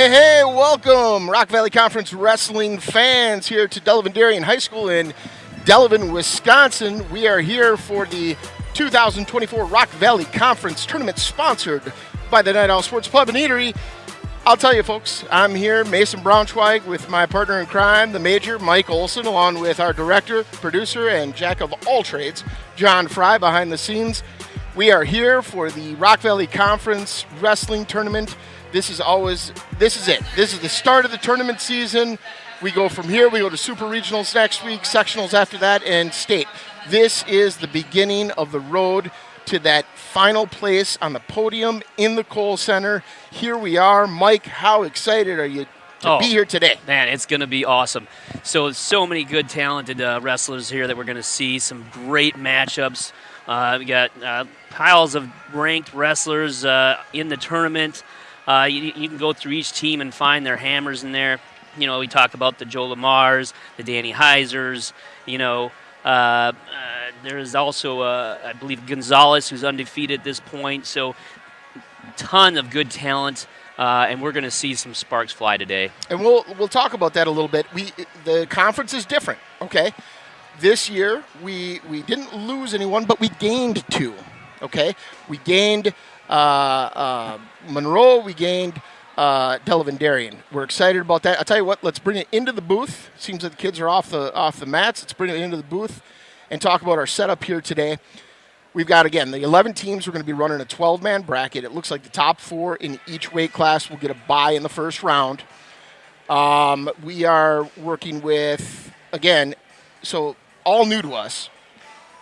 Hey, welcome, Rock Valley Conference wrestling fans here to Delavan High School in Delavan, Wisconsin. We are here for the 2024 Rock Valley Conference tournament sponsored by the Night Owl Sports Pub and Eatery. I'll tell you, folks, I'm here, Mason Braunschweig, with my partner in crime, the Major, Mike Olson, along with our director, producer, and jack of all trades, John Fry, behind the scenes. We are here for the Rock Valley Conference wrestling tournament. This is it. This is the start of the tournament season. We go from here, we go to super regionals next week, sectionals after that, and state. This is the beginning of the road to that final place on the podium in the Kohl Center. Here we are. Mike, how excited are you to be here today? Man, it's going to be awesome. So many good, talented wrestlers here that we're going to see. Some great matchups. We got piles of ranked wrestlers in the tournament. You can go through each team and find their hammers in there. You know, we talk about the Joe Lamars, the Danny Heisers, there is also, I believe, Gonzalez, who's undefeated at this point. So, ton of good talent, and we're going to see some sparks fly today. And we'll talk about that a little bit. The conference is different, okay? This year, we didn't lose anyone, but we gained two, okay? We gained Monroe, we gained Delavan. We're excited about that. I'll tell you what, let's bring it into the booth. Seems like the kids are off the mats. Let's bring it into the booth and talk about our setup here today. We've got, again, the 11 teams. We're going to be running a 12-man bracket. It looks like the top four in each weight class will get a bye in the first round. We are working with, again, so all new to us.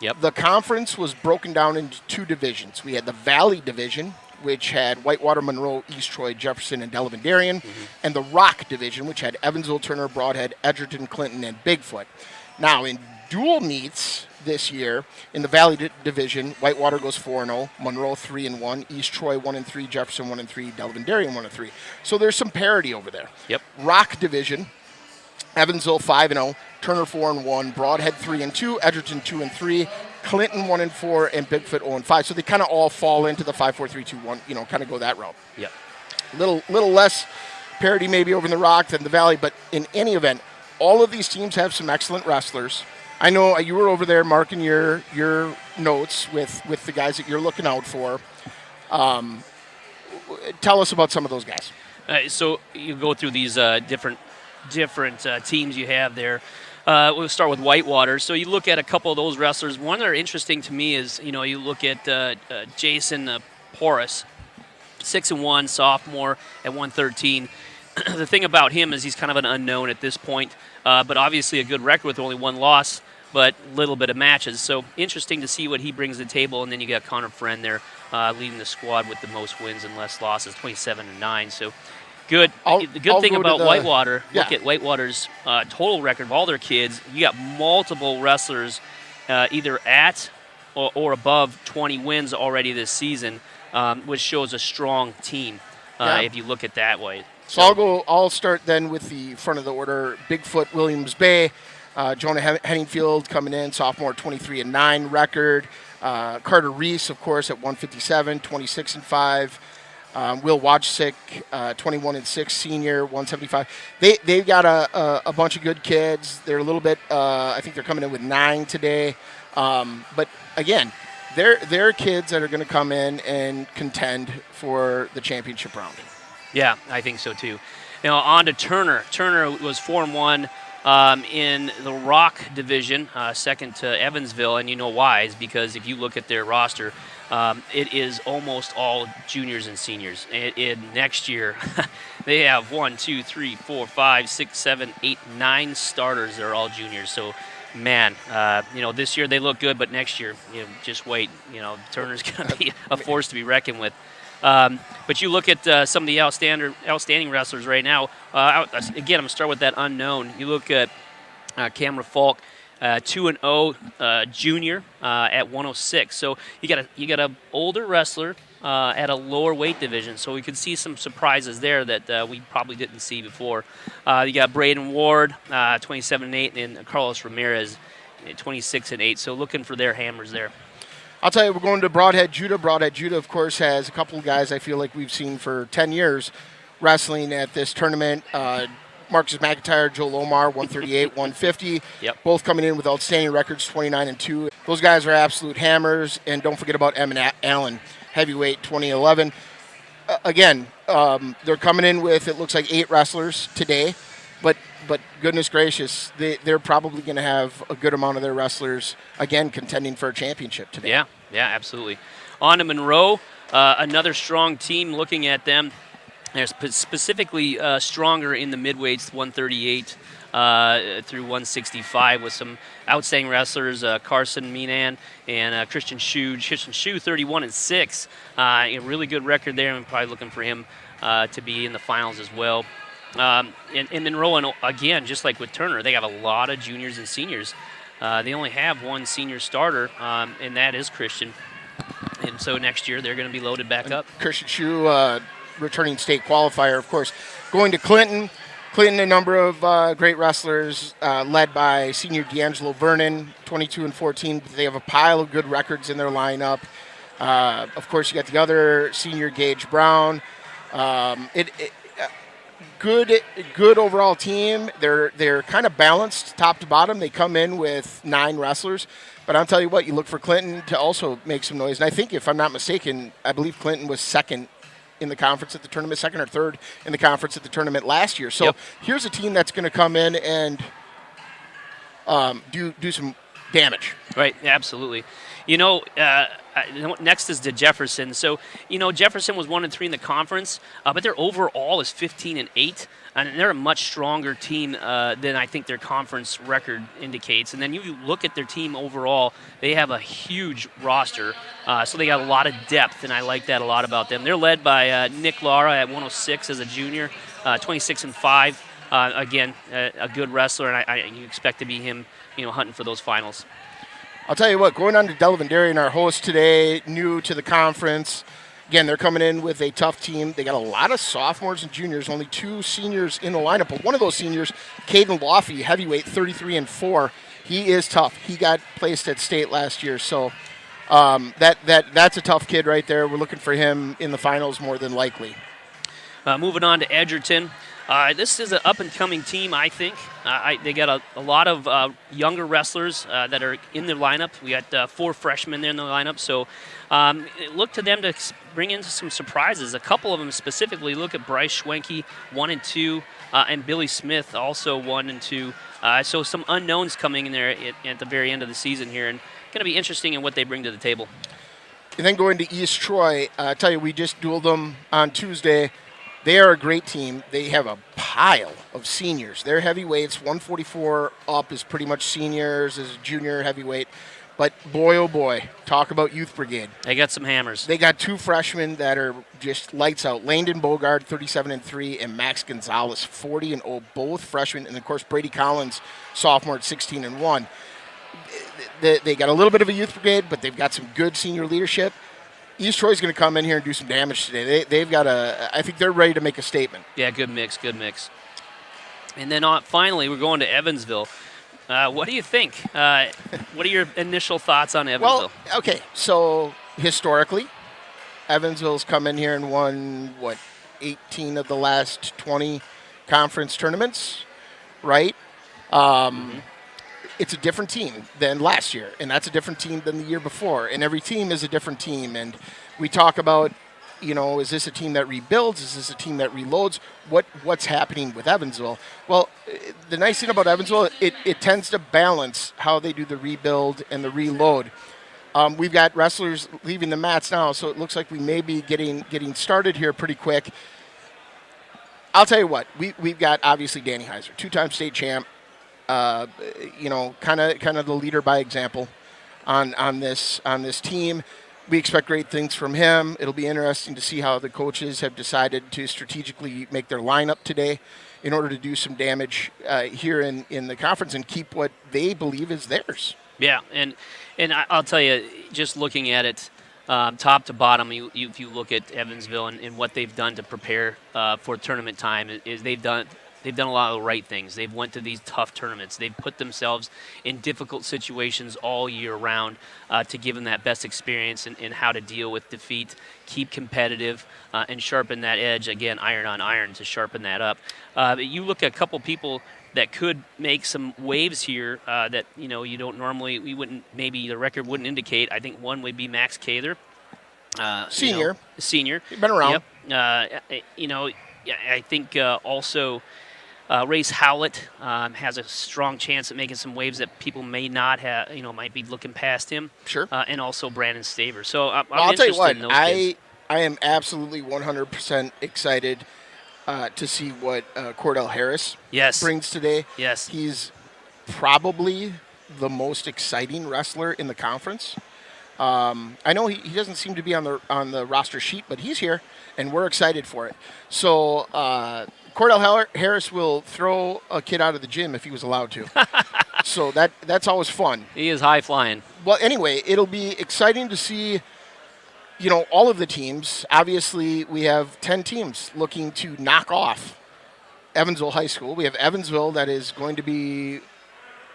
Yep. The conference was broken down into two divisions. We had the Valley Division, which had Whitewater, Monroe, East Troy, Jefferson, and Delavan, and the Rock Division, which had Evansville, Turner, Broadhead, Edgerton, Clinton, and Bigfoot. Now, in dual meets this year, in the Valley Division, Whitewater goes 4-0, Monroe 3-1, East Troy 1-3, Jefferson 1-3, Delavan 1-3. So there's some parity over there. Yep. Rock Division, Evansville 5-0, Turner 4-1, Broadhead 3-2, Edgerton 2-3, Clinton 1-4, and Bigfoot 0-5. So they kind of all fall into the 5-4-3-2-1. Kind of go that route. Yep. Little less parity maybe over in the Rock than the Valley, but in any event, all of these teams have some excellent wrestlers. I know you were over there marking your notes with the guys that you're looking out for. Tell us about some of those guys. So you go through these different teams you have there. We'll start with Whitewater. So you look at a couple of those wrestlers. One that are interesting to me is, you look at Jason Porras, 6-1, sophomore at 113. The thing about him is he's kind of an unknown at this point, but obviously a good record with only one loss, but a little bit of matches. So interesting to see what he brings to the table. And then you got Connor Friend there leading the squad with the most wins and less losses, 27-9. So good. The good thing about Whitewater, look at Whitewater's total record of all their kids. You got multiple wrestlers either at or above 20 wins already this season, which shows a strong team if you look at that way. So I'll start then with the front of the order. Bigfoot, Williams Bay, Jonah Henningfield coming in, sophomore, 23-9 record. Carter Reese, of course, at 157, 26-5. Will Wojcik, 21-6, senior, 175. They've got a bunch of good kids. They're a little bit. I think they're coming in with 9 today. But again, they're kids that are going to come in and contend for the championship round. Yeah, I think so too. Now on to Turner. Turner was 4-1 in the Rock Division, second to Evansville, and you know why? Is because if you look at their roster, it is almost all juniors and seniors. Next year, they have 1, 2, 3, 4, 5, 6, 7, 8, 9 starters that are all juniors. So, man, this year they look good, but next year, just wait. Turner's going to be a force to be reckoned with. But you look at some of the outstanding wrestlers right now. Again, I'm going to start with that unknown. You look at Cameron Falk, 2-0 junior at 106. So you got a older wrestler at a lower weight division. So we could see some surprises there that we probably didn't see before. You got Braden Ward, 27-8, and Carlos Ramirez, 26-8. So looking for their hammers there. I'll tell you, we're going to Broadhead Judah. Broadhead Judah, of course, has a couple of guys I feel like we've seen for 10 years. wrestling at this tournament. Marcus McIntyre, Joel Omar, 138, 150. Yep. Both coming in with outstanding records, 29-2. Those guys are absolute hammers. And don't forget about Emmett Allen, heavyweight, 2011. Again, they're coming in with, it looks like 8 wrestlers today. But goodness gracious, they're probably going to have a good amount of their wrestlers, again, contending for a championship today. Yeah, absolutely. On to Monroe, another strong team. Looking at them, they're specifically stronger in the midweights, 138 through 165, with some outstanding wrestlers, Carson Meenan and Christian Shu. Christian Shu, 31-6. A really good record there. I'm probably looking for him to be in the finals as well. In Monroe, and again, just like with Turner, they have a lot of juniors and seniors. They only have one senior starter, and that is Christian. And so next year they're going to be loaded back up. Christian Shu, returning state qualifier, of course, going to Clinton. Clinton, a number of great wrestlers, led by senior D'Angelo Vernon, 22-14. They have a pile of good records in their lineup. Of course, you got the other senior, Gage Brown. Good overall team. They're kind of balanced top to bottom. They come in with 9 wrestlers. But I'll tell you what, you look for Clinton to also make some noise. And I think, if I'm not mistaken, I believe Clinton was second in the conference at the tournament, second or third in the conference at the tournament last year. So Here's a team that's going to come in and do some damage. Right, absolutely. Next is to Jefferson. So, Jefferson was 1-3 in the conference, but their overall is 15-8, and they're a much stronger team than I think their conference record indicates. And then you look at their team overall, they have a huge roster, so they got a lot of depth, and I like that a lot about them. They're led by Nick Lara at 106 as a junior, 26-5. Again, a good wrestler, and you expect to be him, hunting for those finals. I'll tell you what, going on to Delavan Darien, our host today, new to the conference. Again, they're coming in with a tough team. They got a lot of sophomores and juniors, only 2 seniors in the lineup. But one of those seniors, Caden Laufey, heavyweight, 33-4. He is tough. He got placed at state last year. So that's a tough kid right there. We're looking for him in the finals more than likely. Moving on to Edgerton. This is an up-and-coming team, I think. They got a lot of younger wrestlers that are in their lineup. We got 4 freshmen there in the lineup, so look to them to bring in some surprises. A couple of them specifically, look at Bryce Schwenke, 1-2, and Billy Smith, also 1-2. So some unknowns coming in there at the very end of the season here, and going to be interesting in what they bring to the table. And then going to East Troy, I tell you, we just dueled them on Tuesday. They are a great team. They have a pile of seniors. Their heavyweights, 144 up, is pretty much seniors, is junior heavyweight. But boy, oh boy, talk about youth brigade. They got some hammers. They got 2 freshmen that are just lights out. Landon Bogard, 37-3, and Max Gonzalez, 40-0, both freshmen. And, of course, Brady Collins, sophomore at 16-1. They got a little bit of a youth brigade, but they've got some good senior leadership. East Troy's going to come in here and do some damage today. They've got I think they're ready to make a statement. Yeah, good mix. And then finally, we're going to Evansville. What do you think? What are your initial thoughts on Evansville? Well, okay, so historically, Evansville's come in here and won, 18 of the last 20 conference tournaments, right? It's a different team than last year, and that's a different team than the year before. And every team is a different team. And we talk about, is this a team that rebuilds? Is this a team that reloads? What's happening with Evansville? Well, the nice thing about Evansville, it tends to balance how they do the rebuild and the reload. We've got wrestlers leaving the mats now, so it looks like we may be getting started here pretty quick. I'll tell you what, we've got obviously Danny Heiser, 2-time state champ. Kind of the leader by example on this team. We expect great things from him. It'll be interesting to see how the coaches have decided to strategically make their lineup today in order to do some damage here in the conference and keep what they believe is theirs. Yeah, and I'll tell you, just looking at it top to bottom, if you look at Evansville and what they've done to prepare for tournament time, is they've done They've done a lot of the right things. They've went to these tough tournaments. They've put themselves in difficult situations all year round to give them that best experience in how to deal with defeat, keep competitive, and sharpen that edge. Again, iron on iron to sharpen that up. But you look at a couple people that could make some waves here that you don't normally. We wouldn't, maybe the record wouldn't indicate. I think one would be Max Cather, Senior. Senior. He's been around. Yep. I think also. Race Howlett has a strong chance at making some waves that people may not have, might be looking past him. Sure. And also Brandon Staver. So I'll tell you what, in those kids. I am absolutely 100% excited to see what Cordell Harris brings today. Yes. He's probably the most exciting wrestler in the conference. I know he doesn't seem to be on the roster sheet, but he's here, and we're excited for it. So Cordell Harris will throw a kid out of the gym if he was allowed to. So that's always fun. He is high flying. Well, anyway, it'll be exciting to see, all of the teams. Obviously, we have 10 teams looking to knock off Evansville High School. We have Evansville that is going to be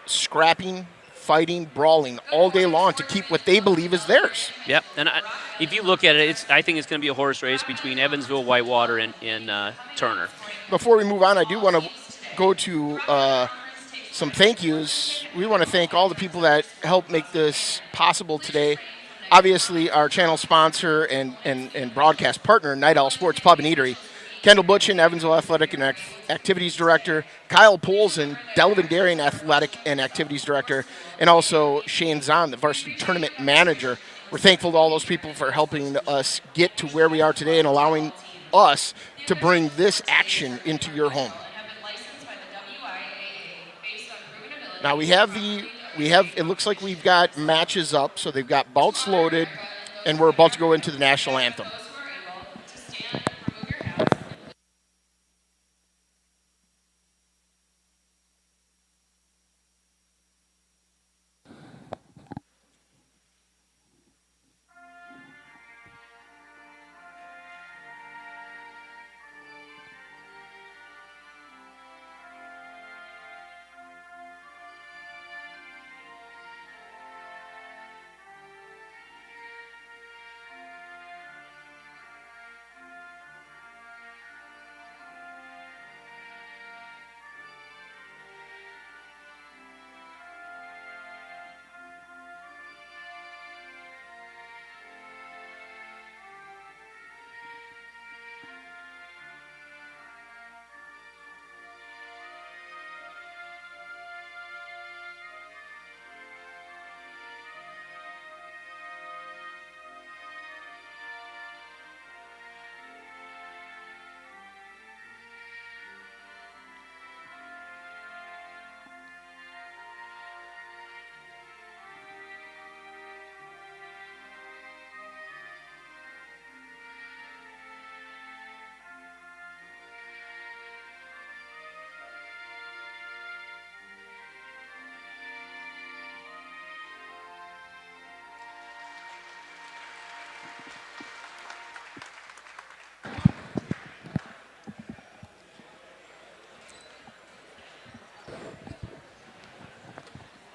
scrapping, fighting, brawling all day long to keep what they believe is theirs. Yep. And if you look at it, I think it's going to be a horse race between Evansville, Whitewater, and Turner. Before we move on, I do want to go to some thank yous. We want to thank all the people that helped make this possible today. Obviously, our channel sponsor and broadcast partner, Night Owl Sports Pub and Eatery. Kendall Butchin, Evansville Athletic and Activities Director. Kyle Polson, Delavan Darien Athletic and Activities Director. And also Shane Zahn, the Varsity Tournament Manager. We're thankful to all those people for helping us get to where we are today and allowing us to bring this action into your home. Now it looks like we've got matches up, so they've got bouts loaded, and we're about to go into the national anthem.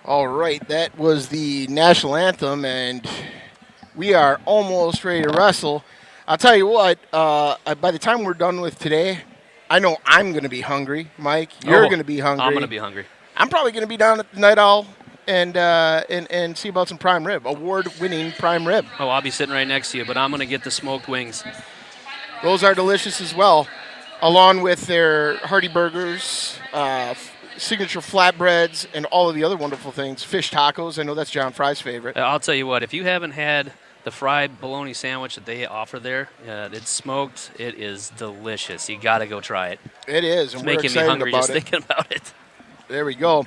All right, that was the national anthem, and we are almost ready to wrestle. I'll tell you what, by the time we're done with today, I know I'm going to be hungry. Mike, you're going to be hungry. I'm going to be hungry. I'm probably going to be down at the Night Owl and see about some prime rib, award-winning prime rib. Oh, I'll be sitting right next to you, but I'm going to get the smoked wings. Those are delicious as well, along with their hearty burgers, signature flatbreads, and all of the other wonderful things. Fish tacos, I know that's John Fry's favorite. I'll tell you what, if you haven't had the fried bologna sandwich that they offer there, it's smoked. It is delicious. You got to go try it. It is, and it's we're making excited me hungry about just thinking about it. There we go.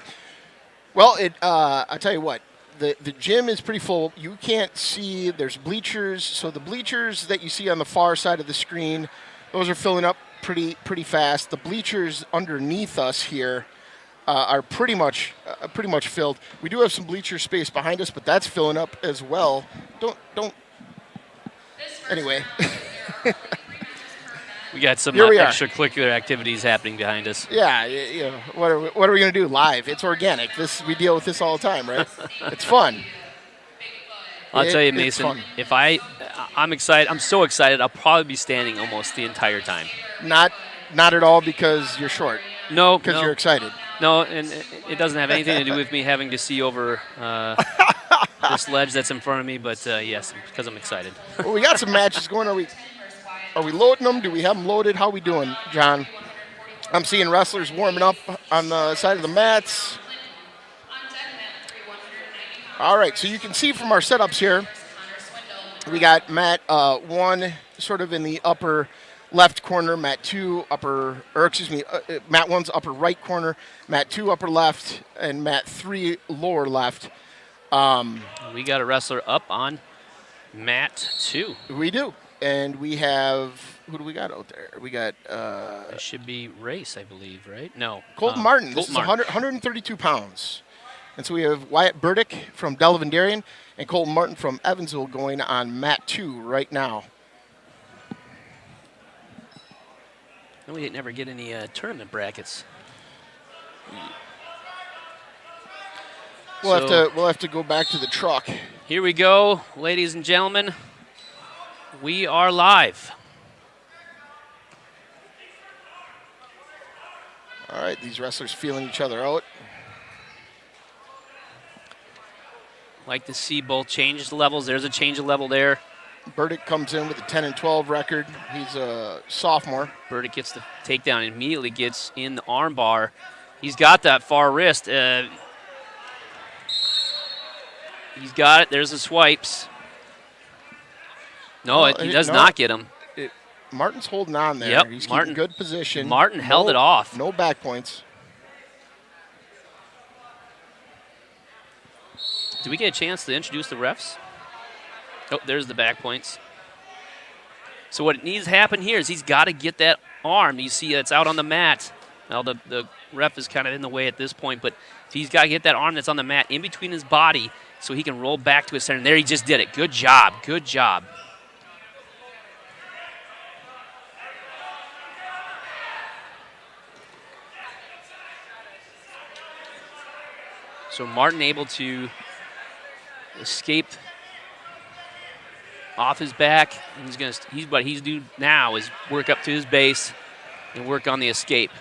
Well, I'll tell you what, the gym is pretty full. You can't see, there's bleachers. So the bleachers that you see on the far side of the screen, those are filling up pretty fast. The bleachers underneath us here are pretty much filled. We do have some bleacher space behind us, but that's filling up as well. Don't. Anyway. We got some Here we are. extracurricular activities happening behind us. Yeah, you know, what are we going to do live? It's organic. We deal with this all the time, right? It's fun. I'll tell you, It's Mason, fun. I'm excited. I'm so excited. I'll probably be standing almost the entire time. Not at all because you're short. No, because you're excited. No, and it doesn't have anything to do with me having to see over this ledge that's in front of me. But yes, because I'm excited. Well, we got some matches going. Are we loading them? Do we have them loaded? How are we doing, John? I'm seeing wrestlers warming up on the side of the mats. All right, so you can see from our setups here, we got mat 1 sort of in the upper left corner, mat 2 mat 1's upper right corner, mat 2 upper left, and mat 3 lower left. We got a wrestler up on mat 2. We do. And we have, who do we got out there? We got... it should be Race, I believe, right? No. Colton Martin. This is 132 pounds. And so we have Wyatt Burdick from Delavan and Colton Martin from Evansville going on mat 2 right now. And we didn't ever get any tournament brackets. We'll have to go back to the truck. Here we go, ladies and gentlemen. We are live. All right, these wrestlers feeling each other out. Like to see both change levels. There's a change of level there. Burdick comes in with a 10-12 record. He's a sophomore. Burdick gets the takedown and immediately gets in the arm bar. He's got that far wrist. He's got it. There's the swipes. No, he does not get him. Martin's holding on there. Yep, He's Martin, keeping good position. Martin held it off. No back points. Do we get a chance to introduce the refs? Oh, there's the back points. So what needs to happen here is he's got to get that arm. You see it's out on the mat. Now the ref is kind of in the way at this point, but he's got to get that arm that's on the mat in between his body so he can roll back to his center. And there he just did it. Good job. Good job. So Martin able to escape off his back. What he's due now is work up to his base and work on the escape.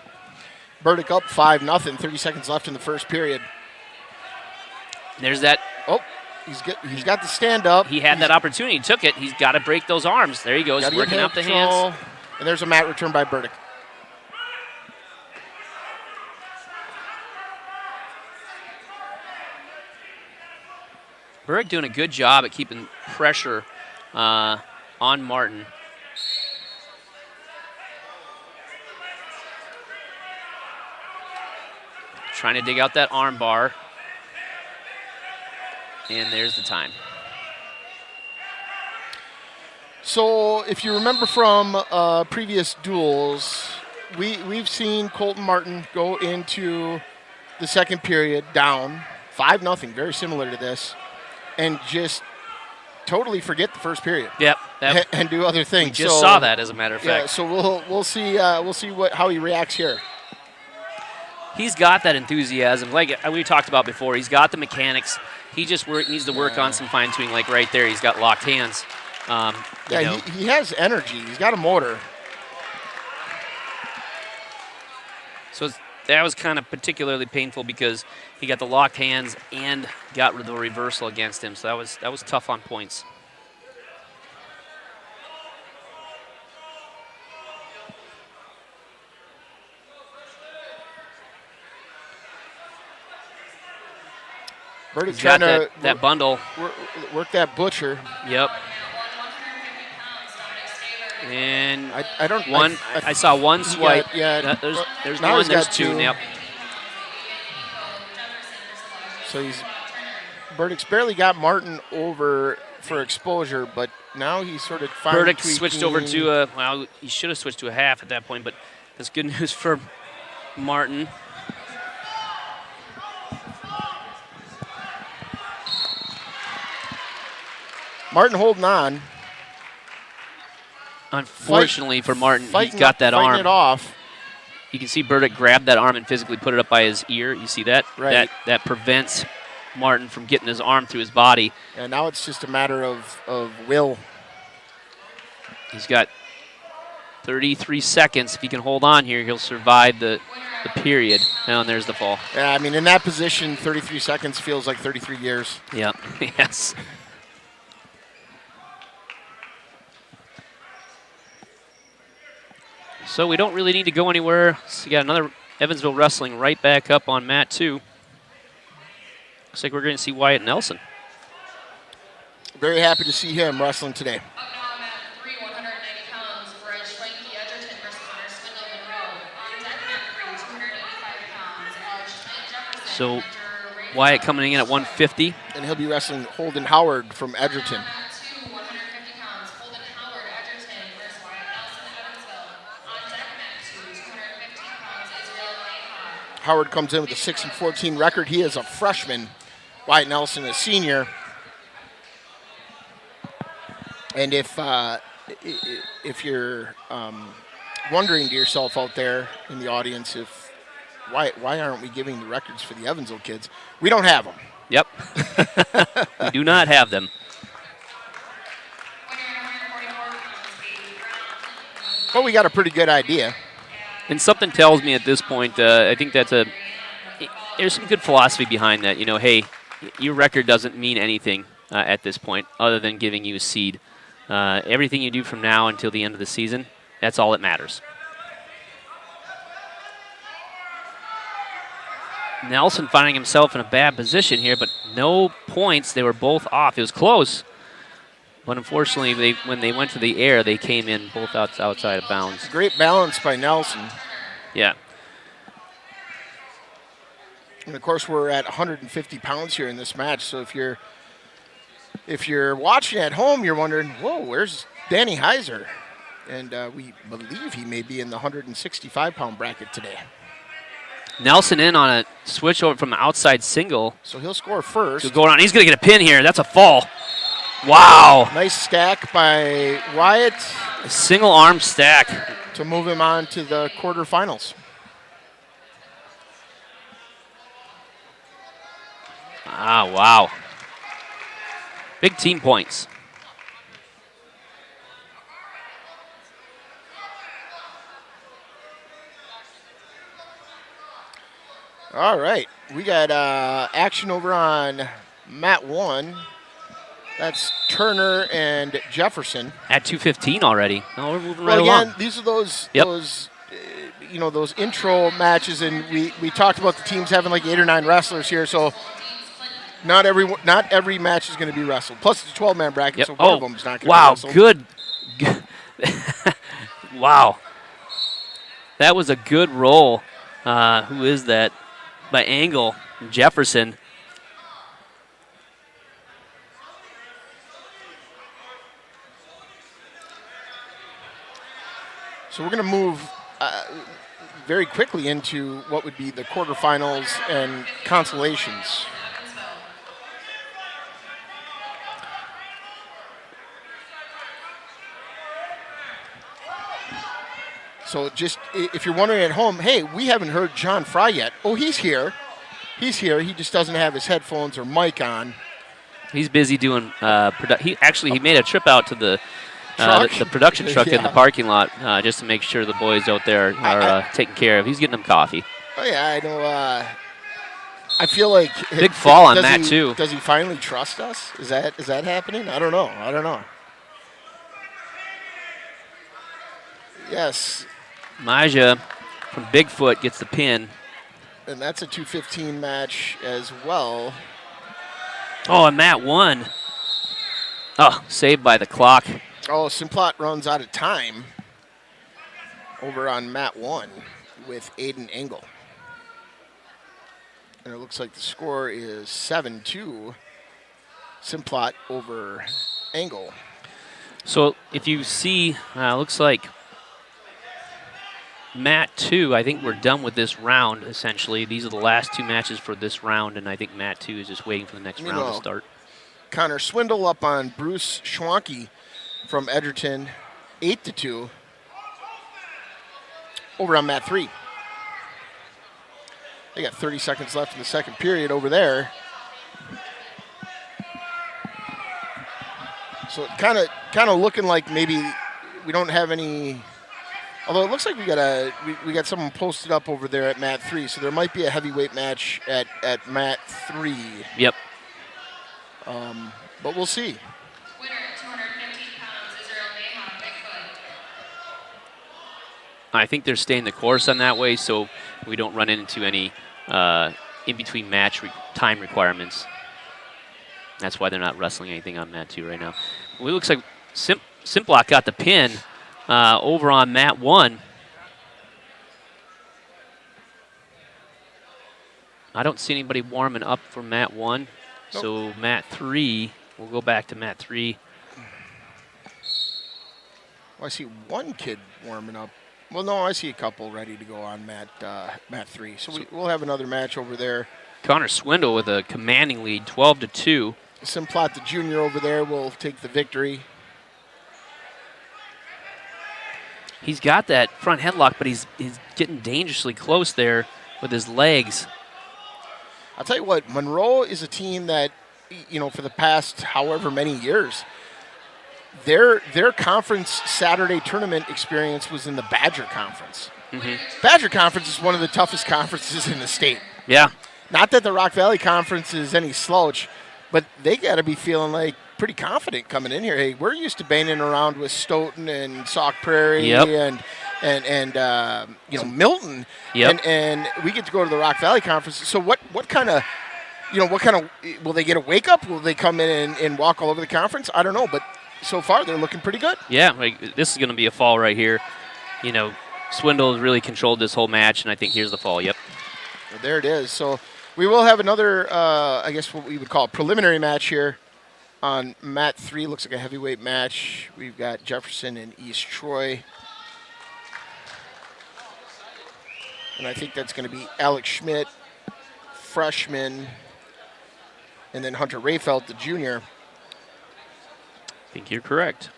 Burdick up 5-0. 30 seconds left in the first period. There's that. Oh, he's got the stand up. He had that opportunity. He took it. He's got to break those arms. There he goes, working up the hands. And there's a mat return by Burdick. Burdick doing a good job at keeping pressure on Martin. Trying to dig out that arm bar. And there's the time. So if you remember from previous duels, we've seen Colton Martin go into the second period down 5-0, very similar to this, and just totally forget the first period. Yep. And do other things. We just saw that, as a matter of fact. Yeah, so we'll see how he reacts here. He's got that enthusiasm, like we talked about before. He's got the mechanics. He just needs to work on some fine tuning. Like right there, he's got locked hands. He has energy. He's got a motor. So that was kind of particularly painful because he got the locked hands and got the reversal against him. So that was tough on points. Burdick's got trying that bundle. Work that butcher. Yep. And I I saw one swipe. There's one. There's two. Yep. So Burdick's barely got Martin over for exposure, but now he's sort of Burdick switched over to he should have switched to a half at that point, but that's good news for Martin. Martin holding on. unfortunately for Martin, he's got that fighting arm. It off. You can see Burdick grab that arm and physically put it up by his ear. You see that? Right. That prevents Martin from getting his arm through his body. And now it's just a matter of will. He's got 33 seconds. If he can hold on here, he'll survive the period. And there's the fall. Yeah, I mean, in that position, 33 seconds feels like 33 years. Yep. Yes. So we don't really need to go anywhere. So you got another Evansville Wrestling right back up on mat 2. Looks like we're going to see Wyatt Nelson. Very happy to see him wrestling today. So Wyatt coming in at 150. And he'll be wrestling Holden Howard from Edgerton. Howard comes in with a 6-14 record. He is a freshman. Wyatt Nelson, a senior. And if you're wondering to yourself out there in the audience, why aren't we giving the records for the Evansville kids? We don't have them. Yep. We do not have them. But we got a pretty good idea. And something tells me at this point, I think there's some good philosophy behind that. You know, hey, your record doesn't mean anything at this point other than giving you a seed. Everything you do from now until the end of the season, that's all that matters. Nelson finding himself in a bad position here, but no points. They were both off. It was close. But unfortunately, when they went to the air, they came in both outside of bounds. Great balance by Nelson. Yeah. And of course, we're at 150 pounds here in this match. So if you're watching at home, you're wondering, whoa, where's Danny Heiser? And we believe he may be in the 165-pound bracket today. Nelson in on a switch over from the outside single. So he'll score first. He's going to get a pin here. That's a fall. Wow. Nice stack by Wyatt. A single arm stack. To move him on to the quarterfinals. Ah, wow. Big team points. All right. We got action over on mat 1. That's Turner and Jefferson. At 2:15 already. No, we're moving right Well, again, along. these are those those intro matches, and we talked about the teams having like 8 or 9 wrestlers here, so not every match is going to be wrestled. Plus, it's a 12-man bracket, so one of them's not going to be wrestled. Good. Wow. That was a good roll. Who is that? By Angle, Jefferson. So we're going to move very quickly into what would be the quarterfinals and consolations. So just if you're wondering at home, hey, we haven't heard John Fry yet. Oh, he's here. He's here. He just doesn't have his headphones or mic on. He's busy doing he made a trip out to the production truck Yeah. in the parking lot just to make sure the boys out there are taken care of. He's getting them coffee. Oh yeah, I know. I feel like big fall on that too. Does he finally trust us? Is that happening? I don't know. Yes. Maja from Bigfoot gets the pin. And that's a 2:15 match as well. Oh, and Matt won. Oh, saved by the clock. Oh, Simplot runs out of time over on mat 1 with Aiden Engel. And it looks like the score is 7-2. Simplot over Engel. So if you see, looks like mat 2, I think we're done with this round, essentially. These are the last 2 matches for this round, and I think mat 2 is just waiting for the next round to start. Connor Swindle up on Bruce Schwanke from Edgerton. 8-2 over on mat 3. They got 30 seconds left in the second period over there. So kind of looking like maybe we don't have any. Although it looks like we got someone posted up over there at mat 3, so there might be a heavyweight match at mat 3. Yep. But we'll see. Winner, 215 pounds, Israel Mayha, Bigfoot. I think they're staying the course on that way, so we don't run into any in-between match time requirements. That's why they're not wrestling anything on mat 2 right now. Well, it looks like Simplot got the pin over on mat 1. I don't see anybody warming up for mat 1. Nope. So mat 3, we'll go back to mat 3. Well, I see one kid warming up. Well, no, I see a couple ready to go on mat 3. So we'll have another match over there. Connor Swindle with a commanding lead, 12-2. Simplot, the junior over there, will take the victory. He's got that front headlock, but he's getting dangerously close there with his legs. I'll tell you what, Monroe is a team that, for the past however many years, their conference Saturday tournament experience was in the Badger Conference. Mm-hmm. Badger Conference is one of the toughest conferences in the state. Yeah. Not that the Rock Valley Conference is any slouch, but they got to be feeling like pretty confident coming in here. Hey, we're used to banging around with Stoughton and Sauk Prairie and Milton, and we get to go to the Rock Valley Conference. So what kind of will they get a wake up? Will they come in and walk all over the conference? I don't know, but so far they're looking pretty good. Yeah, this is going to be a fall right here. Swindle has really controlled this whole match, and I think here's the fall. Yep. Well, there it is. So we will have another, I guess what we would call a preliminary match here on mat 3. Looks like a heavyweight match. We've got Jefferson and East Troy. And I think that's going to be Alex Schmidt, freshman, and then Hunter Rayfeld, the junior. I think you're correct.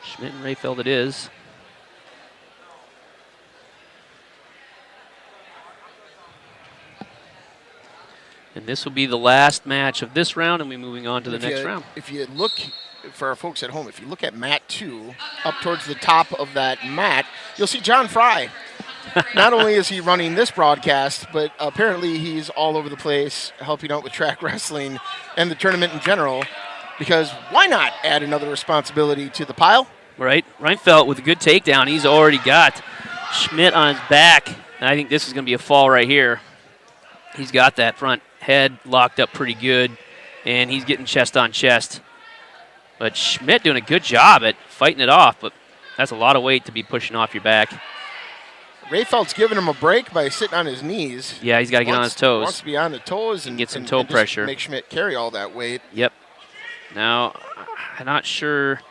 Schmidt and Rayfeld it is. And this will be the last match of this round, and we're moving on to the next round. If you look, for our folks at home, if you look at mat 2, up towards the top of that mat, you'll see John Fry. Not only is he running this broadcast, but apparently he's all over the place helping out with track wrestling and the tournament in general, because why not add another responsibility to the pile? Right. Reinfeldt with a good takedown. He's already got Schmidt on his back, and I think this is going to be a fall right here. He's got that front head locked up pretty good, and he's getting chest on chest. But Schmidt doing a good job at fighting it off, but that's a lot of weight to be pushing off your back. Rayfeld's giving him a break by sitting on his knees. Yeah, he's got to get on his toes. Wants to be on the toes and get some toe pressure. Make Schmidt carry all that weight. Yep. Now, I'm not sure.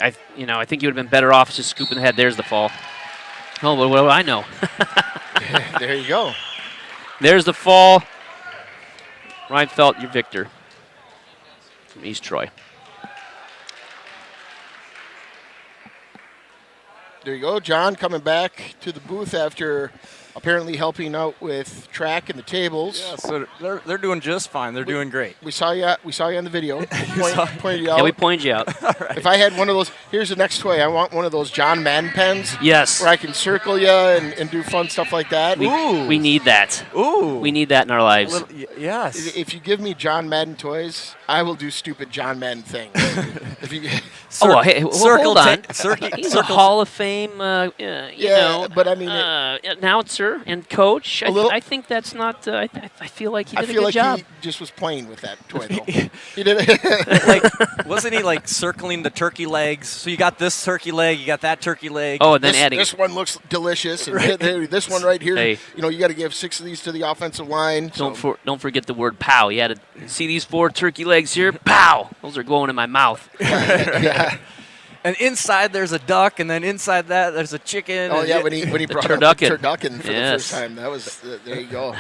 I think he would have been better off just scooping the head. There's the fall. Oh, what do I know? There you go. There's the fall. Reinfeldt, your victor from East Troy. There you go. John coming back to the booth after apparently helping out with track and the tables. Yeah, so they're doing just fine. They're doing great. We saw you on the video. Pointed you out. Yeah, we pointed you out. Right. If I had one of those, here's the next toy. I want one of those John Madden pens. Yes. Where I can circle you and do fun stuff like that. We need that. Ooh. We need that in our lives. Yes. If you give me John Madden toys, I will do stupid John Madden things. If you, hey, hold on. He's a Hall of Fame, but I mean, announcer and coach. I think that's not. I feel like he did a good job. He just was playing with that toy, though. He did it. Wasn't he circling the turkey legs? So you got this turkey leg, you got that turkey leg. Oh, and then adding. This one looks delicious. And right. This one right here, hey. You got to give 6 of these to the offensive line. Don't forget the word pow. You had to see these 4 turkey legs here. Pow! Those are going in my mouth. Yeah. And inside there's a duck, and then inside that there's a chicken. Oh yeah, when he brought turducken. up the turducken for the first time, that was there you go.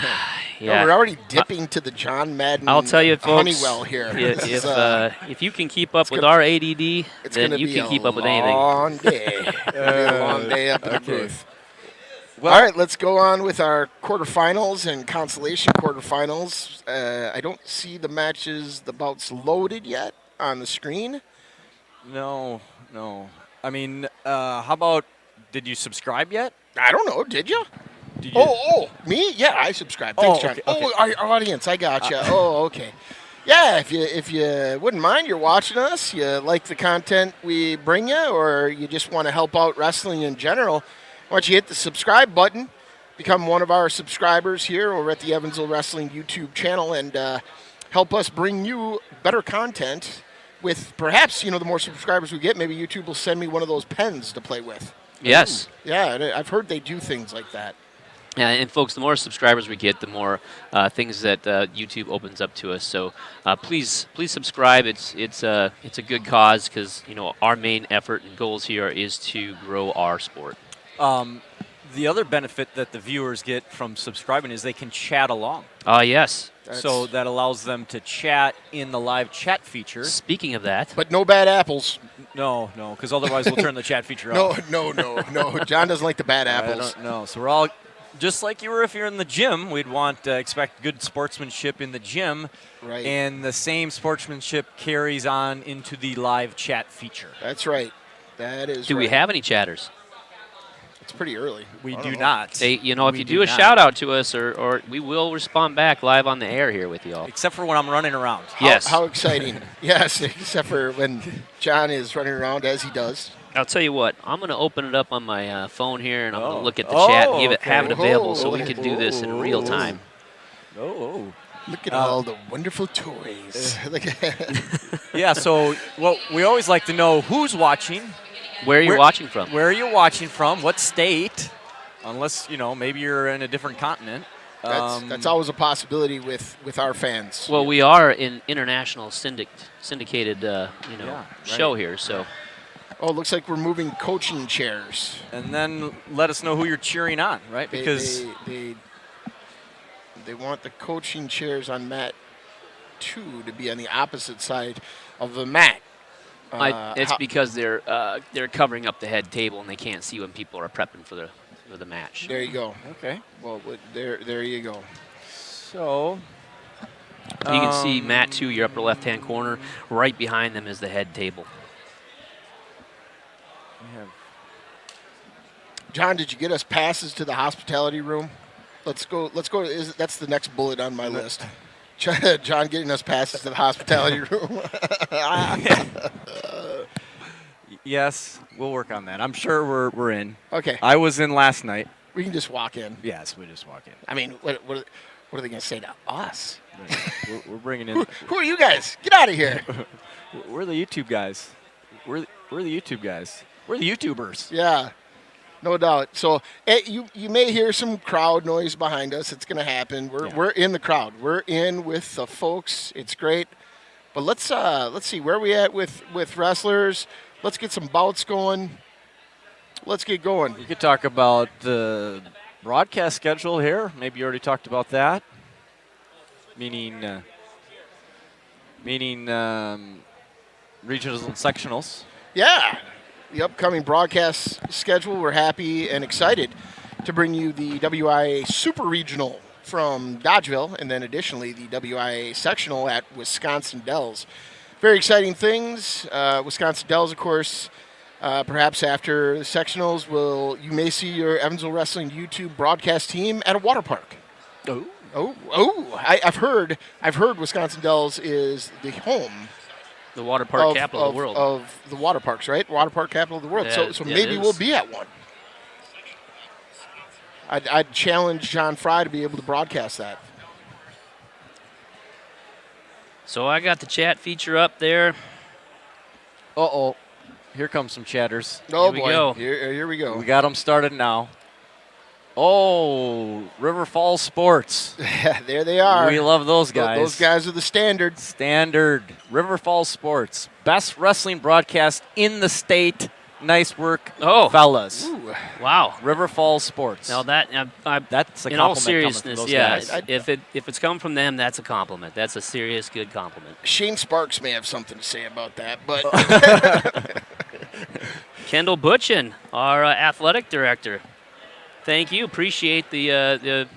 Yeah. we're already dipping to the John Madden I'll tell you, folks, Honeywell here. if you can keep up with our ADD, it's then gonna you be can keep a up with anything. long day. It's gonna be a long day up in the booth. Well, All right, let's go on with our quarterfinals and consolation quarterfinals. I don't see the matches, the bouts loaded yet on the screen. No. I mean, how about, did you subscribe yet? I don't know. Did you? Did you? Oh, me? Yeah, I subscribe. Thanks, Oh, John. okay. Oh, our audience. I gotcha. Oh, okay. Yeah, if you wouldn't mind, you're watching us, you like the content we bring you, or you just want to help out wrestling in general, why don't you hit the subscribe button, become one of our subscribers here over at the Evansville Wrestling YouTube channel, and help us bring you better content. With perhaps, the more subscribers we get, maybe YouTube will send me one of those pens to play with. Yes. Yeah, and I've heard they do things like that. Yeah, and folks, the more subscribers we get, the more things that YouTube opens up to us. So please subscribe. It's a good cause because our main effort and goals here is to grow our sport. The other benefit that the viewers get from subscribing is they can chat along. Yes. So that allows them to chat in the live chat feature. Speaking of that, But no bad apples. No, because otherwise we'll turn the chat feature off. No. John doesn't like the bad apples. No. So we're all just like you were if you're in the gym. We'd want to expect good sportsmanship in the gym, Right. and the same sportsmanship carries on into the live chat feature. That's right. That is do we right. have any chatters? It's pretty early. We I do don't know. not. If We you do do a not. shout out to us, or we will respond back live on the air here with y'all. Except for when I'm running around. Yes. How exciting. Yes, except for when John is running around as he does. I'll tell you what. I'm going to open it up on my phone here, and I'm going Oh. to look at the chat and Okay. have it available so we Oh. can do this in real time. Oh. Look at all the wonderful toys. Yeah, so we always like to know who's watching. Where are you watching from? Where are you watching from? What state? Unless, maybe you're in a different continent. That's always a possibility with our fans. Well, we are in international syndicated, show here, so. Oh, it looks like we're moving coaching chairs. And then let us know who you're cheering on, right? They- Because they want the coaching chairs on mat 2 to be on the opposite side of the mat. It's because they're covering up the head table and they can't see when people are prepping for the match. There you go. okay. Well, there you go. So You can see mat 2, your upper left-hand corner. Right behind them is the head table. we have John, did you get us passes to the hospitality room? Let's go. That's the next bullet on my list. John getting us passes to the hospitality room. yes, we'll work on that. I'm sure we're in. Okay, I was in last night. we can just walk in. Yes, we just walk in. I mean, what are they going to say to us? We're bringing in. Who are you guys? Get out of here. We're the YouTube guys. We're the YouTube guys. We're the YouTubers. Yeah, no doubt. So you may hear some crowd noise behind us. It's going to happen. We're in the crowd. We're in with the folks. It's great. But let's see where we at with wrestlers. Let's get some bouts going. Let's get going. You could talk about the broadcast schedule here. Maybe you already talked about that. Meaning regionals and sectionals. Yeah, the upcoming broadcast schedule. We're happy and excited to bring you the WIA Super Regional from Dodgeville, and then additionally the WIA Sectional at Wisconsin Dells. Very exciting things. Wisconsin Dells, of course. Perhaps after the sectionals, you may see your Evansville Wrestling YouTube broadcast team at a water park. I've heard Wisconsin Dells is the home. The water park capital of the world. Of the water parks, right? Water park capital of the world. Yeah, So it maybe is. we'll be at one. I'd challenge John Fry to be able to broadcast that. So I got the chat feature up there. Uh-oh. Here comes some chatters. Oh, Here we boy. go. Here we go. We got them started now. Oh, River Falls Sports. There they are. We love those guys. Those guys are the standard. Standard. River Falls Sports. Best wrestling broadcast in the state Nice work, Oh. fellas. Ooh. Wow. River Falls Sports. Now that That's a in all compliment coming from seriousness, those yeah. guys. If it's come from them, that's a compliment. That's a serious good compliment. Shane Sparks may have something to say about that, but Kendall Butchin, our athletic director. Thank you. Appreciate the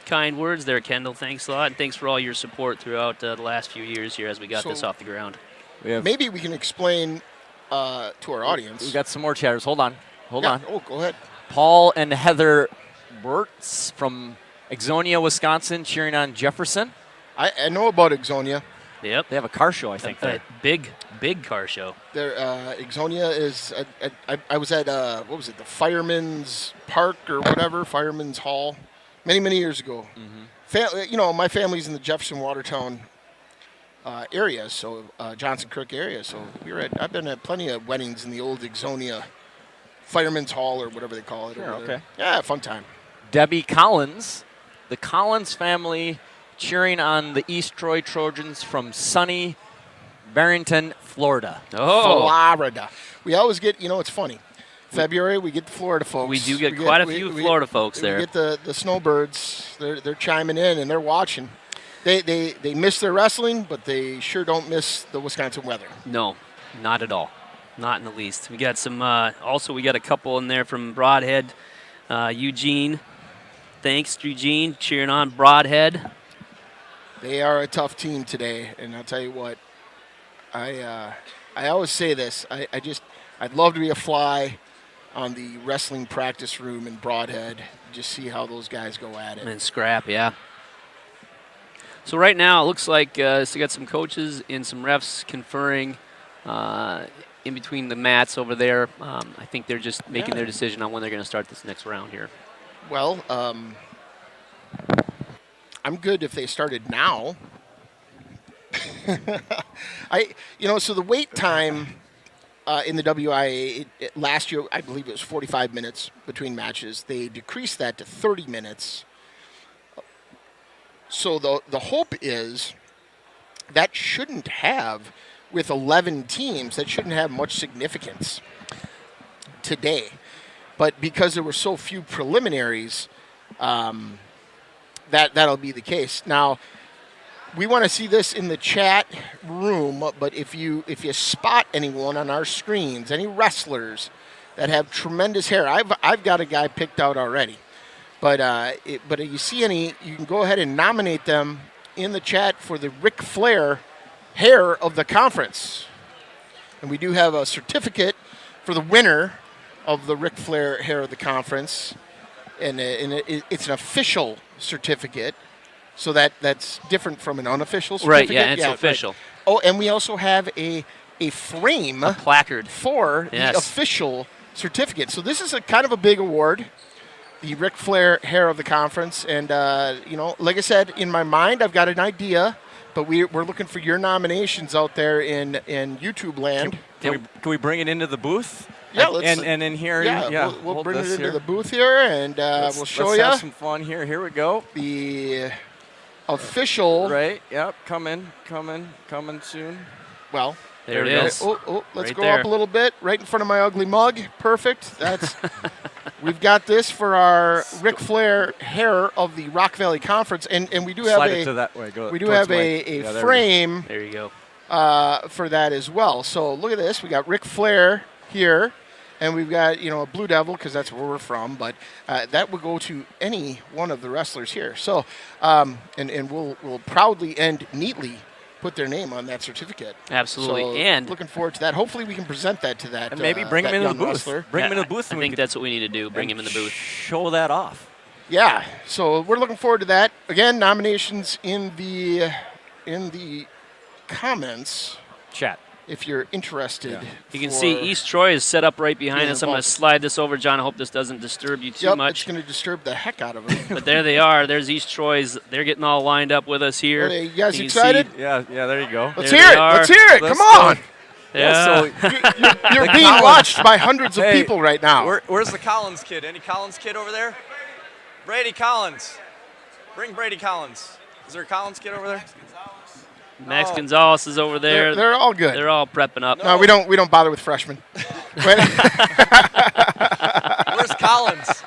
kind words there, Kendall. Thanks a lot, and thanks for all your support throughout the last few years here as we got So- this off the ground. maybe we can explain to our audience. We got some more chatters. Hold on. Hold on. Oh, go ahead. Paul and Heather Wirtz from Exonia, Wisconsin, cheering on Jefferson. I know about Exonia. Yep. They have a car show, I think. A big car show. There, Exonia is. I was at what was it? The Fireman's Park or whatever, Fireman's Hall, many years ago. My family's in the Jefferson Watertown area, so Johnson Creek area. So I've been at plenty of weddings in the old Exonia Fireman's Hall or whatever they call it. Sure, over there. okay. Yeah, fun time. Debbie Collins, the Collins family, cheering on the East Troy Trojans from sunny Barrington, Florida. Oh, Florida. We always get. It's funny. February, we get the Florida folks. we do get quite a few Florida folks there. We get the snowbirds. They're chiming in and they're watching. They miss their wrestling, but they sure don't miss the Wisconsin weather. No, not at all. Not in the least. We got some. Also, we got a couple in there from Broadhead, Eugene. Thanks, Eugene, cheering on Broadhead. They are a tough team today, and I'll tell you what. I always say this. I'd love to be a fly on the wrestling practice room in Broadhead. Just see how those guys go at it. And scrap, yeah. So right now it looks like so we got some coaches and some refs conferring in between the mats over there. I think they're just making their decision on when they're going to start this next round here. Well, I'm good if they started now. So the wait time in the WIA last year, I believe it was 45 minutes between matches. They decreased that to 30 minutes. So the hope is that shouldn't have, with 11 teams, that shouldn't have much significance today. But because there were so few preliminaries, that'll be the case. Now, we want to see this in the chat room, but if you spot anyone on our screens, any wrestlers that have tremendous hair, I've got a guy picked out already. But if you see any, you can go ahead and nominate them in the chat for the Ric Flair hair of the conference. And we do have a certificate for the winner of the Ric Flair hair of the conference, and it's an official certificate. So that's different from an unofficial certificate. Right, yeah, it's official. Right. Oh, and we also have a frame, A placard. for Yes. the official certificate. So this is a kind of a big award, the Ric Flair hair of the conference. And, like I said, in my mind, I've got an idea, but we're looking for your nominations out there in YouTube land. Can we bring it into the booth? Yeah, let's. And in here, We'll hold bring it this into here. the booth here, and we'll show let's you have some fun here. Here we go. the official. Right. Yep. Coming soon. Well, There it we go. is. Let's Right go there. up a little bit, right in front of my ugly mug. Perfect. That's. We've got this for our Ric Flair hair of the Rock Valley Conference, and we do have Slide it to that way. Go. we do towards have Mike. a Yeah, there we go. frame There you go. for that as well. So look at this. We got Ric Flair here, and we've got a Blue Devil because that's where we're from. But that would go to any one of the wrestlers here. So and we'll proudly and neatly put their name on that certificate. Absolutely. So And looking forward to that. Hopefully we can present that to that. And maybe bring that him into the young booth. wrestler. Bring him Yeah, into the booth. I and we think could- that's what we need to do. Bring him in the booth. Show that off. Yeah. So we're looking forward to that. Again, nominations in the comments Chat. if you're interested. Yeah. You can for- see East Troy is set up right behind Yeah, us. I'm going to involved. slide this over, John. I hope this doesn't disturb you too Yep, much. it's going to disturb the heck out of them. But there they are. There's East Troy's. They're getting all lined up with us here. Are you guys can excited? see- Yeah. There you go. Let's There hear they it. are. Let's hear it. Let's Come on. Yeah. So You're The being Collins- watched by hundreds of Hey, people right now. where's the Collins kid? Any Collins kid over there? Brady Collins. Bring Brady Collins. Is there a Collins kid over there? Max Gonzalez is over there. They're all good. They're all prepping up. No, we don't bother with freshmen. Where's Collins?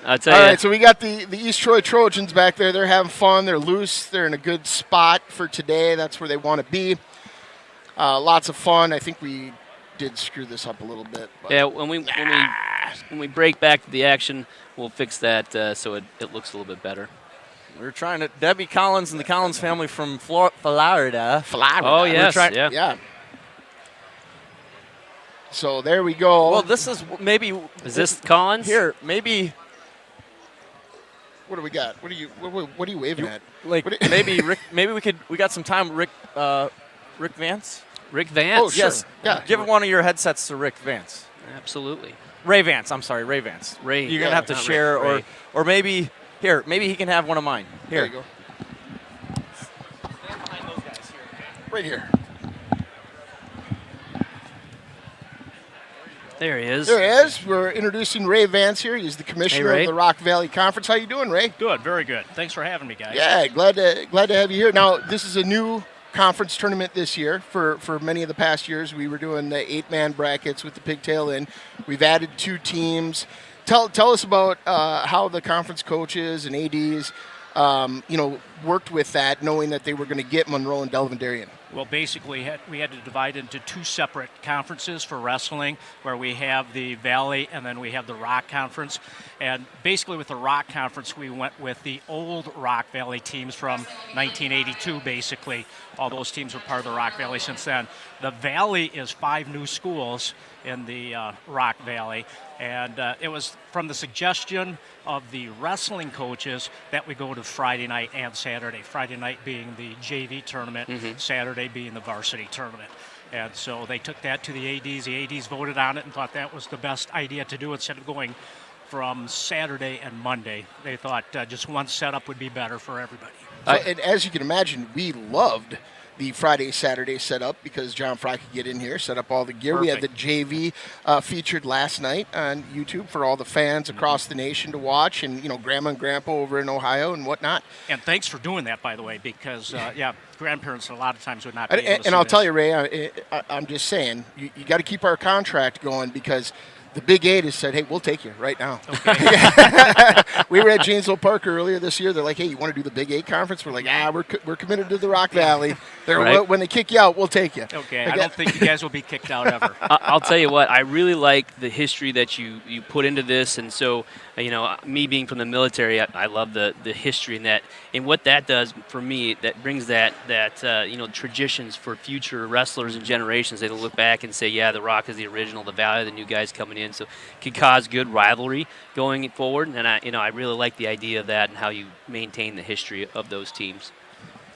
I'll tell All you. right, so we got the East Troy Trojans back there. They're having fun. They're loose. They're in a good spot for today. That's where they want to be. Lots of fun. I think we did screw this up a little bit. But Yeah, when we break back to the action, we'll fix that so it looks a little bit better. We're trying to. Debbie Collins and the Collins family from Florida. Oh yes, yeah. Yeah. So there we go. Well, this is maybe. Is this Collins? Here, maybe. What do we got? What are you waving at? Like What do- maybe Rick. Maybe we got some time. Rick Vance. Rick Vance. Oh, sure. Yes. Yeah. Give one of your headsets to Rick Vance. Absolutely. Ray Vance. I'm sorry, Ray Vance. Ray. You're gonna Yeah, have to not share, Ray. or maybe here. Maybe he can have one of mine. There Here. you go. Right here. There he is. There he is. We're introducing Ray Vance here. He's the commissioner Ray. of the Rock Valley Conference. How you doing, Ray? Good, very good. Thanks for having me, guys. Yeah, glad to have you here. Now, this is a new conference tournament this year. For many of the past years, we were doing the 8-man brackets with the pigtail in. We've added 2 teams. Tell us about how the conference coaches and ADs, worked with that, knowing that they were going to get Monroe and Delavan Darien. Well, basically, we had to divide into 2 separate conferences for wrestling, where we have the Valley and then we have the Rock Conference. And basically, with the Rock Conference, we went with the old Rock Valley teams from 1982, basically. All those teams were part of the Rock Valley since then. The Valley is 5 new schools in the Rock Valley. And it was from the suggestion of the wrestling coaches that we go to Friday night and Saturday. Friday night being the JV tournament, Saturday being the varsity tournament. And so they took that to the ADs. The ADs voted on it and thought that was the best idea to do instead of going from Saturday and Monday. They thought just one setup would be better for everybody. And as you can imagine, we loved the Friday, Saturday setup because John Fry could get in here, set up all the gear. Perfect. We had the JV featured last night on YouTube for all the fans across the nation to watch, and Grandma and Grandpa over in Ohio and whatnot. And thanks for doing that, by the way, because, grandparents a lot of times would not be able to And see I'll this. tell you, Ray, I'm just saying, you got to keep our contract going because the Big 8 has said, hey, we'll take you right now. Okay. We were at Janesville Park earlier this year. They're like, hey, you want to do the Big 8 conference? We're like, we're committed to the Rock Valley. Right. When they kick you out, we'll take you. Okay, I don't think you guys will be kicked out ever. I'll tell you what, I really like the history that you put into this, and so me being from the military, I love the history in that, and what that does for me, that brings that traditions for future wrestlers and generations. They look back and say, yeah, the Rock is the original, the Valley, the new guys coming in, so it can cause good rivalry going forward, and I really like the idea of that and how you maintain the history of those teams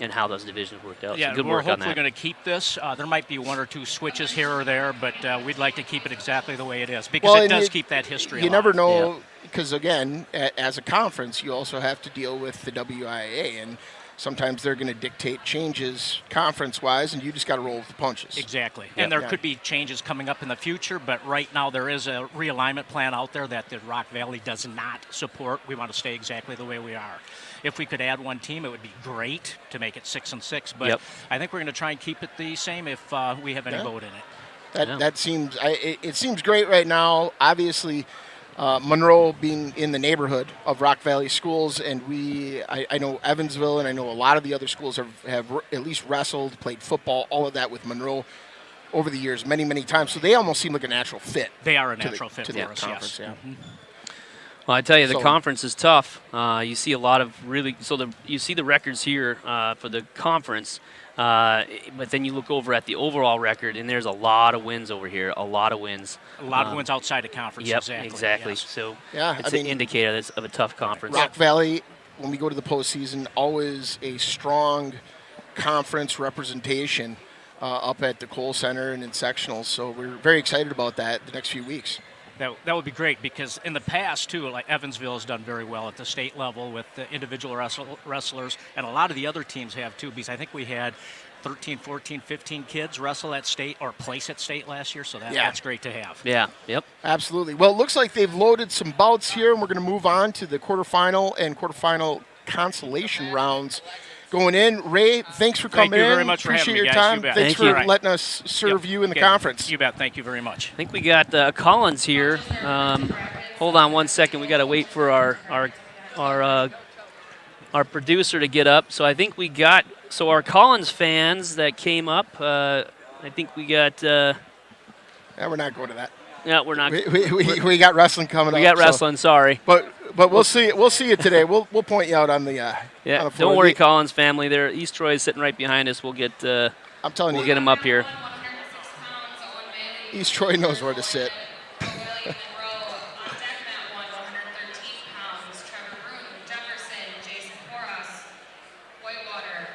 and how those divisions worked out. Yeah, so good we're work on hopefully that. going to keep this. There might be 1 or 2 switches here or there, but we'd like to keep it exactly the way it is because it and does keep that history You alive. never know because, again, as a conference, you also have to deal with the WIAA, and sometimes they're going to dictate changes conference-wise, and you just got to roll with the punches. Exactly. Yeah. And there Yeah. could be changes coming up in the future, but right now there is a realignment plan out there that the Rock Valley does not support. We want to stay exactly the way we are. If we could add 1 team, it would be great to make it 6-6, but I think we're going to try and keep it the same if we have any vote in it. That seems it seems great right now. Obviously, Monroe being in the neighborhood of Rock Valley schools, and I know Evansville, and I know a lot of the other schools have at least wrestled, played football, all of that with Monroe over the years, many, many times. So they almost seem like a natural fit. They are a to the- natural fit to for the us, conference, yes. yeah. Well, I tell you, the So- conference is tough. You see a lot of you see the records here for the conference, but then you look over at the overall record, and there's a lot of wins over here. A lot of wins. A lot of wins outside of conference, Yep, exactly. Yes. So Yeah, it's I an mean- indicator of a tough conference. Rock Valley, when we go to the postseason, always a strong conference representation up at the Cole Center and in sectionals. So we're very excited about that the next few weeks. That would be great because in the past, too, like Evansville has done very well at the state level with the individual wrestlers, and a lot of the other teams have, too, because I think we had 13, 14, 15 kids wrestle at state or place at state last year, so that's great to have. Yeah. Yep. Absolutely. Well, it looks like they've loaded some bouts here, and we're going to move on to the quarterfinal and quarterfinal consolation rounds going in. Ray, thanks for coming in. Thank you very much for Appreciate having me, your guys. time. You bet. Thanks Thank for you. letting us serve you in the Okay. conference. You bet. Thank you very much. I think we got Collins here. Hold on one second. We got to wait for our producer to get up. So I think we got our Collins fans that came up. I think we got. Yeah, we're not going to that. Yeah, we're not. We got wrestling coming up. We got so- wrestling. Sorry. But we'll see you today. We'll point you out on the on Yeah. the floor. Don't worry, Collins family. There, East Troy is sitting right behind us. We'll get. I'm telling We'll you, get him up here. 106 pounds, Owen Bailey. East Troy knows where to sit. Bailey and Monroe. On deck mat 113 pounds. Trevor Root, Jefferson, Jason Porras, Whitewater.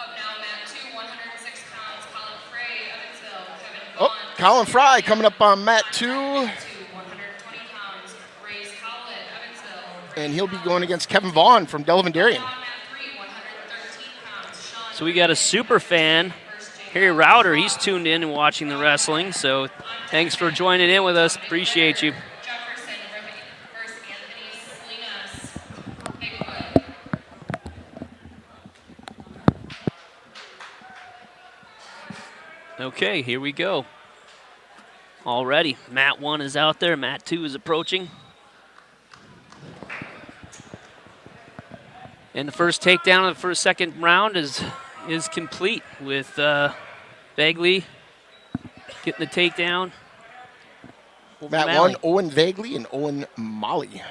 Up now, mat 2, 106 pounds. Colin Frey, Evansville. Kevin Oh, Vaughn. Colin Fry coming up on mat 2, 120 pounds. Race Howlett, Evansville. and he'll be going against Kevin Vaughn from Delavan. On mat 3, 113 pounds. Sean So we got a super fan, Harry Router. He's tuned in and watching the wrestling. So thanks for joining in with us. Appreciate you. Jefferson versus Anthony Salinas. Bigfoot. Okay, here we go. Already, mat 1 is out there. Mat 2 is approaching. And the first takedown of the second round is complete with Bagley getting the takedown. over Mat Malley. 1, Owen Vagley and Owen Molly.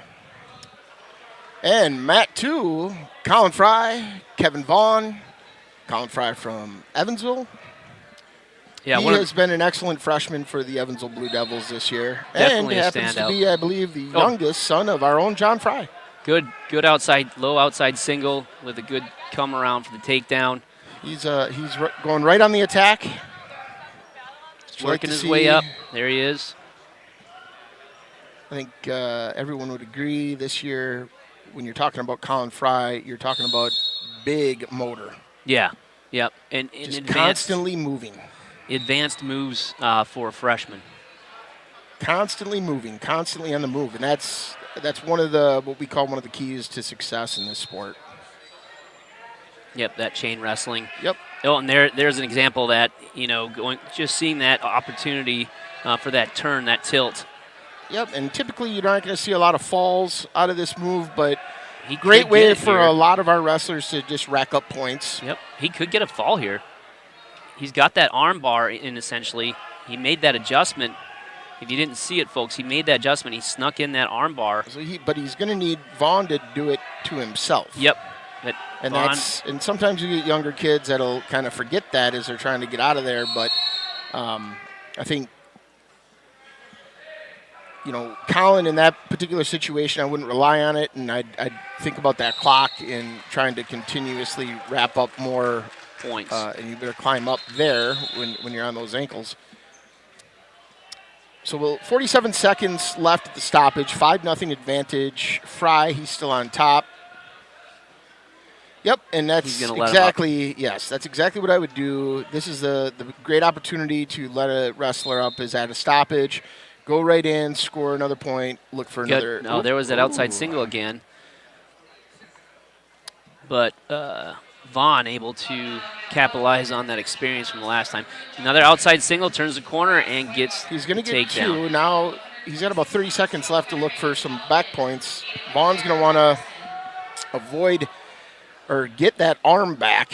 And mat 2, Colin Fry, Kevin Vaughn. Colin Fry from Evansville. Yeah, he one has been an excellent freshman for the Evansville Blue Devils this year. Definitely and a happens to standout. be, I believe, the Oh. youngest son of our own John Fry. good low outside single with a good come around for the takedown. He's going right on the attack. He's Like working to his see- way up. There he is. I think everyone would agree this year when you're talking about Colin Fry, you're talking about big motor. Yeah. Yep. And Just advanced constantly moving. moves for a freshman. Constantly moving, constantly on the move. And that's one of the what we call one of the keys to success in this sport. Yep, that chain wrestling. Yep. Oh, and there's an example of that, just seeing that opportunity for that turn, that tilt. Yep, and typically you're not going to see a lot of falls out of this move, but He could great get way it for here. a lot of our wrestlers to just rack up points. Yep, he could get a fall here. He's got that arm bar in essentially. He made that adjustment. If you didn't see it, folks, he made that adjustment. He snuck in that arm bar. So but he's going to need Vaughn to do it to himself. Yep. But And Vaughn- and sometimes you get younger kids that'll kind of forget that as they're trying to get out of there. But I think, Colin in that particular situation, I wouldn't rely on it, and I'd think about that clock and trying to continuously wrap up more. points. And you better climb up there when you're on those ankles. So 47 seconds left at the stoppage, 5-0 advantage. Fry, he's still on top. Yep, and that's He's gonna let him up. that's exactly what I would do. This is the great opportunity to let a wrestler up is at a stoppage. Go right in, score another point, look for another. Good. No, there was that outside single again. But Vaughn able to capitalize on that experience from the last time. Another outside single, turns the corner, and gets He's going to the get takedown. 2. Now he's got about 30 seconds left to look for some back points. Vaughn's going to want to avoid or get that arm back.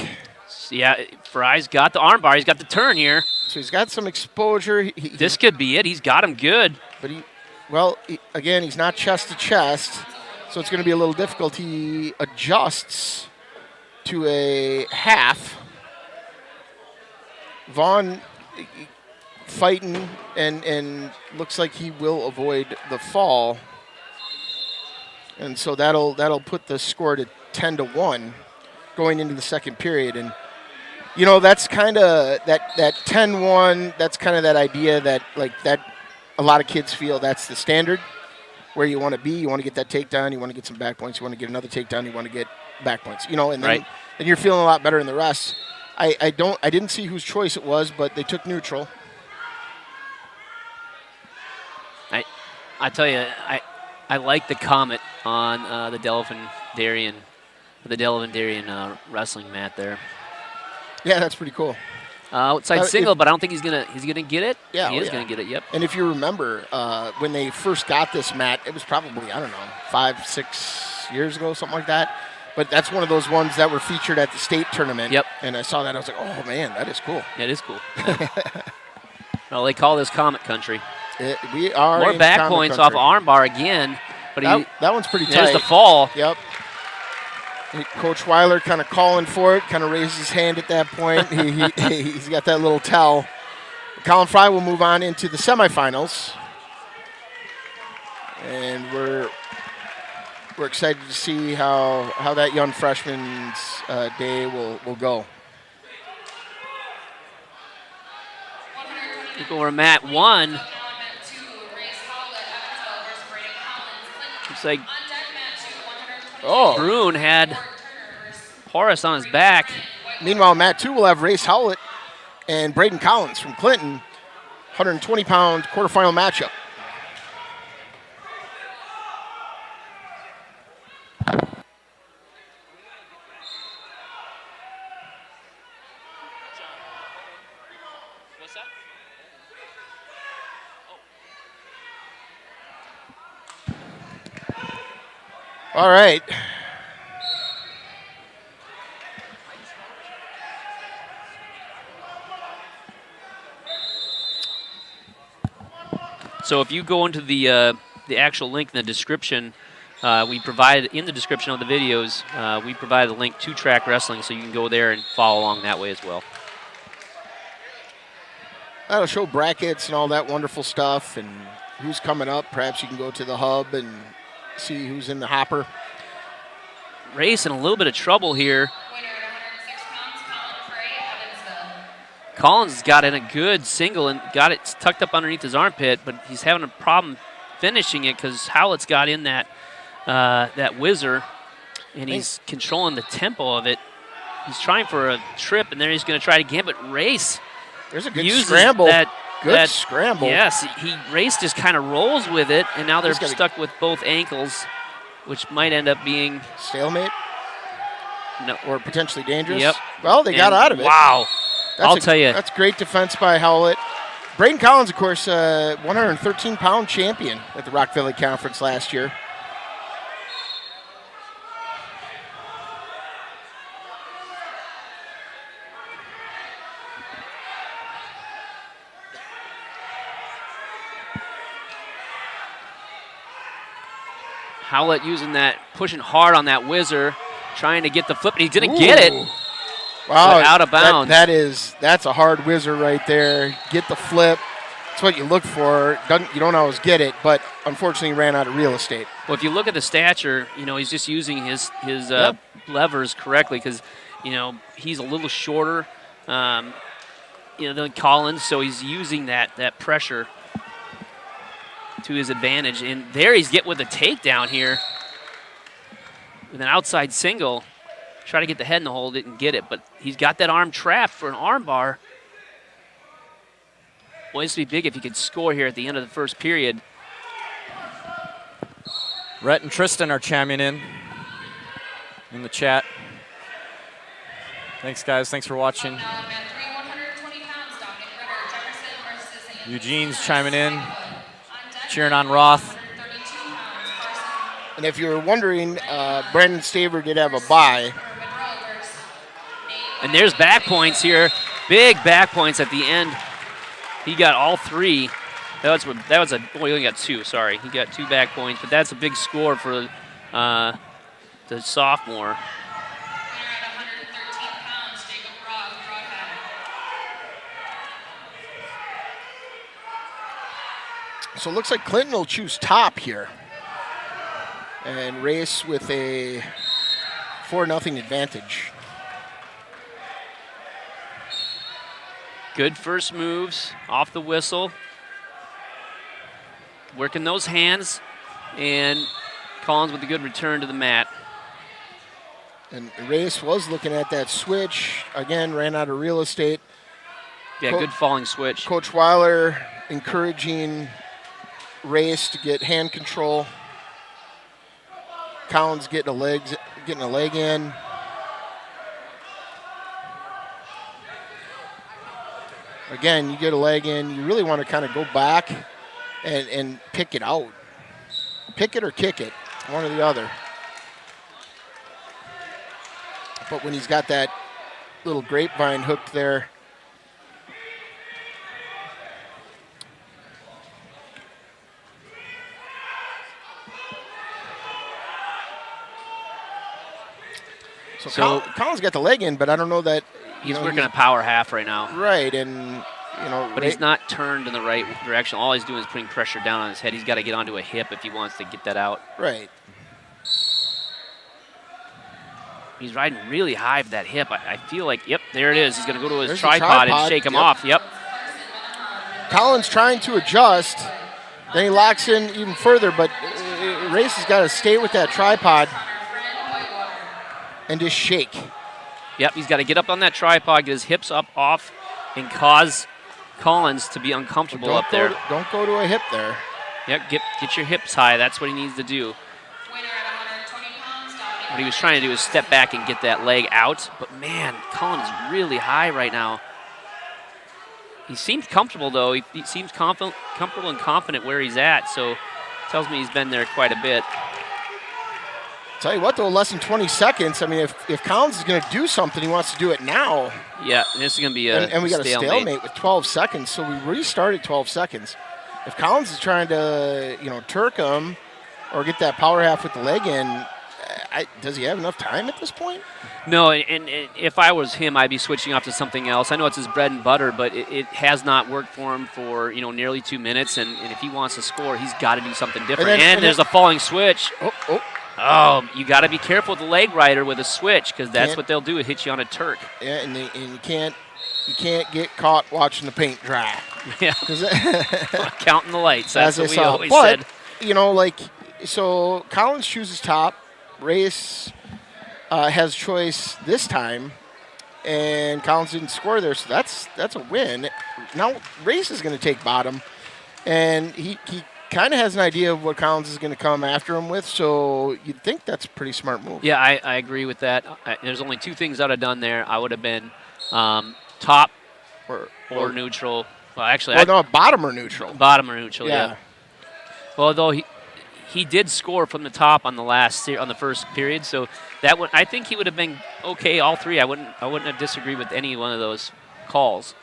Yeah, Fry's got the arm bar. He's got the turn here. So he's got some exposure. This could be it. He's got him good. But again, he's not chest to chest, so it's going to be a little difficult. He adjusts to a half. Vaughn fighting and looks like he will avoid the fall. And so that'll put the score to 10-1 going into the second period. And that's kind of that 10-1, that's kind of that idea that a lot of kids feel that's the standard where you want to be. You want to get that takedown, you want to get some back points, you want to get another takedown, you want to get back points. And then, Right. then you're feeling a lot better in the rest. I didn't see whose choice it was, but they took neutral. I tell you, I like the comment on the Delavan Darien the Delavan wrestling mat there. Yeah, that's pretty cool. Outside single, but I don't think he's gonna get it. Yeah, he is gonna get it. Yep. And if you remember, when they first got this mat, it was probably, I don't know, 5-6 years ago, something like that. But that's one of those ones that were featured at the state tournament. Yep. And I saw that, I was like, oh man, that is cool. It is cool. Yeah. Well, they call this Comet Country. We are more in back Comet points country. off armbar again, but that one's pretty tight. There's the fall. Yep. Coach Weiler kind of calling for it, kind of raises his hand at that point. He's got that little towel. Colin Fry will move on into the semifinals. And we're excited to see how that young freshman's day will go. We're mat 1. Looks like Bruin had Horace on his back. Meanwhile, mat 2 will have Race Howlett and Braden Collins from Clinton, 120-pound quarterfinal matchup. All right. So if you go into the actual link in the description, we provide in the description of the videos, we provide a link to Track Wrestling, so you can go there and follow along that way as well. That'll show brackets and all that wonderful stuff and who's coming up. Perhaps you can go to the hub and see who's in the hopper. Race in a little bit of trouble here. Winner at 106 pounds, Colin Frey, Evansville. Collins got in a good single and got it tucked up underneath his armpit, but he's having a problem finishing it because Howlett's got in that whizzer, and he's controlling the tempo of it. He's trying for a trip, and then he's going to try it again, but Race There's a good uses scramble. That Scramble. Yes, Race just kind of rolls with it, and now they're stuck with both ankles, which might end up being stalemate. No, or potentially dangerous. Yep. Well, they got out of it. Wow. I'll tell you. That's great defense by Howlett. Braden Collins, of course, 113-pound champion at the Rock Valley Conference last year. Howlett using that, pushing hard on that whizzer, trying to get the flip, and he didn't get it. Wow, out of bounds. That's a hard whizzer right there. Get the flip. That's what you look for. You don't always get it, but unfortunately he ran out of real estate. Well, if you look at the stature, he's just using his levers correctly because, he's a little shorter, than Collins, so he's using that pressure to his advantage. And there he's getting with a takedown here with an outside single. Try to get the head in the hole, didn't get it, but he's got that arm trapped for an arm bar. Boy, this would be big if he could score here at the end of the first period. Rhett and Tristan are chiming in the chat. Thanks, guys. Thanks for watching. Eugene's chiming in, cheering on Roth. And if you were wondering, Brandon Staver did have a bye. And there's back points here. Big back points at the end. He got all three. He only got two, sorry. He got 2 back points, but that's a big score for the sophomore. So it looks like Clinton will choose top here and race with a 4-0 advantage. Good first moves off the whistle. Working those hands, and Collins with a good return to the mat. And Reyes was looking at that switch. Again, ran out of real estate. Yeah, good falling switch. Coach Weiler encouraging Reyes to get hand control. Collins getting a leg in. Again, you get a leg in, you really want to kind of go back and pick it out. Pick it or kick it, one or the other. But when he's got that little grapevine hooked there, so Collins got the leg in, but I don't know that he's working a power half right now. Right, and but he's not turned in the right direction. All he's doing is putting pressure down on his head. He's got to get onto a hip if he wants to get that out. Right. He's riding really high with that hip. I feel like, yep, there it is. He's going to go to his tripod and shake him off. Yep. Collins trying to adjust. Then he locks in even further, but Race has got to stay with that tripod and just shake. Yep, he's got to get up on that tripod, get his hips up off, and cause Collins to be uncomfortable up there. Don't go to a hip there. Yep, get your hips high. That's what he needs to do. What he was trying to do is step back and get that leg out. But, man, Collins is really high right now. He seems comfortable, though. He seems comfortable and confident where he's at, so tells me he's been there quite a bit. Tell you what, though, less than 20 seconds. I mean, if Collins is going to do something, he wants to do it now. Yeah, this is going to be a and we got a stalemate with 12 seconds, so we restarted 12 seconds. If Collins is trying to, Turk him or get that power half with the leg in, does he have enough time at this point? No, and if I was him, I'd be switching off to something else. I know it's his bread and butter, but it has not worked for him for nearly 2 minutes, and if he wants to score, he's got to do something different. And there's a falling switch. Oh, you got to be careful with the leg rider with a switch because that's what they'll do. It hits you on a Turk. Yeah, and you can't get caught watching the paint dry. Yeah, counting the lights. That's what we always said. So Collins chooses top. Race has choice this time, and Collins didn't score there, so that's a win. Now Race is going to take bottom, and he kind of has an idea of what Collins is going to come after him with, so you'd think that's a pretty smart move. Yeah, I agree with that. There's only two things I would have done there. I would have been top or neutral. Well, actually, bottom or neutral. Bottom or neutral, yeah. Well, though he did score from the top on the first period, so I think he would have been okay. All three, I wouldn't have disagreed with any one of those calls.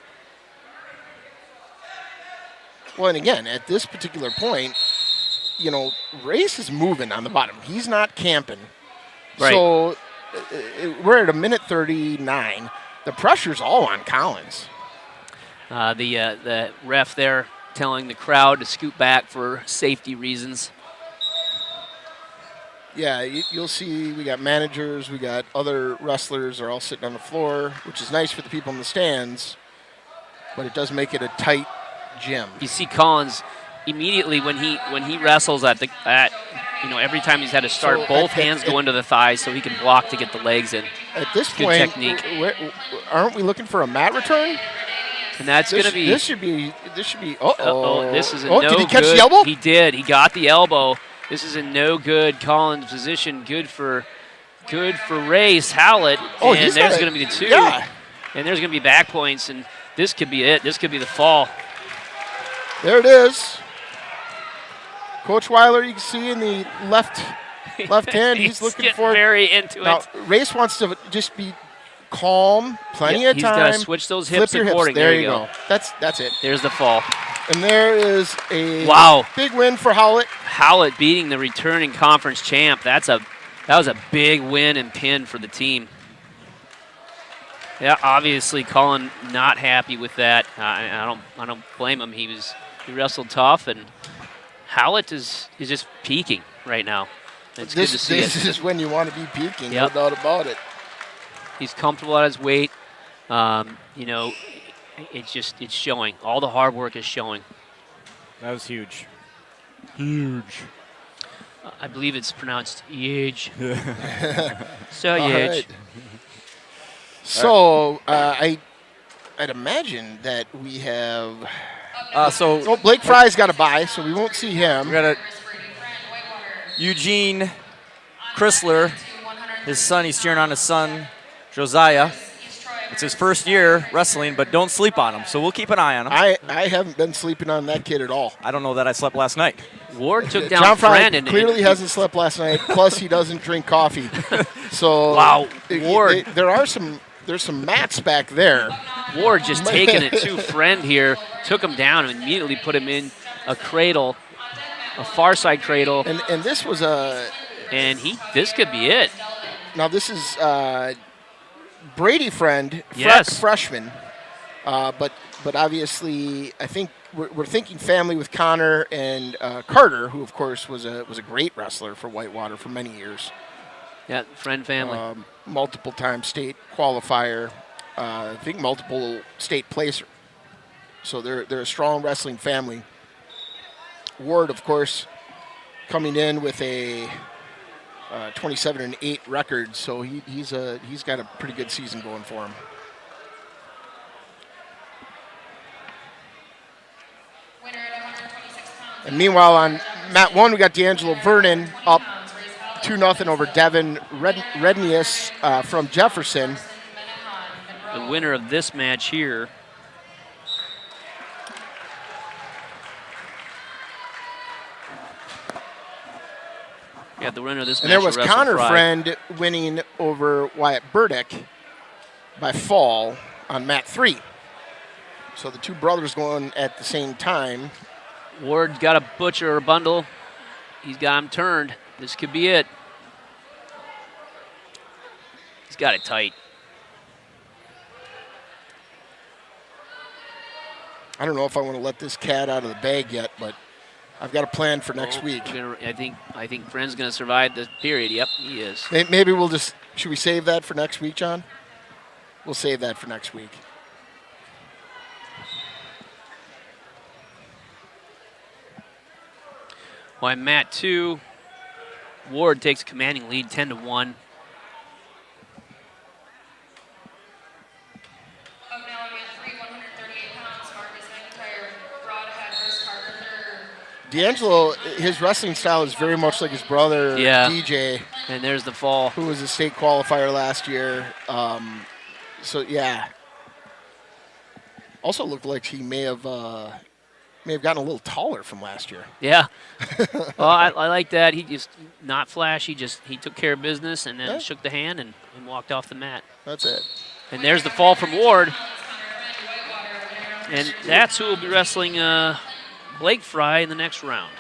Well, and again, at this particular point, Race is moving on the bottom. He's not camping. Right. So we're at a minute 39. The pressure's all on Collins. The ref there telling the crowd to scoot back for safety reasons. Yeah, you'll see we got managers, we got other wrestlers are all sitting on the floor, which is nice for the people in the stands, but it does make it a tight gym. You see Collins immediately when he wrestles every time he's had to start, both hands go into the thighs so he can block to get the legs in. At this good point, technique. Aren't we looking for a mat return? And that's going to be. This should be. This is a no did he catch good. the elbow? He did. He got the elbow. This is a no good Collins position. Good for Race Howlett. And there's going to be the two. Yeah. And there's going to be back points, and this could be it. This could be the fall. There it is. Coach Weiler, you can see in the left hand, he's looking for very into now, it. Race wants to just be calm, plenty of time. He's got to switch those hips accordingly. There you go. That's it. There's the fall. And there is a big win for Howlett. Howlett beating the returning conference champ. That was a big win and pin for the team. Yeah, obviously Colin not happy with that. I don't blame him. He wrestled tough, and Howlett is just peaking right now. It's good to see it. This is when you want to be peaking, no doubt about it. He's comfortable at his weight. It's showing. All the hard work is showing. That was huge. Huge. I believe it's pronounced huge. So huge. Right. So I'd imagine that we have. Blake Fry's got a bye, so we won't see him. We got Eugene Chrysler, his son, he's cheering on his son, Josiah. It's his first year wrestling, but don't sleep on him. So we'll keep an eye on him. I haven't been sleeping on that kid at all. I don't know that I slept last night. Ward took down John Fry Friend and clearly hasn't slept last night. Plus, he doesn't drink coffee. So Wow, Ward. There's some mats back there. Ward just taking it to Friend here, took him down and immediately put him in a cradle, a far side cradle. And this was a. And this could be it. Now this is Brady Friend, Yes. freshman, but obviously I think we're thinking family with Connor and Carter, who of course was a great wrestler for Whitewater for many years. Yeah, Friend family. Multiple time state qualifier, I think multiple state placer. So they're a strong wrestling family. Ward, of course, coming in with a 27-8 record, so he's got a pretty good season going for him. Winner at 126 pounds. And meanwhile, on mat 1, we got D'Angelo Vernon up 2-0 over Devin Rednius from Jefferson. The winner of this match here. Yeah, the winner of this And match. there was will wrestle Connor Fry. Friend winning over Wyatt Burdick by fall on mat 3. So the two brothers going at the same time. Ward's got a butcher or bundle. He's got him turned. This could be it. He's got it tight. I don't know if I want to let this cat out of the bag yet, but I've got a plan for next week. I think Friend's going to survive this period. Yep, he is. Maybe we'll just, should we save that for next week, John? We'll save that for next week. Well, in mat 2, Ward takes a commanding lead, 10-1. Up now on mat 3, 138 pounds. Marcus McIntyre, broadhead versus Carpenter. D'Angelo, his wrestling style is very much like his brother, Yeah. DJ, And there's the fall. who was a state qualifier last year. So, yeah. Also looked like he may have gotten a little taller from last year. Yeah. Well, I like that. He just, not flashy, he took care of business and then Yeah. shook the hand and walked off the mat. That's it. And there's the fall from Ward. And that's who will be wrestling Blake Fry in the next round.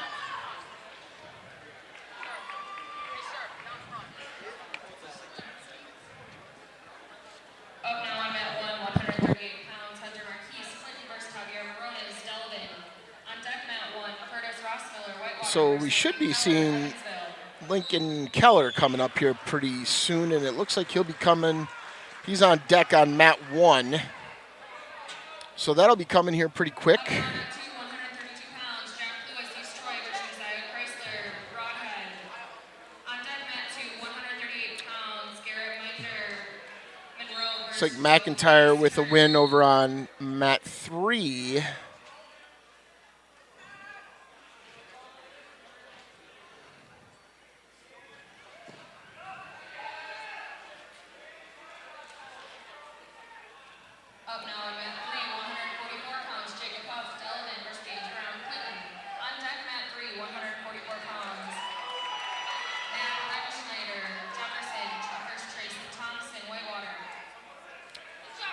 Up now on mat 1, 138 pounds. Hunter Marquise, Clinton versus Javier Morones, Delavan. On deck mat 1, Curtis Rossmiller, Whitewater. So we should be seeing Lincoln Keller coming up here pretty soon, and it looks like he'll be coming. He's on deck on mat 1. So that'll be coming here pretty quick. 132 pounds. Jack Lewis, Destroy versus Isaiah Chrysler, broadhead. On deck mat 2, 138 pounds. Garrett Minder, Monroe Looks versus like McIntyre with a win over on mat 3. Up now on mat 3, 144 pounds. Jacob Huff, Delavan versus Gage Brown, Clinton. On deck mat 3, 144 pounds. Matt Regenschneider, Jefferson, Truckers Tracy Thompson, Whitewater.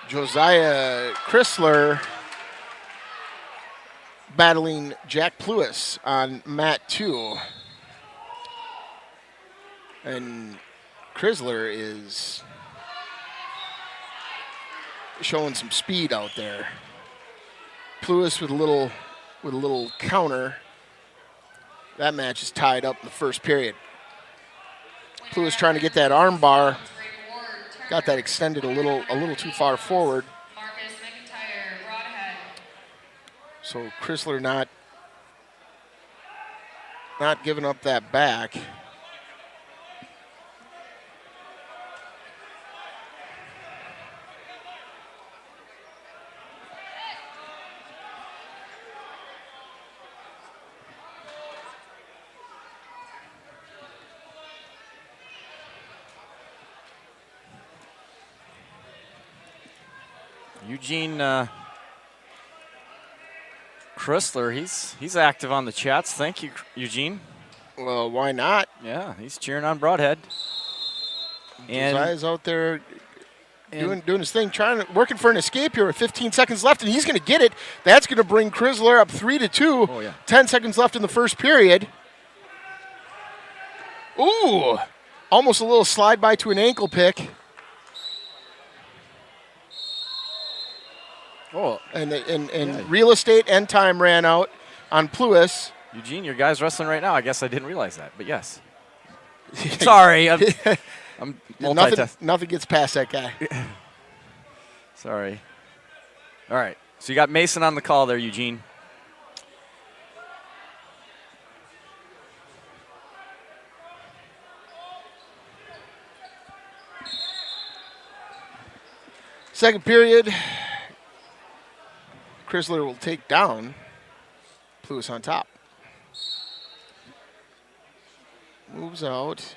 Josiah Chrysler battling Jack Lewis on mat 2. And Chrysler is showing some speed out there. Lewis with a little counter. That match is tied up in the first period. Lewis trying to get that arm bar. Got that extended a little too far forward. Marcus McIntyre, broadhead. So Chrysler not giving up that back. Eugene Chrysler, he's active on the chats. Thank you, Eugene. Well, why not? Yeah, he's cheering on Broadhead. Josiah's out there doing his thing, working for an escape here with 15 seconds left, and he's going to get it. That's going to bring Chrysler up 3-2. Oh, yeah. 10 seconds left in the first period. Ooh, almost a little slide by to an ankle pick. Oh, and real estate and time ran out on Pluis. Eugene, your guy's wrestling right now. I guess I didn't realize that, but yes. Sorry, I'm multitasking. Nothing gets past that guy. Sorry. All right, so you got Mason on the call there, Eugene. Second period. Chrysler will take down Pluis on top. Moves out.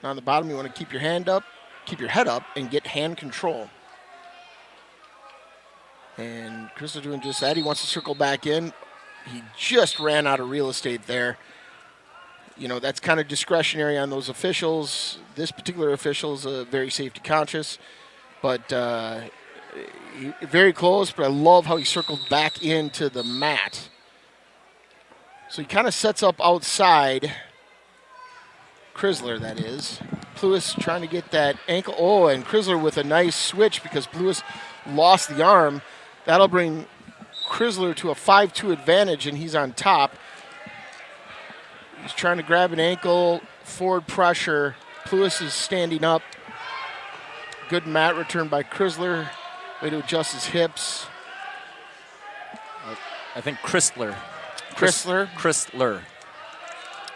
On the bottom, you want to keep your head up, and get hand control. And Chrysler doing just that. He wants to circle back in. He just ran out of real estate there. You know, that's kind of discretionary on those officials. This particular official is very safety conscious, but very close, but I love how he circled back into the mat. So he kind of sets up outside. Chrysler, that is. Pluis trying to get that ankle. Oh, and Chrysler with a nice switch because Pluis lost the arm. That'll bring Chrysler to a 5-2 advantage, and he's on top. He's trying to grab an ankle, forward pressure. Pluis is standing up. Good mat return by Chrysler. Way to adjust his hips. I think Chrysler. Chrysler.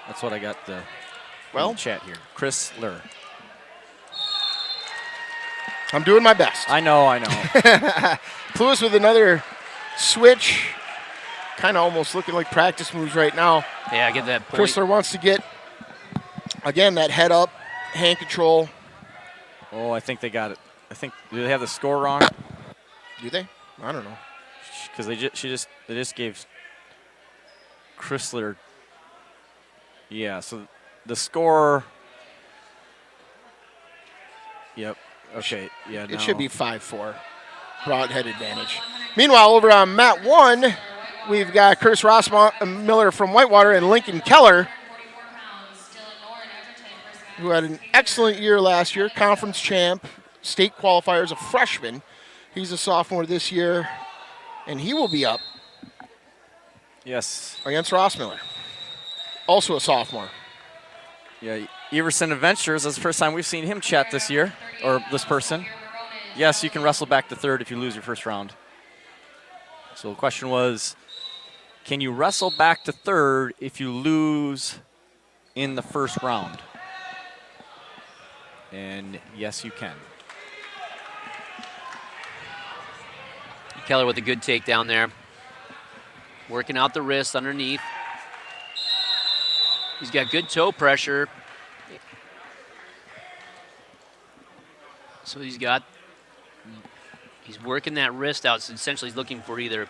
That's what I got in the chat here. Chrysler. I'm doing my best. I know. Pluis with another switch. Kind of almost looking like practice moves right now. Yeah, I get that point. Chrysler wants to get, again, that head up, hand control. Oh, I think they got it. Do they have the score wrong? Do they? I don't know. Because they just gave Chrysler. Yeah, so the score. Yep. Okay. Yeah. It should be 5-4. Broadhead advantage. Meanwhile, over on mat 1, we've got Curtis Rossmiller from Whitewater and Lincoln Keller, who had an excellent year last year, conference champ, state qualifier as a freshman. He's a sophomore this year, and he will be up. Yes. Against Rossmiller, also a sophomore. Yeah, Everson Adventures is the first time we've seen him chat this year, or this person. Yes, you can wrestle back to third if you lose your first round. So the question was, can you wrestle back to third if you lose in the first round? And yes, you can. Keller with a good takedown there. Working out the wrist underneath. He's got good toe pressure. So he's working that wrist out. So essentially he's looking for either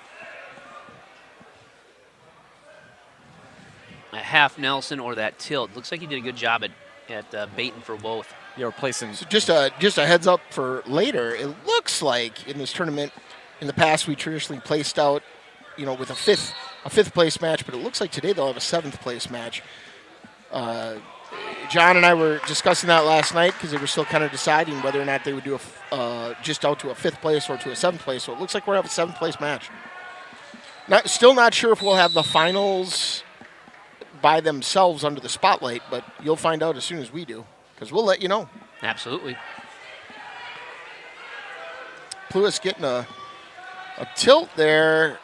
a half Nelson or that tilt. Looks like he did a good job at baiting for both. Yeah, replacing. So just a heads up for later. It looks like in this tournament, in the past, we traditionally placed out, with a fifth place match, but it looks like today they'll have a 7th place match. John and I were discussing that last night because they were still kind of deciding whether or not they would do just out to a 5th place or to a 7th place. So it looks like we're going to have a 7th place match. Still not sure if we'll have the finals by themselves under the spotlight, but you'll find out as soon as we do because we'll let you know. Absolutely. Pluis getting a tilt there.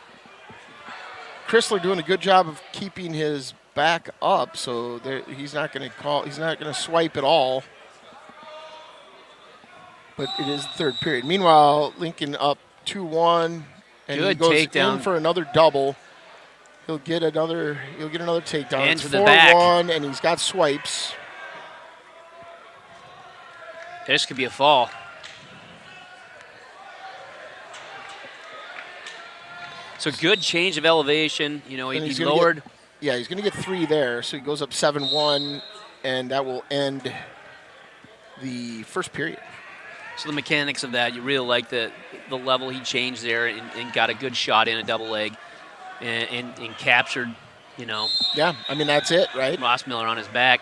Chrysler doing a good job of keeping his back up, so he's not going to swipe at all. But it is the third period. Meanwhile, Lincoln up 2-1, and good he goes takedown. in for another double. He'll get another takedown. And it's to the back. 4-1, and he's got swipes. This could be a fall. So good change of elevation. You know, And he he's gonna lowered. Yeah, he's going to get 3 there, so he goes up 7-1, and that will end the first period. So the mechanics of that, you really like the level he changed there and got a good shot in a double leg and captured, you know, Yeah, I mean, that's it, right? Ross Miller on his back.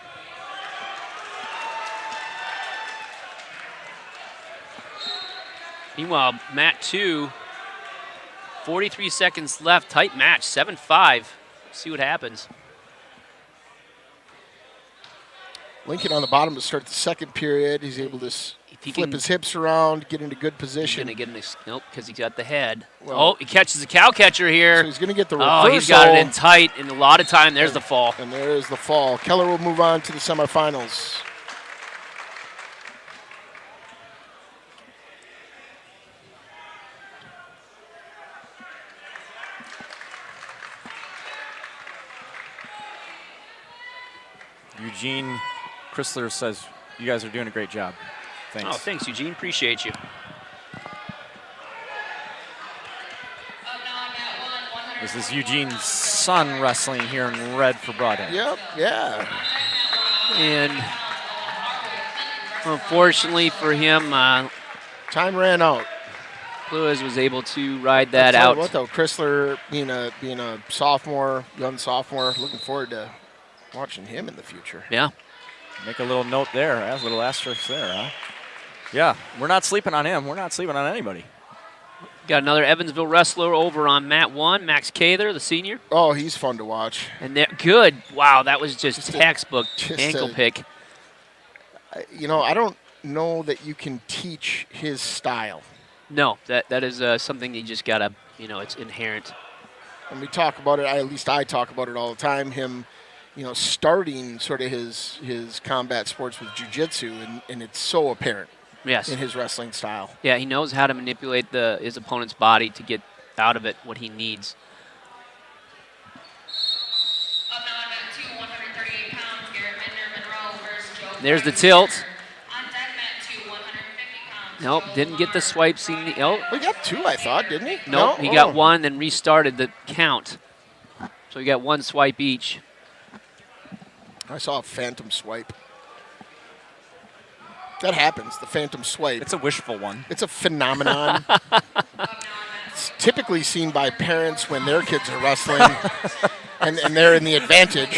Meanwhile, Mat 2, 43 seconds left, tight match, 7-5. See what happens. Lincoln on the bottom to start the second period. He's able to flip his hips around, get into good He's position. going to get nope, because he's got the head. Well, he catches the cow catcher here. So he's going to get the reversal. Oh, he's got it in tight, and a lot of time. There's the fall. And there is the fall. Keller will move on to the semifinals. Eugene Chrysler says, you guys are doing a great job. Thanks. Oh, thanks, Eugene. Appreciate you. This is Eugene's son wrestling here in red for Broadhead. Yep, yeah. And unfortunately for him, Time ran out. Lewis was able to ride that I'll tell out. you what, though, Chrysler being a sophomore, young sophomore, looking forward to watching him in the future. Yeah. Make a little note there, a little asterisk there, huh? Yeah, we're not sleeping on him. We're not sleeping on anybody. Got another Evansville wrestler over on mat 1, Max Cather, the senior. Oh, he's fun to watch. And they're good. Wow, that was just textbook ankle pick. You know, I don't know that you can teach his style. No, that is something you just got to, you know, it's inherent. And we talk about it, at least I talk about it all the time, him, you know, starting sort of his combat sports with jiu-jitsu, and it's so apparent. Yes. In his wrestling style. Yeah, he knows how to manipulate his opponent's body to get out of it what he needs. Up now on mat 2, 138 pounds, Garrett Monroe versus Joe. There's the tilt. On deck mat 2, 150 pounds. Nope, didn't get the swipe. Scene. Oh, He got 2, I thought, didn't he? nope, he got 1, then restarted the count. So he got 1 swipe each. I saw a phantom swipe. That happens, the phantom swipe. It's a wishful one. It's a phenomenon. It's typically seen by parents when their kids are wrestling and they're in the advantage.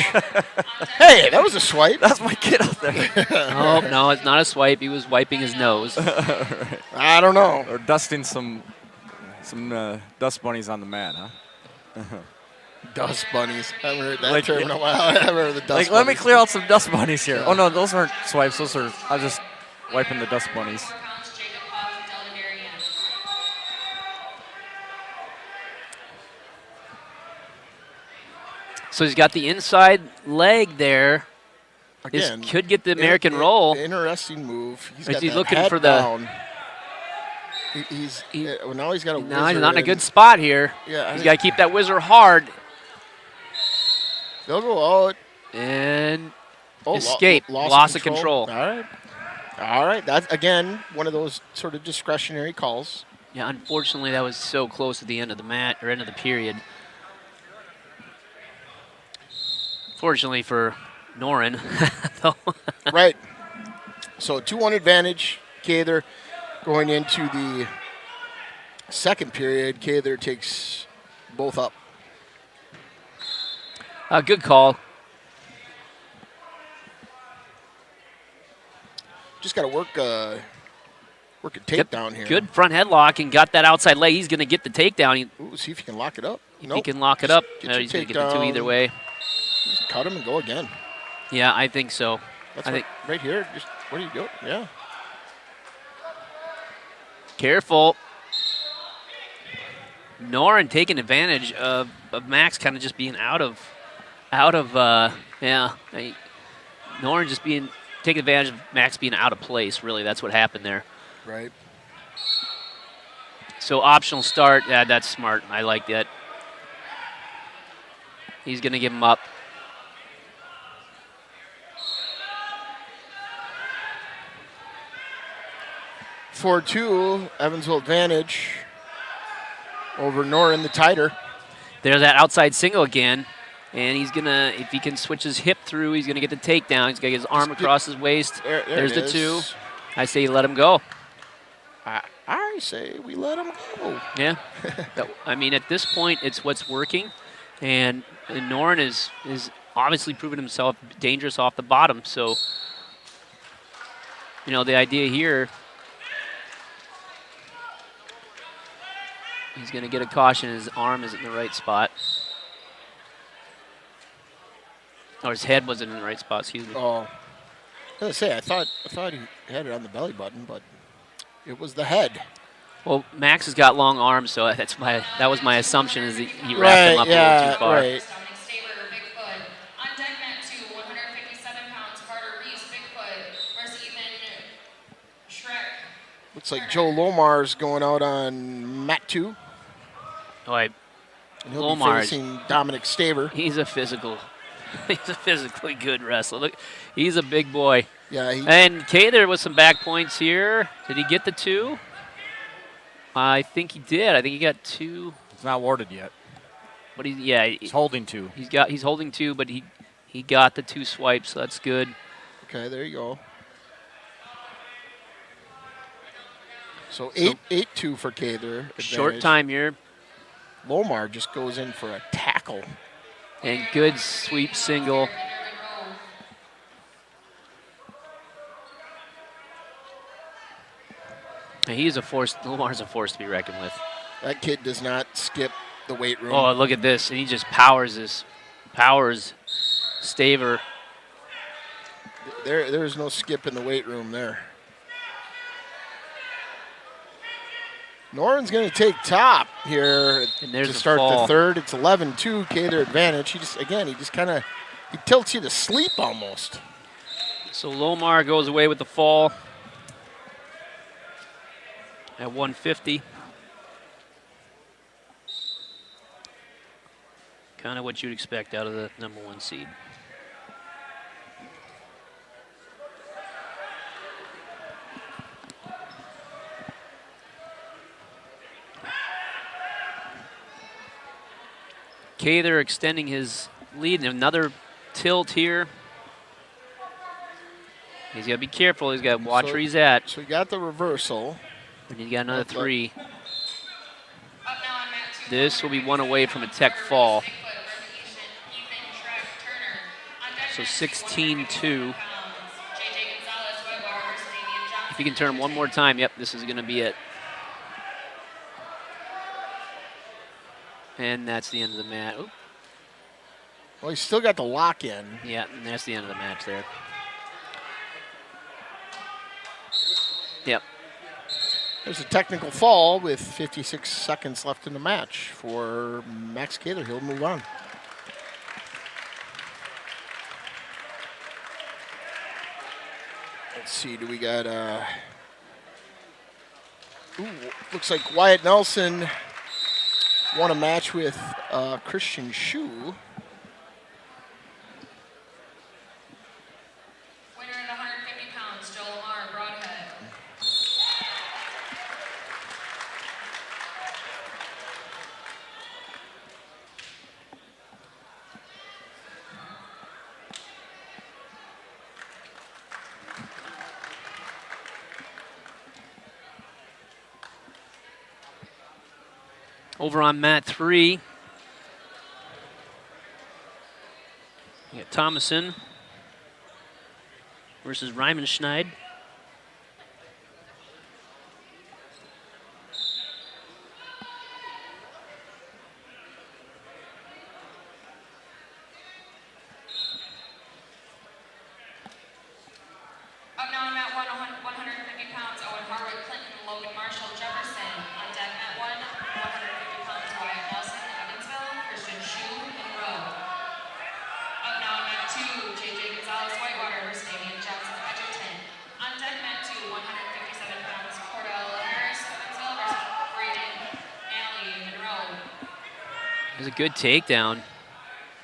Hey, that was a swipe. That's my kid out there. Oh, no, it's not a swipe. He was wiping his nose. Right. I don't know. Or dusting some dust bunnies on the mat, huh? Dust bunnies. I haven't heard that Like, term in a while. I haven't heard the dust Like, bunnies. let me clear out some dust bunnies here. Oh, no, those aren't swipes. Those are, I was just wiping the dust bunnies. 4 pounds, Jacob Hoff, Delavan. So he's got the inside leg there. This Again, could get the American roll. Interesting move. He's Is got he that looking head for the- down. Well, now he's got a No, he's whizzer not in a in. good spot here. Yeah, He's got to keep that whizzer hard They'll go out. and Oh, escape. Loss of control. All right. That's, again, one of those sort of discretionary calls. Yeah, unfortunately, that was so close at the end of the mat or end of the period. Fortunately for Norin, though. Right. So 2-1 advantage. Cather going into the second period. Cather takes both up. Good call. Just got to work a takedown here. Good front headlock and got that outside leg. He's going to get the takedown. Ooh, see if he can lock it up. If Nope. he can lock it up, Get your he's going to get the 2 takedown. either way. Just cut him and go again. Yeah, I think so. That's I what, think right here. Just what are you doing? Yeah. careful. Norin taking advantage of Max kind of just being out of Norin just taking advantage of Max being out of place. Really, that's what happened there. Right. So optional start. Yeah, that's smart. I like that. He's going to give him up. For 2, Evansville advantage over Norin, the tighter. There's that outside single again. And he's going to, if he can switch his hip through, he's going to get the takedown. He's going to get his arm across his waist. There's the 2. I say you let him go. I say we let him go. Yeah. I mean, at this point, it's what's working. And Noren is obviously proven himself dangerous off the bottom. So, you know, the idea here, he's going to get a caution. His arm isn't in the right spot. Or his head wasn't in the right spot, excuse me. Oh. I was going to say, I thought he had it on the belly button, but it was the head. Well, Max has got long arms, so that was my assumption, is that he wrapped him up a little too far. Right. On deck mat 2, 157 pounds, Carter Reese, Bigfoot versus Ethan Shrek. Looks like Joe Lomar's going out on mat 2. Oh, And he'll be facing Dominic Staver. He's a physically good wrestler. Look, he's a big boy. Yeah. And Kather with some back points here. Did he get the 2? I think he did. I think he got 2. It's not awarded yet. But he's holding 2. He's holding 2, but he got the 2 swipes, so that's good. Okay, there you go. So 8-2 for Kather. Short time here. Lomar just goes in for a tackle. And good sweep single. And Lomar's a force to be reckoned with. That kid does not skip the weight room. Oh, look at this. And he just powers Staver. There's no skip in the weight room there. Noren's going to take top here to start the third. It's 11-2, Kather advantage. He tilts you to sleep almost. So Lomar goes away with the fall at 150. Kind of what you'd expect out of the number 1 seed. Kather extending his lead. Another tilt here. He's got to be careful. He's got to watch where he's at. So he got the reversal. And he's got another 3. This will be 1 away from a tech fall. So 16-2. If he can turn him one more time, yep, this is going to be it. And that's the end of the match. Oop. Well, he's still got the lock in. Yeah, and that's the end of the match there. Yep. There's a technical fall with 56 seconds left in the match for Max Kather. He'll move on. Let's see, do we got looks like Wyatt Nelson won a match with Christian Schuh. Winner at 150 pounds, Joel R. Broadhead. Over on mat 3, you got Thomason versus Reimenschneid. Up now on mat 1, 150 pounds, Owen Harwood, Clinton, Logan Marshall, Jefferson. On deck mat 1, 150 pounds, Wyatt Nelson, Evansville, Christian Schuh, Monroe. Up now on mat 2, JJ Gonzalez, Whitewater versus Damian Johnson, Edgerton. On deck mat 2, 157 pounds, Cordell Harris, Evansville versus Braden Alley, Monroe. There's a good takedown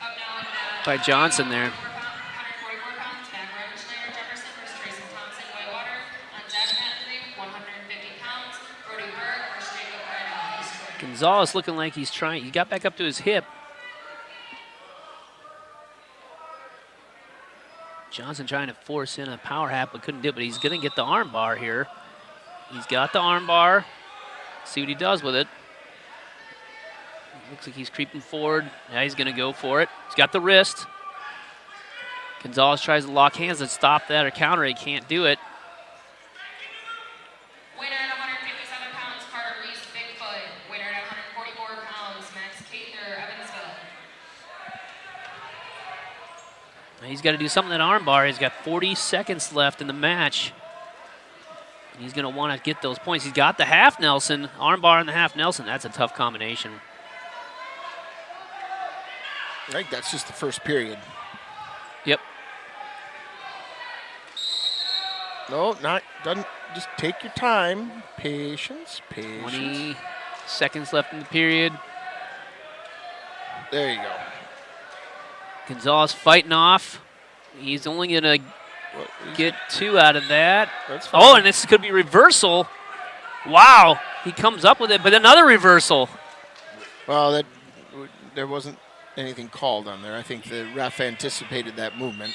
Up now on mat by Johnson there. 144 pounds, Mac Reimenschneider, Jefferson versus Tracy Thompson, Whitewater. On deck mat 3, 150 pounds, Brody Berg versus Jacob Rydell. Gonzalez looking like he's trying. He got back up to his hip. Johnson trying to force in a power half, but couldn't do it. But he's going to get the arm bar here. He's got the arm bar. See what he does with it. Looks like he's creeping forward. Yeah, he's going to go for it. He's got the wrist. Gonzalez tries to lock hands and stop that or counter. He can't do it. Winner at 157 pounds, Carter Reese, Bigfoot. Winner at 144 pounds, Max Cather, Evansville. He's got to do something at armbar. He's got 40 seconds left in the match. He's going to want to get those points. He's got the half Nelson, armbar and the half Nelson. That's a tough combination. I think that's just the first period. Yep. No, doesn't. Just take your time. Patience. 20 seconds left in the period. There you go. Gonzalez fighting off. He's only going to get 2 out of that. That's fine. Oh, and this could be reversal. Wow. He comes up with it, but another reversal. Well, there wasn't anything called on there. I think the ref anticipated that movement.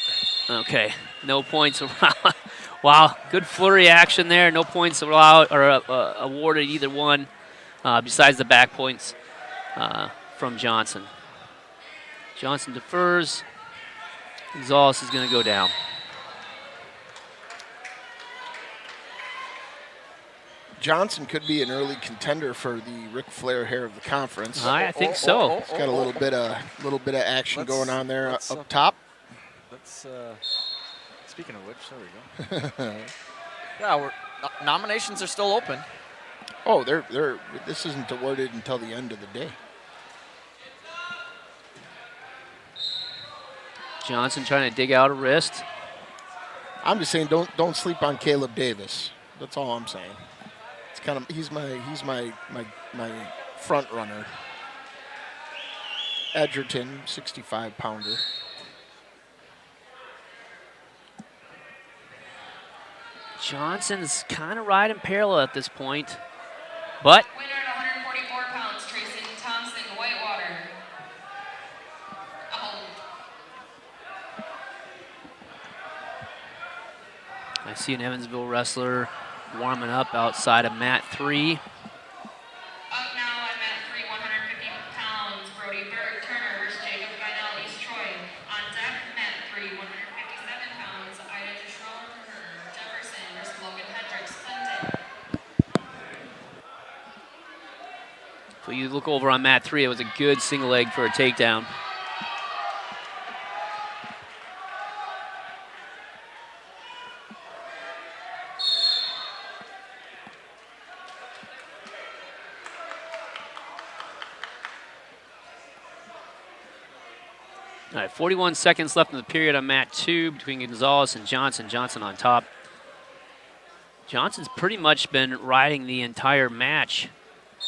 Okay. No points allowed. Wow. Good flurry action there. No points allowed or awarded either one besides the back points from Johnson. Johnson defers. Gonzalez is going to go down. Johnson could be an early contender for the Ric Flair hair of the conference. I think so. He's got a little bit of action going on there up top. Let's. Speaking of which, there we go. Yeah, nominations are still open. Oh, this isn't awarded until the end of the day. Johnson trying to dig out a wrist. I'm just saying, don't sleep on Caleb Davis. That's all I'm saying. It's kind of he's my front runner. Edgerton, 65-pounder. Johnson's kind of riding parallel at this point, but Winner at 144 pounds, Tracy Thompson, Whitewater. Oh. I see an Evansville wrestler warming up outside of mat 3. Up now at mat 3, 150 pounds, Brody Turner versus Jacob Vinell, East Troy. On deck, mat 3, 157 pounds, Ida Schroeder Jefferson versus Logan Hendricks, Clinton. So you look over on mat 3, it was a good single leg for a takedown. All right, 41 seconds left in the period on mat 2 between Gonzalez and Johnson. Johnson on top. Johnson's pretty much been riding the entire match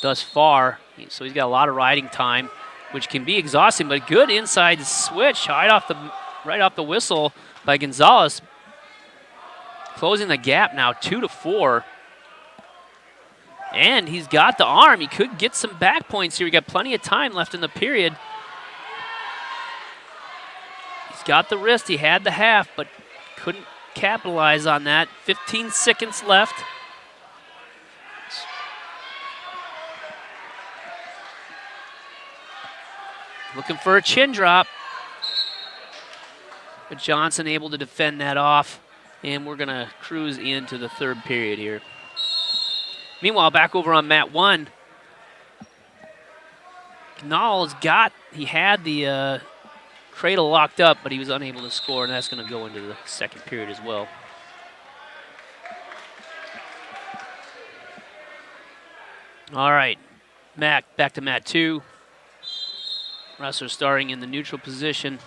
thus far, so he's got a lot of riding time, which can be exhausting, but good inside switch right off the whistle by Gonzalez. Closing the gap now, 2-4. And he's got the arm. He could get some back points here. We got plenty of time left in the period. He's got the wrist. He had the half, but couldn't capitalize on that. 15 seconds left. Looking for a chin drop. But Johnson able to defend that off. And we're going to cruise into the third period here. Meanwhile, back over on mat 1. Knowles he had the cradle locked up, but he was unable to score, and that's going to go into the second period as well. All right, back to mat 2. Wrestler starting in the neutral position.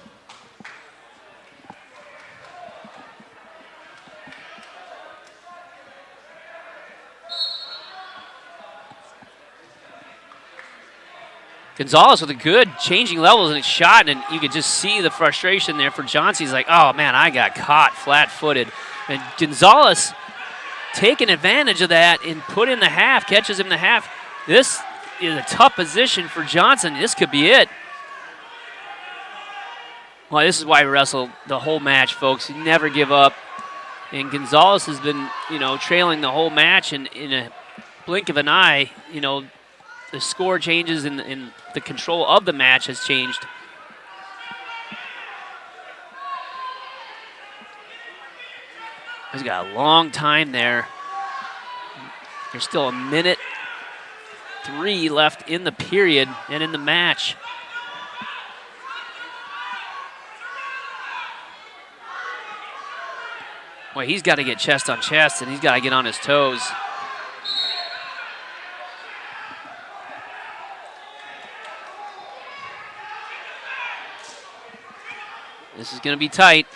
Gonzalez with a good changing levels and a shot, and you could just see the frustration there for Johnson. He's like, oh man, I got caught flat-footed. And Gonzalez taking advantage of that and put in the half, catches him in the half. This is a tough position for Johnson. This could be it. Well, this is why we wrestle the whole match, folks. You never give up. And Gonzalez has been, trailing the whole match, and in a blink of an eye, the score changes and the control of the match has changed. He's got a long time there. There's still 1:03 left in the period and in the match. Boy, he's got to get chest on chest, and he's got to get on his toes. This is going to be tight.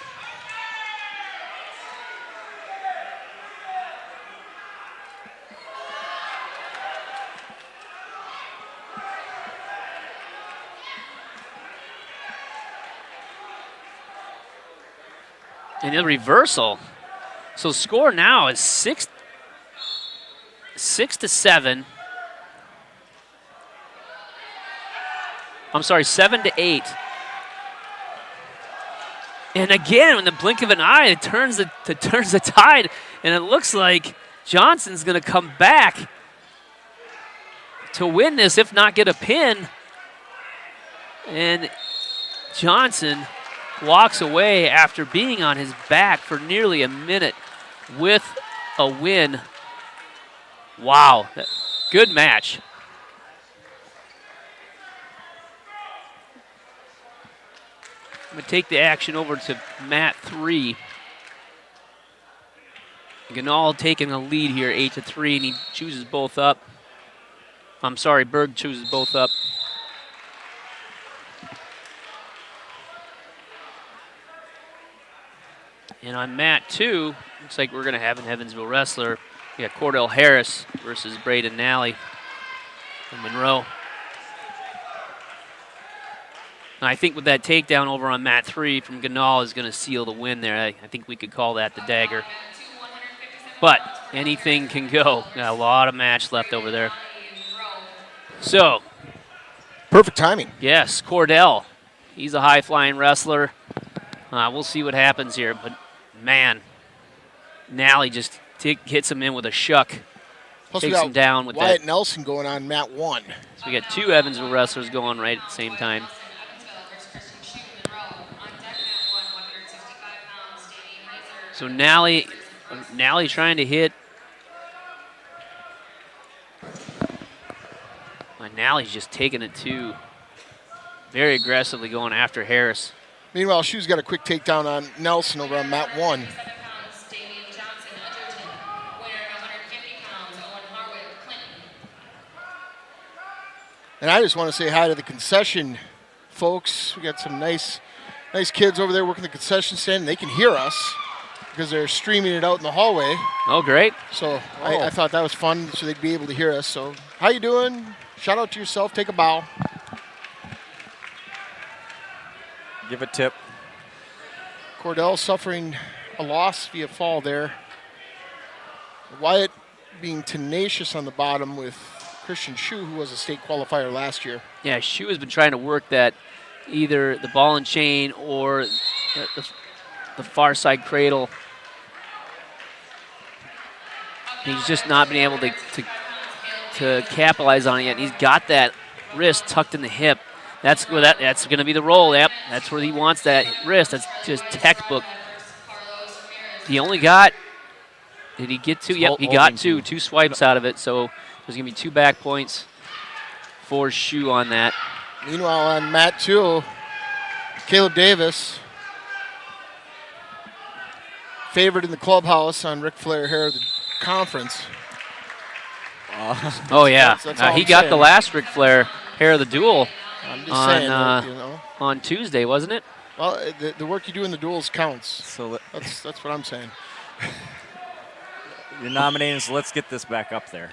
And the reversal. So score now is 6-7. I'm sorry, 7-8. And again, in the blink of an eye, it turns the tide, and it looks like Johnson's going to come back to win this, if not get a pin. And Johnson walks away after being on his back for nearly a minute with a win. Wow, good match. I'm going to take the action over to mat 3. Ganal taking the lead here, 8-3, and he chooses both up. I'm sorry, Berg chooses both up. And on mat 2, looks like we're going to have an Evansville wrestler. We got Cordell Harris versus Braden Nally from Monroe. And I think with that takedown over on mat 3 from Ganal is going to seal the win there. I think we could call that the dagger. But anything can go. Got a lot of match left over there. So. Perfect timing. Yes, Cordell. He's a high-flying wrestler. We'll see what happens here. But, man, Nally just hits him in with a shuck. Plus takes him down with Wyatt that. Nelson going on mat 1. So we got 2 Evansville wrestlers going right at the same time. So Nally trying to hit. Nally's just taking it too. Very aggressively going after Harris. Meanwhile, Shu's got a quick takedown on Nelson over on mat 1. And I just want to say hi to the concession folks. We got some nice kids over there working the concession stand, and they can hear us because they're streaming it out in the hallway. Oh, great. So I thought that was fun, so they'd be able to hear us. So how you doing? Shout out to yourself. Take a bow. Give a tip. Cordell suffering a loss via fall there. Wyatt being tenacious on the bottom with Christian Shu, who was a state qualifier last year. Yeah, Shu has been trying to work that, either the ball and chain or the far side cradle. He's just not been able to capitalize on it yet. He's got that wrist tucked in the hip. That's where that's going to be the roll. Yep, that's where he wants that wrist. That's just textbook. He only got. Did he get 2? Yep, he got 2. 2 swipes out of it. So there's going to be 2 back points for Shu on that. Meanwhile, on mat 2, Caleb Davis, favored in the clubhouse on Ric Flair hair of the conference. Oh yeah, that's all he I'm got saying. the last Ric Flair hair of the duel. I'm just saying, On Tuesday, wasn't it? Well, the work you do in the duels counts. So That's what I'm saying. you're nominating, so let's get this back up there.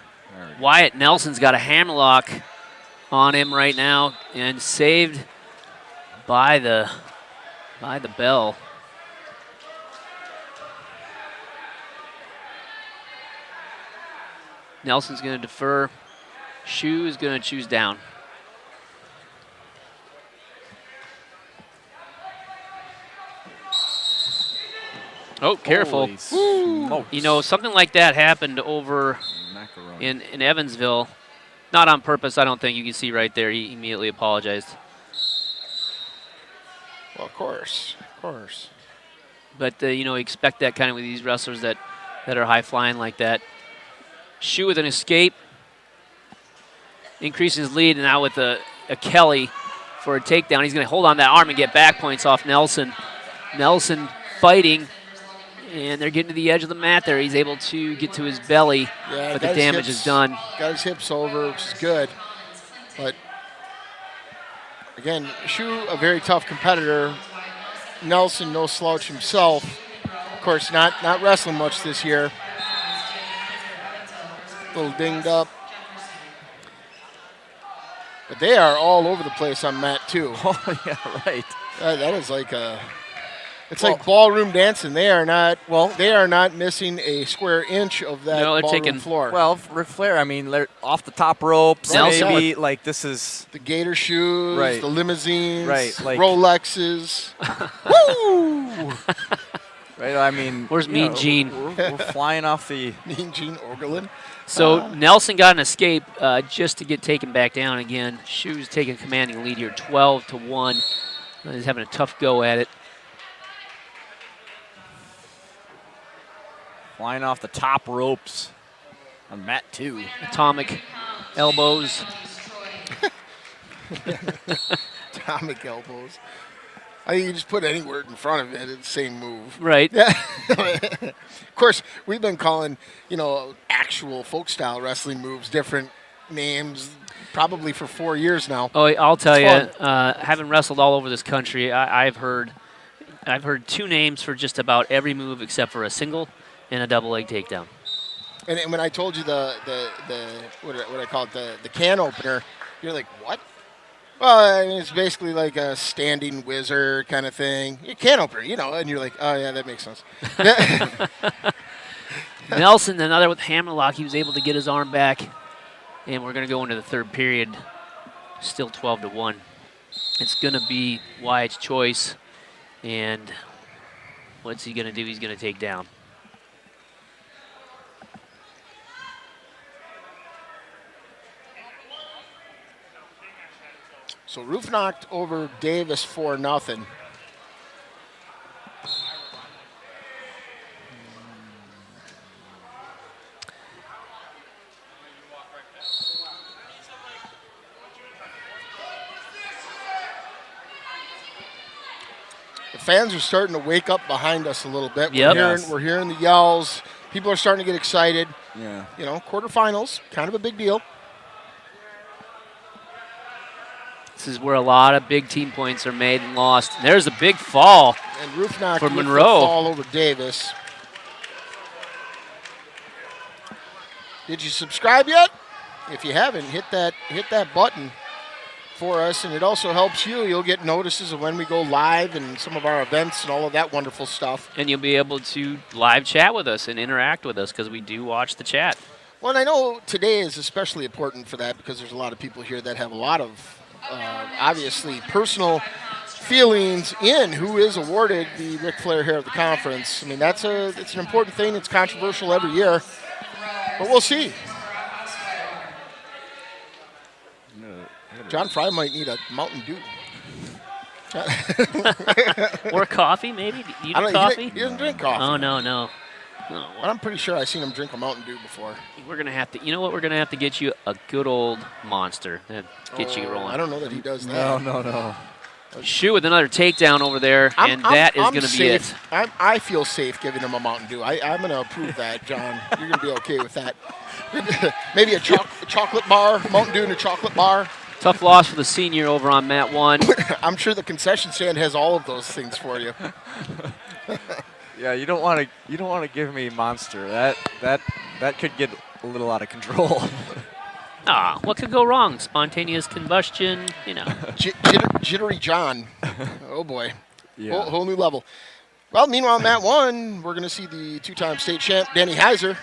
Wyatt Nelson's got a hammerlock on him right now and saved by the bell. Nelson's going to defer. Shu is going to choose down. Oh, careful. Holy smokes. You know, something like that happened over Macaroni. in Evansville. Not on purpose, I don't think. You can see right there, he immediately apologized. Well, of course. Of course. But, you know, expect that kind of with these wrestlers that are high-flying like that. Shu with an escape. Increasing his lead, and now with a Kelly for a takedown. He's going to hold on that arm and get back points off Nelson. Nelson fighting, and they're getting to the edge of the mat there. He's able to get to his belly, but the damage is done. Got his hips over, which is good. But, again, Shu, a very tough competitor. Nelson, no slouch himself. Of course, not wrestling much this year. A little dinged up. But they are all over the place on mat 2. Oh, yeah, right. That is like it's like ballroom dancing. They are not missing a square inch of that ballroom floor. Well, Ric Flair, I mean, they're off the top ropes. Nelson Maybe, like, this is... The gator shoes, Right. the limousines, Right, like- Rolexes. Woo! Right, I mean... Where's Mean Gene? We're flying off the... Mean Gene Okerlund. So Nelson got an escape just to get taken back down again. Shu's taking a commanding lead here, 12-1. He's having a tough go at it. Flying off the top ropes on mat 2. Atomic elbows. Atomic elbows. I think you just put any word in front of it, it's the same move. Right. Yeah. Of course, we've been calling, actual folk style wrestling moves different names probably for 4 years now. Oh, I'll tell It's you, having wrestled all over this country, I've heard 2 names for just about every move except for a single and a double leg takedown. And when I told you the what I call it, the can opener, you're like, what? Well, I mean, it's basically like a standing whizzer kind of thing. You can opener, and you're like, oh yeah, that makes sense. Nelson, another with hammerlock, he was able to get his arm back, and we're going to go into the third period, still 12-1. It's going to be Wyatt's choice, and what's he going to do? He's going to take down. So Roof knocked over Davis 4-0. The fans are starting to wake up behind us a little bit. Yep. We're hearing the yells. People are starting to get excited. Yeah. Quarterfinals, kind of a big deal. This is where a lot of big team points are made and lost. There's a big fall. And Roof knocked For with the Monroe. fall over Davis. Did you subscribe yet? If you haven't, hit that button for us, and it also helps you. You'll get notices of when we go live and some of our events and all of that wonderful stuff. And you'll be able to live chat with us and interact with us because we do watch the chat. Well, and I know today is especially important for that because there's a lot of people here that have a lot of obviously personal feelings in who is awarded the Ric Flair Hair of the Conference. I mean, it's an important thing. It's controversial every year, but we'll see. John Fry might need a Mountain Dew. Or coffee, maybe? Do you I do don't- coffee? He doesn't drink coffee. Oh, no. But I'm pretty sure I've seen him drink a Mountain Dew before. We're going to have to, you know what? We're going to have to get you a good old Monster. Get you rolling. I don't know that he does that. No. Shu with another takedown over there, that is going to be it. I feel safe giving him a Mountain Dew. I'm going to approve that, John. You're going to be okay with that. Maybe a chocolate bar, Mountain Dew and a chocolate bar. Tough loss for the senior over on mat 1. I'm sure the concession stand has all of those things for you. Yeah, you don't want to give me Monster. That could get a little out of control. What could go wrong? Spontaneous combustion, Jittery John. Oh, boy. Yeah. Whole new level. Well, meanwhile, mat 1, we're going to see the 2-time state champ, Danny Heiser.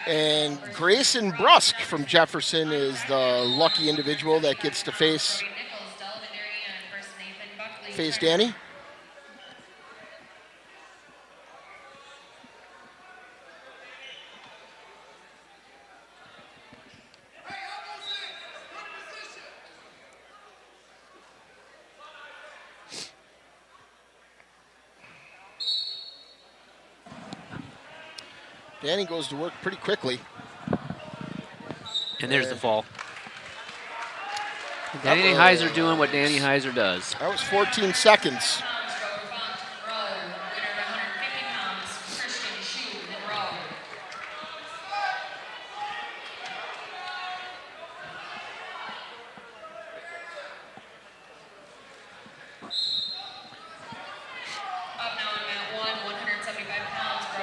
And Grayson Brusk from Jefferson is the lucky individual that gets to face Danny. Danny goes to work pretty quickly. And there's the fall. Danny Heiser doing what Danny Heiser does. That was 14 seconds.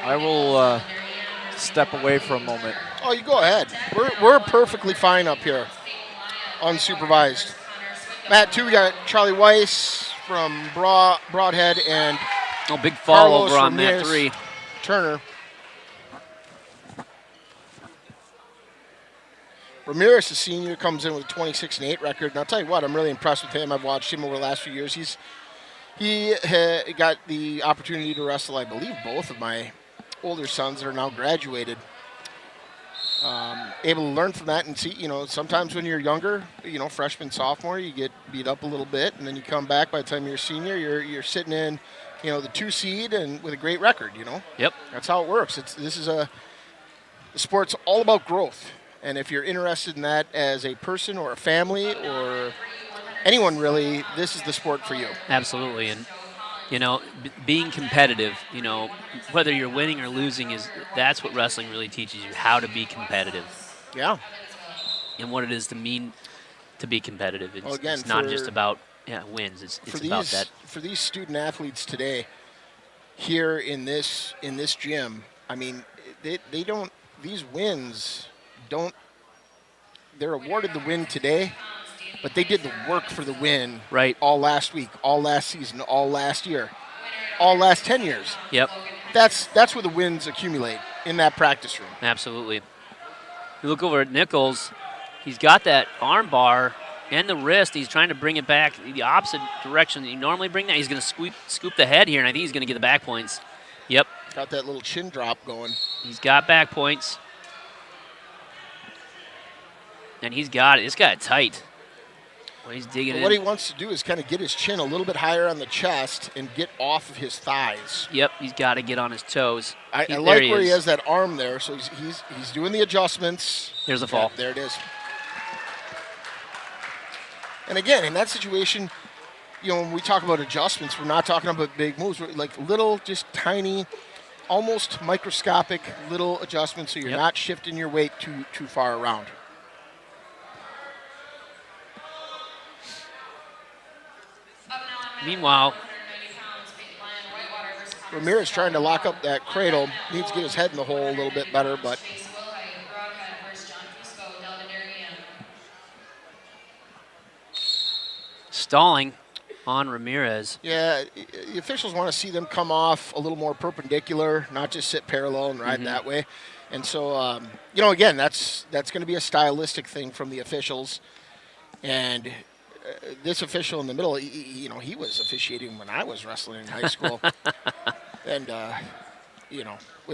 I will step away for a moment. Oh, you go ahead. We're perfectly fine up here, unsupervised. Mat 2, we got Charlie Weiss from Broadhead and big fall Carlos over on Ramirez Mat 3. Turner. Ramirez, a senior, comes in with a 26-8 record. And I'll tell you what, I'm really impressed with him. I've watched him over the last few years. He got the opportunity to wrestle, I believe, both of my older sons that are now graduated. Able to learn from that and see, sometimes when you're younger, freshman, sophomore, you get beat up a little bit, and then you come back. By the time you're a senior, you're sitting in, the 2 seed and with a great record. Yep. That's how it works. The sport's all about growth, and if you're interested in that as a person or a family or anyone really, this is the sport for you. Absolutely, and being competitive, whether you're winning or losing, that's what wrestling really teaches you, how to be competitive. Yeah. And what it is to mean to be competitive. It's, well, not just about wins. It's about that. For these student athletes today, here in this gym, I mean, they don't. These wins don't. They're awarded the win today, but they did the work for the win. Right. All last week, all last season, all last year, all last 10 years. Yep. That's where the wins accumulate, in that practice room. Absolutely. You look over at Nichols. He's got that arm bar and the wrist. He's trying to bring it back the opposite direction that you normally bring that. He's going to scoop the head here, and I think he's going to get the back points. Yep. Got that little chin drop going. He's got back points. And he's got it. It's got it tight. Well, he's digging in. What he wants to do is kind of get his chin a little bit higher on the chest and get off of his thighs. Yep, he's got to get on his toes. I like where he has that arm there, so he's doing the adjustments. There's a fall. Yeah, there it is. And again, in that situation, when we talk about adjustments, we're not talking about big moves. We're like little, just tiny, almost microscopic little adjustments, so you're not shifting your weight too far around. Meanwhile, Ramirez trying to lock up that cradle. Needs to get his head in the hole a little bit better, but stalling on Ramirez. Yeah, the officials want to see them come off a little more perpendicular, not just sit parallel and ride that way. And so, again, that's going to be a stylistic thing from the officials. And this official in the middle, he was officiating when I was wrestling in high school. And,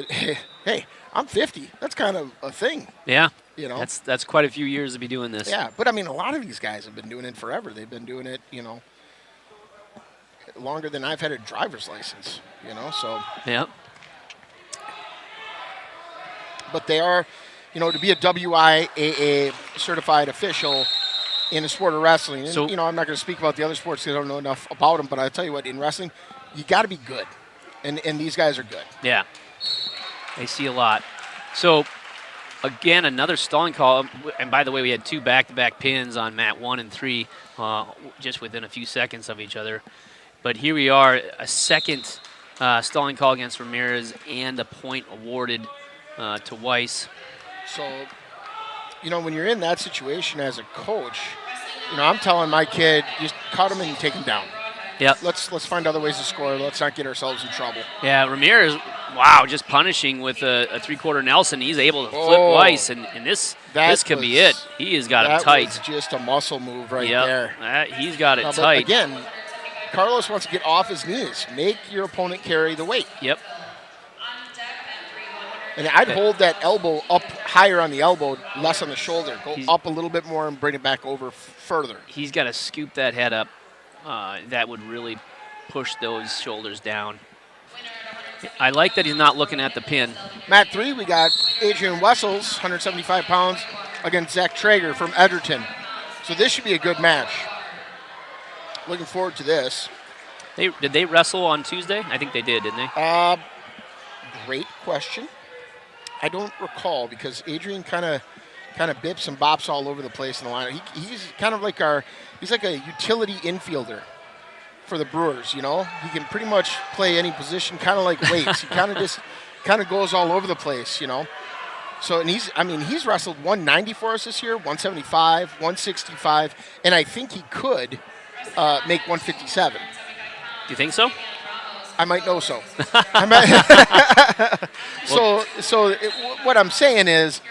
hey, I'm 50. That's kind of a thing. Yeah. That's quite a few years to be doing this. Yeah, but I mean, a lot of these guys have been doing it forever. They've been doing it, longer than I've had a driver's license, so. Yep. But they are, to be a WIAA certified official in the sport of wrestling. And, So, I'm not going to speak about the other sports because I don't know enough about them, but I'll tell you what, in wrestling, you got to be good. And these guys are good. Yeah. They see a lot. So, again, another stalling call. And by the way, we had 2 back-to-back pins on mat 1 and 3 just within a few seconds of each other. But here we are, a second stalling call against Ramirez and a point awarded to Weiss. So, when you're in that situation as a coach, I'm telling my kid, just cut him and take him down. Yep. Let's find other ways to score. Let's not get ourselves in trouble. Yeah, Ramirez Wow, just punishing with a three-quarter Nelson. He's able to flip Weiss, and this could be it. He has got him tight. That was just a muscle move right Yep, there. he's got it But tight. again, Carlos wants to get off his knees. Make your opponent carry the weight. Yep. And I'd hold that elbow up higher on the elbow, less on the shoulder. Go up a little bit more and bring it back over further. He's got to scoop that head up. That would really push those shoulders down. I like that he's not looking at the pin. Mat 3, we got Adrian Wessels, 175 pounds, against Zach Traeger from Edgerton. So this should be a good match. Looking forward to this. Did they wrestle on Tuesday? I think they did, didn't they? Great question. I don't recall because Adrian kind of bips and bops all over the place in the lineup. He's kind of like he's like a utility infielder for the Brewers, you know? He can pretty much play any position, kind of like Waits. He kind of goes all over the place, you know? So, and he's wrestled 190 for us this year, 175, 165, and I think he could make 157. Do you think so? I might know so. What I'm saying is,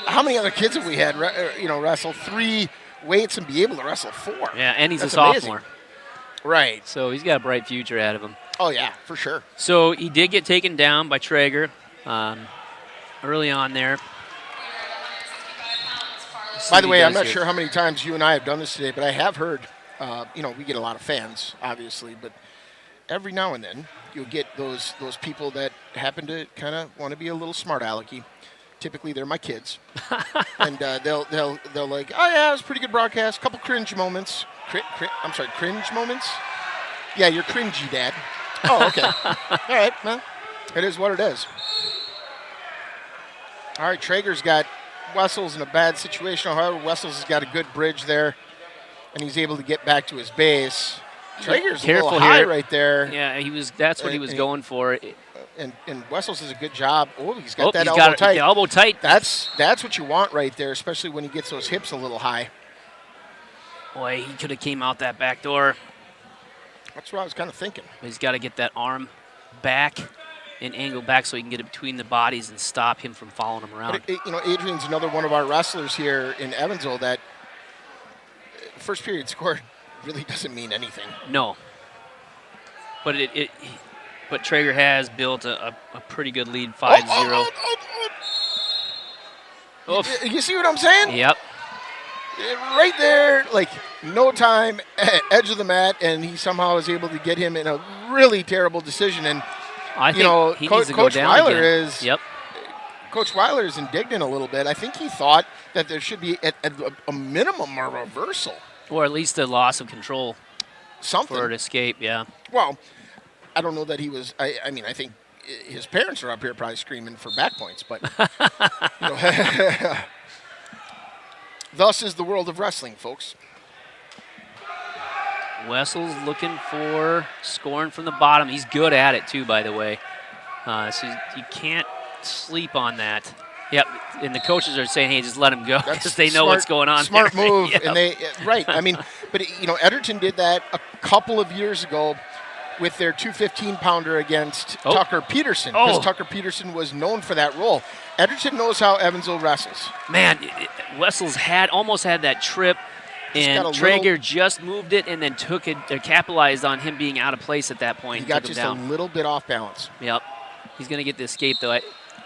how many other kids have we had, wrestle 3 weights and be able to wrestle 4? Yeah, and he's That's a sophomore. amazing. Right. So he's got a bright future ahead of him. Oh, yeah, for sure. So he did get taken down by Traeger early on there. By the way, I'm not sure how many times you and I have done this today, but I have heard, we get a lot of fans, obviously, but every now and then you'll get those people that happen to kind of want to be a little smart alecky. Typically, they're my kids, and they'll like, oh yeah, it was a pretty good broadcast. Couple cringe moments. Cringe moments. Yeah, you're cringy, Dad. Oh, okay. All right, man. It is what it is. All right, Traeger's got Wessels in a bad situation. However, Wessels has got a good bridge there, and he's able to get back to his base. Traeger's a little high right there. Yeah, that's what he was going for. And Wessels does a good job. Oh, he's got that elbow tight. The elbow tight. That's what you want right there, especially when he gets those hips a little high. Boy, he could have came out that back door. That's what I was kind of thinking. He's got to get that arm back and angle back so he can get it between the bodies and stop him from following him around. But Adrian's another one of our wrestlers here in Evansville that first period score really doesn't mean anything. No. But but Traeger has built a pretty good lead, 5-0. You see what I'm saying? Yep. Right there, like no time, edge of the mat, and he somehow is able to get him in a really terrible decition. And I think he needs to go down Weiler again. is Coach Weiler is indignant a little bit. I think he thought that there should be at a minimum a reversal, or at least a loss of control, something for an escape. Yeah. Well, I don't know that he was. I think his parents are up here probably screaming for back points, but. Thus is the world of wrestling, folks. Wessels looking for scoring from the bottom. He's good at it, too, by the way. So you can't sleep on that. Yep, and the coaches are saying, hey, just let him go because they know what's going on. Smart there. move, Yep. and right. I mean, but, Edgerton did that a couple of years ago with their 215-pounder against Tucker Peterson, because Tucker Peterson was known for that role. Edgerton knows how Evansville wrestles. Man, Wessels almost had that trip, and Traeger just moved it and then took it, capitalized on him being out of place at that point. He got just a little bit off balance. Yep. He's going to get the escape, though.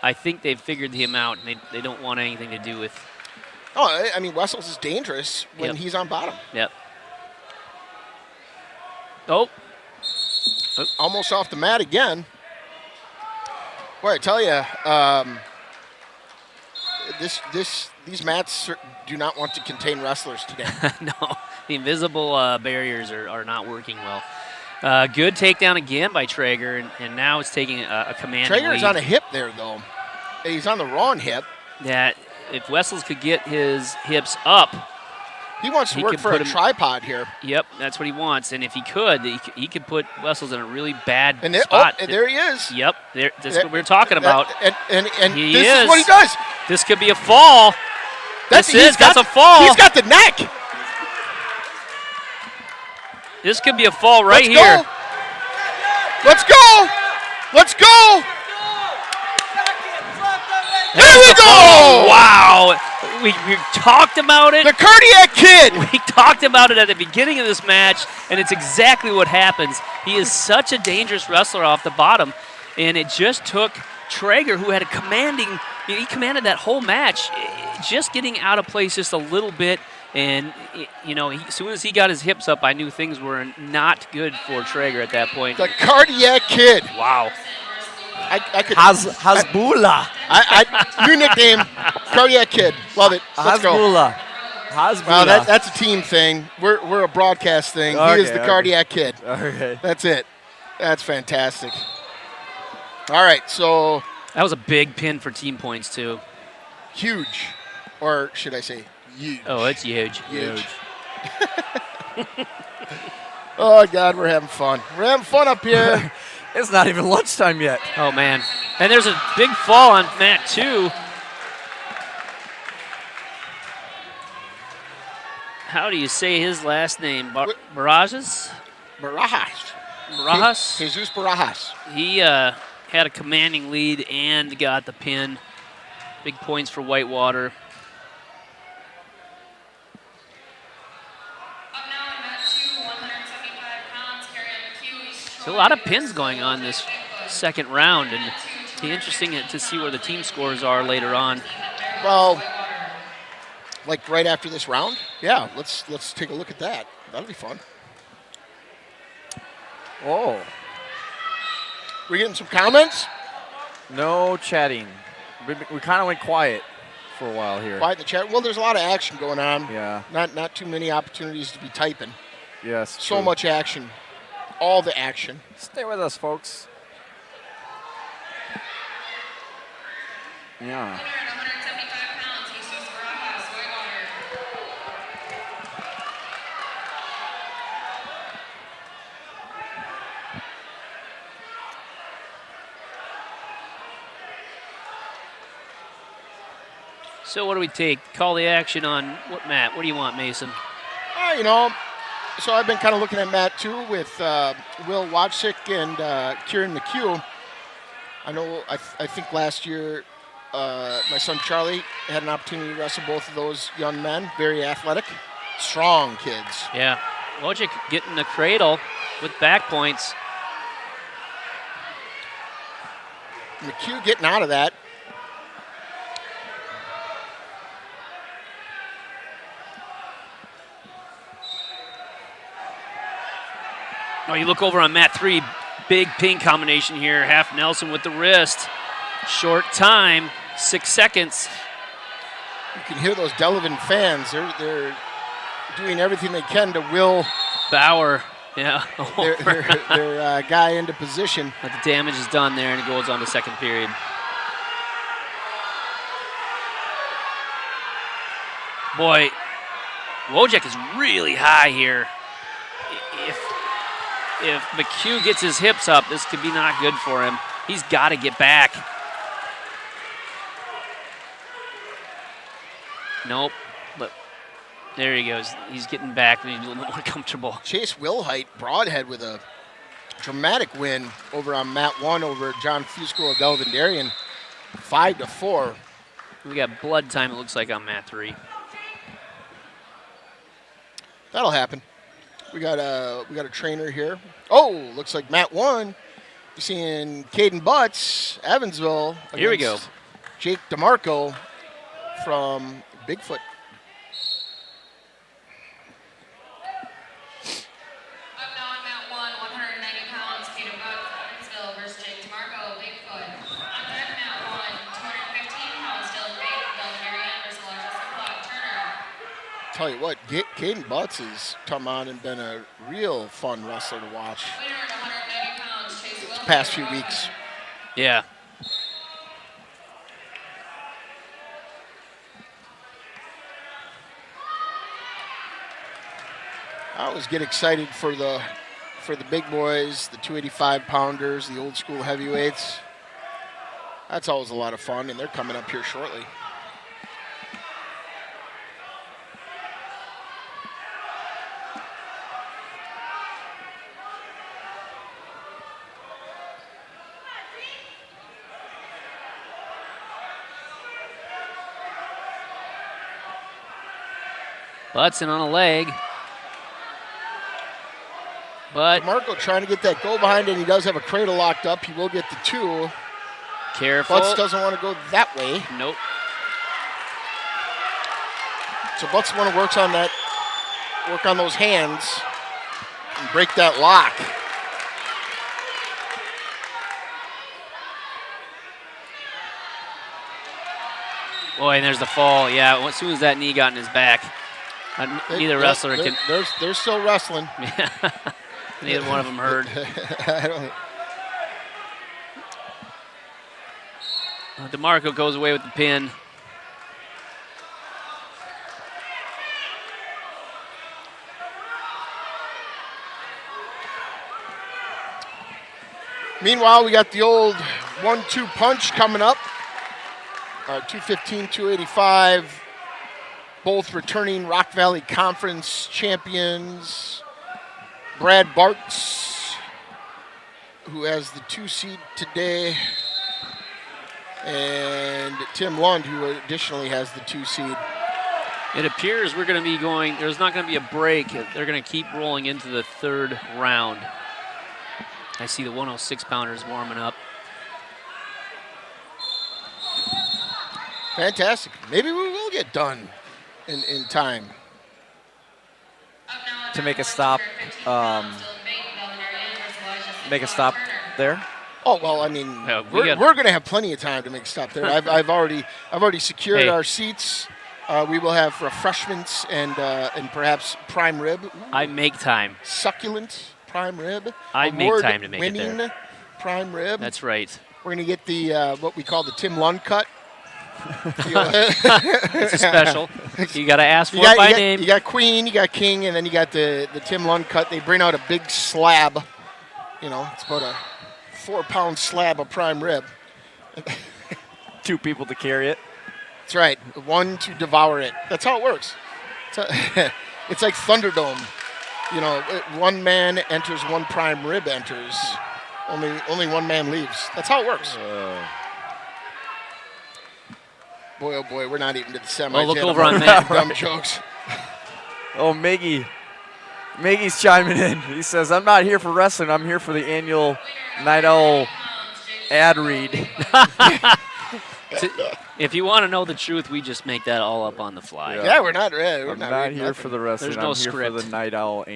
I think they've figured him out, and they don't want anything to do with. Oh, I mean, Wessels is dangerous when he's on bottom. Yep. Oh. Almost off the mat again. Boy, I tell you, these mats do not want to contain wrestlers today. No, the invisible barriers are not working well. Good takedown again by Traeger, and now it's taking a commanding lead. Traeger's on a hip there, though. He's on the wrong hip. Yeah, if Wessels could get his hips up, he wants to work for a tripod here. Yep, that's what he wants. And if he could put Wessels in a really bad spot. Oh, there he is. Yep, that's what we're talking about. And this is what he does. This could be a fall. That's a fall. He's got the neck. This could be a fall here. Let's go. Let's go. Here we go! Wow. We talked about it. The Cardiac Kid! We talked about it at the beginning of this match, and it's exactly what happens. He is such a dangerous wrestler off the bottom, and it just took Traeger, who had he commanded that whole match, just getting out of place just a little bit. And, as soon as he got his hips up, I knew things were not good for Traeger at that point. The Cardiac Kid. Wow. I could. Hasbullah. New nickname, Cardiac Kid. Love it. Let's go. Hasbullah. Well, that's a team thing. We're a broadcast thing. He is the Cardiac Kid. Okay. That's it. That's fantastic. All right, so That was a big pin for team points, too. huge, or should I say huge? Oh, it's huge. Huge. Oh, God, we're having fun. We're having fun up here. It's not even lunchtime yet. Oh, man. And there's a big fall on Matt, too. How do you say his last name? Barajas? Barajas? Jesus Barajas. He had a commanding lead and got the pin. Big points for Whitewater. Up now in mat 2, 175 pounds, carry on the cue. So a lot of pins going on this second round, and it'll be interesting to see where the team scores are later on. Well, like right after this round? Yeah, let's take a look at that. That'll be fun. Oh. We getting some comments? No chatting. We kind of went quiet for a while here. Quiet in the chat. Well, there's a lot of action going on. Yeah. Not too many opportunities to be typing. Yes. So true. much action. All the action. Stay with us, folks. Yeah. Winner at 175 pounds, Jesus Barajas, Whitewater. So what do we take? Call the action on what, Matt? What do you want, Mason? So I've been kind of looking at Matt too with Will Watchsick and Kieran McHugh. I know. I think last year my son Charlie had an opportunity to wrestle both of those young men. Very athletic, strong kids. Yeah. Wojcik getting the cradle with back points. McHugh getting out of that. Oh, you look over on Mat 3, big pin combination here. Half Nelson with the wrist. Short time, 6 seconds. You can hear those Delavan fans. They're doing everything they can to will Bauer, yeah. their guy into position. But the damage is done there, and it goes on to second period. Boy, Wojcik is really high here. If McHugh gets his hips up, this could be not good for him. He's got to get back. Nope, but there he goes. He's getting back, maybe a little bit more comfortable. Chase Wilhite, Broadhead, with a dramatic win over on Mat 1 over John Fusco of Delavan Darien, 5-4. We got blood time, it looks like, on Mat 3. That'll happen. We got a trainer here. Oh, looks like Mat 1. You're seeing Caden Butts, Evansville. Here we go. Jake DeMarco from Bigfoot. Up now on mat 1, 190 pounds, Kato Butts, Evansville versus Jake DeMarco, Bigfoot. On deck mat 1, 215 pounds, Dylan Bate, Belgarian versus Elijah Simplot, Turner. Tell you what, Caden Butts has come on and been a real fun wrestler to watch Winner at 190 pounds, Chase Wilson. the past few weeks. Yeah. I always get excited for the big boys, the 285-pounders, the old school heavyweights. That's always a lot of fun, and they're coming up here shortly. Butson on a leg. But Marco trying to get that goal behind, and he does have a cradle locked up. He will get the 2. careful. Butts doesn't want to go that way. Nope. So Butts want to work on those hands and break that lock. Boy, and there's the fall. Yeah, as soon as that knee got in his back, neither wrestler can. They're still wrestling. Neither one of them heard. DeMarco goes away with the pin. Meanwhile, we got the old 1-2 punch coming up. 215, 285, both returning Rock Valley Conference champions. Brad Bartz, who has the 2 seed today, and Tim Lund, who additionally has the 2 seed. It appears we're going to be going, there's not going to be a break. They're going to keep rolling into the 3rd round. I see the 106-pounders warming up. Fantastic. Maybe we will get done in time. To make a stop, there. Oh well, I mean, we're going to have plenty of time to make a stop there. I've already secured our seats. We will have refreshments and perhaps prime rib. Ooh, I make time. Succulent prime rib. I make time to make it there. Winning prime rib. That's right. We're going to get the what we call the Tim Lund cut. It's a special. You got to ask for it by name. You got Queen, you got King, and then you got the Tim Lund cut. They bring out a big slab. You know, it's about a 4-pound slab of prime rib. 2 people to carry it. That's right. 1 to devour it. That's how it works. It's like Thunderdome. You know, 1 man enters, 1 prime rib enters. Only 1 man leaves. That's how it works. Boy, oh boy, we're not even to the semis. Oh, look over on that. Dumb jokes. Oh, Maggie's chiming in. He says, I'm not here for wrestling. I'm here for the annual Night Owl ad read. If you want to know the truth, we just make that all up on the fly. Yeah, we're not ready. I'm not here for the wrestling. There's no I'm script. here for the Night Owl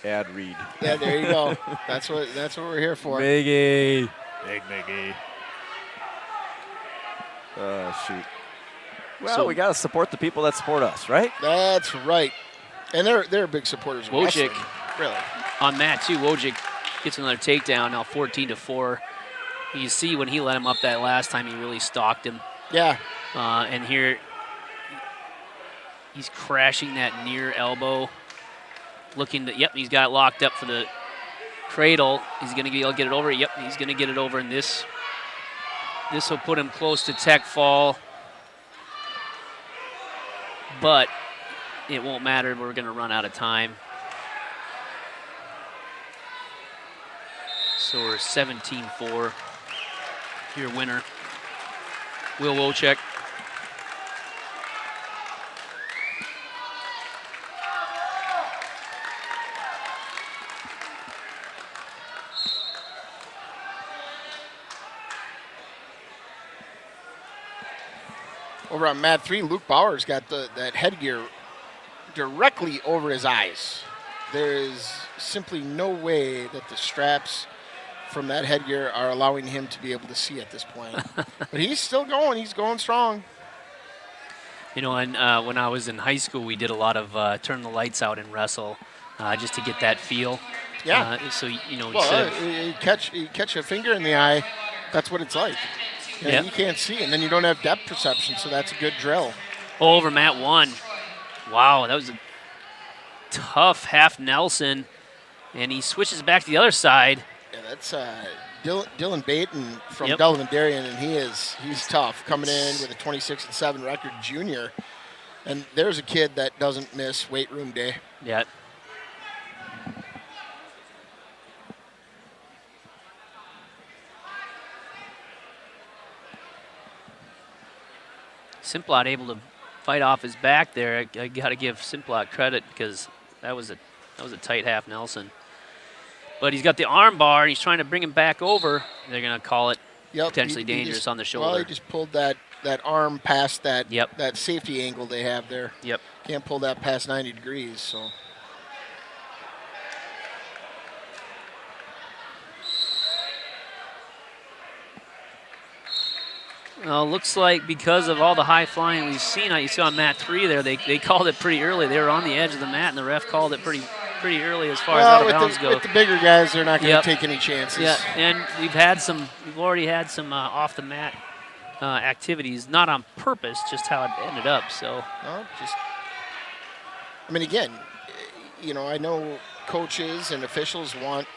ad read. Yeah, there you go. That's what we're here for. Big Miggy. Oh, shoot. Well, So- we got to support the people that support us, right? That's right. And they're big supporters of wrestling. Wojcik. Really. On that, too, Wojcik gets another takedown, now 14-4. You see when he let him up that last time, he really stalked him. Yeah. And here, he's crashing that near elbow. Looking to, he's got it locked up for the cradle. He's going to be able to get it over. Yep, he's going to get it over, and this will put him close to tech fall. But it won't matter. We're going to run out of time. So we're 17-4. Your winner, Will Wojcik. Over on mat 3, Luke Bauer's got that headgear directly over his eyes. There is simply no way that the straps from that headgear are allowing him to be able to see at this point. But he's still going. He's going strong. You know, and when I was in high school, we did a lot of turn the lights out and wrestle just to get that feel. Yeah. So, you know, You catch a finger in the eye, that's what it's like. And you can't see, and then you don't have depth perception, so that's a good drill. over mat 1. Wow, that was a tough half Nelson. And he switches back to the other side. Yeah, that's Dylan Baton from Yep. Delavan, and he's tough, coming in with a 26-7 record, junior. And there's a kid that doesn't miss weight room day. Yeah. Simplot able to fight off his back there. I got to give Simplot credit because that was a tight half Nelson. But he's got the arm bar, and he's trying to bring him back over. They're going to call it potentially dangerous on the shoulder. Well, he just pulled that arm past that Yep. that safety angle they have there. Yep. Can't pull that past 90 degrees, so. Well, looks like because of all the high flying we've seen, you saw on mat 3 there, they called it pretty early. They were on the edge of the mat, and the ref called it pretty early as far as out of bounds go. With the bigger guys, they're not going to take any chances. Yeah, and we've already had some off the mat activities, not on purpose, just how it ended up. So. No, I mean, again, I know coaches and officials want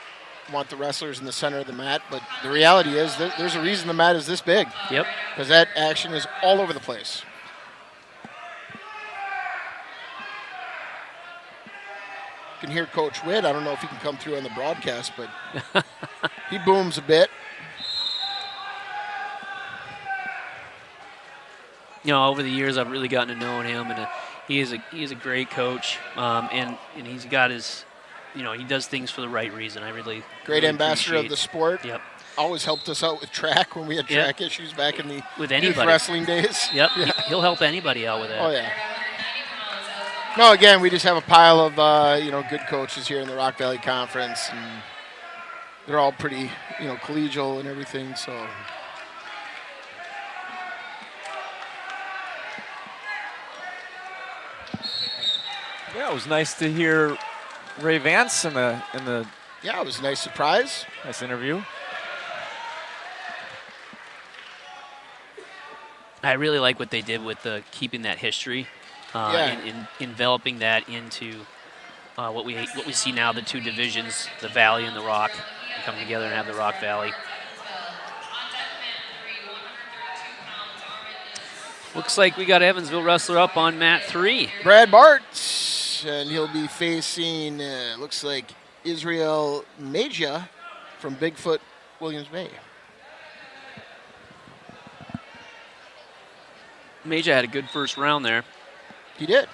the wrestlers in the center of the mat, but the reality is that there's a reason the mat is this big. Yep. Because that action is all over the place. You can hear Coach Witt. I don't know if he can come through on the broadcast, but he booms a bit. Over the years, I've really gotten to know him, and he is a great coach, and he's got his. He does things for the right reason. I really great ambassador of the sport. Yep. Always helped us out with track when we had track issues back in the with youth wrestling days. Yep. Yeah. He'll help anybody out with that. Oh yeah. No, again, we just have a pile of good coaches here in the Rock Valley Conference, and they're all pretty collegial and everything. So. Yeah, it was nice to hear Ray Vance in the. Yeah, it was a nice surprise. Nice interview. I really like what they did with keeping that history, and enveloping that into what we see now. The two divisions, the Valley and the Rock, come together and have the Rock Valley. Looks like we got Evansville wrestler up on mat 3. Brad Bartz, and he'll be facing, looks like Israel Meja from Bigfoot Williams Bay. Meja had a good first round there. He did.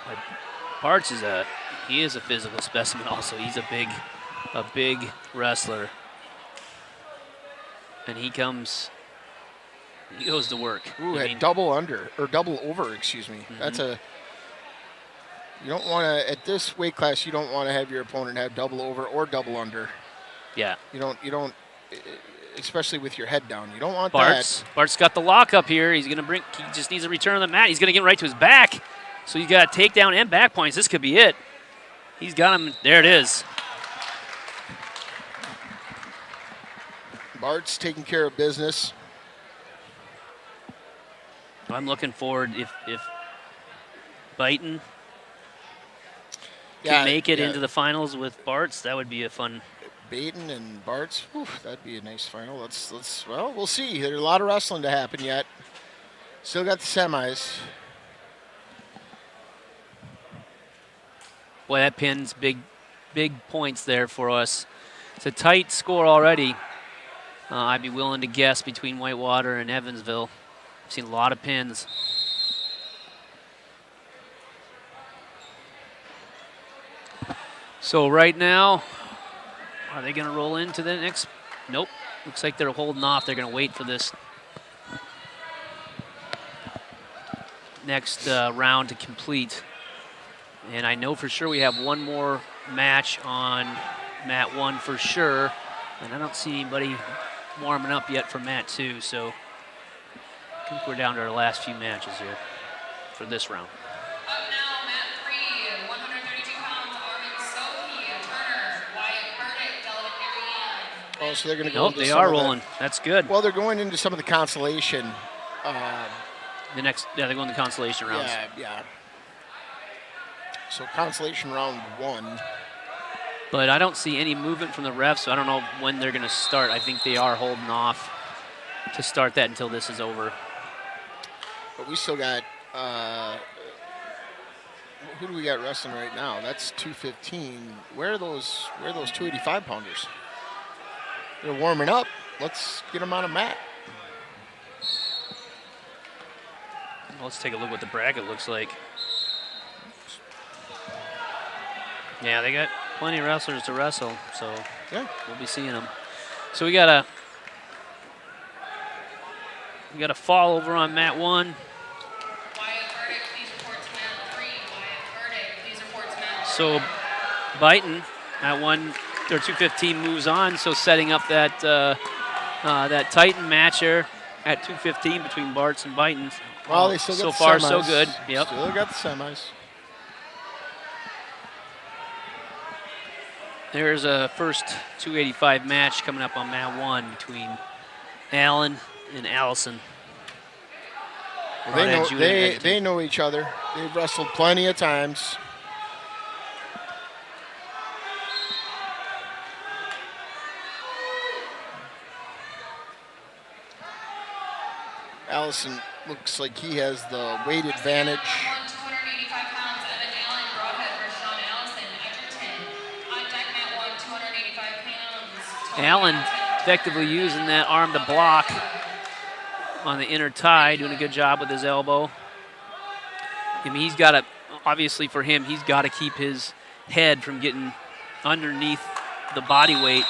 But Bartz is a physical specimen also. He's a big wrestler. And he goes to work. Ooh, had double over, excuse me. Mm-hmm. That's you don't want to, at this weight class, you don't want to have your opponent have double over or double under. Yeah. You don't, especially with your head down. You don't want that. Bart's got the lock up here. He just needs a return on the mat. He's going to get right to his back. So he's got takedown and back points. This could be it. He's got him. There it is. Bart's taking care of business. I'm looking forward if Byton can make it into the finals with Bart's, that would be a fun. Byton and Bart's, that'd be a nice final. Well, we'll see. There's a lot of wrestling to happen yet. Still got the semis. Boy, that pin's big points there for us. It's a tight score already. I'd be willing to guess between Whitewater and Evansville. I've seen a lot of pins. So right now, are they going to roll into the next? Nope. Looks like they're holding off. They're going to wait for this next round to complete. And I know for sure we have one more match on mat 1 for sure. And I don't see anybody warming up yet for mat 2, so I think we're down to our last few matches here for this round. Up now, mat 3, 132 pounds, Armin Sohi, Turner, Wyatt Burdick, Delavan. Oh, so they're going to go. Nope, they are rolling. That's good. Well, they're going into some of the consolation. They're going to consolation rounds. Yeah. So consolation round 1. But I don't see any movement from the refs, so I don't know when they're going to start. I think they are holding off to start that until this is over. But we still got, who do we got wrestling right now? That's 215. Where are those 285 pounders? They're warming up. Let's get them on a mat. let's take a look what the bracket looks like. Yeah, they got plenty of wrestlers to wrestle, so Yeah. we'll be seeing them. So we got a fall over on mat 1. Wyatt Burdick, please report to mat 3. Wyatt Burdick, please report to mat 3. So Byton at 215 moves on, so setting up that that Titan match here at 215 between Bartz and Byton. Well, they still got so the far semis. so good. Yep. Still got the semis. There's a first 285 match coming up on mat 1 between Allen and Allison. Well, Ron Jr. they know each other. They've wrestled plenty of times. Allison looks like he has the weight advantage. 285 pounds, Evan Allen, Broadhead versus Sean Allison, Edgerton. On deck mat 1, 285 pounds. Allen effectively using that arm to block on the inner tie, doing a good job with his elbow. I mean, he's got to, obviously for him, he's got to keep his head from getting underneath the body weight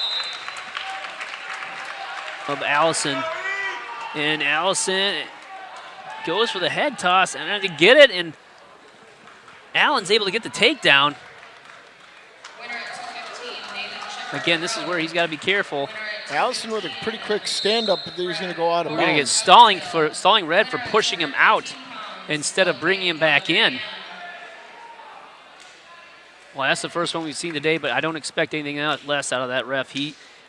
of Allison. And Allison goes for the head toss and to get it, and Allen's able to get the takedown. Winner at 215, Nathan Schiffer. Again, this is where he's got to be careful. Allison with a pretty quick stand-up, but he's going to go out of We're going to get bounds. stalling red for pushing him out instead of bringing him back in. Well, that's the first one we've seen today, but I don't expect anything less out of that ref.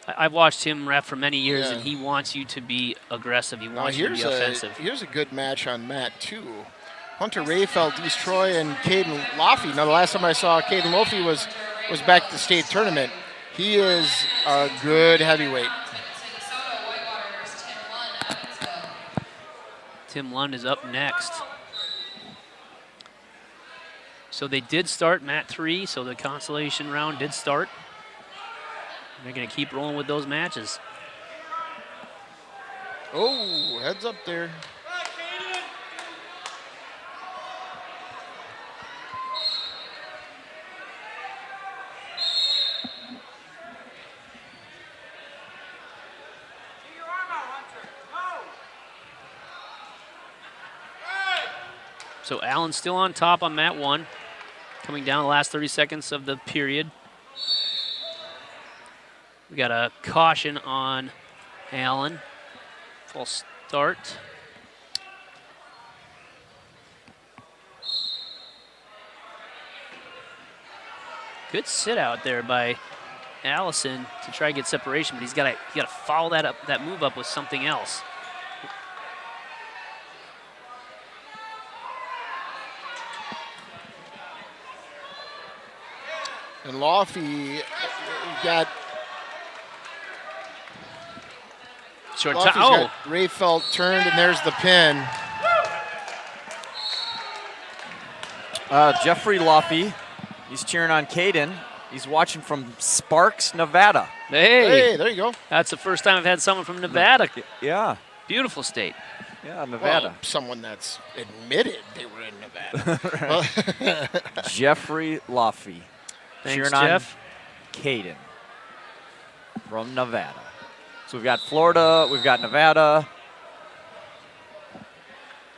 I've watched him ref for many years, and he wants you to be aggressive. He wants you to be offensive. Here's a good match on mat 2. Hunter Rayfeld, East Troy, and Caden Laffey. Now, the last time I saw Caden Laffey was back at the state tournament. He is a good heavyweight. Soto, Whitewater versus Tim Lund, Evansville. Tim Lund is up next. So they did start mat 3, so the consolation round did start. They're going to keep rolling with those matches. Oh, heads up there. So Allen's still on top on mat 1, coming down the last 30 seconds of the period. We got a caution on Allen. False start. Good sit out there by Allison to try to get separation, but he's got to follow that move up with something else. And Laffey got short Laffey's time. Oh, got Rayfeld turned, and there's the pin. Jeffrey Laffey, he's cheering on Caden. He's watching from Sparks, Nevada. Hey, there you go. That's the first time I've had someone from Nevada. Yeah. Beautiful state. Yeah, Nevada. Well, someone that's admitted they were in Nevada. Jeffrey Laffey. Thanks, cheering Jeff. on Caden from Nevada. So we've got Florida, we've got Nevada.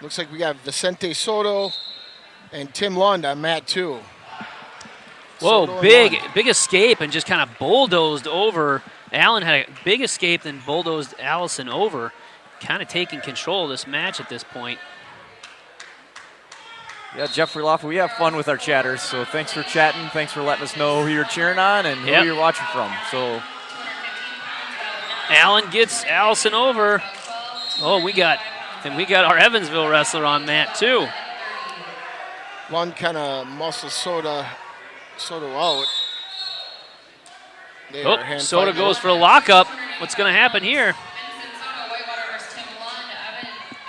Looks like we got Vicente Soto and Tim Lund on mat 2. Whoa, Soto and big escape and just kind of bulldozed over. Allen had a big escape, then bulldozed Allison over, kind of taking control of this match at this point. Yeah, Jeffrey Laffey, we have fun with our chatters, so thanks for chatting. Thanks for letting us know who you're cheering on and who you're watching from. So Allen gets Allison over. Oh, we got our Evansville wrestler on mat 2. Lund kind of muscles Soto out. They are hand Soto fighting. goes for a lockup. What's going to happen here? Vincent Soto, Whitewater versus Tim Lund,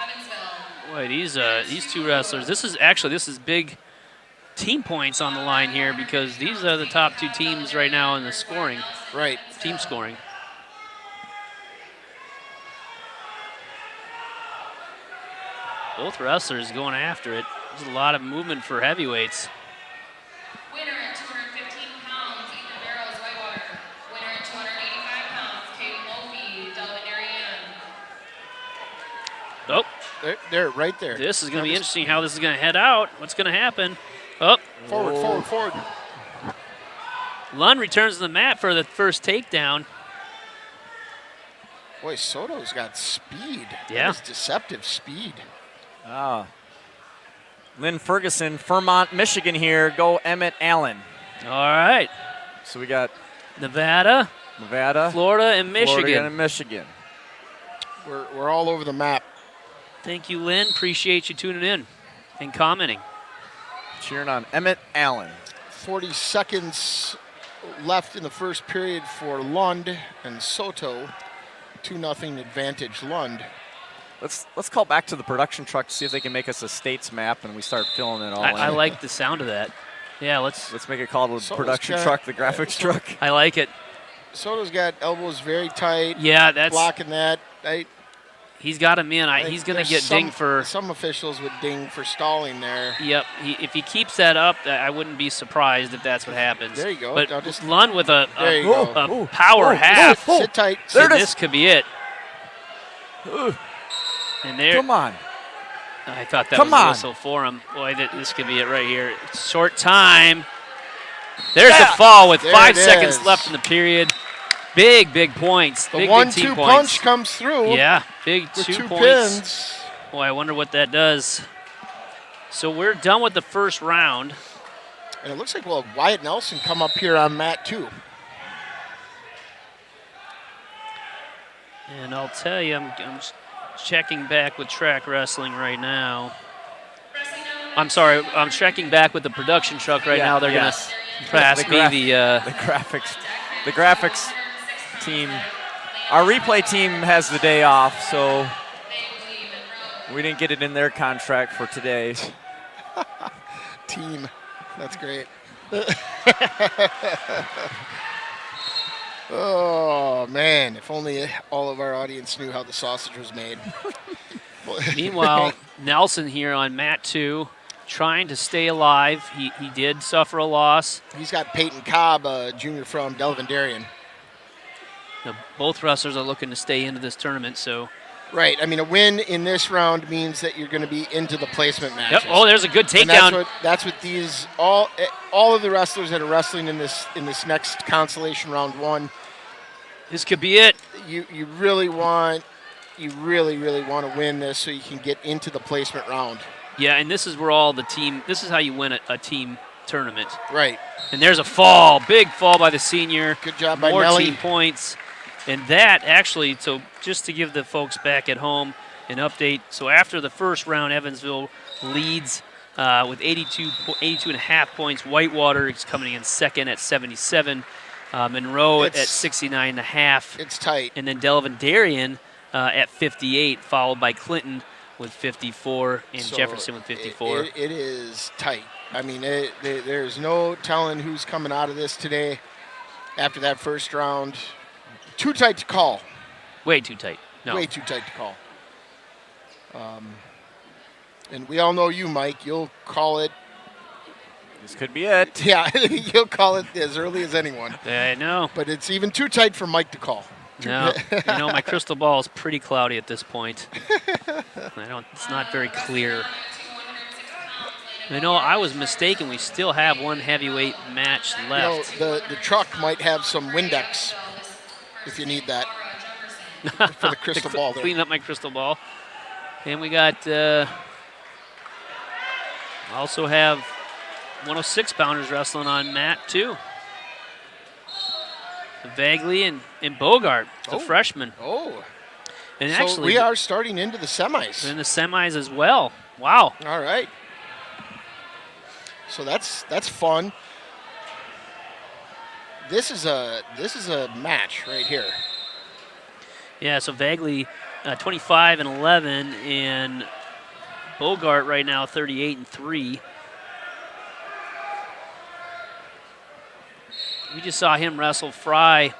Evansville. Boy, these two wrestlers. This is big team points on the line here because these are the top 2 teams right now in the scoring. Right. Team scoring. Both wrestlers going after it. There's a lot of movement for heavyweights. Winner at 215 pounds, Ethan Barrows, Whitewater. Winner at 285 pounds, Caden Lofi, Delavan. Oh, They're right there. this is going to be interesting how this is going to head out. What's going to happen? Oh, Forward. Lund returns to the mat for the first takedown. Boy, Soto's got speed. Yeah. That is deceptive speed. Lynn Ferguson, Vermont, Michigan here. Go Emmett Allen. All right. So we got Nevada, Florida, and Michigan. Florida and Michigan. We're all over the map. Thank you, Lynn. Appreciate you tuning in and commenting. Cheering on Emmett Allen. 40 seconds left in the first period for Lund and Soto. 2-0 advantage Lund. Let's call back to the production truck to see if they can make us a states map and we start filling it all in. I like the sound of that. Yeah, let's make it called the Soto's production truck, the graphics truck. I like it. Soto's got elbows very tight. Yeah, that's blocking that. he's got him in. He's going to get dinged for. Some officials would ding for stalling there. Yep. If he keeps that up, I wouldn't be surprised if that's what happens. There you go. But Now just- Lund with a There you go. power half. Sit tight. There And it is. this could be it. And there. Come on. I thought that Come was a on. whistle for him. Boy, this could be it right here. Short time. There's the fall with There 5 it seconds is. left in the period. Big punch. The big 1-2 team punch points. comes through. Yeah, big With 2 two points. pins. Boy, I wonder what that does. So we're done with the first round. And it looks like we'll have Wyatt Nelson come up here on mat 2. And I'll tell you, I'm checking back with track wrestling right now. I'm sorry, I'm checking back with the production truck right now. They're going to pass me The graphics team. Our replay team has the day off, so we didn't get it in their contract for today. Team. That's great. Oh, man. If only all of our audience knew how the sausage was made. Meanwhile, Nelson here on mat 2, trying to stay alive. He did suffer a loss. He's got Peyton Cobb, a junior from Delavan. Both wrestlers are looking to stay into this tournament, so. Right. I mean, a win in this round means that you're going to be into the placement matches. Yep. Oh, there's a good And takedown. that's what these all of the wrestlers that are wrestling in this next consolation round 1. This could be it. You really want to win this so you can get into the placement round. Yeah, and this is where all the team. This is how you win a team tournament. Right. And there's a fall, big fall by the senior. Good job by More Nelly. team points. And that actually, so just to give the folks back at home an update, so after the first round, Evansville leads with 82 and a half points. Whitewater is coming in second at 77. Monroe at 69 and a half. It's tight. And then Delavan at 58, followed by Clinton with 54 and So Jefferson with 54. It is tight. I mean, there's no telling who's coming out of this today after that first round. Too tight to call. Way too tight. No. Way too tight to call. And we all know you, Mike. You'll call it. This could be it. Yeah, you'll call it as early as anyone. I know. But it's even too tight for Mike to call. No, my crystal ball is pretty cloudy at this point. It's not very clear. I was mistaken. We still have one heavyweight match left. The truck might have some Windex if you need that for the crystal ball there. Clean up my crystal ball. And we got also have 106-pounders wrestling on mat 2. Vagley and Bogart, the freshman. Oh. And So actually, we are starting into the semis. in the semis as well. Wow. All right. So that's fun. This is a match right here. Yeah, so Vagley 25 and 11, and Bogart right now 38 and 3. We just saw him wrestle Fry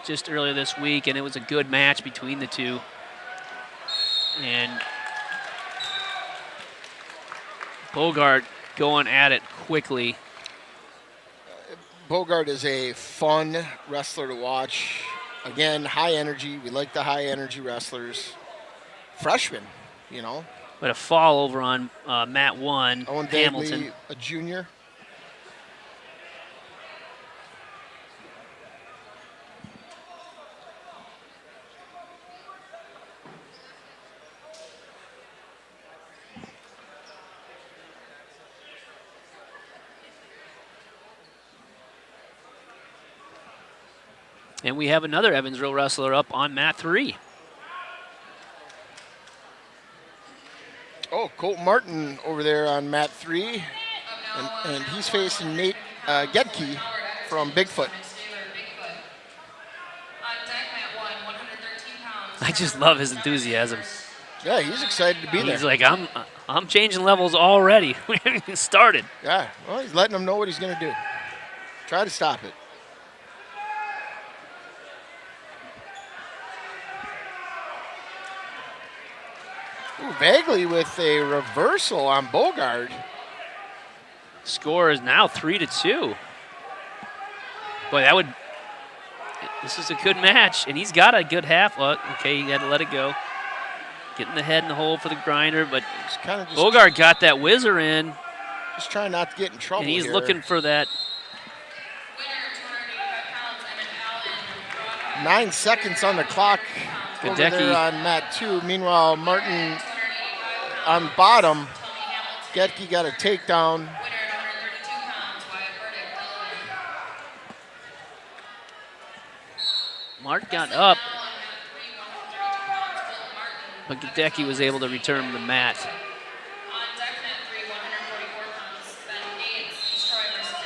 just earlier this week, and it was a good match between the two. And Bogart going at it quickly. Bogart is a fun wrestler to watch. Again, high energy. We like the high energy wrestlers. Freshman, you know. But a fall over on Mat 1, Owen Hamilton. Bagley, a junior. And we have another Evansville wrestler up on Mat 3. Oh, Colt Martin over there on Mat 3. And he's facing Nate Gedke from Bigfoot. I just love his enthusiasm. Yeah, he's excited to be there. He's like, I'm changing levels already. We haven't even started. Yeah, well, he's letting them know what he's going to do. Try to stop it. Ooh, Bagley with a reversal on Bogart. Score is now 3-2. Boy, that would. This is a good match, and he's got a good half. Well, okay, he had to let it go. Getting the head in the hole for the grinder, but Bogart got that whizzer in. Just trying not to get in trouble. And he's here. looking for that. 9 seconds on the clock. Over there on Mat 2. Meanwhile, Martin on bottom. Gedke got a takedown. Martin got up, but Gedeke was able to return the mat.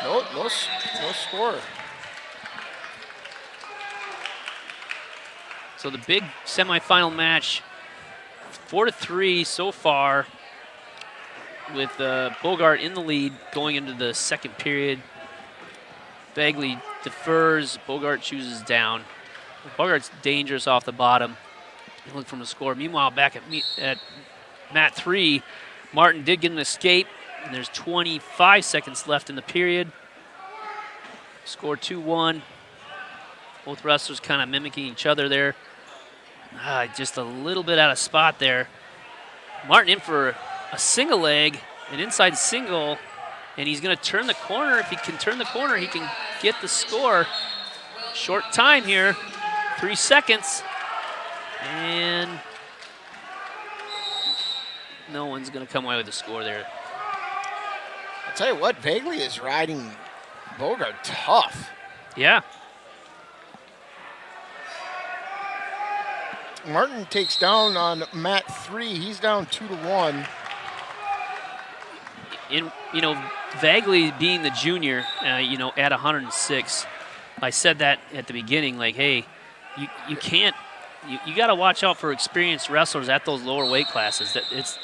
No score. So the big semifinal match, 4-3 so far, with Bogart in the lead going into the second period. Bagley defers, Bogart chooses down. Bogart's dangerous off the bottom. Look from the score. Meanwhile, back at Mat 3, Martin did get an escape, and there's 25 seconds left in the period. Score 2-1. Both wrestlers kind of mimicking each other there. Just a little bit out of spot there. Martin in for a single leg, an inside single, and he's going to turn the corner. If he can turn the corner, he can get the score. Short time here, 3 seconds, and no one's going to come away with the score there. I'll tell you what, Bagley is riding Bogart tough. Yeah. Martin takes down on Mat 3. He's down 2-1. Bagley being the junior, at 106, I said that at the beginning, like, hey, you can't, you got to watch out for experienced wrestlers at those lower weight classes.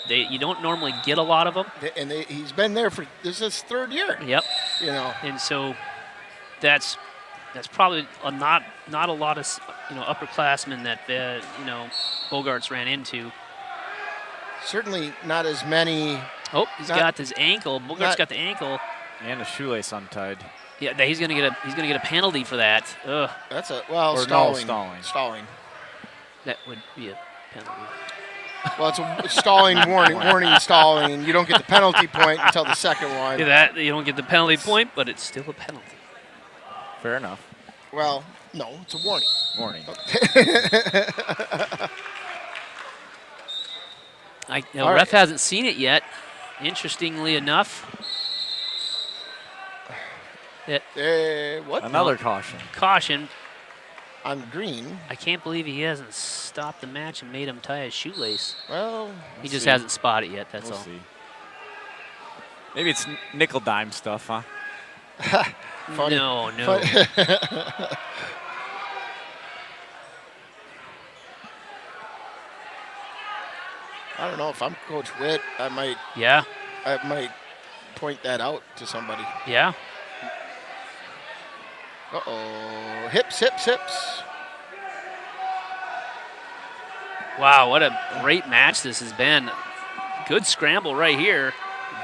You don't normally get a lot of them. And he's been there for, this is his third year. Yep. And so that's probably not a lot of upperclassmen that Bogart's ran into. Certainly not as many. Oh, he's got his ankle. Bogart's got the ankle and a shoelace untied. Yeah, he's gonna get a penalty for that. Ugh. That's stalling. Stalling. That would be a penalty. Well, it's a stalling warning. Warning, stalling. You don't get the penalty point until the second one. Yeah, you don't get the penalty point, but it's still a penalty. Fair enough. Well, no, it's a warning. Warning. Ref hasn't seen it yet. Interestingly enough. What? Another caution. Caution. On green. I can't believe he hasn't stopped the match and made him tie his shoelace. Well, he just hasn't spotted it yet, that's all. See. Maybe it's nickel dime stuff, huh? Funny. No. I don't know, if I'm Coach Witt, I might point that out to somebody. Yeah. Uh-oh. Hips. Wow, what a great match this has been. Good scramble right here.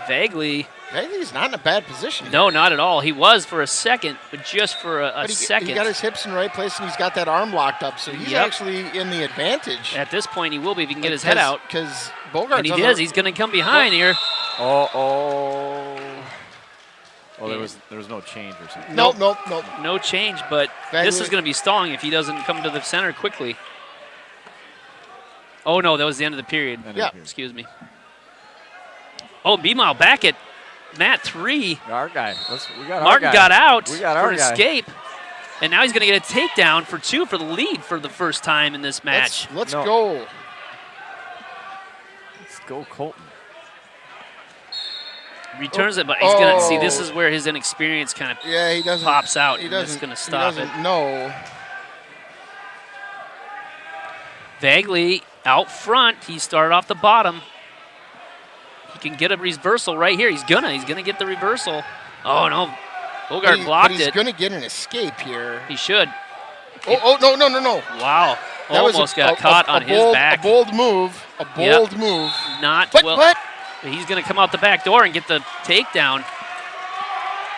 Vaguely. He's not in a bad position. No, not at all. He was for a second, but just for a second. He got his hips in the right place, and he's got that arm locked up, so he's actually in the advantage. At this point, he will be if he can get his head out. Because Bogart. And he does. He's going to come behind here. Oh, there was no change or something. Nope. No change, but this is going to be stalling if he doesn't come to the center quickly. Oh, no, that was the end of the period. Excuse me. Oh, meanwhile, back at Mat 3. Our guy. Martin got out for an escape. And now he's going to get a takedown for 2 for the lead for the first time in this match. Let's go. Let's go, Colton. Returns it, but he's going to see this is where his inexperience kind of he doesn't, pops out. He and doesn't, it's going to stop it. No. Vaguely out front. He started off the bottom. He can get a reversal right here. He's gonna get the reversal. Oh no, Bogart blocked but he's gonna get an escape here. He should. Oh no. Wow, that almost got caught on his back. A bold move. Not but, well. But he's gonna come out the back door and get the takedown.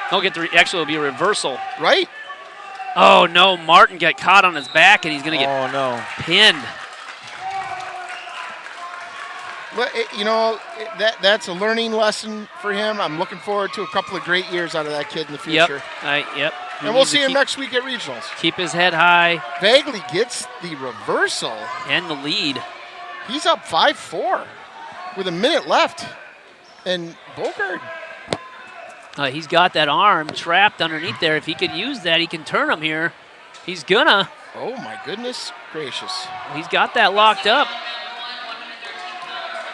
Actually, it'll be a reversal. Right. Oh no, Martin got caught on his back and he's gonna get pinned. Well, that's a learning lesson for him. I'm looking forward to a couple of great years out of that kid in the future. Yep. And we'll see him next week at regionals. Keep his head high. Vaguely gets the reversal. And the lead. He's up 5-4 with a minute left. And Bogart. He's got that arm trapped underneath there. If he could use that, he can turn him here. He's gonna. Oh, my goodness gracious. He's got that locked up.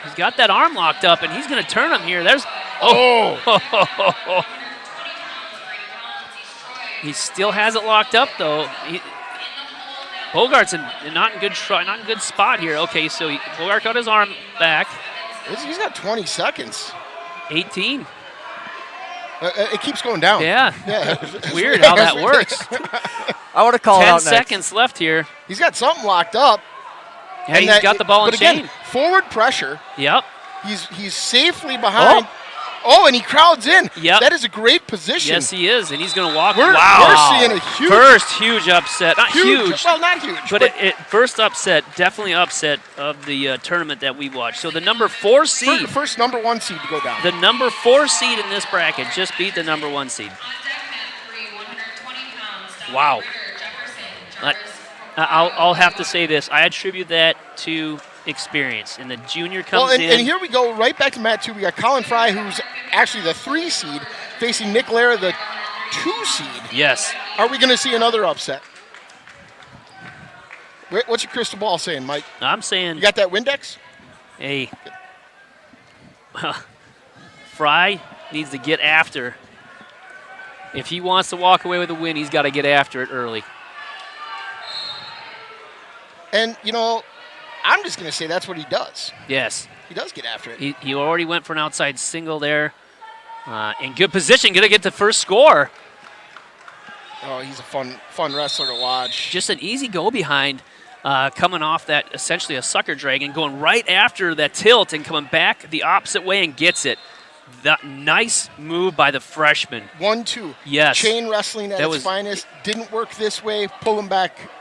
He's got that arm locked up, and he's going to turn him here. There's He still has it locked up, though. Bogart's not in good spot here. Okay, so Bogart got his arm back. He's got 20 seconds. 18. It keeps going down. Yeah. It's weird how that works. I would have called 10 out 10 seconds next. left here. He's got something locked up. Yeah, he's got the ball in chain. Again, forward pressure. Yep. He's safely behind. Oh, and he crowds in. Yep. That is a great position. Yes, he is, and he's going to walk. We're seeing a huge upset. Not huge. Well, not huge. But first upset, definitely upset of the tournament that we watched. So the number 4 seed. First number 1 seed to go down. The number 4 seed in this bracket just beat the number 1 seed. Wow. I'll have to say this. I attribute that to experience. And the junior comes in. And here we go right back to Mat 2. We got Colin Fry, who's actually the 3 seed, facing Nick Lara, the 2 seed. Yes. Are we going to see another upset? What's your crystal ball saying, Mike? I'm saying. You got that Windex? Hey. Fry needs to get after. If he wants to walk away with a win, he's got to get after it early. And, I'm just going to say that's what he does. Yes. He does get after it. He already went for an outside single there. In good position, going to get the first score. Oh, he's a fun wrestler to watch. Just an easy go behind, coming off that essentially a sucker dragon, going right after that tilt and coming back the opposite way and gets it. That nice move by the freshman. 1-2. Yes. Chain wrestling at its finest. Didn't work this way. Pull him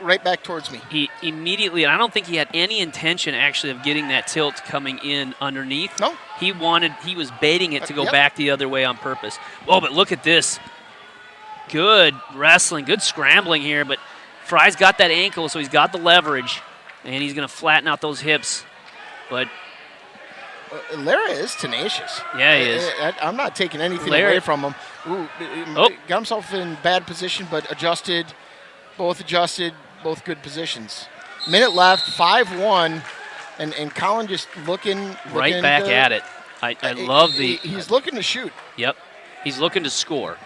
right back towards me. He immediately, and I don't think he had any intention actually of getting that tilt coming in underneath. No. He was baiting it to go back the other way on purpose. Oh, but look at this. Good wrestling, good scrambling here, but Fry's got that ankle, so he's got the leverage, and he's going to flatten out those hips. But Lara is tenacious. Yeah, he is. I'm not taking anything away from him. Got himself in bad position, but both both good positions. Minute left, 5-1, and Colin just looking right back at it. I love the. He's looking to shoot. Yep, he's looking to score,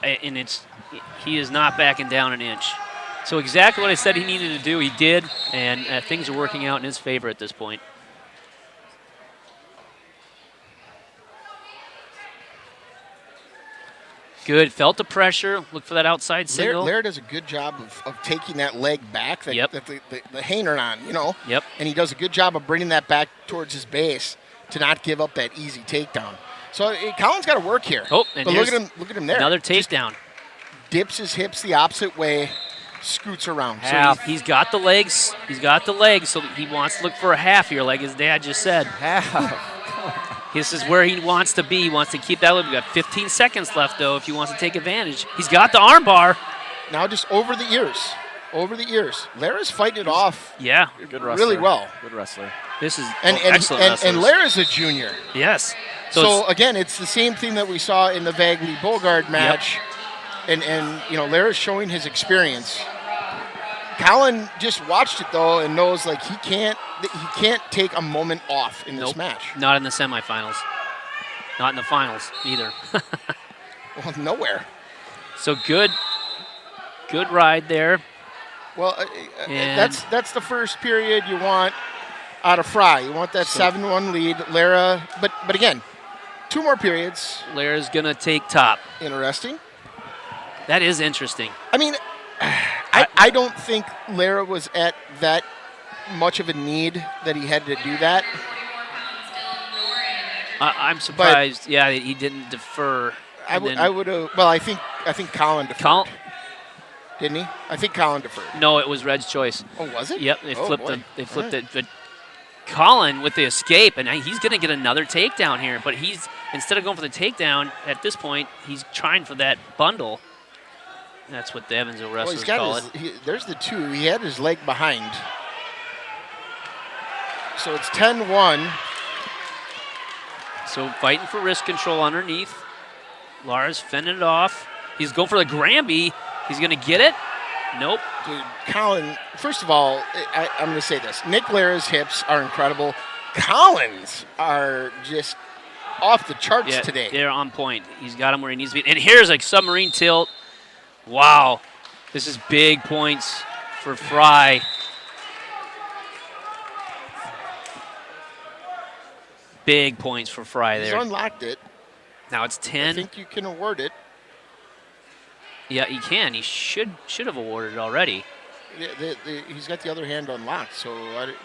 and he is not backing down an inch. So exactly what I said he needed to do, he did, and things are working out in his favor at this point. Good. Felt the pressure. Look for that outside single. Laird does a good job of taking that leg back, the hanger on, Yep. And he does a good job of bringing that back towards his base to not give up that easy takedown. So Colin's got to work here. Oh, and but look at him! Look at him there. Another takedown. Dips his hips the opposite way, scoots around. So he's got the legs. He's got the legs, so he wants to look for a half here, like his dad just said. Half. This is where he wants to be. He wants to keep that. We've got 15 seconds left, though, if he wants to take advantage. He's got the arm bar. Now just over the ears. Over the ears. Lara's fighting it off Yeah. Good wrestler. really well. Good wrestler. This is And excellent wrestlers. Lara's a junior. Yes. So again, it's the same thing that we saw in the Vagley-Bogard match. And you know, Lara's showing his experience. Colin just watched it though and knows like he can't take a moment off in this match. Not in the semifinals. Not in the finals either. Well, nowhere. So good ride there. Well, And- that's the first period you want out of Fry. You want that 7-1 lead. Lara, but again, 2 more periods. Lara's gonna take top. Interesting. That is interesting. I mean, I don't think Lara was at that much of a need that he had to do that. 44 pounds, Dylan Norrie. I'm surprised. Yeah, he didn't defer. I and would then- have. Well, I think Colin deferred. Colin- Didn't he? I think Colin deferred. No, it was Red's choice. Oh, was it? Yep, they Oh, flipped boy. it. They flipped All right. it. But Colin with the escape, and he's going to get another takedown here. But he's instead of going for the takedown at this point, he's trying for that bundle. That's what the Evansville Well, wrestlers he's got call his, it. there's the 2. He had his leg behind. So it's 10-1. So fighting for wrist control underneath. Lara's fending it off. He's going for the Granby. He's going to get it. Nope. Dude, Colin, first of all, I'm going to say this. Nick Lara's hips are incredible. Colin's are just off the charts Yeah, today. they're on point. He's got him where he needs to be. And here's a submarine tilt. Wow. This is big points for Fry. Big points for Fry He's there. unlocked it. Now it's I 10. think you can award it. Yeah, he can. He should have awarded it already. He's got the other hand unlocked. So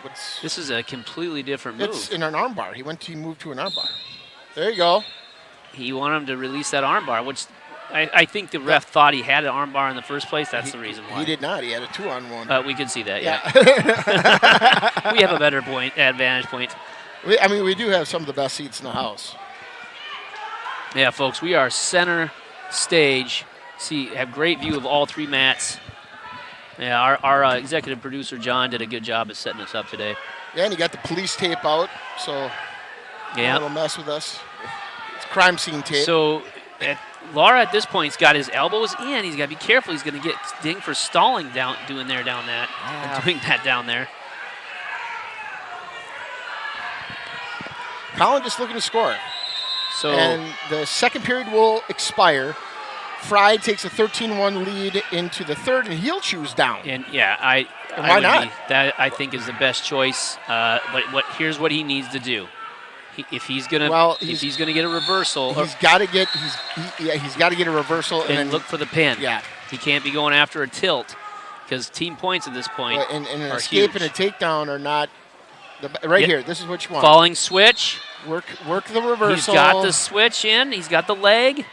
what's? This is a completely different It's move. in an armbar. He moved to an armbar. There you go. He wanted him to release that armbar, which I think the ref thought he had an armbar in the first place. That's the reason why. He did not. He had a 2-on-1. We can see that, yeah. We have a better advantage point. I mean, we do have some of the best seats in the house. Yeah, folks, we are center stage. Have great view of all 3 mats. Yeah, our executive producer, John, did a good job of setting us up today. Yeah, and he got the police tape out, so Yeah. don't mess with us. It's crime scene tape. So Lara at this point has got his elbows in. He's got to be careful. He's going to get dinged for stalling doing that down there. Colin just looking to score. So And the second period will expire. Fry takes a 13-1 lead into the third, and he'll choose down. and yeah, I Why would not? be- that I think is the best choice. But here's what he needs to do. If he's gonna get a reversal He's got to get he's got to get a reversal and and then look for the pin. Yeah. He can't be going after a tilt because team points at this point and an are escape huge. and a takedown are not Yep. here. This is what you want. Falling switch. Work the reversal. He's got the switch in. He's got the leg.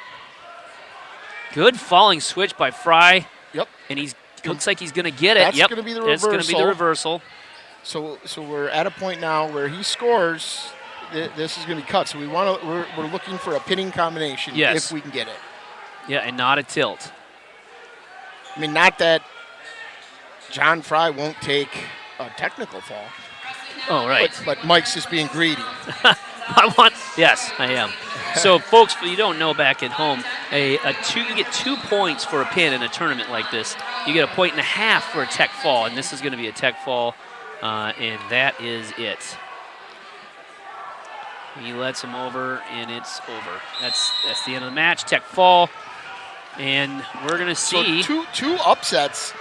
Good falling switch by Fry. Yep. And looks like he's going to get it. That's Yep. gonna be the It's going to be the reversal. So we're at a point now where he scores. This is going to be cut. So we're looking for a pinning combination Yes. if we can get it. Yeah, and not a tilt. I mean, not that John Fry won't take a technical fall, Oh, right. but Mike's just being greedy. Yes, I am. So, folks, if you don't know back at home, you get 2 points for a pin in a tournament like this. You get 1.5 points for a tech fall, and this is going to be a tech fall, and that is it. He lets him over, and it's over. That's the end of the match. Tech fall, and we're going to see. So two upsets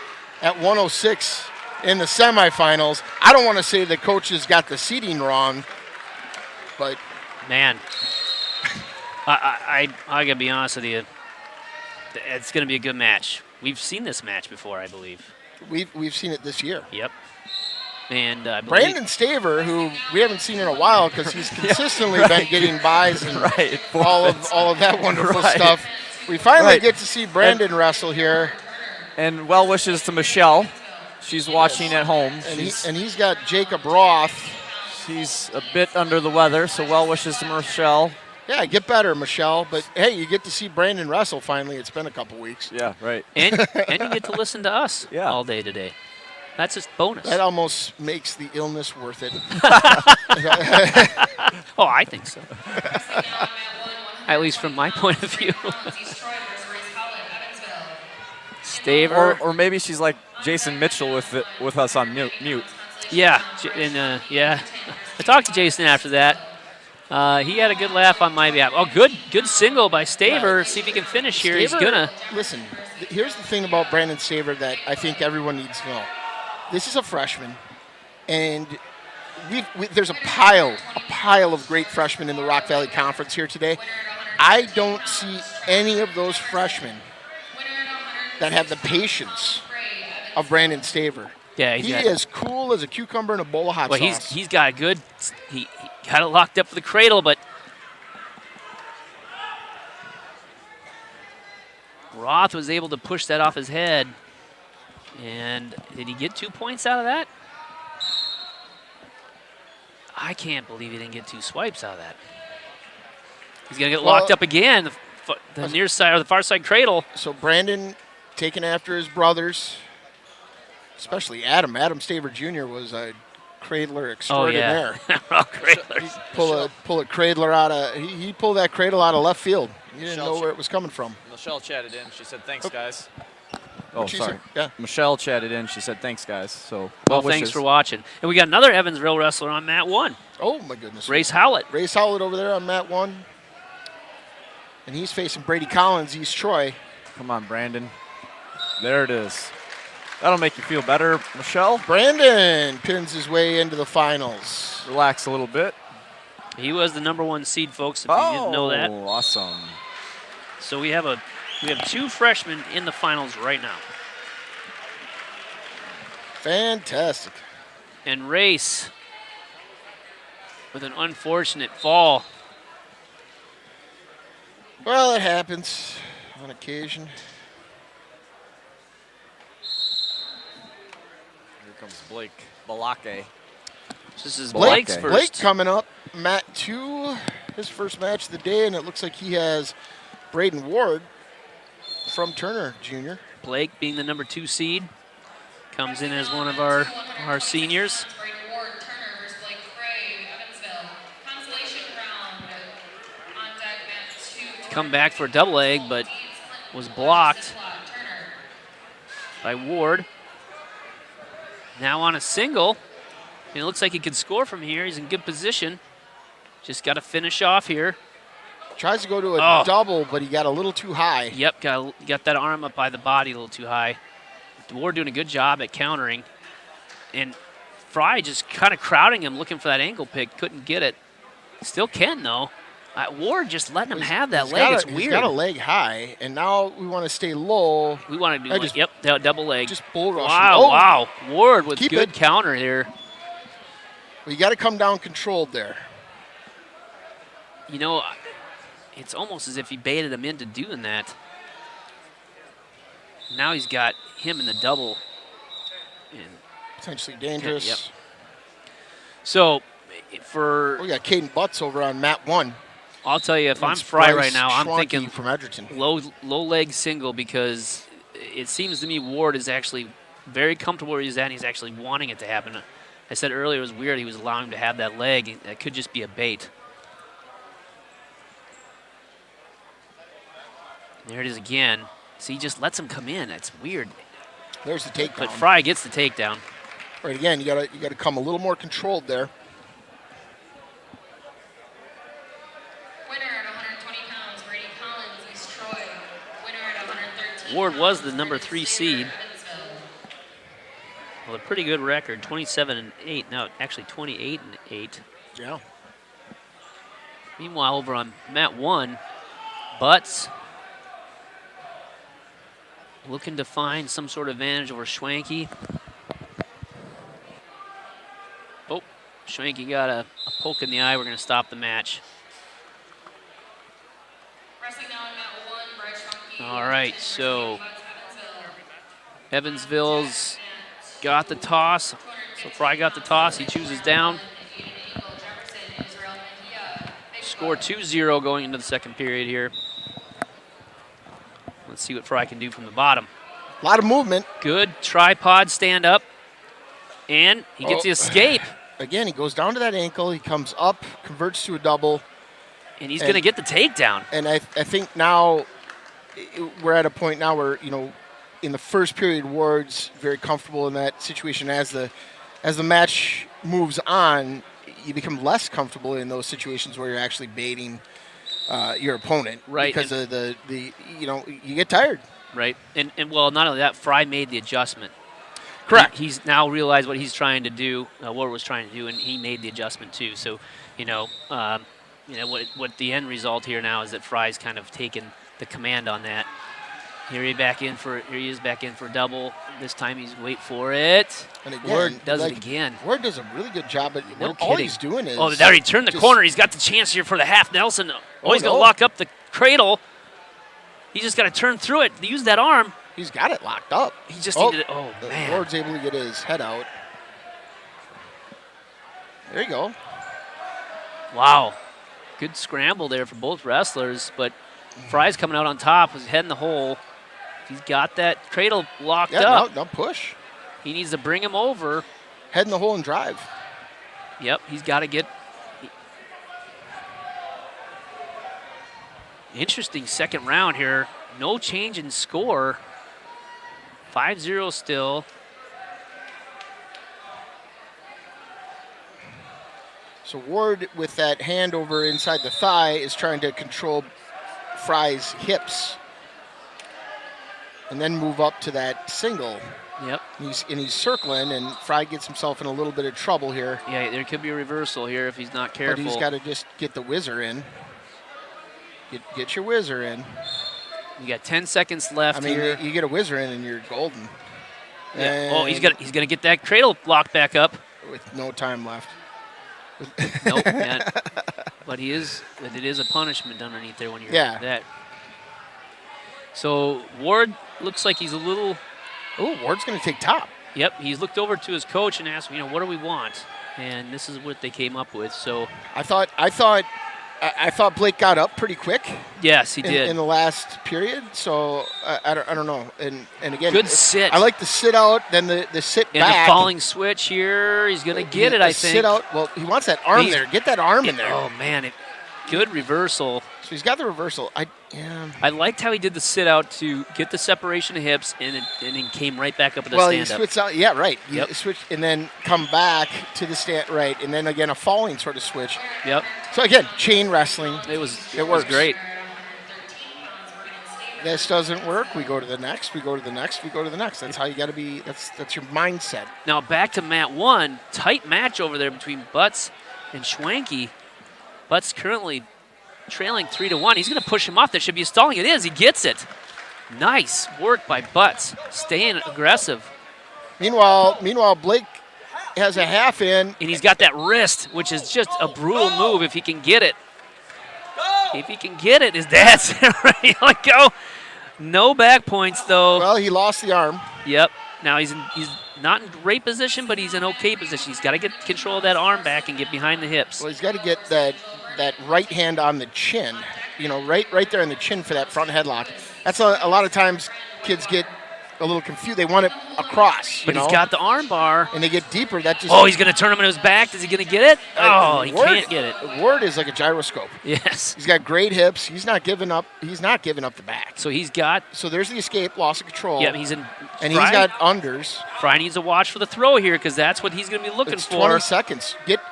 at 106 in the semifinals. I don't want to say the coaches got the seating wrong, but Man, I gotta be honest with you. It's gonna be a good match. We've seen this match before, I believe. we've seen it this year. Yep. And I believe Brandon Staver, who we haven't seen in a while because he's consistently been getting buys and Right. all of that wonderful Right. stuff. We finally Right. get to see Brandon wrestle here, And well wishes to Michelle. She's watching at home. and he's got Jacob Roth. She's a bit under the weather, so well wishes to Michelle. Yeah, get better, Michelle. But hey, you get to see Brandon wrestle finally. It's been a couple weeks. Yeah, right. and you get to listen to us Yeah. all day today. That's just bonus. That almost makes the illness worth it. Oh, I think so. At least from my point of view. Staver. Or maybe she's like Jason Mitchell with us on mute. Yeah, and yeah. I talked to Jason after that. He had a good laugh on my behalf. Oh, good single by Staver. See if he can finish here. He's gonna. Listen, here's the thing about Brandon Staver that I think everyone needs to know. This is a freshman, and there's a pile of great freshmen in the Rock Valley Conference here today. I don't see any of those freshmen that have the patience of Brandon Staver. Yeah, He is cool as a cucumber in a bowl of hot sauce. He's got a good. He got it locked up for the cradle, but Roth was able to push that off his head. And did he get 2 points out of that? I can't believe he didn't get 2 swipes out of that. He's gonna get locked up again. The near side or the far side cradle. So Brandon taking after his brothers, especially Adam. Adam Staver Jr. was a cradler extraordinaire. Oh, yeah. Cradlers. Pull a cradler out of he pulled that cradle out of left field. You didn't know where it was coming from. Michelle chatted in. She said, "Thanks, guys." What'd she say? Yeah. Michelle chatted in. She said, "Thanks, guys." So Well, thanks for watching. And we got another Evansville wrestler on mat 1. Oh my goodness. Race Howlett. Race Howlett over there on mat 1. And he's facing Brady Collins, East Troy. Come on, Brandon. There it is. That'll make you feel better, Michelle. Brandon pins his way into the finals. Relax a little bit. He was the #1 seed, folks, if you didn't know that. Oh, awesome. So we have 2 freshmen in the finals right now. Fantastic. And Race with an unfortunate fall. Well, it happens on occasion. Here comes Blake Balake. This is Blake, Blake's first. Blake coming up, mat 2, his first match of the day, and it looks like he has Braden Ward from Turner Jr. Blake being the #2 seed. Comes in as one of our seniors. Brady Ward, Turner versus Blake Gray, Evansville. Consolation round on deck, mat 2. Come back for a double leg, but was blocked by Ward. Now on a single. And it looks like he can score from here. He's in good position. Just got to finish off here. Tries to go to a double, but he got a little too high. Yep, got that arm up by the body a little too high. Ward doing a good job at countering. And Fry just kind of crowding him, looking for that ankle pick. Couldn't get it. Still can, though. Ward just letting him have that leg. It's weird. He's got a leg high, and now we want to stay low. We want to do double leg. Just bull rush. Wow. Ward with good counter here. Well, you got to come down controlled there. You know, it's almost as if he baited him into doing that. Now he's got him in the double. And potentially dangerous. Yep. So, we got Caden Butts over on mat 1. I'll tell you, if I'm Fry right now, I'm thinking from Edgerton. Low leg single, because it seems to me Ward is actually very comfortable where he's at, and he's actually wanting it to happen. I said earlier it was weird he was allowing him to have that leg. That could just be a bait. There it is again. See, he just lets him come in. That's weird. There's the takedown. But Fry gets the takedown. Right, again, you gotta come a little more controlled there. Winner at 120 pounds, Brady Collins, East Troy. Winner at 113. Ward was the #3 seed. Well, a pretty good record, 27-8. Now, actually 28-8. Yeah. Meanwhile, over on mat 1, Butts looking to find some sort of advantage over Schwanke. Oh, Schwenke got a poke in the eye. We're going to stop the match. Wrestling now on mat 1, Bryce Schwenke. All right, so Evansville. Evansville's got the toss. So Fry got the toss. He chooses down. Score 2-0 going into the second period here. Let's see what Fry can do from the bottom. A lot of movement. Good tripod stand up. And he gets the escape. Again, he goes down to that ankle. He comes up, converts to a double. And he's going to get the takedown. And I think now we're at a point now where, you know, in the first period, Ward's very comfortable in that situation. As the match moves on, you become less comfortable in those situations where you're actually baiting your opponent. Right. Because of the you know, you get tired. Right. And well, not only that, Fry made the adjustment. Correct. He's now realized what he's trying to do, Ward was trying to do, and he made the adjustment too. So, what the end result here now is that Fry's kind of taken the command on that. Here he is back in for a double. This time he's wait for it. And again, Ward does it again. Ward does a really good job, but No all kidding. he's doing is. Oh, there he turned the just- corner. He's got the chance here for the half Nelson. Oh, he's going no. to lock up the cradle. He's just got to turn through it. Use that arm. He's got it locked up. He just needed it. Oh, the man. Ward's able to get his head out. There you go. Wow. Good scramble there for both wrestlers, but Fry's coming out on top with his head in the hole. He's got that cradle locked up. Now push. He needs to bring him over. Head in the hole and drive. Yep, he's got to get. Interesting second round here. No change in score. 5-0 still. So Ward, with that hand over inside the thigh, is trying to control Fry's hips and then move up to that single. Yep. And he's circling, and Fry gets himself in a little bit of trouble here. Yeah, there could be a reversal here if he's not careful. But he's got to just get the whizzer in. Get your whizzer in. You got 10 seconds left. I mean, here. you get a whizzer in, and you're golden. Yeah. Oh, he's gonna get that cradle locked back up. With no time left. Nope. But it is a punishment underneath there when you're that. So Ward looks like he's a little. Oh, Ward's going to take top. Yep, he's looked over to his coach and asked, what do we want? And this is what they came up with. So I thought Blake got up pretty quick. Yes, he did in the last period. So I don't know. And again, good sit. I like the sit out, then the sit and back. The falling switch here. He's going to get it. I think. Sit out. Well, he wants that arm there. Get that arm in there. Oh man, good reversal. So he's got the reversal. I liked how he did the sit out to get the separation of hips, and then came right back up to the stand up. Well, he switched out. Yeah, right. Yep. Switch and then come back to the stand. Right, and then again a falling sort of switch. Yep. So again, chain wrestling. It works. Was great. This doesn't work. We go to the next. We go to the next. We go to the next. That's how you got to be. That's your mindset. Now back to mat 1. Tight match over there between Butts and Schwenke. Butts currently trailing 3-1. He's going to push him off. There should be a stalling. It is. He gets it. Nice work by Butts. Staying aggressive. Meanwhile, Blake has a half in. And he's got that wrist, which is just a brutal move if he can get it. If he can get it, his dad's ready to go. No back points, though. Well, he lost the arm. Yep. Now he's not in great position, but he's in okay position. He's got to get control of that arm back and get behind the hips. Well, he's got to get that right hand on the chin, right there on the chin for that front headlock. That's a lot of times kids get a little confused. They want it across. But he's got the arm bar. And they get deeper. That just. Oh, he's going to turn him on his back. Is he going to get it? Oh, he can't get it. Ward is like a gyroscope. Yes. He's got great hips. He's not giving up. He's not giving up the back. So he's got. So there's the escape, loss of control. Yeah, he's in. And he's got unders. Fry needs to watch for the throw here because that's what he's going to be looking for. 20 seconds. Get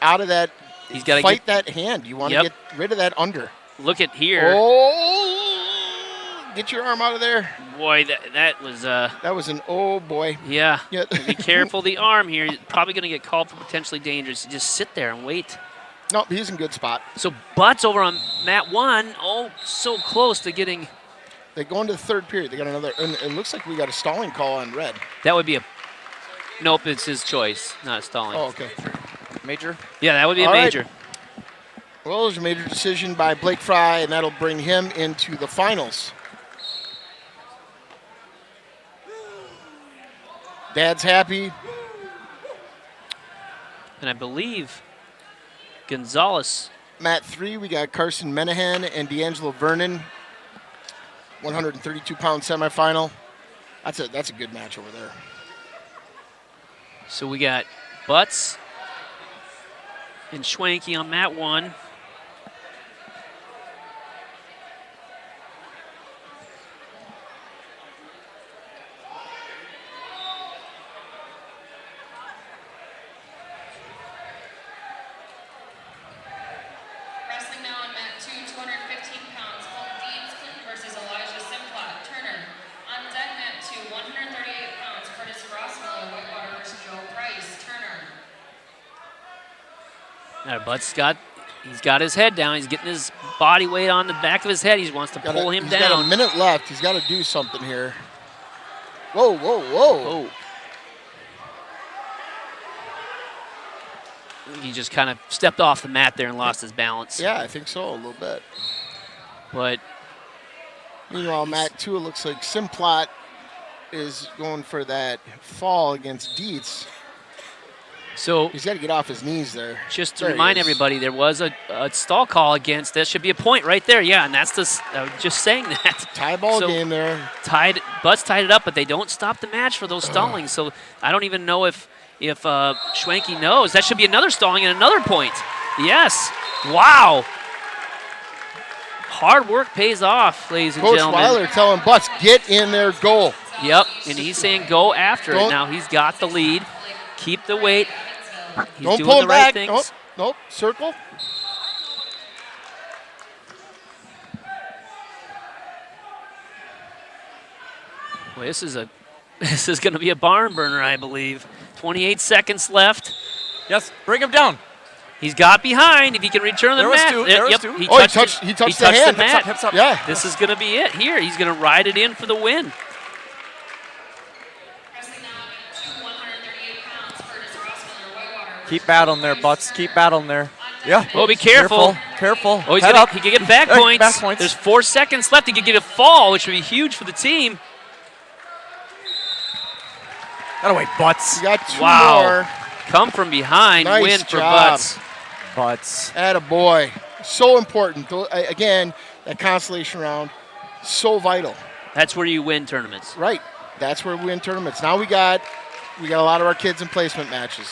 out of that. He's got to fight that hand. You want to get rid of that under. Look at here. Oh, get your arm out of there. Boy, that was that was an oh boy. Yeah. Be careful the arm here. He's probably going to get called for potentially dangerous. Just sit there and wait. No, he's in good spot. So Butts over on mat 1. Oh, so close to getting. They go into the third period. They got another. And it looks like we got a stalling call on red. That would be a. Nope, it's his choice, not stalling. Oh, okay. Major. Yeah, that would be All a right. major. Well, there's a major decision by Blake Fry, and that'll bring him into the finals. Dad's happy. And I believe Gonzalez. Mat 3, we got Carson Menahan and D'Angelo Vernon. 132-pound semifinal. That's a good match over there. So we got Butts and Schwanke on mat 1. Wrestling now on mat 2, 215 pounds, Colton Deeds versus Elijah Simplot. Turner. On deck mat 2, 138 pounds, Curtis Rossmiller, Whitewater versus Joe Price. Turner. Now Butts he's got his head down. He's getting his body weight on the back of his head. He wants to pull him He's got a down. minute left. He's got to do something here. Whoa, whoa, whoa. Oh. He just kind of stepped off the mat there and lost his balance. Yeah, I think so, a little bit. But Meanwhile, Mat 2, it looks like Simplot is going for that fall against Dietz. so He's got to get off his knees there. just to There he remind is. everybody, there was a stall call against. That should be a point right there. Yeah, and that's I was just saying that. Tie ball So- game there. Butts tied it up, but they don't stop the match for those stallings. So I don't even know if Schwanke knows. That should be another stalling and another point. Yes. Wow. Hard work pays off, ladies and Coach gentlemen. Weiler telling Butts, get in there, goal. Yep, and he's saying go after it. Don't- Now he's got the lead. Keep the weight. He's Don't doing pull the him right back. things. Nope, nope, circle. Boy, this is going to be a barn burner, I believe. 28 seconds left. Yes, bring him down. He's got behind. If he can return the There was mat. two, there was Yep, two. He Oh, touched he touched the hand. mat. Hips up. Yeah. This is going to be it here. He's going to ride it in for the win. Wrestling now at 2, 138 pounds, Curtis Rossmiller, Whitewater versus Keep battling there, Joe Butts. Price. Keep battling there. Yeah. Oh, be careful. Careful. Oh, Head up. he can get back Hey, points. back points. There's 4 seconds left. He could get a fall, which would be huge for the team. That away, Butts. You got 2 Wow. more. Come from behind, Nice win for job. Butts. Butts. Attaboy. So important. Again, that consolation round, so vital. That's where you win tournaments. Right. That's where we win tournaments. Now we got a lot of our kids in placement matches.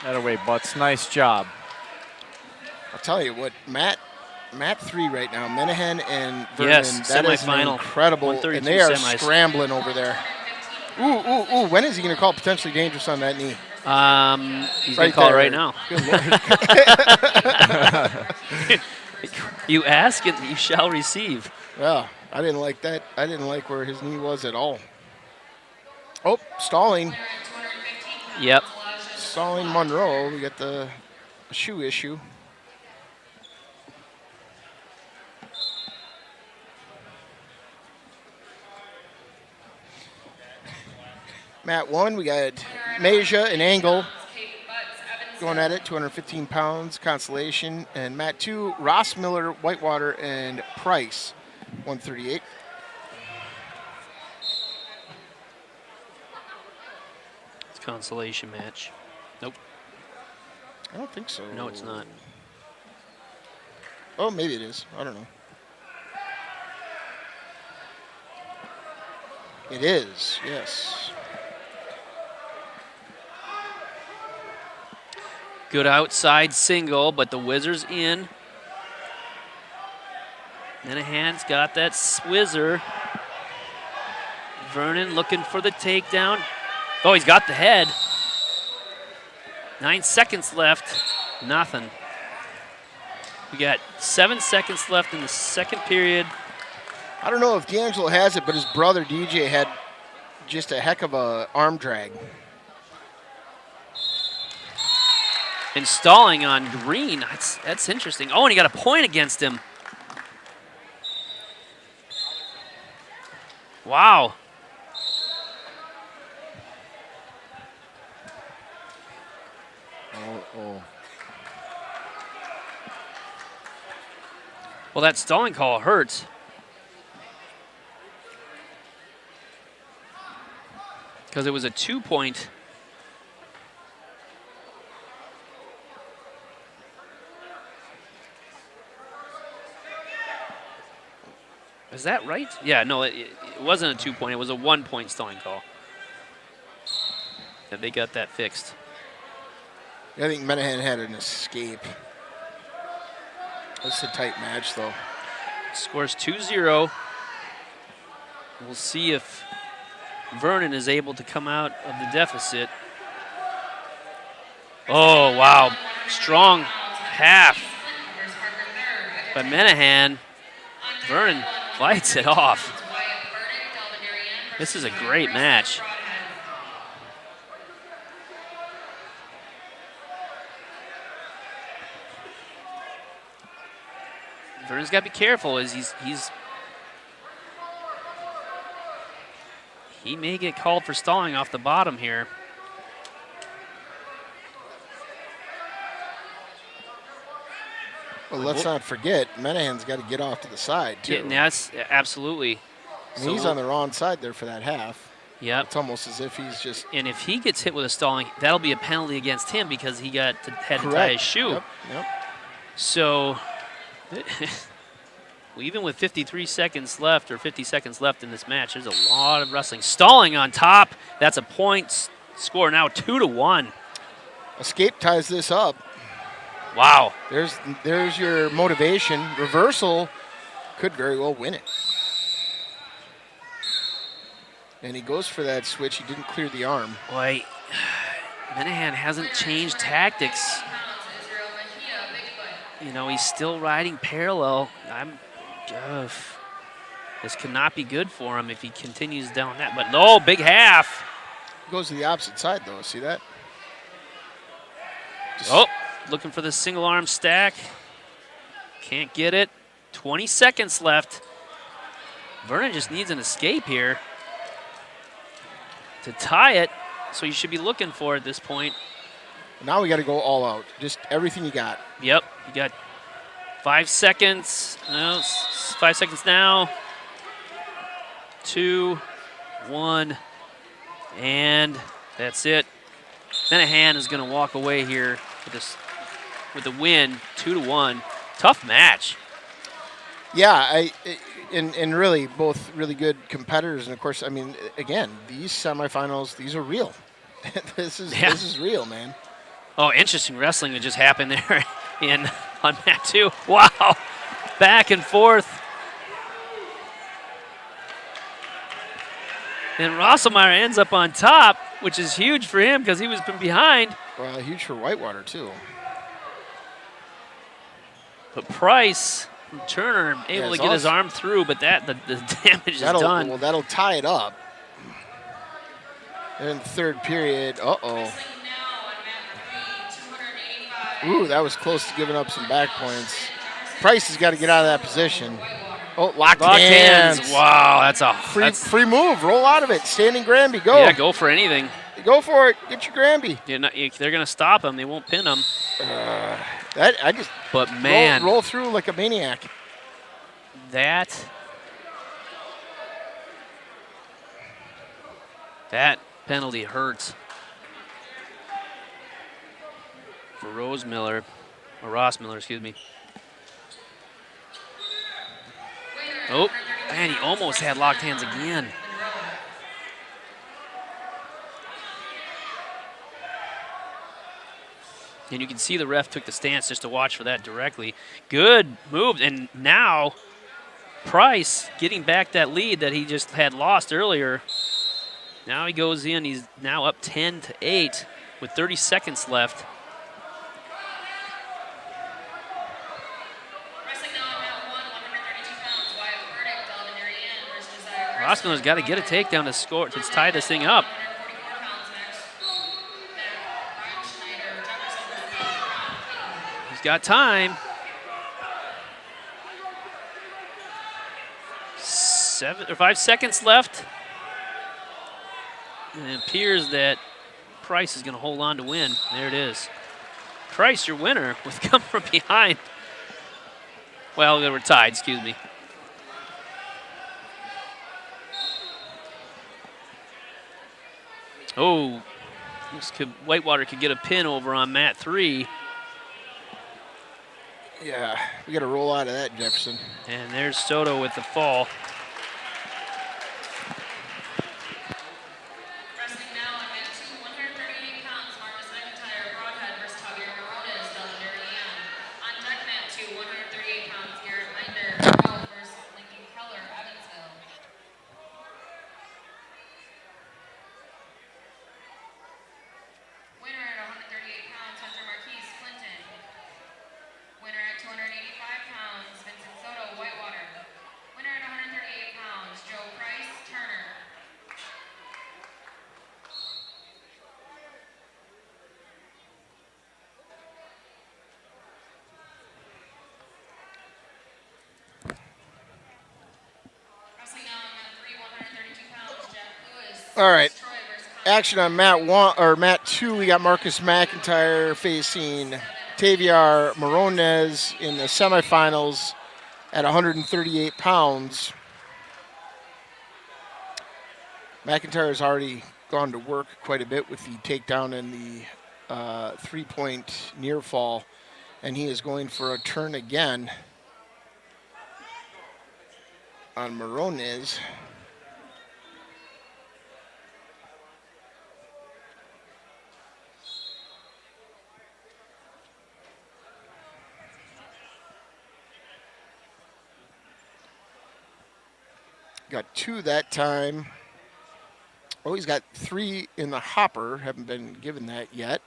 That away, Butts. Nice job. I'll tell you what, Mat 3 right now, Menahan and Vernon, Yes, that is an semifinal. incredible, and 132 they are semis. scrambling over there. Ooh, when is he going to call potentially dangerous on that knee? He's going to call it there. right now. Good Lord. You ask and you shall receive. Yeah, I didn't like that. I didn't like where his knee was at all. Oh, stalling. At 215 pounds, Yep. Elijah Stalling Monroe. We got the shoe issue. Mat 1, we got Meja and Angle Kate Butts, Evansville. going at it, 215 pounds, consolation. And Mat 2, Ross Miller, Whitewater, and Price, 138. It's a consolation match. Nope. I don't think so. No, it's not. Oh, maybe it is. I don't know. It is, yes. Good outside single, but the Wizard's in. Menahan's got that swizzer. Vernon looking for the takedown. Oh, he's got the head. 9 seconds left. Nothing. We got 7 seconds left in the second period. I don't know if D'Angelo has it, but his brother DJ had just a heck of a arm drag. Installing on Green. That's interesting. Oh, and he got a point against him. Wow. Oh. Well, that stalling call hurts. Because it was a 2-point. Is that right? Yeah, no, it wasn't a 2-point. It was a 1-point stalling call. And they got that fixed. I think Menahan had an escape. It's a tight match, though. Scores 2-0. We'll see if Vernon is able to come out of the deficit. Oh, wow. Strong half by Menahan. Vernon fights it off. This is a great match. Vernon's got to be careful as he may get called for stalling off the bottom here. Well, let's not forget, Menahan's got to get off to the side, too. Yeah, that's absolutely. And he's on the wrong side there for that half. Yep. It's almost as if he's just... And if he gets hit with a stalling, that'll be a penalty against him because he had to tie his shoe. Yep. So, even with 53 seconds left or 50 seconds left in this match, there's a lot of wrestling. Stalling on top. That's a point score now 2-1. Escape ties this up. Wow. There's your motivation. Reversal could very well win it. And he goes for that switch. He didn't clear the arm. Boy, Menahan hasn't changed tactics. You know, he's still riding parallel. This could not be good for him if he continues down that. But no, big half. Goes to the opposite side, though. See that? Looking for the single arm stack. Can't get it. 20 seconds left. Vernon just needs an escape here to tie it. So you should be looking for at this point. Now we got to go all out. Just everything you got. Yep, you got 5 seconds. No, 5 seconds now. 2, 1, and that's it. Menahan is going to walk away here with a win, 2-1. Tough match. Yeah, and really both really good competitors, and of course, I mean, again, these semifinals, these are real. This is real, man. Oh, interesting wrestling that just happened there on mat 2. Wow, back and forth. And Rosselmeyer ends up on top, which is huge for him because he was behind. Well, huge for Whitewater, too. But Price from Turner able to get his arm through, but the damage is done. Well, that'll tie it up. And in the third period, uh-oh. Ooh, that was close to giving up some back points. Price has got to get out of that position. Oh, locked hands. Wow, that's free move. Roll out of it. Standing Granby, go. Yeah, go for anything. Go for it. Get your Granby. They're going to stop him. They won't pin him. But man, roll through like a maniac. That penalty hurts for Ross Miller, excuse me. Oh, man, he almost had locked hands again. And you can see the ref took the stance just to watch for that directly. Good move, and now Price getting back that lead that he just had lost earlier. Now he goes in, he's now up 10-8 with 30 seconds left. Rossmiller's got to get a takedown to score to tie this thing up. He's got time. 5 seconds left. And it appears that Price is going to hold on to win. There it is. Christ, your winner with come from behind. Well, they were tied, excuse me. Oh, Whitewater could get a pin over on mat 3. Yeah, we got to roll out of that, Jefferson. And there's Soto with the fall. Wrestling now on mat 2, 138 pounds, Marcus McIntyre, Broadhead versus Javier Morones, Delavan. On deck mat 2, 138 pounds, Garrett Binder, Monroe versus Lincoln Keller, Evansville. Winner at 138 pounds, Hunter Marquise, Clinton. Winner at 285 pounds, Vincent Soto, Whitewater. Winner at 138 pounds, Joe Price, Turner. Wrestling now on mat 3, 132 pounds, Jeff Lewis. All right. Troy versus Action on mat 2. We got Marcus McIntyre facing Taviar Morones in the semifinals at 138 pounds. McIntyre has already gone to work quite a bit with the takedown and the 3-point near fall, and he is going for a turn again on Morones. Got 2 that time. Oh, he's got 3 in the hopper. Haven't been given that yet.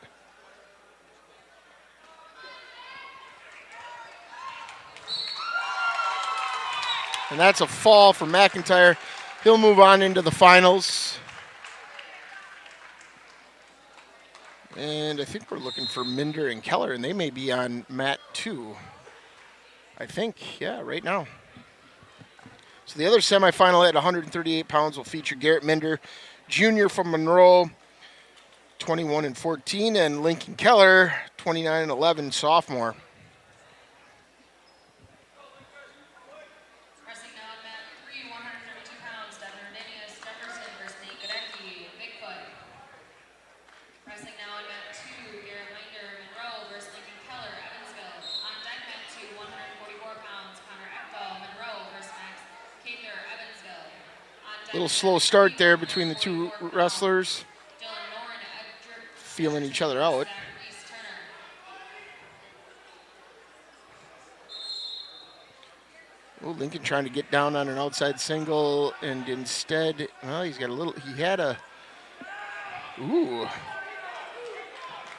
And that's a fall for McIntyre. He'll move on into the finals. And I think we're looking for Minder and Keller, and they may be on mat 2. I think, yeah, right now. So the other semifinal at 138 pounds will feature Garrett Minder, junior from Monroe, 21-14, and Lincoln Keller, 29-11, sophomore. Wrestling now on mat 3, 132 pounds, Devin Ordenius, Jefferson versus Nate Godecki, Bigfoot. Wrestling now on mat 2, Garrett Binder, Monroe versus Lincoln Keller, Evansville. On deck mat 2, 144 pounds, Connor Eckfell, Monroe versus Max Cather, Evansville. On deck Little mat slow start there between the 2 wrestlers, Dylan Noren, Edric feeling each other out. Zach Reese, Turner. Oh, Lincoln trying to get down on an outside single, and instead, well, he had a, ooh,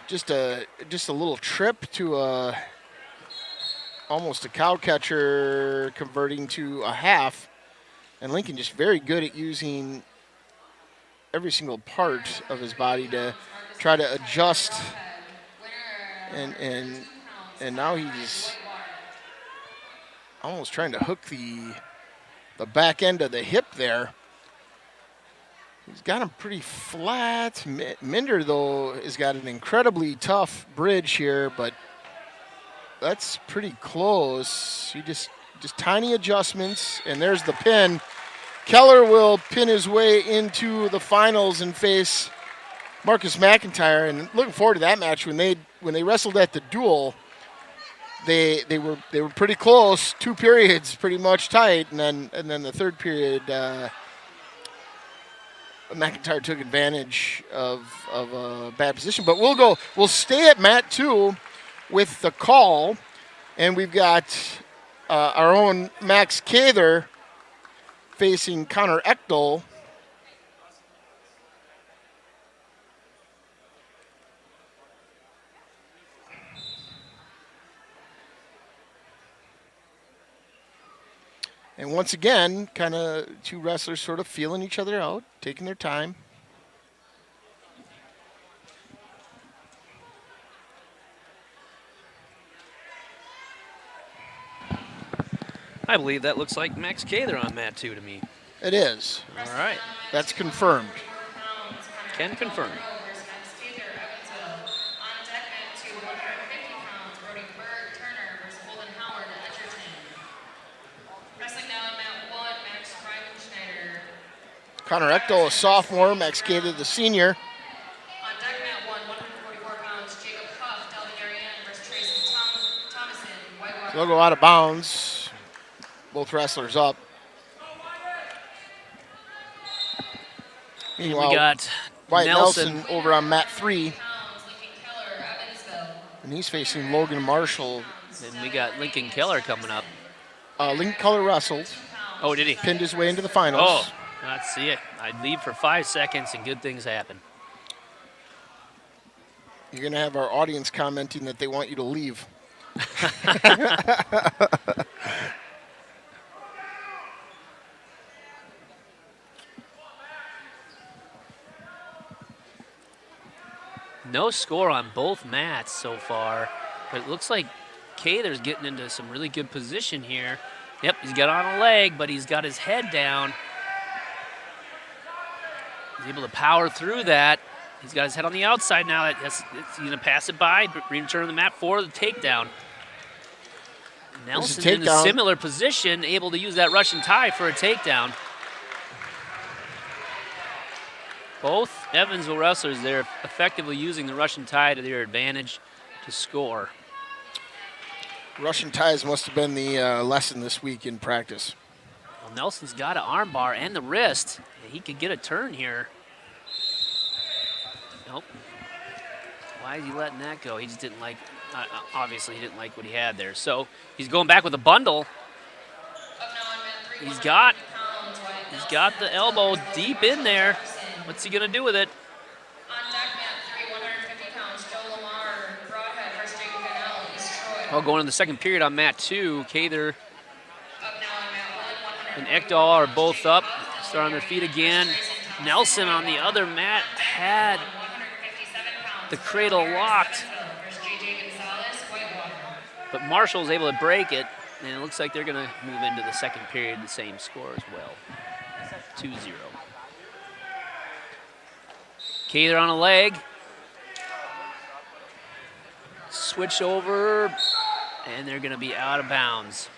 just a little trip to almost a cow catcher, converting to a half, and Lincoln just very good at using every single part of his body to try to adjust, and now he's almost trying to hook the back end of the hip there. He's got him pretty flat. Minder, though, has got an incredibly tough bridge here, but that's pretty close. He just tiny adjustments, and there's the pin. Keller will pin his way into the finals and face Marcus McIntyre, and looking forward to that match. When they wrestled at the duel, they were pretty close, 2 periods pretty much tight, and then the third period, McIntyre took advantage of a bad position. But we'll stay at mat 2 with the call, and we've got our own Max Cather facing Connor Eckdahl. And once again, kind of 2 wrestlers sort of feeling each other out, taking their time. I believe that looks like Max Cather on mat 2 to me. It is. All right. That's confirmed. Can confirm. Versus Max Cather, Evansville. On deck mat 2, pounds, Brody Turner versus Holden Howard at Edgerton. Wrestling now on mat 1, Max Schneider. Connor Echtel, a sophomore. Max Gaither, the senior. On deck mat 1, 144 pounds, Jacob Huff, Delvin Ariane versus Tracy Thomason, Whitewater. So they'll go out of bounds. Both wrestlers up. Meanwhile, We got Wyatt Nelson. Nelson over on mat 3, Pounds, Lincoln Keller, Evansville. and he's facing Logan Marshall. And we got Lincoln Keller coming up. Lincoln Keller wrestled, Oh, did he? pinned his way into the finals. Oh, let's see it. I'd leave for 5 seconds and good things happen. You're going to have our audience commenting that they want you to leave. No score on both mats so far, but it looks like Cather's getting into some really good position here. Yep, he's got on a leg, but he's got his head down. He's able to power through that. He's got his head on the outside now. He's going to pass it by, return to the mat for the takedown. Nelson in a similar position, able to use that Russian tie for a takedown. Both Evansville wrestlers, they're effectively using the Russian tie to their advantage to score. Russian ties must have been the lesson this week in practice. Well, Nelson's got an arm bar and the wrist. He could get a turn here. Nope. Why is he letting that go? He just didn't like, obviously he didn't like what he had there. So he's going back with a bundle. He's got the elbow deep in there. What's he gonna do with it? On deck mat 3, 150 pounds, Joe Lamar, Broadhead versus Jacob Cannell, East Troy. Oh, going in the second period on mat 2, Cather Up now on mat 1, and Ekdahl are both up. Start on their feet again. Nelson on the other mat had 157 pounds, the cradle locked, versus JJ Gonzalez, Whitewater. but Marshall's able to break it, and it looks like they're gonna move into the second period the same score as well. 2-0. Cather on a leg. Switch over, and they're gonna be out of bounds.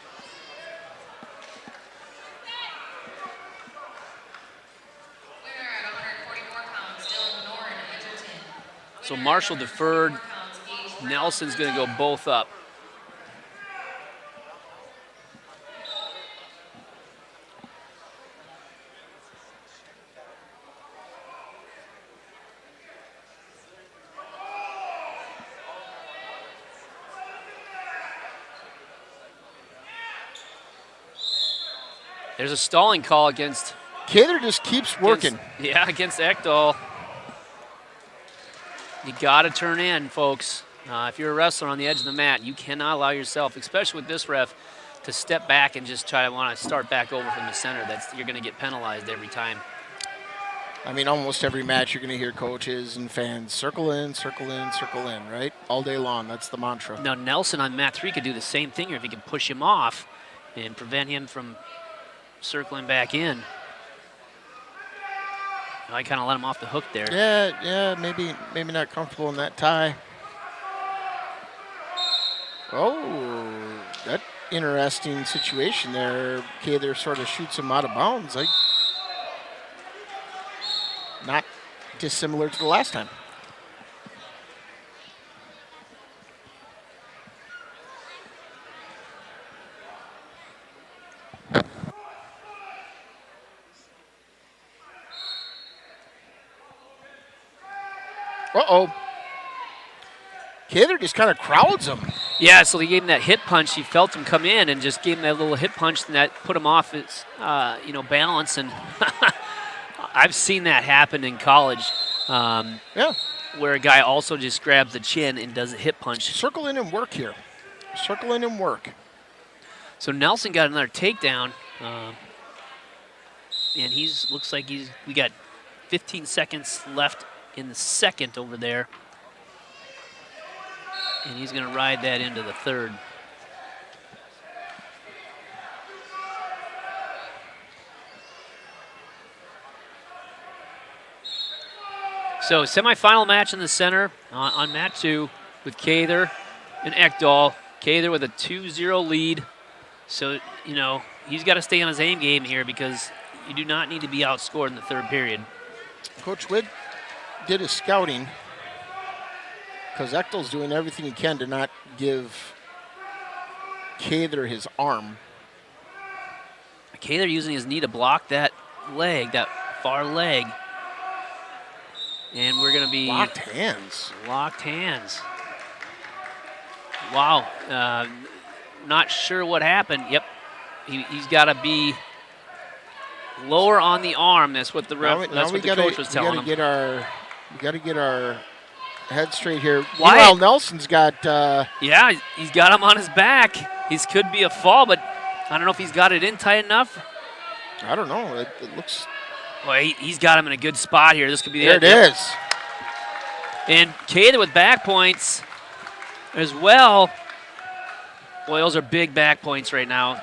Winner at 144 pounds, Dylan Noren, Edgerton. So Marshall deferred. Nelson's gonna go both up. There's a stalling call against. Cather just keeps working. Against Ekdahl. You got to turn in, folks. If you're a wrestler on the edge of the mat, you cannot allow yourself, especially with this ref, to step back and just try to want to start back over from the center. You're going to get penalized every time. I mean, almost every match you're going to hear coaches and fans circle in, circle in, circle in, right? All day long. That's the mantra. Now, Nelson on mat 3 could do the same thing, or if he can push him off and prevent him from circling back in. I kind of let him off the hook there. Yeah, maybe not comfortable in that tie. Oh, that interesting situation there. Cather sort of shoots him out of bounds. Not dissimilar to the last time. Uh-oh. Cather just kind of crowds him. Yeah, so he gave him that hit punch. He felt him come in and just gave him that little hit punch, and that put him off his, balance. And I've seen that happen in college. Where a guy also just grabs the chin and does a hit punch. Circle in and work here. Circle in and work. So Nelson got another takedown, and looks like we got 15 seconds left in the second over there. And he's going to ride that into the third. So semifinal match in the center on mat 2. with Cather and Ekdahl. Cather with a 2-0 lead. So, you know, he's got to stay on his aim game here because you do not need to be outscored in the third period. Coach Witt did his scouting because Ekdahl's doing everything he can to not give Cather his arm. Cather using his knee to block that leg, that far leg. And we're going to be Locked hands. Locked hands. Wow. Not sure what happened. Yep. He's got to be lower on the arm. That's what the coach was telling him. We got to get our head straight here. Why? Meanwhile, Nelson's got. Yeah, he's got him on his back. He could be a fall, but I don't know if he's got it in tight enough. I don't know. It looks. Well, he's got him in a good spot here. This could be there. It is. And Cather with back points as well. Boy, those are big back points right now.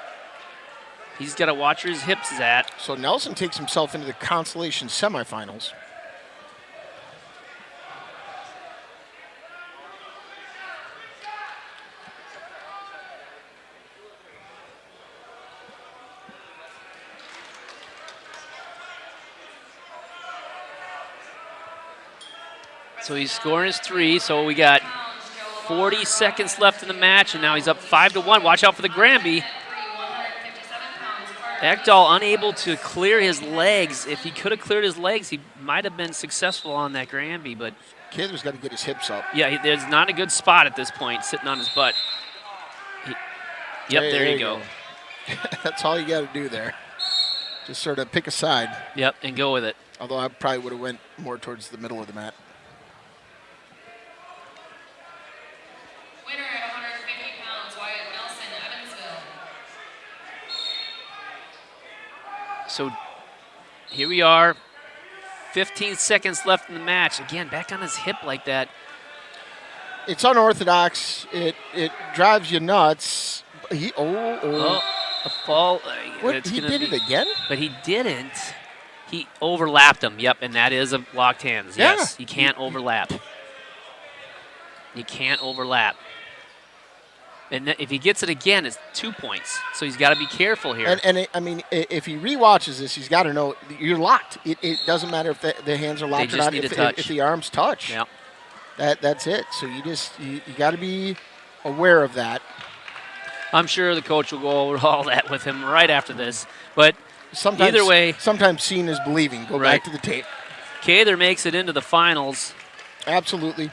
He's got to watch where his hips is at. So Nelson takes himself into the consolation semifinals. So he's scoring his 3. So we got 40 seconds left in the match, and now he's up 5-1. Watch out for the Granby. Ekdahl unable to clear his legs. If he could have cleared his legs, he might have been successful on that Granby, but Cather's got to get his hips up. yeah, there's not a good spot at this point, sitting on his butt. There you go. That's all you got to do there. Just sort of pick a side. Yep, and go with it. Although I probably would have went more towards the middle of the mat. Winner at 150 pounds, Wyatt Nelson, Evansville. So here we are, 15 seconds left in the match. Again, back on his hip like that. It's unorthodox. It drives you nuts. A fall. What? He did it again? But he didn't. He overlapped him. Yep, and that is a locked hands. Yeah. Yes, you can't overlap. You can't overlap. And if he gets it again, it's 2 points. So he's got to be careful here. I mean, if he rewatches this, he's got to know you're locked. It doesn't matter if the hands are locked They or just not. need to touch. If the arms touch, Yep. that's it. So you got to be aware of that. I'm sure the coach will go over all that with him right after this. But Sometimes, either way, sometimes seeing is believing. Go Right. back to the tape. Cather makes it into the finals, Absolutely.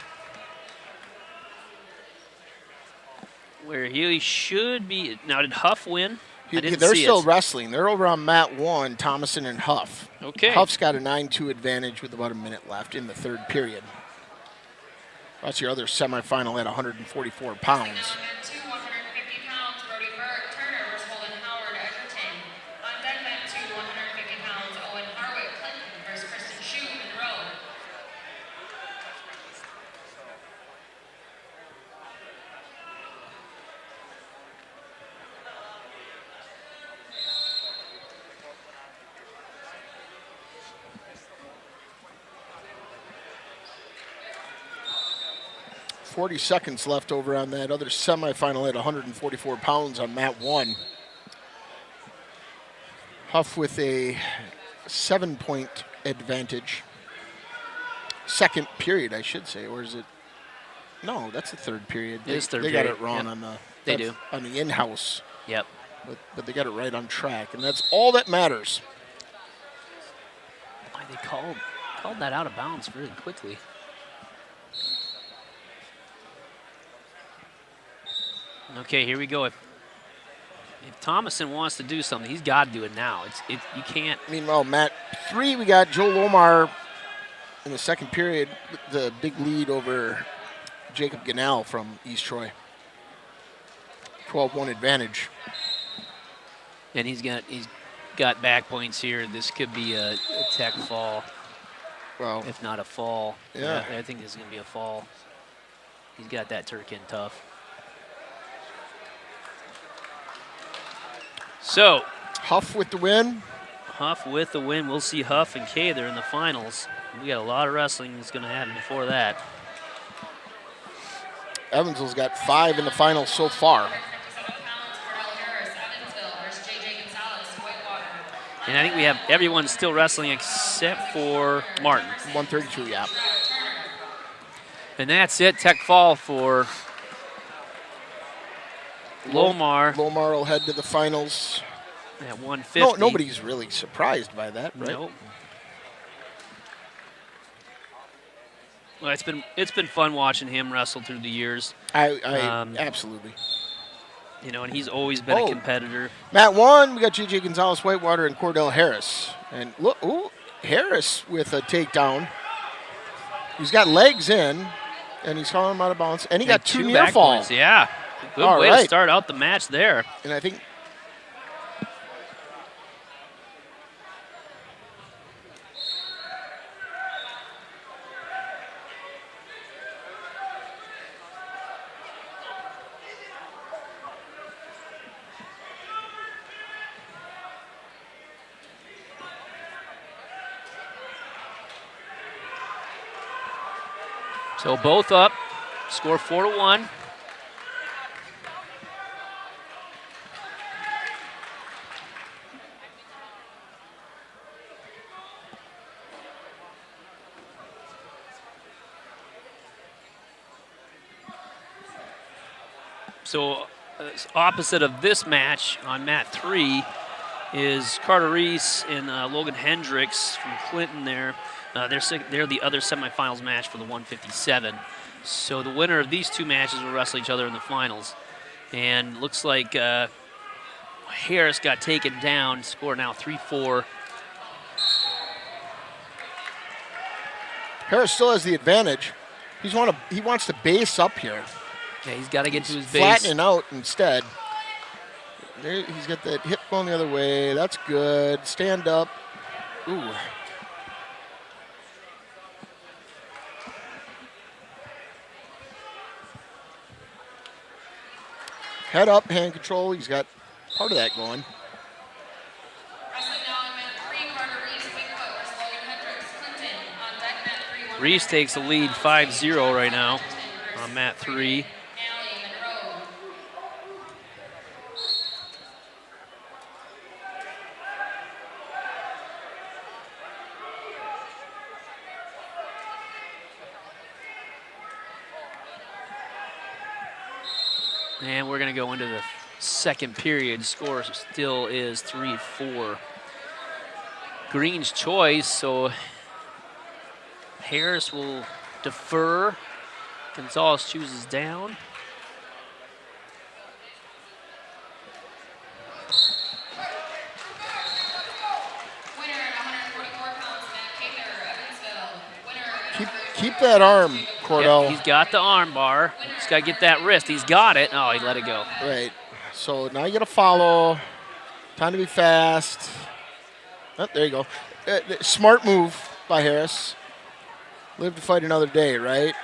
where he should be. Now, did Huff win? I didn't They're see still it. wrestling. They're over on mat 1, Thomason and Huff. Okay. Huff's got a 9-2 advantage with about a minute left in the third period. That's your other semifinal at 144 pounds. At 2, 150 pounds, Brody Turner versus Holden Howard, Edgerton. On deck at 2, 150 pounds, Owen Harwick, Clinton versus Kristen Shue, Monroe. .40 seconds left over on that other semifinal at 144 pounds on mat 1. Huff with a 7-point advantage. Second period, I should say, or is it? No, that's the third period. It is third they got period. it wrong Yep. on the. They that's do. on the in-house, Yep. but they got it right on track, and that's all that matters. Why they called that out of bounds really quickly. Okay, here we go. If Thomason wants to do something, he's got to do it now. You can't. Meanwhile, mat 3, we got Joel Omar in the second period with the big lead over Jacob Ganal from East Troy. 12-1 advantage. And he's got back points here. This could be a tech fall, Well, if not a fall. Yeah. I think this is going to be a fall. He's got that Turk in tough. So, Huff with the win. Huff with the win. We'll see Huff and Cather in the finals. We got a lot of wrestling that's going to happen before that. Evansville's got 5 in the finals so far. 157 pounds, Cordell Harris, Evansville versus J.J. Gonzalez, Whitewater. And I think we have everyone still wrestling except for Martin. 132, yeah. And that's it. Tech fall for Lomar Lomar will head to the finals. at 150. No, nobody's really surprised by that, right? Nope. Well, it's been fun watching him wrestle through the years. I absolutely. You know, and he's always been a competitor. Mat 1, we got J.J. Gonzalez, Whitewater, and Cordell Harris. And look, Harris with a takedown. He's got legs in, and he's calling him out of bounds. And he got 2 near back falls. points. Yeah, good All way right. to start out the match there. And I think So both up, score 4-1. So opposite of this match on mat 3 is Carter Reese and Logan Hendricks from Clinton there. They're the other semifinals match for the 157. So the winner of these 2 matches will wrestle each other in the finals. And looks like Harris got taken down, score now 3-4. Harris still has the advantage. He wants to base up here. Yeah, he's got to get to his base. Flattening out instead. There, he's got that hip going the other way. That's good. Stand up. Ooh. Head up, hand control. He's got part of that going. Wrestling now on mat 3, Carter Reese, Bigfoot versus Logan Hendricks, Clinton. On deck, mat 3. Reese takes the lead 5-0 right now on mat 3. Allie Monroe. And we're going to go into the second period. Score still is 3-4. Green's choice, so Harris will defer. Gonzalez chooses down. Winner at 144 pounds, Matt Cater, Evansville. Winner at Keep that arm, Cordell. Yep, he's got the arm bar. He's got to get that wrist. He's got it. Oh, he let it go. Right. So now you got to follow. Time to be fast. Oh, there you go. Smart move by Harris. Live to fight another day, right?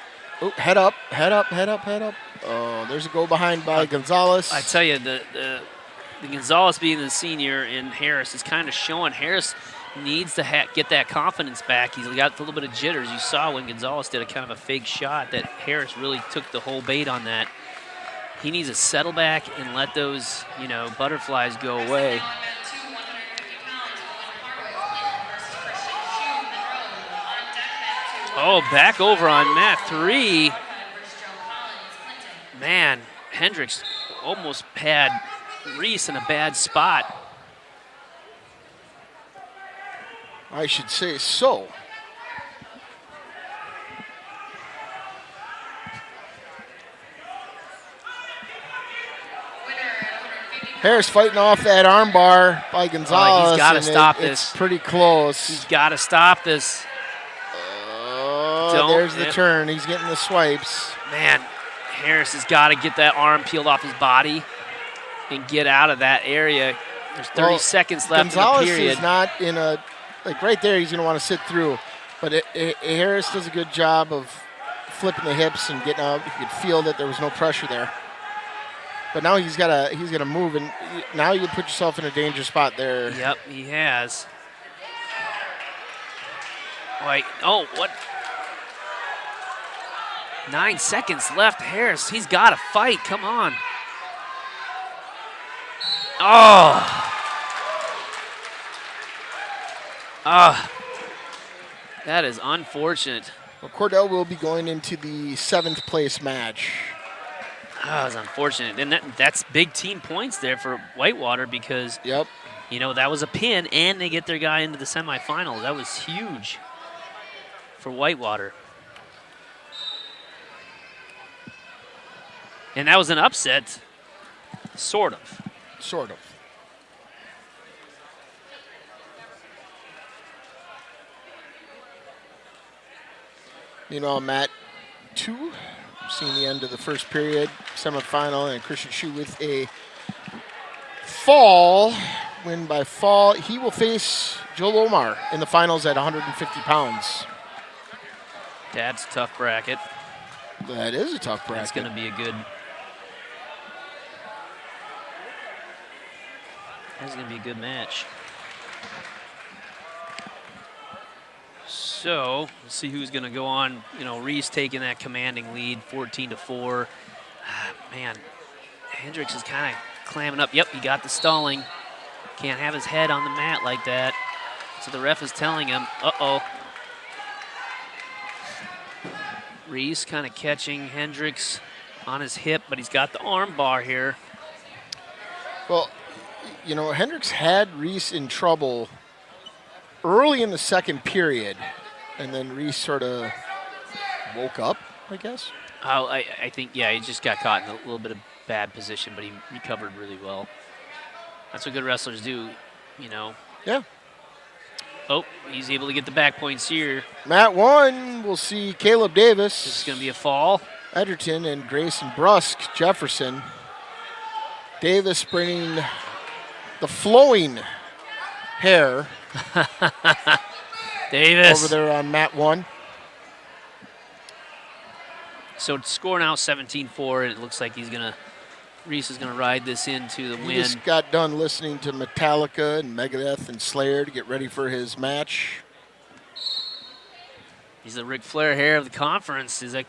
Oh, head up, head up, head up, head up. Oh, there's a go behind by Gonzalez. I tell you, the Gonzalez being the senior and Harris is kind of showing Harris needs to get that confidence back. He's got a little bit of jitters. You saw when Gonzalez did a kind of a fake shot that Harris really took the whole bait on that. He needs to settle back and let those, butterflies go away. on mat 2, 150 pounds, Owen Harwood, Clinton versus Christian Shu, Monroe. On deck, mat 2. Oh, back over on mat 3. Versus Joe Collins, Clinton. Man, Hendricks almost had Reese in a bad spot. I should say so. Winner at 150 pounds. Harris fighting off that arm bar by Gonzalez. he's gotta and stop It's this. pretty close. He's got to stop this. Don't- There's the yep. turn. He's getting the swipes. Man, Harris has got to get that arm peeled off his body and get out of that area. There's 30 Well, seconds left Gonzalez in the period. is not in a, like right there, he's going to want to sit through. But Harris does a good job of flipping the hips and getting out. You could feel that there was no pressure there. But now he's got to move, and now you put yourself in a dangerous spot there. Yep, he has. Like, oh, what? 9 seconds left. Harris, he's got to fight. Come on. Oh. That is unfortunate. Well, Cordell will be going into the 7th place match. That was unfortunate. And that's big team points there for Whitewater because, Yep. you know, that was a pin and they get their guy into the semifinals. That was huge for Whitewater. And that was an upset, sort of. Sort of. Meanwhile, Matt 2, seeing the end of the first period, semifinal, and Christian Shu with a fall, win by fall. He will face Joel Omar in the finals at 150 pounds. That's a tough bracket. That is a tough bracket. That's going to be a good. That's going to be a good match. So let's see who's going to go on. You know, Reese taking that commanding lead, 14-4. Man, Hendricks is kind of clamming up. Yep, he got the stalling. Can't have his head on the mat like that. So the ref is telling him, uh-oh. Reese kind of catching Hendricks on his hip, but he's got the arm bar here. Well, you know, Hendricks had Reese in trouble early in the second period, and then Reese sort of woke up, I guess. Oh, I think, yeah, he just got caught in a little bit of bad position, but he recovered really well. That's what good wrestlers do, you know. Yeah. Oh, he's able to get the back points here. Mat 1, we'll see Caleb Davis. This is going to be a fall. Edgerton and Grayson Brusk, Jefferson. Davis bringing the flowing hair Davis. over there on Mat 1. So score now 17-4, and it looks like Reese is going to ride this into the He win. just got done listening to Metallica and Megadeth and Slayer to get ready for his match. He's the Ric Flair hair of the conference. He's a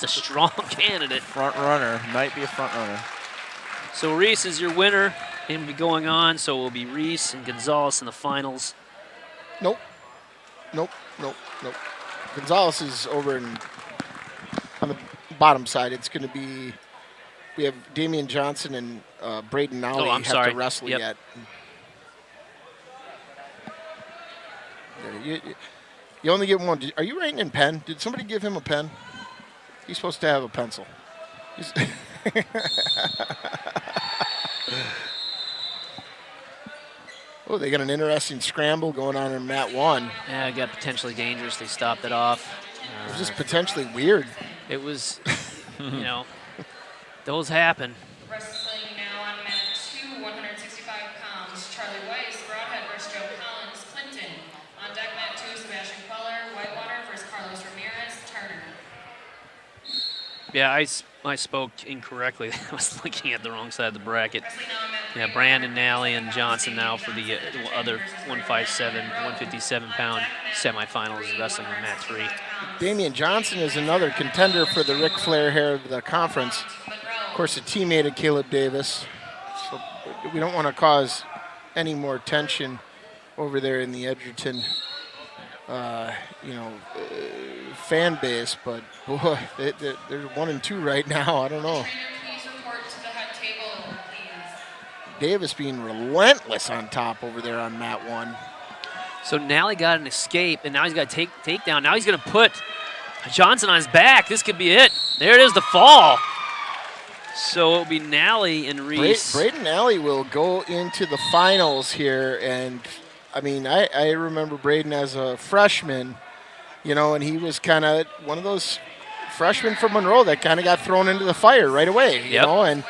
strong candidate. Front runner, might be a front runner. So Reese is your winner. He'll be going on, so it will be Reese and Gonzalez in the finals. Nope. Gonzalez is over on the bottom side. It's going to be, we have Damian Johnson and Braden Nowley I'm have sorry. to wrestle Yep. yet. You only get one. Are you writing in pen? Did somebody give him a pen? He's supposed to have a pencil. Oh, they got an interesting scramble going on in Mat 1. Yeah, it got potentially dangerous. They stopped it off. It was just potentially weird. It was, you know, those happen. Wrestling now on mat 2, 165 pounds. Charlie Weiss, Broadhead versus Joe Collins, Clinton. On deck mat 2, Sebastian Queller, Whitewater versus Carlos Ramirez, Turner. Yeah, I spoke incorrectly. I was looking at the wrong side of the bracket. Wrestling now on mat 3, Yeah, Brandon Nally and Johnson now for the other 157, 157-pound semifinals wrestling in mat 3. Damian Johnson is another contender for the Ric Flair hair of the conference. Of course, a teammate of Caleb Davis. So we don't want to cause any more tension over there in the Edgerton, fan base. But boy, they're 1-2 right now. I don't know. Trainer, please report to the head table, please. Davis being relentless on top over there on Mat 1. So Nally got an escape, and now he's got a takedown. Now he's going to put Johnson on his back. This could be it. There it is, the fall. So it'll be Nally and Reese. Braden Nally will go into the finals here, and I mean, I remember Braden as a freshman, you know, and he was kind of one of those freshmen from Monroe that kind of got thrown into the fire right away, you know,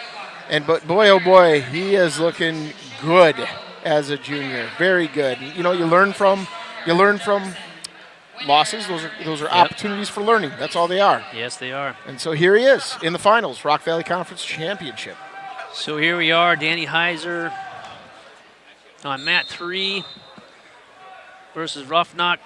but boy, oh boy, he is looking good as a junior, very good. You know, you learn from losses. Those are opportunities for learning. That's all they are. Yes, they are. And so here he is in the finals, Rock Valley Conference Championship. So here we are, Danny Heiser on mat 3 versus Rough and Knock,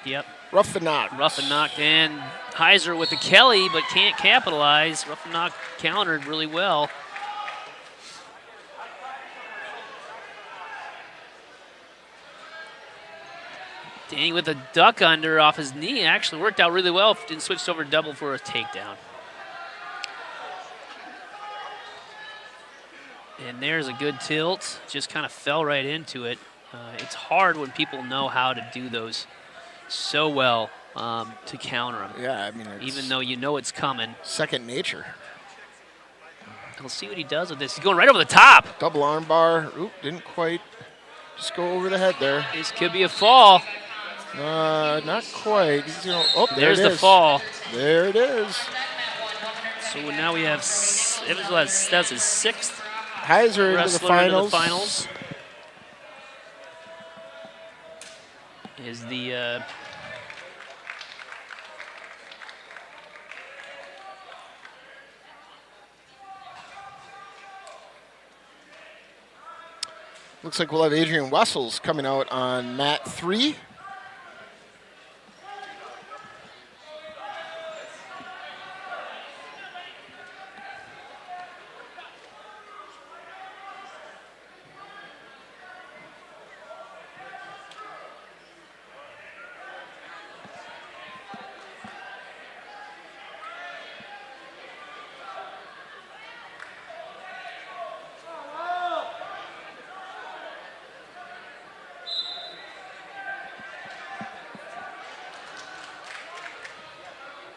yep. Rough and Knock. And Heiser with the Kelly, but can't capitalize. Rough and knock countered really well. Danny with a duck under off his knee. Actually worked out really well. Didn't switch over double for a takedown. And there's a good tilt. Just kind of fell right into it. It's hard when people know how to do those so well to counter them. Yeah, I mean, even though you know it's coming. Second nature. We'll see what he does with this. He's going right over the top. Double arm bar. Oop, didn't quite just go over the head there. This could be a fall. Not quite. He's gonna, oh, there's the fall. There it is. So now we have Evansville that's his 6th Heiser into the finals. Is the looks like we'll have Adrian Wessels coming out on mat 3.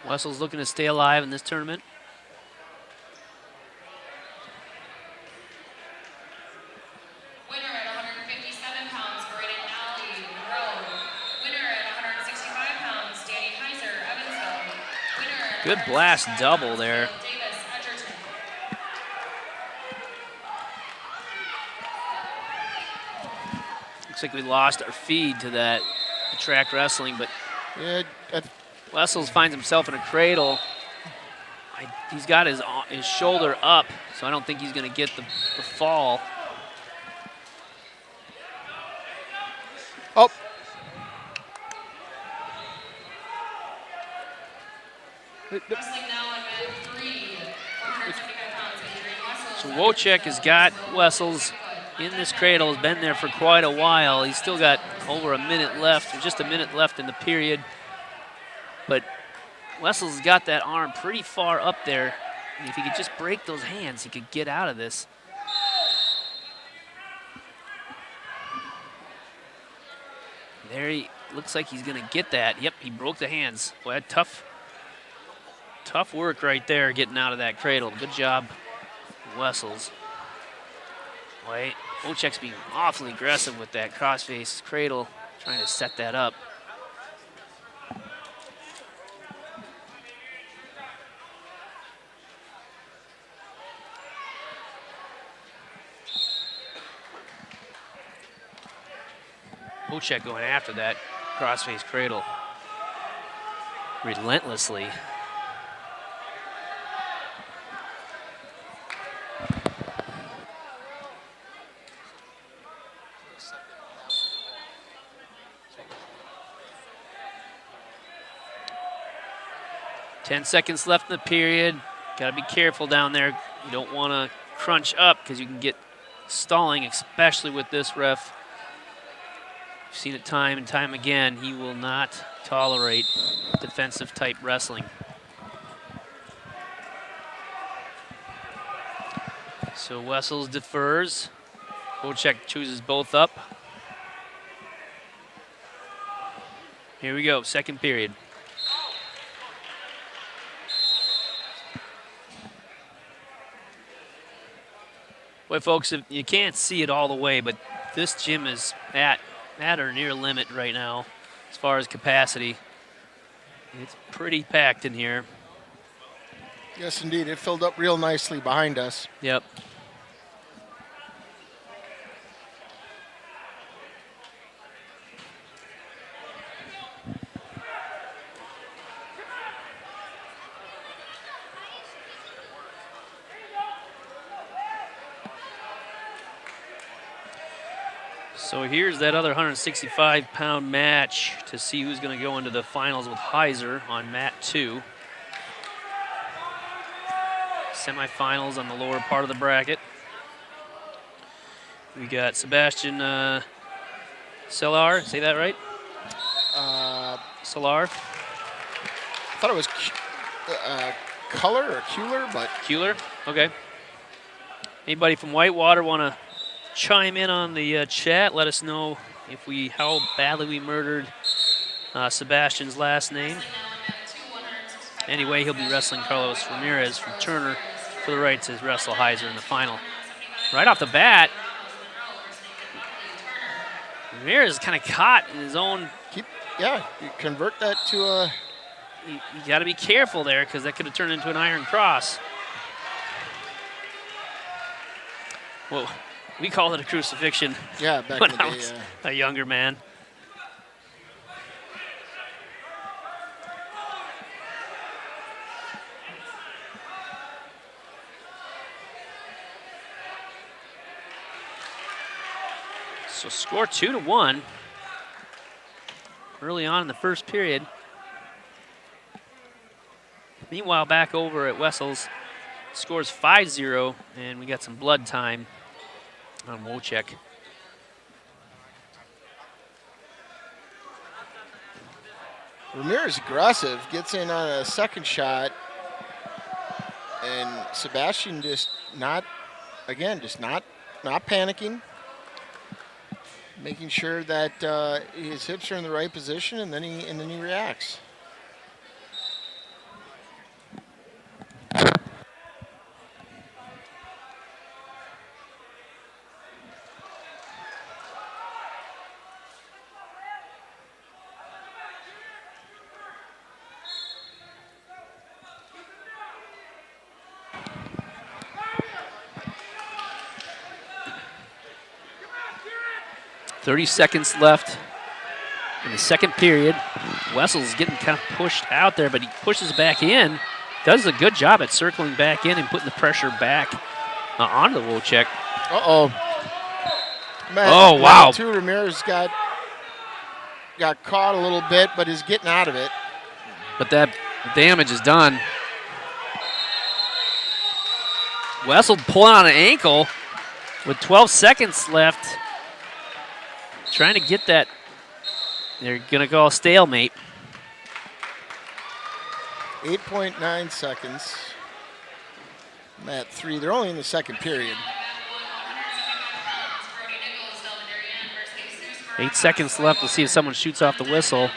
Wessel's looking to stay alive in this tournament. Winner at 157 pounds, Braden Alley, Monroe. Winner at 165 pounds, Danny Heiser, Evansville. Winner at Good blast double there. Davis, Edgerton. Looks like we lost our feed to that track wrestling, but Yeah, Wessels finds himself in a cradle. He's got his shoulder up, so I don't think he's going to get the fall. oh, Wrestling now on mat 3, 175 pounds, Adrian Wessels. So Wojcik has got Wessels in this cradle, has been there for quite a while. He's still got over a minute left, or just a minute left in the period. But Wessels has got that arm pretty far up there. And if he could just break those hands, he could get out of this. There he looks like he's going to get that. Yep, he broke the hands. Boy, tough work right there getting out of that cradle. Good job, Wessels. Boy, Wojcik's being awfully aggressive with that crossface cradle, trying to set that up. Wojcik going after that crossface cradle relentlessly. Ten seconds left in the period. Got to be careful down there. You don't want to crunch up because you can get stalling, especially with this ref. We've seen it time and time again. He will not tolerate defensive type wrestling. So Wessels defers. Wojcik chooses both up. Here we go, second period. Boy, folks, you can't see it all the way, but this gym is at or near limit right now as far as capacity. It's pretty packed in here. yes, indeed. It filled up real nicely behind us. Yep. So here's that other 165-pound match to see who's going to go into the finals with Heiser on mat 2. Semifinals on the lower part of the bracket. We got Sebastian Cellar, say that right? Cellar. I thought it was Color or Kueller, but Kueller, okay. Anybody from Whitewater want to chime in on the chat? Let us know how badly we murdered Sebastian's last name. Anyway, he'll be wrestling Carlos Ramirez from Turner for the right to wrestle Heiser in the final. Right off the bat, Ramirez is kind of caught in his own. You convert that to a. You got to be careful there because that could have turned into an iron cross. Well, we called it a crucifixion. Yeah, back when in the I day, was a younger man. So score 2-1 early on in the first period. Meanwhile, back over at Wessel's, scores 5-0, and we got some blood time on Wojciech. Ramirez aggressive, gets in on a second shot, and Sebastian just not panicking, making sure that his hips are in the right position, and then he reacts. .30 seconds left in the second period. Wessel's getting kind of pushed out there, but he pushes back in. Does a good job at circling back in and putting the pressure back onto the Wojciech. Uh-oh. Oh, wow. Too, Ramirez got caught a little bit, but is getting out of it. But that damage is done. Wessel pulling on an ankle with 12 seconds left. Trying to get that. They're going to go stalemate. 8.9 seconds. Mat 3. They're only in the second period. 8 seconds left. We'll see if someone shoots off the whistle.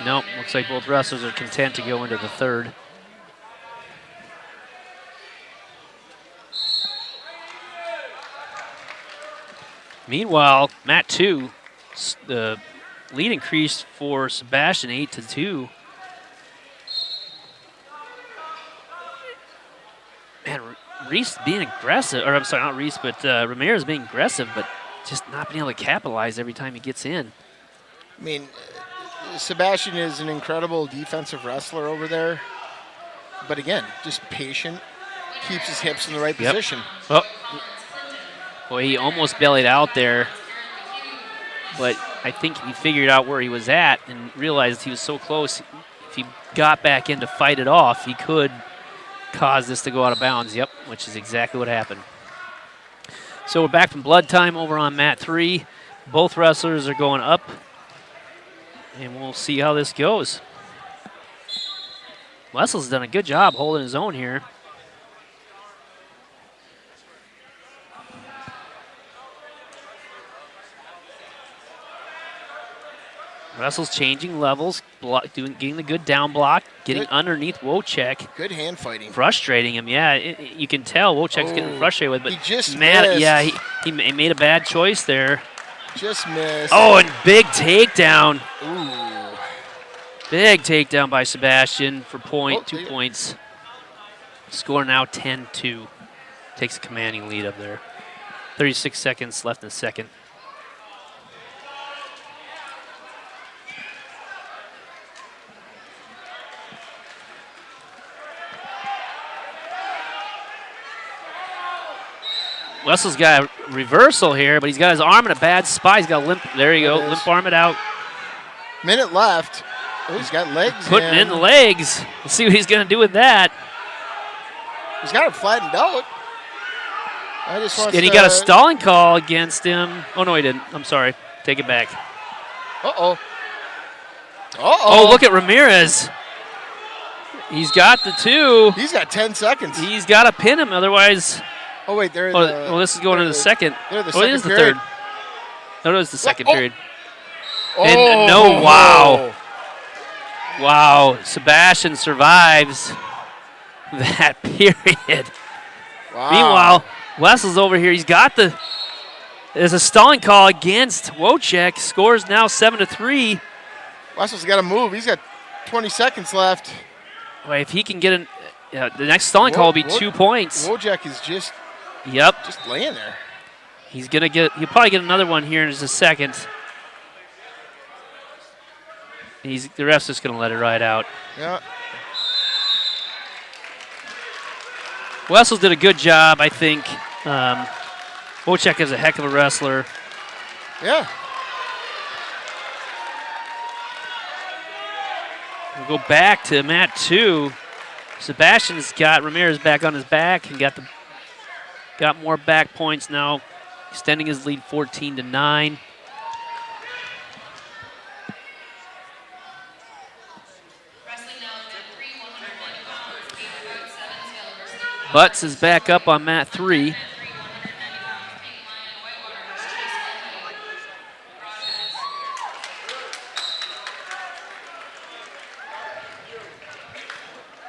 Nope. Looks like both wrestlers are content to go into the third. Meanwhile, mat 2, the lead increased for Sebastian 8-2. Man, Reese being aggressive, or I'm sorry, not Reese, but Ramirez being aggressive, but just not being able to capitalize every time he gets in. I mean, Sebastian is an incredible defensive wrestler over there. But again, just patient, keeps his hips in the right position. Oh. Boy, he almost bellied out there, but I think he figured out where he was at and realized he was so close. If he got back in to fight it off, he could cause this to go out of bounds. Yep, which is exactly what happened. So we're back from blood time over on mat 3. Both wrestlers are going up, and we'll see how this goes. Wessel's done a good job holding his own here. Wessel's changing levels, getting the good down block, getting underneath Wojciech. Good hand fighting. Frustrating him, yeah. You can tell Wojciech's getting frustrated with it. He just missed. Yeah, he made a bad choice there. Just missed. Oh, and big takedown. Ooh. Big takedown by Sebastian for 2 points. Score now 10-2. Takes a commanding lead up there. 36 seconds left in the second. Wessel's got a reversal here, but he's got his arm in a bad spot. He's got a limp. There you go. That is. Limp arm it out. Minute left. Oh, he's got legs Putting in the legs. Let's see what he's going to do with that. He's got it flattened out. I just want And he got a stalling call against him. Oh, no, he didn't. I'm sorry. Take it back. Uh-oh. Oh, look at Ramirez. He's got the 2. He's got 10 seconds. He's got to pin him, otherwise. Oh, wait, they're in Oh, this is going into the second. They're the Oh, second it is the period. third. No, it is the second Oh. period. Oh. And no, wow. Wow, Sebastian survives that period. Wow. Meanwhile, Wessel's over here. He's got the. There's a stalling call against Wojciech. Scores now 7-3. Wessel's got to move. He's got 20 seconds left. Wait, if he can get the next stalling call will be 2 points. Wojciech is just laying there. He's gonna get. He'll probably get another one here in just a second. The ref's just gonna let it ride out. Yeah. Wessels did a good job, I think. Wojciech is a heck of a wrestler. Yeah. We'll go back to mat 2. Sebastian's got Ramirez back on his back and got more back points now, extending his lead 14-9. Butts is back up on mat 3.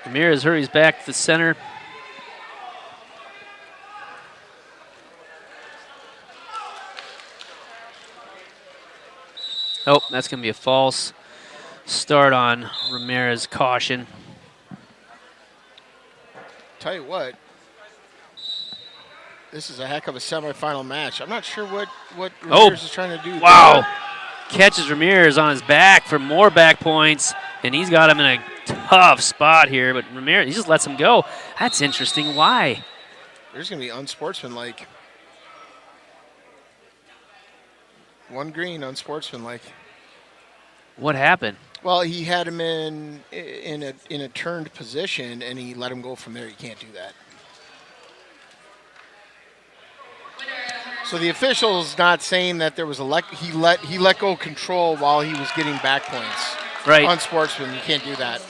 Ramirez hurries back to the center. Oh, that's going to be a false start on Ramirez. Caution. Tell you what, this is a heck of a semifinal match. I'm not sure what Ramirez is trying to do. Wow. Catches Ramirez on his back for more back points, and he's got him in a tough spot here, but Ramirez, he just lets him go. That's interesting. Why? There's going to be unsportsmanlike. One green, unsportsmanlike. What happened? Well, he had him in a turned position, and he let him go from there. You can't do that. So the official's not saying that there was he let go control while he was getting back points. Right. Unsportsman, you can't do that.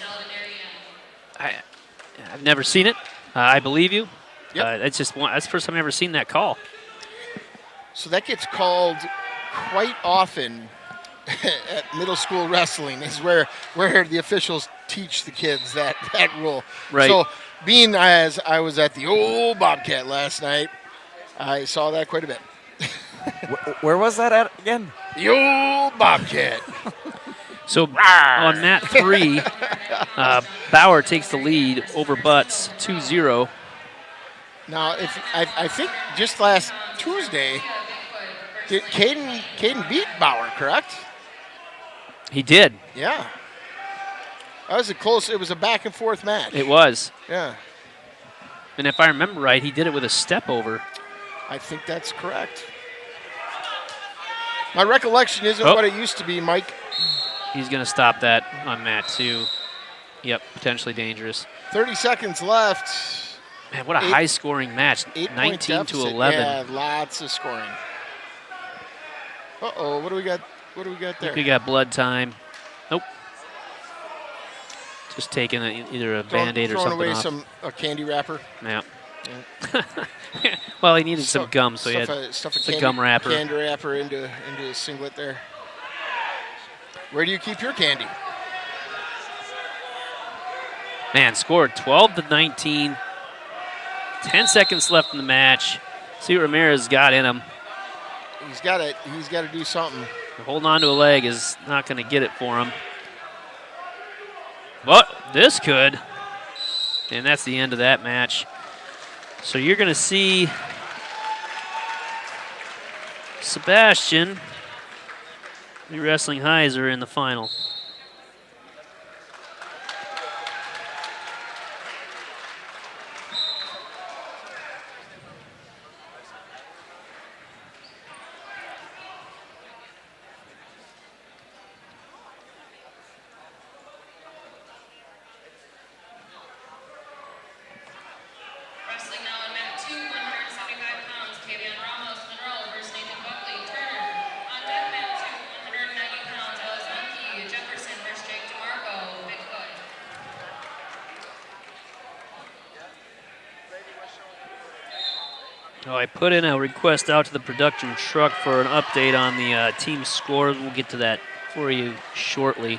I've never seen it. I believe you. Yep. That's the first time I've ever seen that call. So that gets called quite often at middle school wrestling, is where the officials teach the kids that rule. Right. So being as I was at the old Bobcat last night, I saw that quite a bit. Where was that at again? The old Bobcat. So on mat 3, Bauer takes the lead over Butts 2-0. Now, if I think just last Tuesday, Caden beat Bauer, correct? He did. Yeah. That was it was a back and forth match. It was. Yeah. And if I remember right, he did it with a step over. I think that's correct. My recollection isn't what it used to be, Mike. He's going to stop that on mat 2. Yep, potentially dangerous. 30 seconds left. Man, what a high-scoring match. 19-11. Yeah, lots of scoring. Uh-oh, what do we got? What do we got there? We got blood time. Nope. Just taking either a Band-Aid or something off. Throwing away a candy wrapper. Yeah. Well, he needed some gum, so he had a gum wrapper. Candy wrapper into his singlet there. Where do you keep your candy? Man, scored 12-19. 10 seconds left in the match. See what Ramirez got in him. He's got to do something. Holding on to a leg is not going to get it for him. But this could. And that's the end of that match. So you're going to see Sebastian be wrestling Heiser in the final. Oh, I put in a request out to the production truck for an update on the team scores. We'll get to that for you shortly.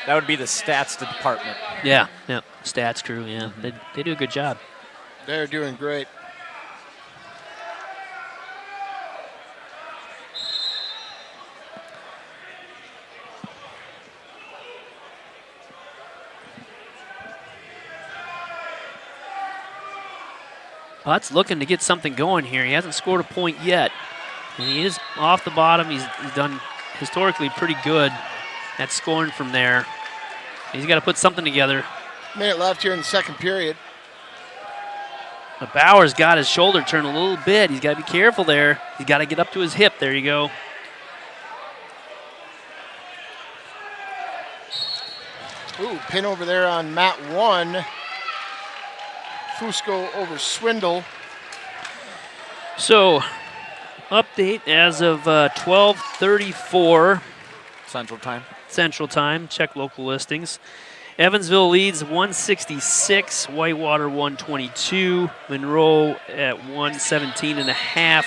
That would be the stats department. Yeah, stats crew, yeah. They do a good job. They're doing great. Putt's looking to get something going here. He hasn't scored a point yet. And he is off the bottom. He's done historically pretty good at scoring from there. He's got to put something together. Minute left here in the second period. But Bauer's got his shoulder turned a little bit. He's got to be careful there. He's got to get up to his hip. There you go. Ooh, pin over there on mat 1. Fusco over Swindle. So, update as of 12:34 Central Time. Check local listings. Evansville leads 166, Whitewater 122, Monroe at 117.5,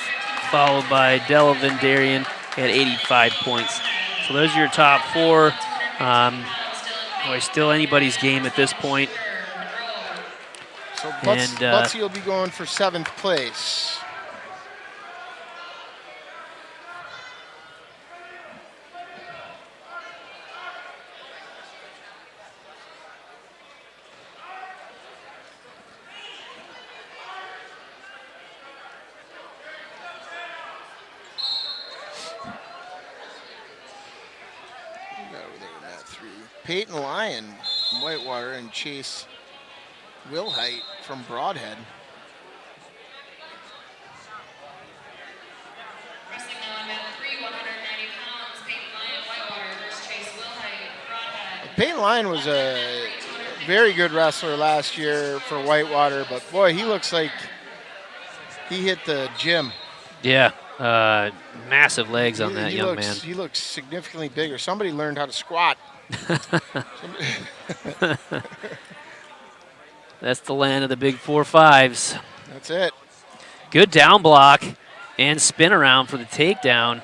followed by Delavan Darien at 85 points. So those are your top 4. Still anybody's game at this point. So Butsy will be going for 7th place. Peyton Lyon from Whitewater and Chase Wilhite from Broadhead. Wrestling now on mat 3, 190 pounds. Peyton Lyon, Whitewater versus Chase Wilhite, Broadhead. Peyton Lyon was a very good wrestler last year for Whitewater, but boy, he looks like he hit the gym. Yeah, massive legs on that young man. He looks significantly bigger. Somebody learned how to squat. That's the land of the big 4-5s. That's it. Good down block and spin around for the takedown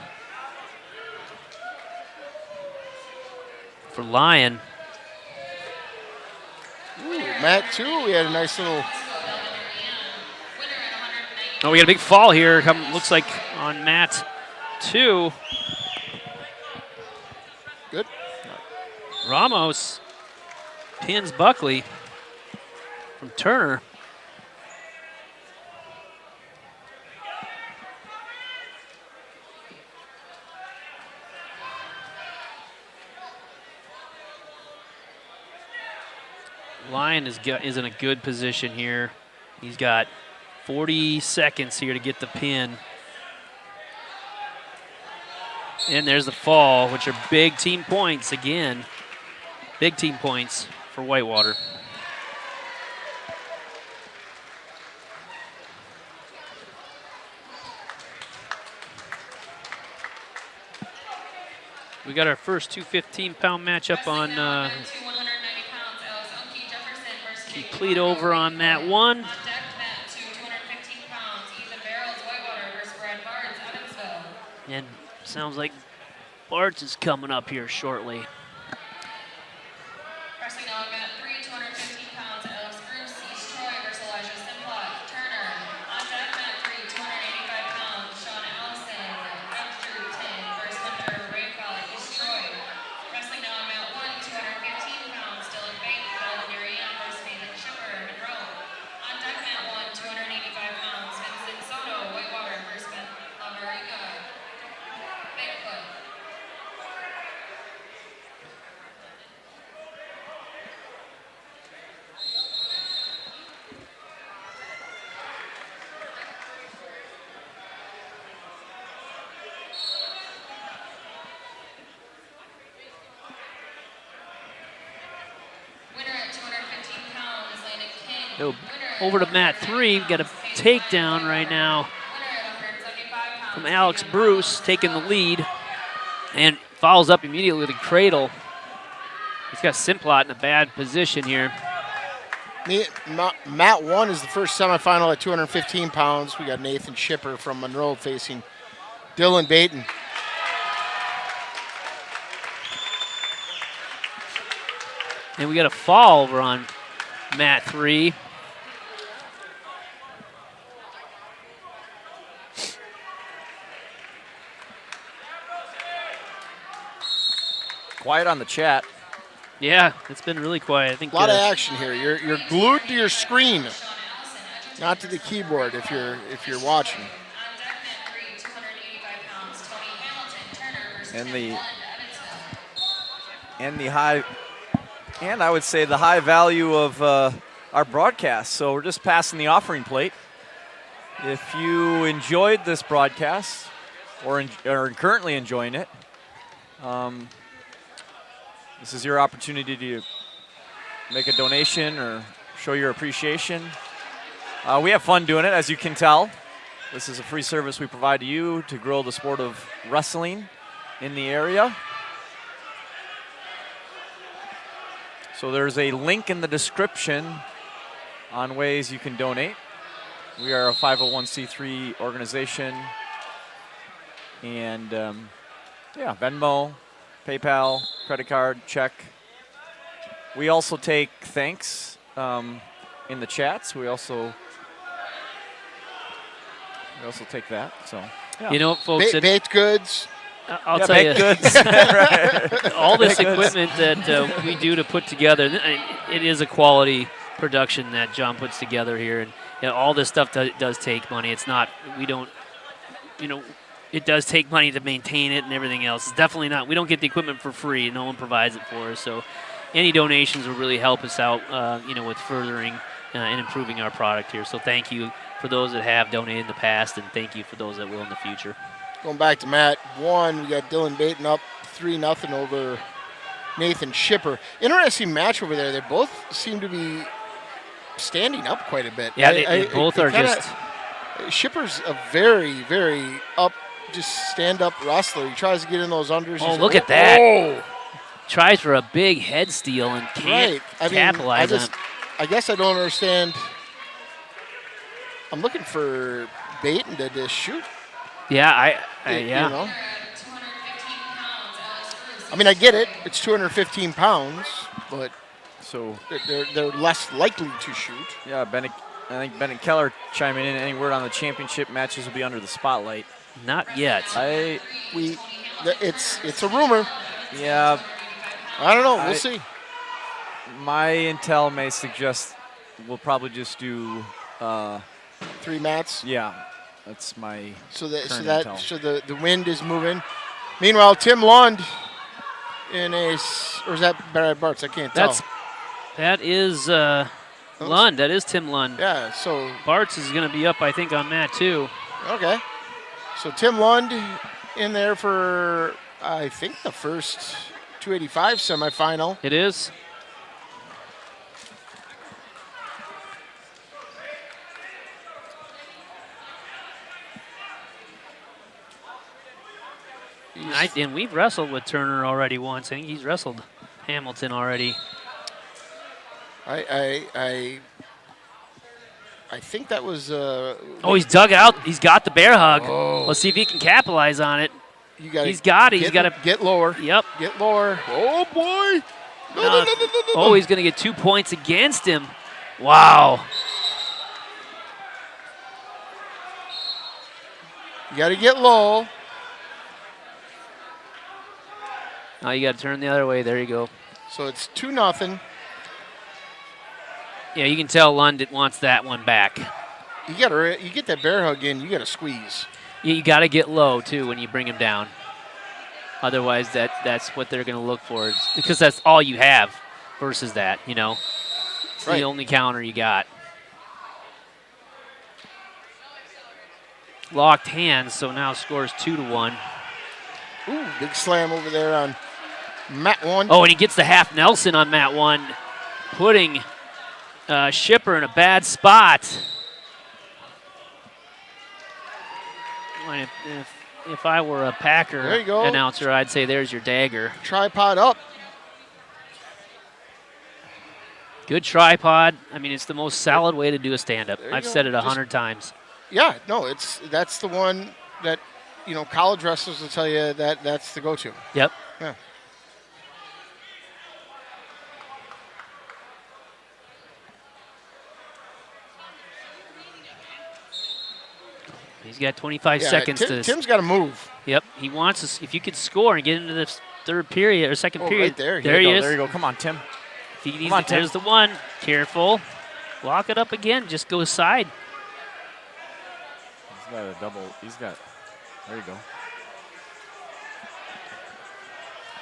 for Lyon. Ooh, mat 2, we had a nice little. Oh, we got a big fall here. Looks like on mat 2. Good. Ramos pins Buckley from Turner. Lyon is in a good position here. He's got 40 seconds here to get the pin. And there's the fall, which are big team points again. Big team points for Whitewater. We got our first 215-pound matchup on complete over on mat 1. And sounds like Bartz is coming up here shortly. Wrestling now on mat 3, 215 pounds, Alex Bruce, East Troy versus Elijah Simplot, Turner. On deck, mat 3, 285 pounds, Sean Allison, Andrew Tin versus Hunter Rayfell, East Troy. Wrestling now on mat 1, 215 pounds, Dylan Bank, Delavan Darien versus Nathan Shipper, Monroe. On deck, mat 1, 285 pounds, Vincent Soto, Whitewater versus Ben Lavarica, Bigfoot. Winner at 215 pounds, Landon King. So over to mat 3, we've got a takedown right now Winner at 175 pounds. from Alex Bruce, taking the lead, and follows up immediately with a cradle. He's got Simplot in a bad position here. Mat 1 is the first semifinal at 215 pounds. We got Nathan Schipper from Monroe facing Dylan Baton. And we got a fall over on mat 3. Quiet on the chat. Yeah, it's been really quiet. I think A lot of action here. You're glued to your screen, not to the keyboard if you're watching. And the high, and I would say the high value of our broadcast. So we're just passing the offering plate. If you enjoyed this broadcast or are currently enjoying it, this is your opportunity to make a donation or show your appreciation. We have fun doing it, as you can tell. This is a free service we provide to you to grow the sport of wrestling in the area. So there's a link in the description on ways you can donate. We are a 501c3 organization. And yeah, Venmo, PayPal, credit card, check. We also take thanks in the chats. We also take that. So yeah. You know, folks, Baked goods. I'll tell you, goods. all this equipment that we do to put together, it is a quality production that John puts together here, and you know, all this stuff does take money. It's not, we don't, you know, it does take money to maintain it and everything else. It's definitely not, we don't get the equipment for free. No one provides it for us. So any donations will really help us out, you know, with furthering and improving our product here. So thank you for those that have donated in the past, and thank you for those that will in the future. Going back to mat 1, we got Dylan Baton up 3-0 over Nathan Schipper. Interesting match over there. They both seem to be standing up quite a bit. Yeah, they both are just. Schipper's a very, very just stand-up wrestler. He tries to get in those unders. Oh, look at that. Oh. Tries for a big head steal and can't capitalize on it. I guess I don't understand. I'm looking for Baton to just shoot. Yeah, yeah. You know? I mean, I get it. It's 215 pounds, but so they're less likely to shoot. Yeah, I think Bennett Keller chiming in. Any word on the championship matches will be under the spotlight? Not yet. It's a rumor. Yeah. I don't know. We'll see. My intel may suggest we'll probably just do 3 mats. Yeah. That's my so the wind is moving. Meanwhile, Tim Lund in a, or is that Barry Bartz? I can't tell. That is Lund. That is Tim Lund. Yeah. So Bartz is going to be up, I think, on mat 2. Okay. So Tim Lund in there for I think the first 285 semifinal. It is. And we've wrestled with Turner already once. I think he's wrestled Hamilton already. I think that was. He's dug out. He's got the bear hug. Oh. Let's see if he can capitalize on it. He's got it. He's got to get lower. Yep. Get lower. Oh boy. No. Oh, he's going to get 2 points against him. Wow. You got to get low. Now you got to turn the other way. There you go. So it's 2-0. Yeah, you can tell Lund wants that one back. You get that bear hug in. You got to squeeze. Yeah, you got to get low too when you bring him down. Otherwise, that's what they're going to look for, because that's all you have versus that. You know, it's the only counter you got. Locked hands, so now scores 2-1. Ooh, big slam over there on mat 1. Oh, and he gets the half Nelson on mat 1, putting Schipper in a bad spot. If I were a Packer announcer, I'd say there's your dagger. Tripod up. Good tripod. I mean, it's the most solid way to do a stand-up. There you I've go. said it Just- 100 times. Yeah, no, that's the one that, college wrestlers will tell you that that's the go-to. Yep. Yeah. He's got 25 Yeah, seconds to. Tim's got to move. Yep. He wants us. If you could score and get into the third period or second period. Right there. There he is. There you go. Come on, Tim. If he needs Come on, Tim. there's the one. Careful. Lock it up again. Just go side. He's got a double. There you go.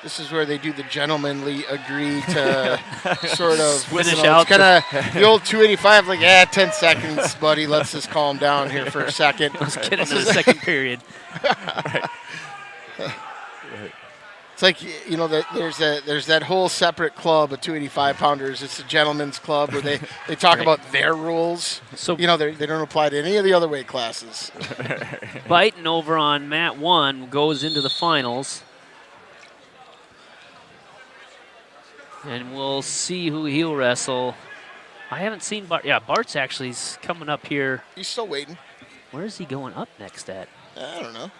This is where they do the gentlemanly agree to sort of Finish It's out kind of the old 285, like, 10 seconds, buddy. Let's just calm down here for a second. Let's get into the second period. It's like, there's that whole separate club of 285 pounders. It's the gentleman's club where they talk Right. about their rules. So They don't apply to any of the other weight classes. Biting over on Mat 1 goes into the finals. And we'll see who he'll wrestle. I haven't seen Bart. Yeah, Bart's actually coming up here. He's still waiting. Where is he going up next at? I don't know.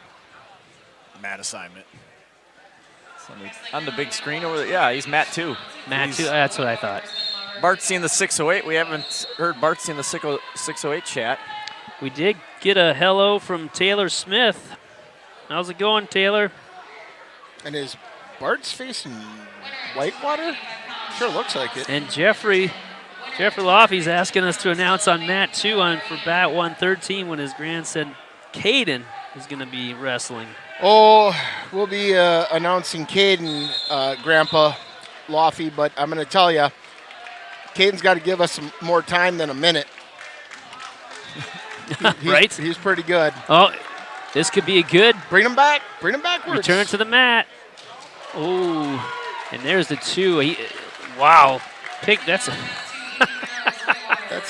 Mat assignment. On the big screen over there. Yeah, he's Mat 2. Mat 2, that's what I thought. Bart's seen the 608. We haven't heard Bart's seen the 608 chat. We did get a hello from Taylor Smith. How's it going, Taylor? And is Bart's facing Whitewater? Sure looks like it. And Jeffrey Laffey's asking us to announce on Mat 2 for Bat 113 when his grandson Caden is going to be wrestling. Oh, we'll be announcing Caden, Grandpa Laffey, but I'm going to tell you, Caden's got to give us some more time than a minute. Right? He's pretty good. Oh, this could be a good Bring him back. Bring him backwards. return to the mat. Oh, and there's the 2. Wow.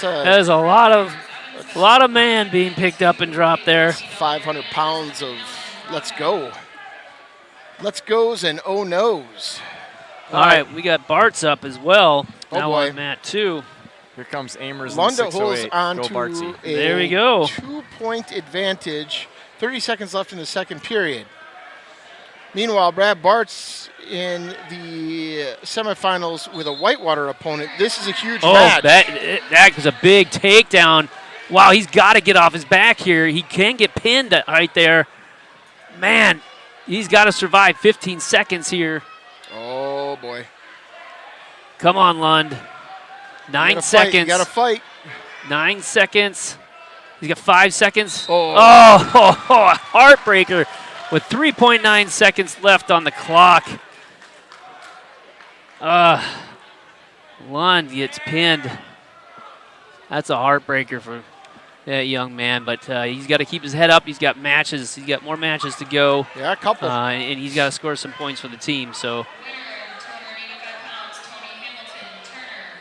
That is a lot of man being picked up and dropped there. 500 pounds of let's go. Let's goes and oh no's. All right, we got Bart's up as well. Oh, now boy. on Mat 2. Here comes Amers in Lunda the holds 608. on Go to Bartsy. a There we go. 2-point advantage. 30 seconds left in the second period. Meanwhile, Brad Bart's in the semifinals with a Whitewater opponent. This is a huge match. That was a big takedown. Wow, he's got to get off his back here. He can get pinned right there. Man, he's got to survive 15 seconds here. Oh, boy. Come on, Lund. 9 seconds. You got to fight. 9 seconds. He's got 5 seconds. Oh. Oh, heartbreaker with 3.9 seconds left on the clock. Lund gets pinned. That's a heartbreaker for that young man, but he's got to keep his head up. He's got matches. He's got more matches to go. Yeah, a couple. And he's got to score some points for the team. So. Winner, 285 pounds, Tony Hamilton, Turner.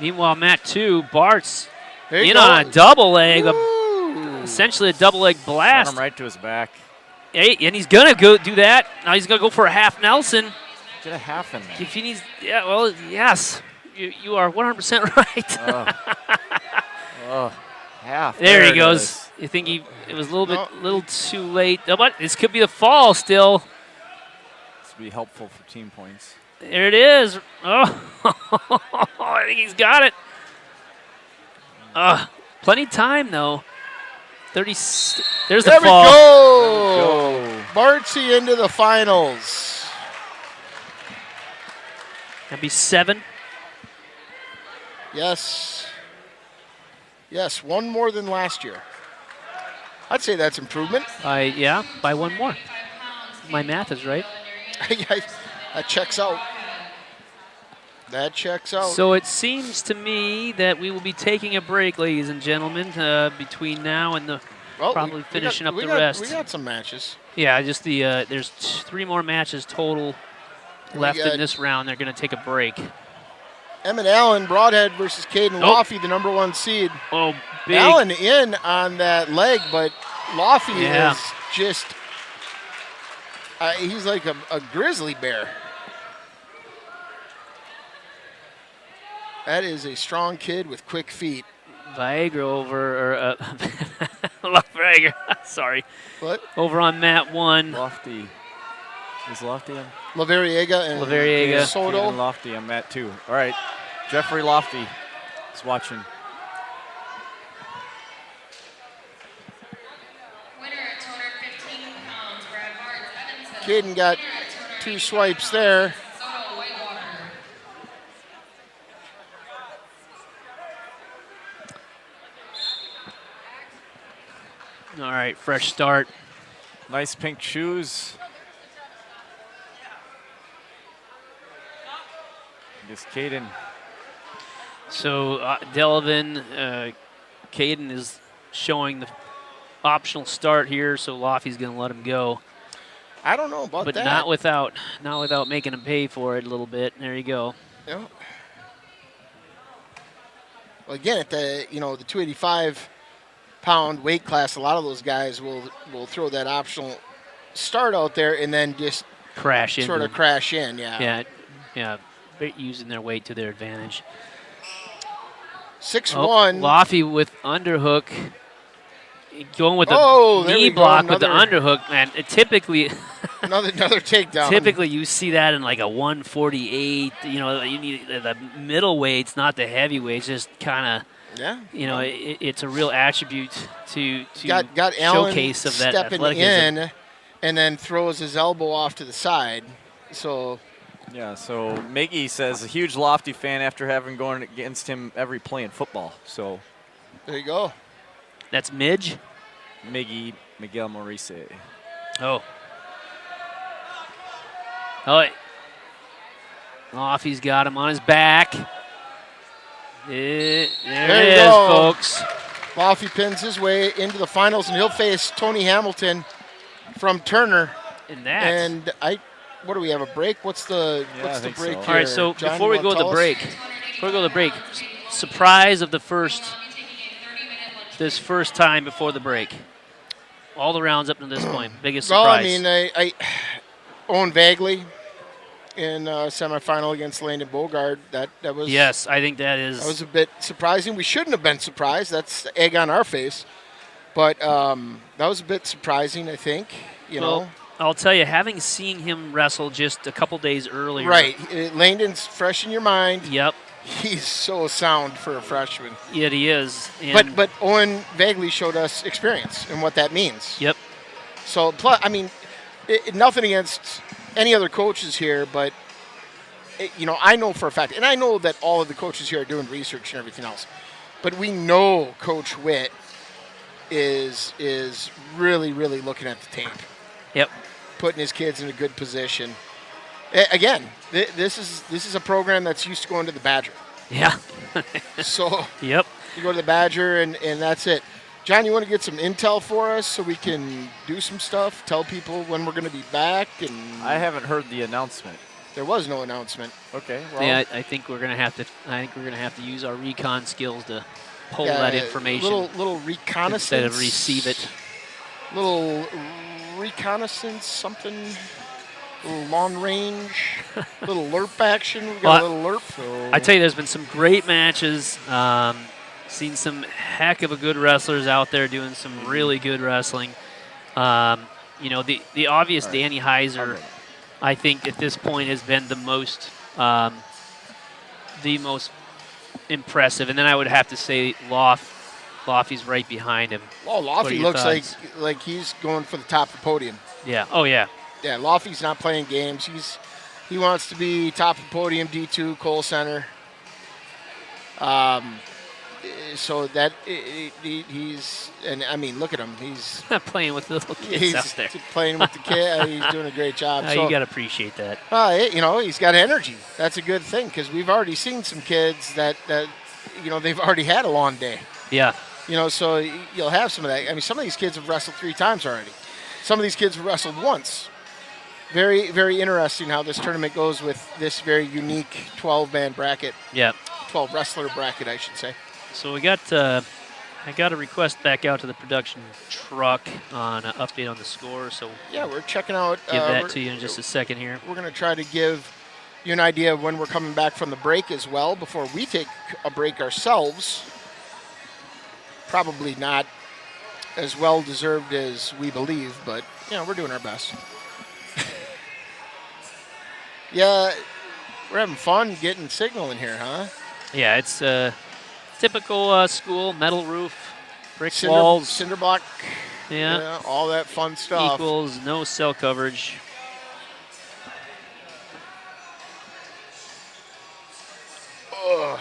Meanwhile, Mat 2, Bart's There you in go. on a double leg, Woo. essentially a double leg Got blast. him right to his back. Hey, and he's going to go do that. Now he's going to go for a half Nelson. Get a half in there. If he needs, yeah, well, yes. You are 100% right. Half. There he it goes. is. You think it was a little too late. Oh, but this could be the fall still. This would be helpful for team points. There it is. Oh, I think he's got it. Plenty of time, though. 30. There's the There we fall. go. Bartsy into the finals. That'd be 7. Yes. Yes, one more than last year. I'd say that's improvement. Yeah, by 1 more. My math is right. That checks out. That checks out. So it seems to me that we will be taking a break, ladies and gentlemen, between now and the probably finishing up the rest. We got some matches. Yeah, just the there's 3 more matches total left in this round. They're going to take a break. Emmett Allen, Broadhead versus Caden Laffey, the number 1 seed. Oh, big. Allen in on that leg, but Laffey is just, he's like a grizzly bear. That is a strong kid with quick feet. Viagra over, or Viagra, sorry. What? Over on mat 1. Lofty. Is Lofty on? Laveriega and Laveriega. Soto. Caden Lofty on mat 2. All right. Jeffrey Lofty is watching. Winner at 215 pounds, Brad Barnes, Evansville. Caden got Winner at 280 2 swipes there. Soto, Whitewater. All right, fresh start. Nice pink shoes. This Caden. So Delavan, Caden is showing the optional start here, so Lofty's going to let him go. I don't know about But that. not without making him pay for it a little bit. There you go. Yeah. Well, again, at the the 285-pound weight class, a lot of those guys will throw that optional start out there and then just Crash in. sort of crash in. Yeah. Yeah. Using their weight to their advantage. 6-1. Lofty with underhook. Going with Oh, the there knee we go, block with the another- underhook, man. Typically, another takedown. typically you see that in like a 148. You need the middleweights, not the heavyweights. Just kind of, Yeah. it's a real attribute to Got Allen showcase of that stepping athleticism. in and then throws his elbow off to the side. So Yeah, so Miggy says a huge Lofty fan after having gone against him every play in football. So there you go. That's Midge. Miggy, Miguel Maurice. Oh. Oh. Lofty's got him on his back. There There it you is, go. folks. Lofty pins his way into the finals, and he'll face Tony Hamilton from Turner. And that. And what do we have, a break? What's the I break think so. here? All right, so John, before you we wanna go to tell the us? break, surprise of this first time before the break. All the rounds up to this point, biggest surprise. Well, I mean, I Owen Vagley in semifinal against Landon Bogard. That was Yes, I think that is. That was a bit surprising. We shouldn't have been surprised. That's egg on our face. But that was a bit surprising, I think. You know. I'll tell you, having seen him wrestle just a couple days earlier. Right. Landon's fresh in your mind. Yep. He's so sound for a freshman. Yet he is. And But Owen Vagley showed us experience and what that means. Yep. So, plus, I mean, nothing against any other coaches here, but, I know for a fact, and I know that all of the coaches here are doing research and everything else, but we know Coach Witt is really, really looking at the tape. Yep. Putting his kids in a good position. Again, this is a program that's used to going to the Badger. Yeah. So Yep. you go to the Badger, and that's it. John, you want to get some intel for us so we can do some stuff, tell people when we're going to be back? And I haven't heard the announcement. there was no announcement. Okay. Well, Yeah, I think we're gonna have to. I think we're gonna have to use our recon skills to pull that information Little reconnaissance. instead of receive it. Little reconnaissance, something. Little long range, little lerp action. We got a little lerp. I tell you, there's been some great matches. Seen some heck of a good wrestlers out there doing some really good wrestling. The obvious Danny Heiser, I think at this point has been the most impressive. And then I would have to say Lofty's right behind him. Oh, What are Lofty your looks thoughts? like he's going for the top of the podium. Yeah. Oh yeah. Yeah, Lofty's not playing games. He wants to be top of the podium, D2, Cole Center. So that he's, and I mean, look at him. He's Not playing with the little kids out there. playing with the kid. He's doing a great job. You got to appreciate that. He's got energy. That's a good thing because we've already seen some kids that they've already had a long day. Yeah. So you'll have some of that. I mean, some of these kids have wrestled 3 times already. Some of these kids have wrestled once. Very, very interesting how this tournament goes with this very unique 12-man bracket. Yeah. 12 wrestler bracket, I should say. So we got I got a request back out to the production truck on an update on the score. So Yeah, we're checking out. give that to you in just a second here. We're going to try to give you an idea of when we're coming back from the break as well before we take a break ourselves. Probably not as well deserved as we believe, but we're doing our best. Yeah, we're having fun getting signal in here, huh? Yeah, it's typical school, metal roof, brick walls, cinder block, yeah, all that fun stuff. equals no cell coverage. Ugh.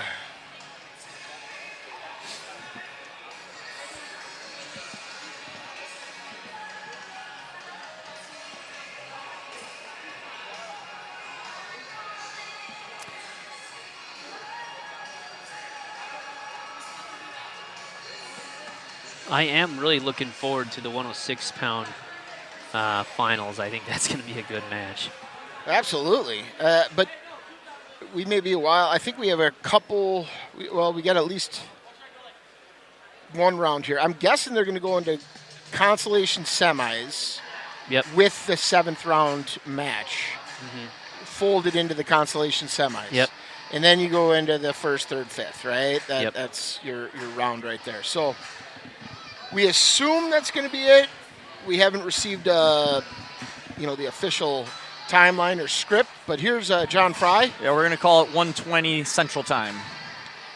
I am really looking forward to the 106-pound finals. I think that's going to be a good match. Absolutely. But we may be a while. I think we have a couple. We got at least one round here. I'm guessing they're going to go into consolation semis. Yep. With the 7th round match folded into the consolation semis. Yep. And then you go into the 1st, 3rd, 5th, right? Yep. That's your round right there. So we assume that's going to be it. We haven't received the official timeline or script, but here's John Fry. Yeah, we're going to call it 1:20 Central Time.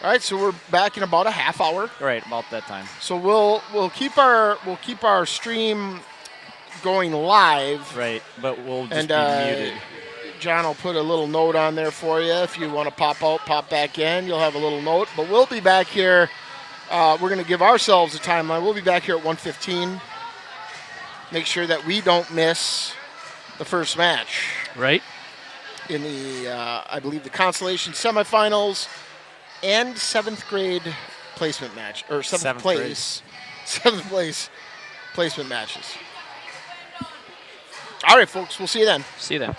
All right, so we're back in about a half hour. Right, about that time. So we'll keep our stream going live. Right, but we'll just be muted. John will put a little note on there for you. If you want to pop out, pop back in, you'll have a little note. But we'll be back here. We're going to give ourselves a timeline. We'll be back here at 1:15. Make sure that we don't miss the first match. Right. In the, I believe, the consolation semifinals and 7th grade placement match, or 7th place placement matches. All right, folks, we'll see you then. See you then.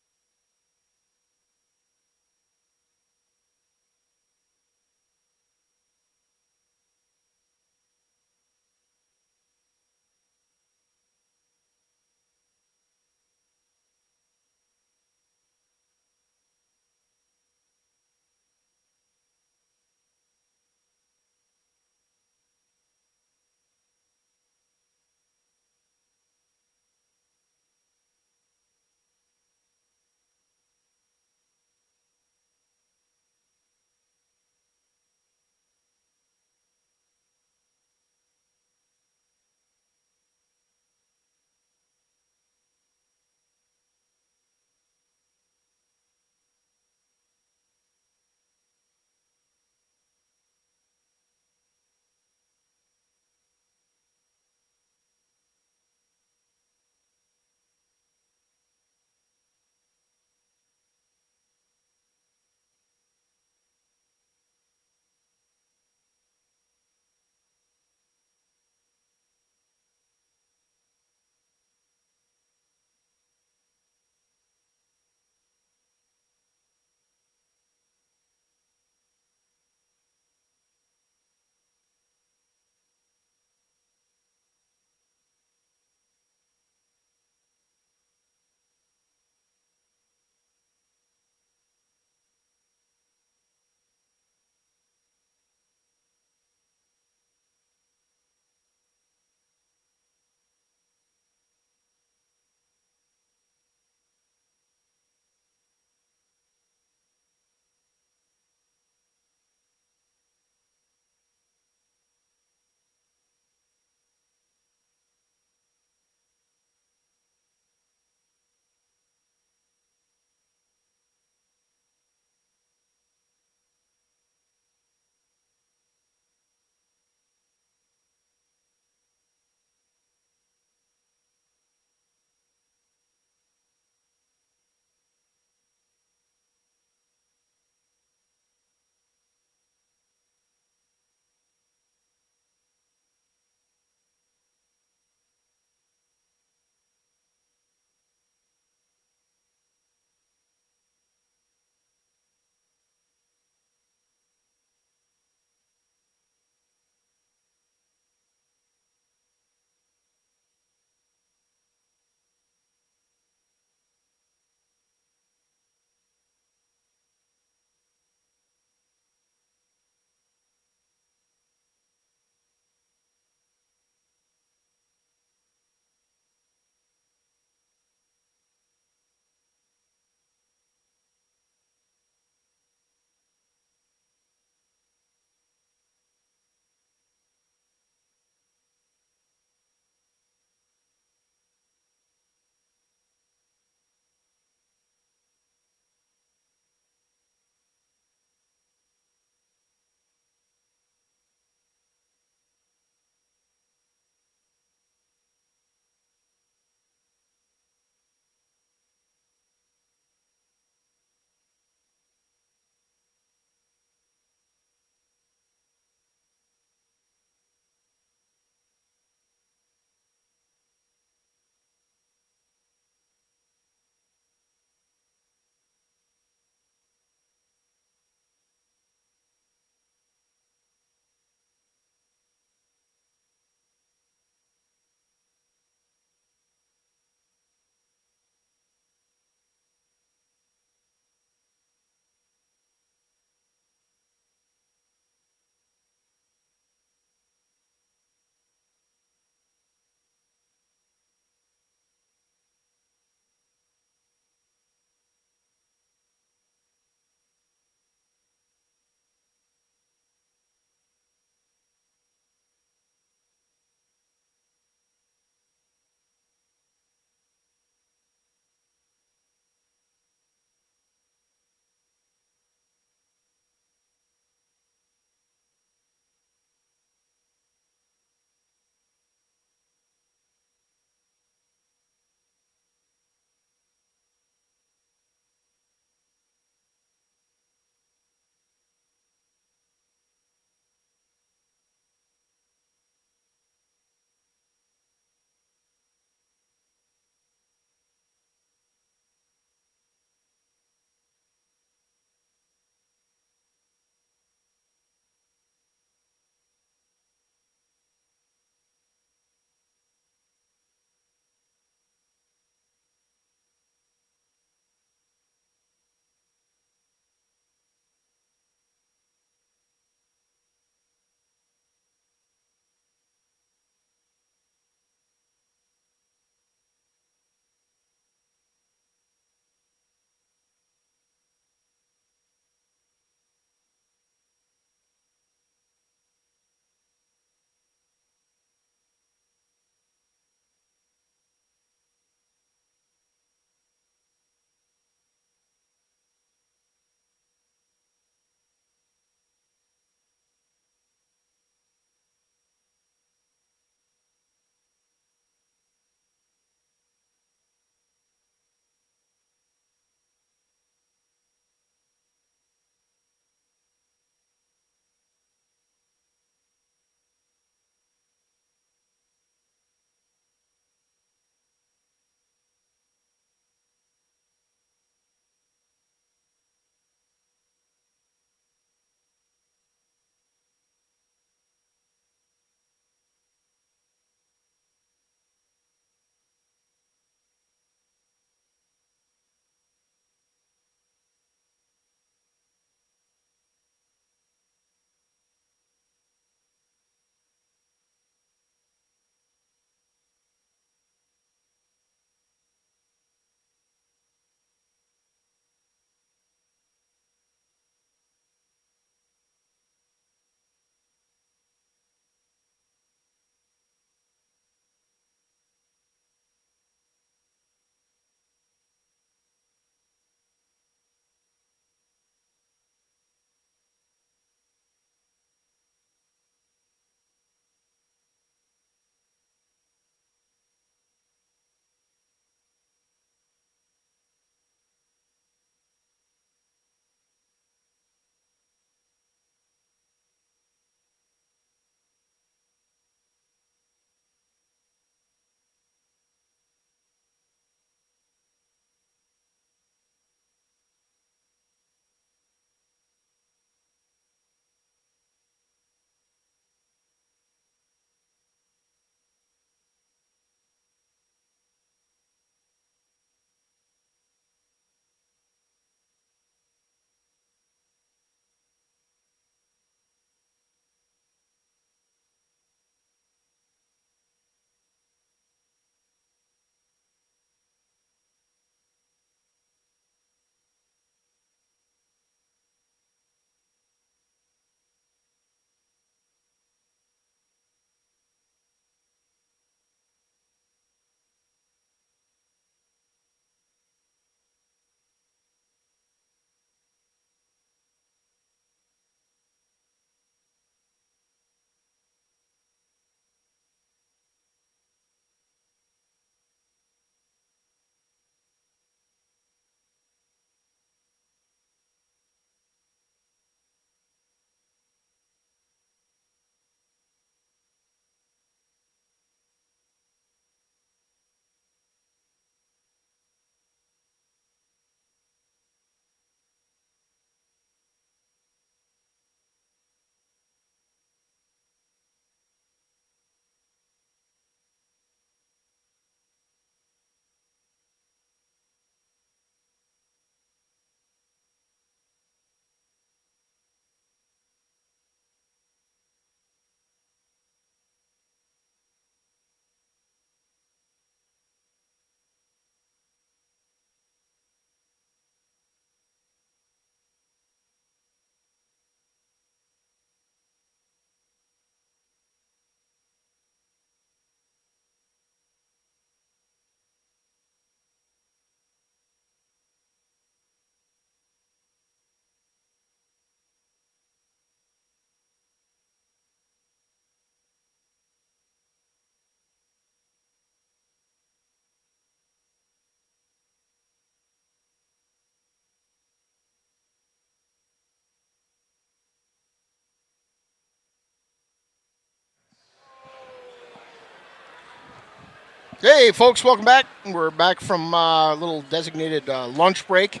Hey, folks, welcome back. We're back from a little designated lunch break.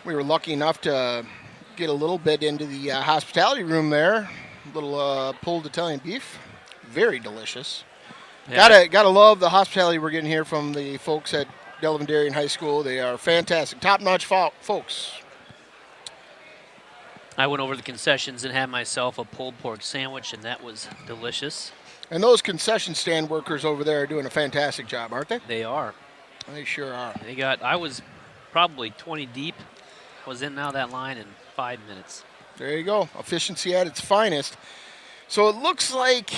We were lucky enough to get a little bit into the hospitality room there. A little pulled Italian beef. Very delicious. Yeah. Gotta love the hospitality we're getting here from the folks at Delavan Darien High School. They are fantastic. Top-notch folks. I went over to the concessions and had myself a pulled pork sandwich, and that was delicious. And those concession stand workers over there are doing a fantastic job, aren't they? They are. They sure are. I was probably 20 deep. Was in and out of that line in 5 minutes. There you go. Efficiency at its finest. So it looks like,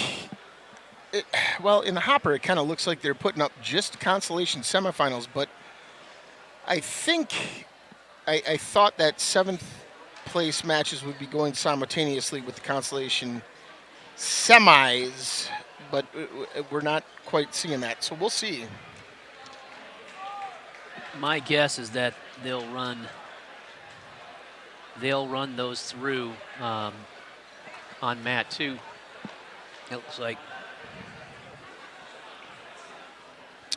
in the hopper, it kind of looks like they're putting up just consolation semifinals, but I think, I thought that 7th place matches would be going simultaneously with the consolation semis, but we're not quite seeing that, so we'll see. My guess is that they'll run those through on mat 2. It looks like.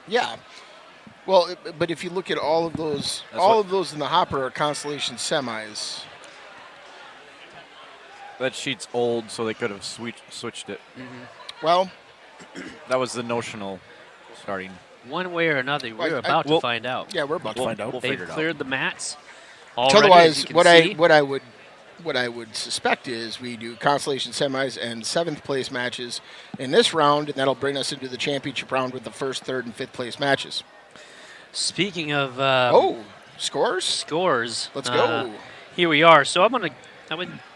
Yeah. Well, but if you look at all of those, all of those in the hopper are consolation semis. That sheet's old, so they could have switched it. Mm-hmm. Well, that was the notional starting. One way or another, we're about to find out. Yeah, we're about to find out. They've cleared the mats. Otherwise, what I would suspect is we do consolation semis and 7th place matches in this round, and that'll bring us into the championship round with the 1st, 3rd, and 5th place matches. Speaking of scores. Let's go. Here we are. So I've been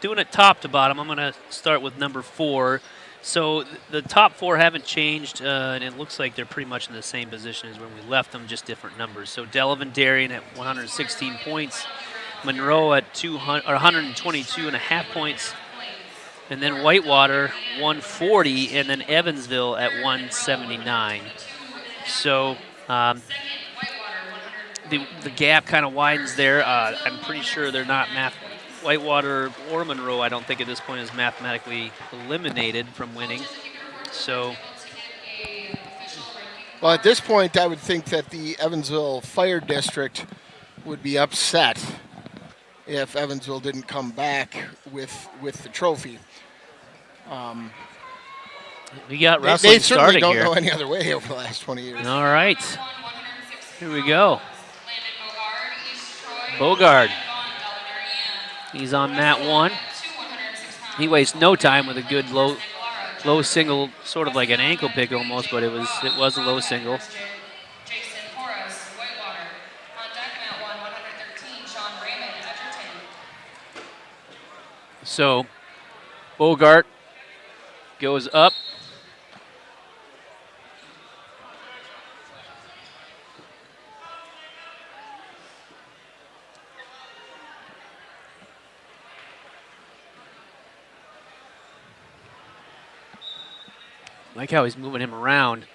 doing it top to bottom. I'm gonna start with number 4. So the top 4 haven't changed, and it looks like they're pretty much in the same position as when we left them, just different numbers. So Delavan Darien at 116 points, Monroe at 122.5 points, and then Whitewater 140, and then Evansville at 179. So the gap kind of widens there. I'm pretty sure they're not Whitewater or Monroe, I don't think at this point is mathematically eliminated from winning. So, well, at this point, I would think that the Evansville Fire District would be upset if Evansville didn't come back with the trophy. We got wrestling starting here. They certainly don't know any other way over the last 20 years. All right, here we go. Bogard. He's on mat 1. He wastes no time with a good low single, sort of like an ankle pick almost, but it was a low single. So Bogart goes up. Like how he's moving him around.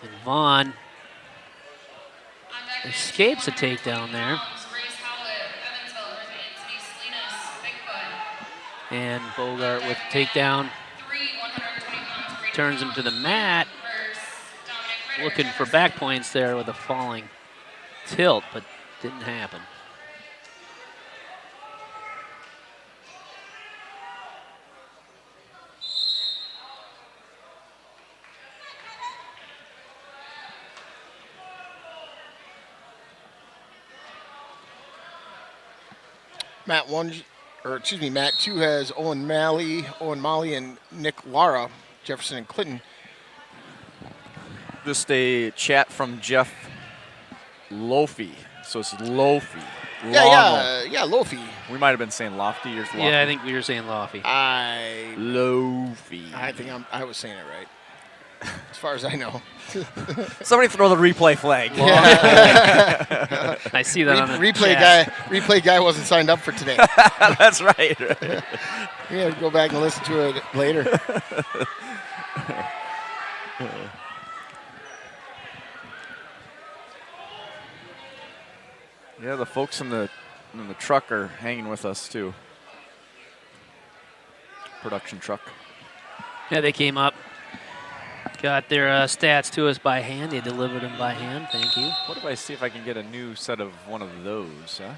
And Vaughn escapes a takedown there. And Bogart with takedown. Turns him to the mat. Looking for back points there with a falling tilt, but didn't happen. Mat 2 has Owen Malley, and Nick Lara, Jefferson and Clinton. Just a chat from Jeff Lofi. So it's Lofi. Yeah, Lofi. We might have been saying Lofty. Yours Lofty. Yeah, I think we were saying Lofty. Lofi. I think I was saying it right. As far as I know. Somebody throw the replay flag. Yeah. I see that on the replay guy wasn't signed up for today. That's right. You have to go back and listen to it later. Yeah, the folks in the truck are hanging with us too. Production truck. Yeah, they came up. got their stats to us by hand. They delivered them by hand. Thank you. What if I see if I can get a new set of one of those? Huh?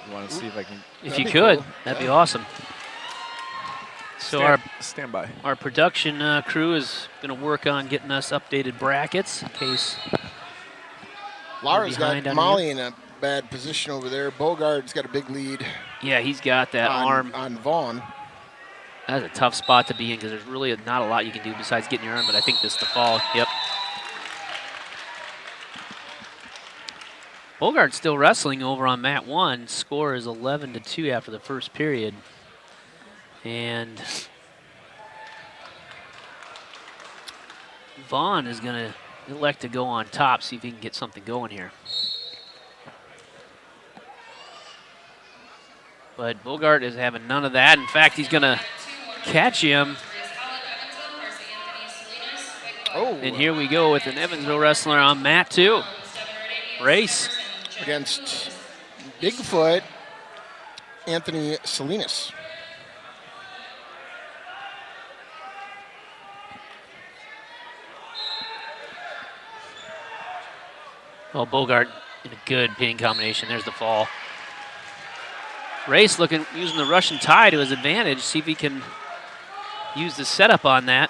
You want to see if I can? If That'd you be could, cool. that'd Yeah. be awesome. So stand by. our production crew is going to work on getting us updated brackets in case. Laura's behind got on Molly in a bad position over there. Bogart's got a big lead Yeah, he's got that arm. on Vaughn. That's a tough spot to be in because there's really not a lot you can do besides getting your arm, but I think this is the fall. Yep. Bogart's still wrestling over on mat 1. Score is 11-2 after the first period. And Vaughn is going to elect to go on top, see if he can get something going here. But Bogart is having none of that. In fact, he's going to catch him. Oh, And here we go with an Evansville wrestler on mat 2. Race. against Bigfoot, Anthony Salinas. Well, Bogart in a good pinning combination. There's the fall. Race using the Russian tie to his advantage. See if he can use the setup on that.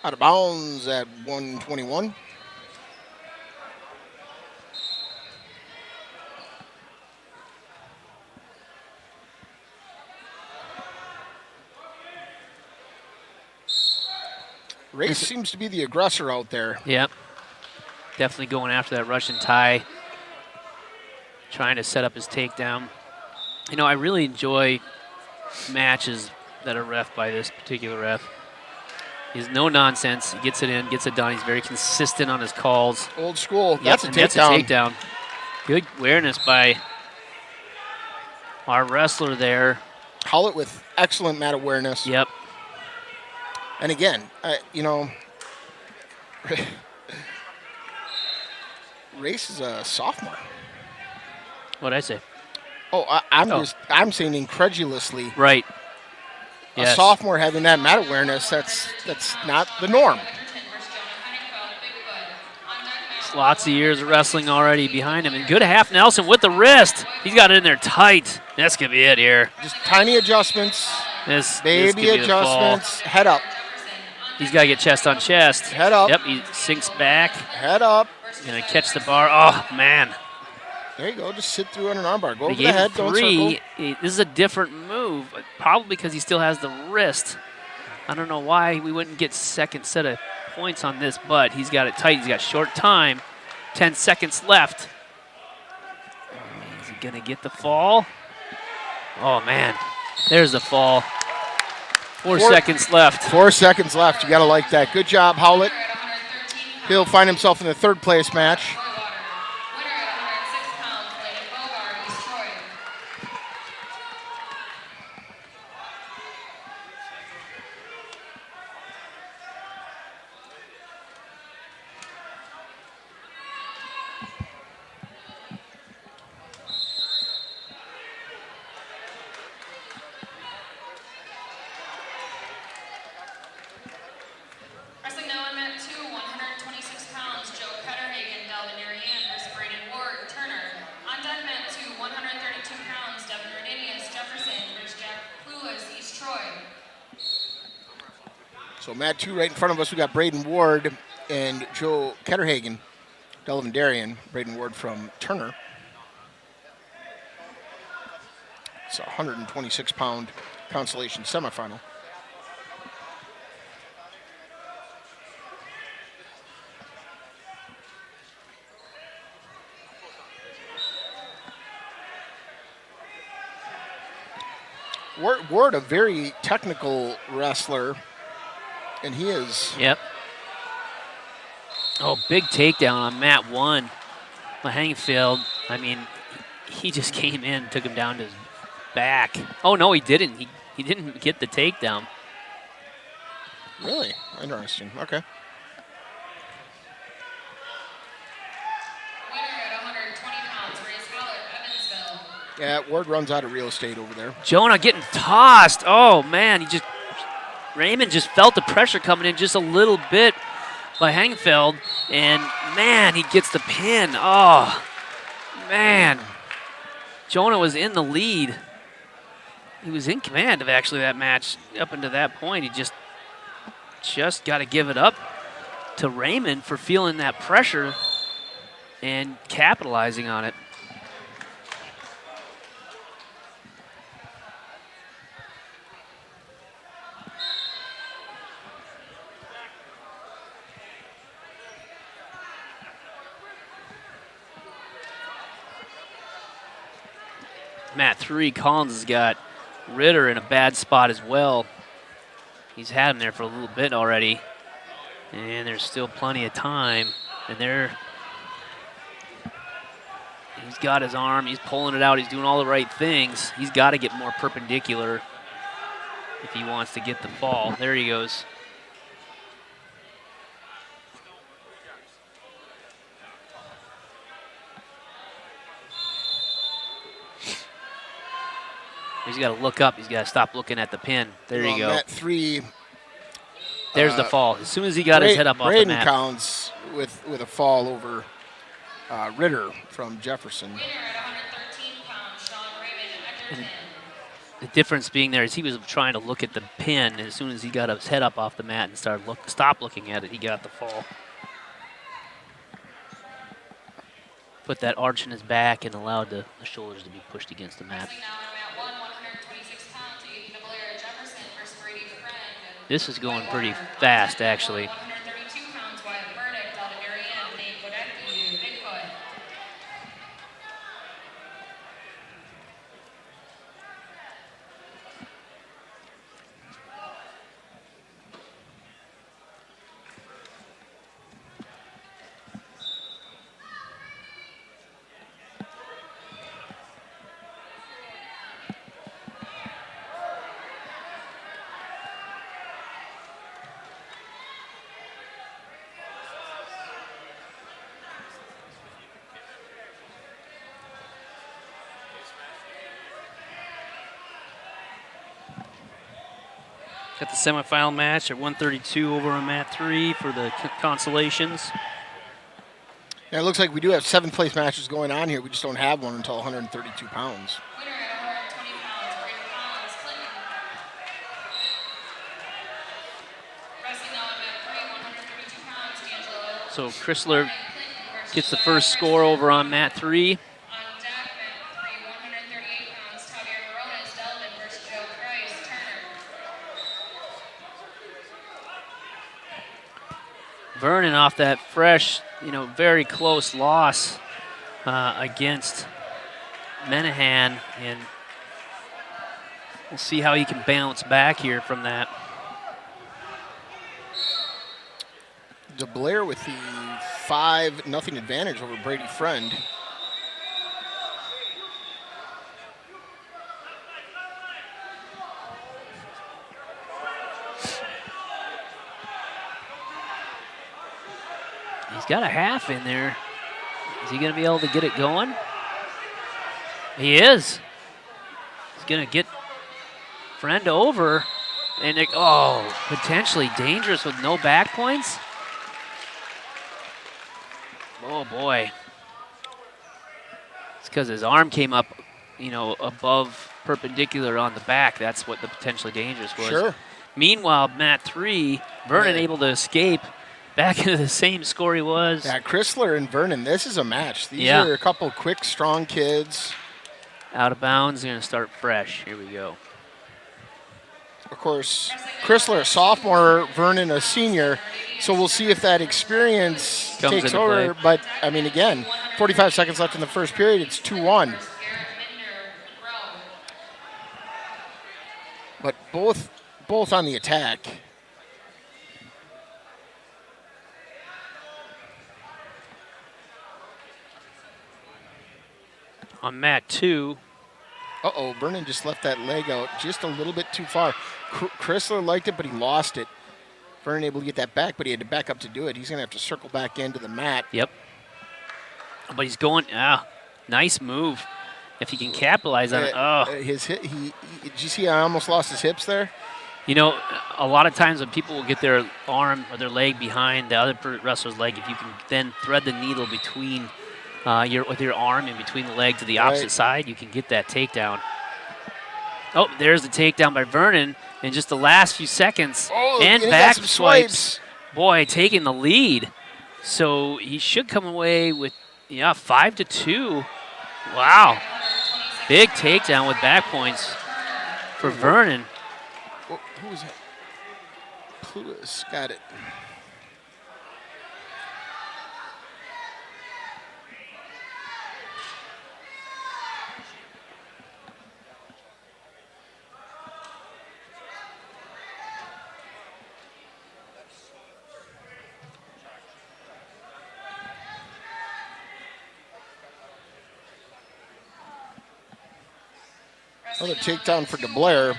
Out of bounds at 121. Race seems to be the aggressor out there. Yep. Definitely going after that Russian tie. Trying to set up his takedown. You know, I really enjoy matches that are ref by this particular ref. He's no nonsense. He gets it in, gets it done. He's very consistent on his calls. Old school. Yep, That's a and takedown. That's a takedown. Good awareness by our wrestler there. Howlett with excellent mat awareness. Yep. And again, you know, Race is a sophomore. What'd I say? Oh, I'm saying incredulously. Right. A Yes. sophomore having that mat awareness, that's not the norm. Lots of years of wrestling already behind him. And good half Nelson with the wrist. He's got it in there tight. That's going to be it here. Just tiny adjustments, This baby could be the fall. adjustments, head up, He's got to get chest on chest. head up, Yep, he sinks back. head up. Going to catch the bar. Oh, man. There you go, just sit through on an armbar. Go He over the gave head, him don't 3. circle. This is a different move, probably because he still has the wrist. I don't know why we wouldn't get second set of points on this, but he's got it tight. He's got short time. 10 seconds left. Is he going to get the fall? Oh, man. There's the fall. 4 seconds left. 4 seconds left, you gotta like that. Good job, Howlett. He'll find himself in the third place match. Wrestling now on mat 2, 126 pounds, Joe Ketterhagen, Delavan versus Braden Ward, Turner. On deck mat 2, 132 pounds, Devin Rodanius, Jefferson, Rich Jack Clueless, East Troy. So mat 2 right in front of us, we got Braden Ward and Joe Ketterhagen, Delavan. Braden Ward from Turner. It's a 126-pound consolation semifinal. Ward, a very technical wrestler. And he is. Yep. Oh, big takedown on mat 1 by Hangfield. I mean, he just came in, took him down to his back. Oh, no, he didn't. He didn't get the takedown. Really? Interesting. Okay. Winner at 120 pounds, Ray's Holler, Evansville. Yeah, word runs out of real estate over there. Jonah getting tossed. Oh, man, Raymond just felt the pressure coming in just a little bit by Hangfeld, and, man, he gets the pin. Oh, man. Jonah was in the lead. He was in command of actually that match up until that point. He just got to give it up to Raymond for feeling that pressure and capitalizing on it. Mat 3, Collins has got Ritter in a bad spot as well. He's had him there for a little bit already, and there's still plenty of time. And he's got his arm, he's pulling it out, he's doing all the right things. He's got to get more perpendicular if he wants to get the fall. There he goes. He's got to look up. He's got to stop looking at the pin. There you go. Mat 3. There's the fall. As soon as he got his head up off the mat. Braden counts with a fall over Ritter from Jefferson. Winner at 113 pounds, Sean Raymond, Edgerton. The difference being there is he was trying to look at the pin, and as soon as he got his head up off the mat and stopped looking at it, he got the fall. Put that arch in his back and allowed the shoulders to be pushed against the mat. This is going pretty fast, actually. 132 pounds, Wyatt Burdick, Delta Marianne, Nate Bodecki, Bigfoot. Got the semifinal match at 132 over on mat 3 for the consolations. Yeah, it looks like we do have 7th place matches going on here. We just don't have one until 132 pounds. Winner at 120 pounds, Brady Collins, Clinton. Wrestling now at mat 3, 132 pounds, D'Angelo. So Chrysler gets the first score over on mat 3. On deck, mat 3, 138 pounds, Javier Morones, Delavan versus Joe Price, Turner. Vernon off that fresh, very close loss against Menahan, and we'll see how he can bounce back here from that. DeBlair with the 5-0 advantage over Brady Friend. He's got a half in there. Is he going to be able to get it going? He is. He's going to get Friend over. And potentially dangerous with no back points. Oh, boy. It's because his arm came up, above perpendicular on the back. That's what the potentially dangerous was. Sure. Meanwhile, mat 3, Vernon able to escape back into the same score he was. Yeah, Chrysler and Vernon, this is a match. These are a couple quick, strong kids. Out of bounds, going to start fresh. Here we go. Of course, Chrysler a sophomore, Vernon a senior. So we'll see if that experience takes over. Play. But, I mean, again, 45 seconds left in the first period. It's 2-1. But both on the attack. On mat 2. Uh-oh, Vernon just left that leg out just a little bit too far. Chrysler liked it, but he lost it. Vernon able to get that back, but he had to back up to do it. He's going to have to circle back into the mat. Yep. But he's going, nice move. If he can capitalize on it. His hip, did you see I almost lost his hips there? You know, a lot of times when people will get their arm or their leg behind the other wrestler's leg, if you can then thread the needle between with your arm in between the leg to the opposite side, you can get that takedown. Oh, there's the takedown by Vernon in just the last few seconds. Oh, and he back got some swipes. Boy, taking the lead. So he should come away with, 5-2. Wow. Big takedown with back points for Vernon. Who was that? Plutus got it. Another takedown for DeBlair.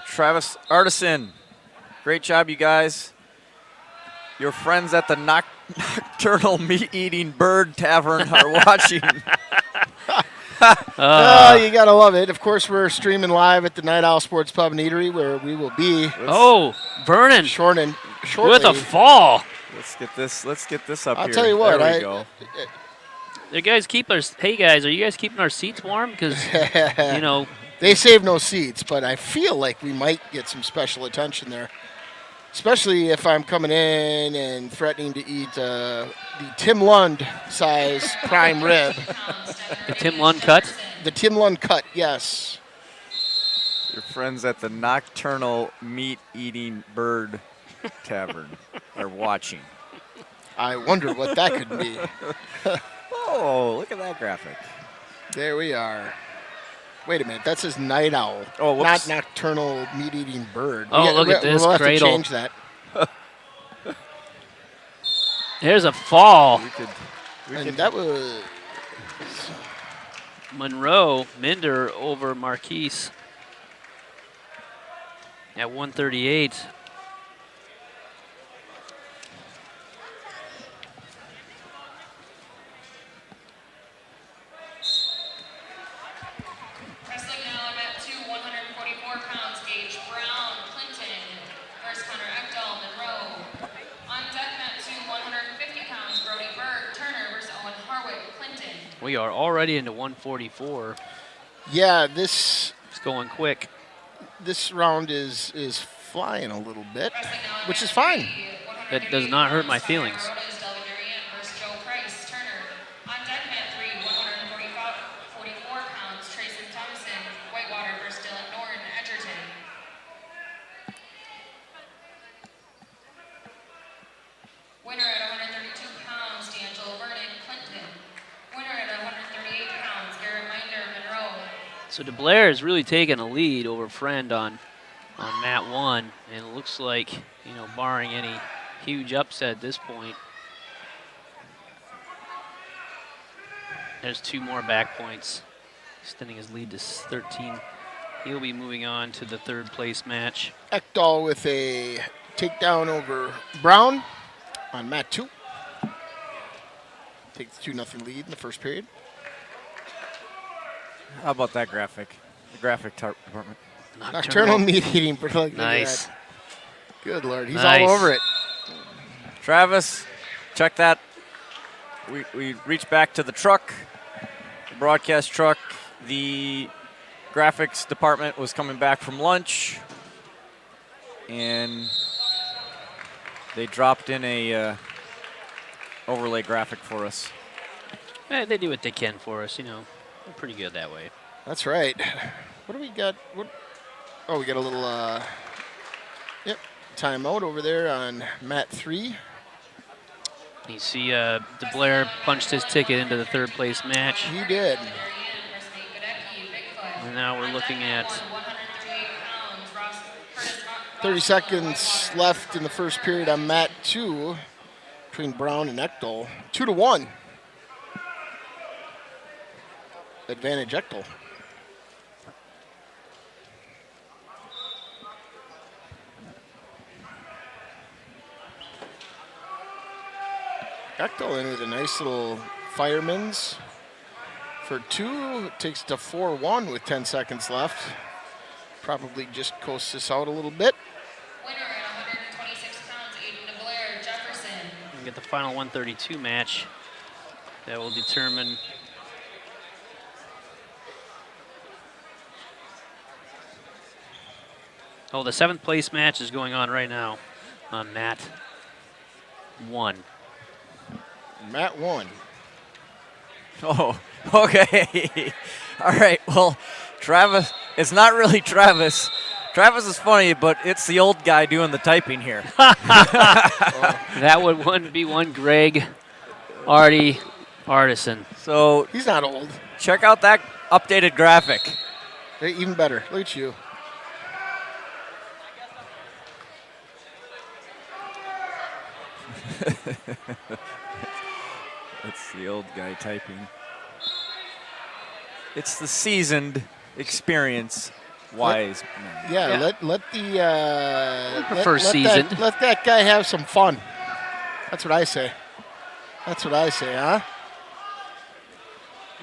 Travis Artisan, great job, you guys. Your friends at the Nocturnal Meat-Eating Bird Tavern are watching. You gotta love it. Of course, we're streaming live at the Night Owl Sports Pub and Eatery, where we will be. Vernon shortly with a fall. Let's get this up here. I'll tell you what. There we go. Hey guys, hey guys, are you guys keeping our seats warm? Because they save no seats, but I feel like we might get some special attention there, especially if I'm coming in and threatening to eat the Tim Lund size prime rib. The Tim Lund cut? The Tim Lund cut, yes. Your friends at the Nocturnal Meat-Eating Bird Tavern are watching. I wonder what that could be. Oh, look at that graphic. There we are. Wait a minute, that says Night Owl, not Nocturnal Meat-Eating Bird. Oh, look at this we'll have cradle. to change that. There's a fall. That was Minder over Marquise at 138. Wrestling now at 144 pounds, Gage Brown, Clinton versus Connor Ekdahl, Monroe. On deck at 150 pounds, Brody Berg, Turner versus Owen Harwick, Clinton. We are already into 144. Yeah, it's going quick. This round is flying a little bit, which is fine. That does not hurt my feelings. Winner at 132 pounds, D'Angelo Vernon, Clinton. Winner at 138 pounds, Garrett Minder, Monroe. So DeBlair has really taken a lead over Friend on mat 1, and it looks like, barring any huge upset at this point, there's 2 more back points, extending his lead to 13. He'll be moving on to the 3rd place match. Ekdahl with a takedown over Brown on mat 2. Takes the 2-0 lead in the first period. How about that graphic? The graphic department. Nocturnal Meat-Eating Bird. Nice. Good Lord, he's nice. all over it. Travis, check that. We reached back to the truck, the broadcast truck. The graphics department was coming back from lunch, and they dropped in a overlay graphic for us. They do what they can for us, They're pretty good that way. That's right. What do we got? Oh, we got a little timeout over there on mat 3. You see DeBlair punched his ticket into the 3rd place match. He did. And now we're looking at 30 seconds left in the first period on mat 2 between Brown and Echtel. 2-1. Advantage Echtel. Echtel in with a nice little fireman's for 2. It takes it to 4-1 with 10 seconds left. Probably just coasts this out a little bit. Winner at 126 pounds, Aiden DeBlair, Jefferson. we get the final 132 match that will determine the 7th place match is going on right now on mat 1. Mat 1. Oh, okay. All right. Well, Travis, it's not really Travis. Travis is funny, but it's the old guy doing the typing here. That would be one Greg Artie Artisan. So He's not old. check out that updated graphic. Hey, even better. Look at you. It's the old guy typing. It's the seasoned, experience, wise man. Yeah, Yeah. let the prefer let seasoned. let that guy have some fun. That's what I say. That's what I say, huh?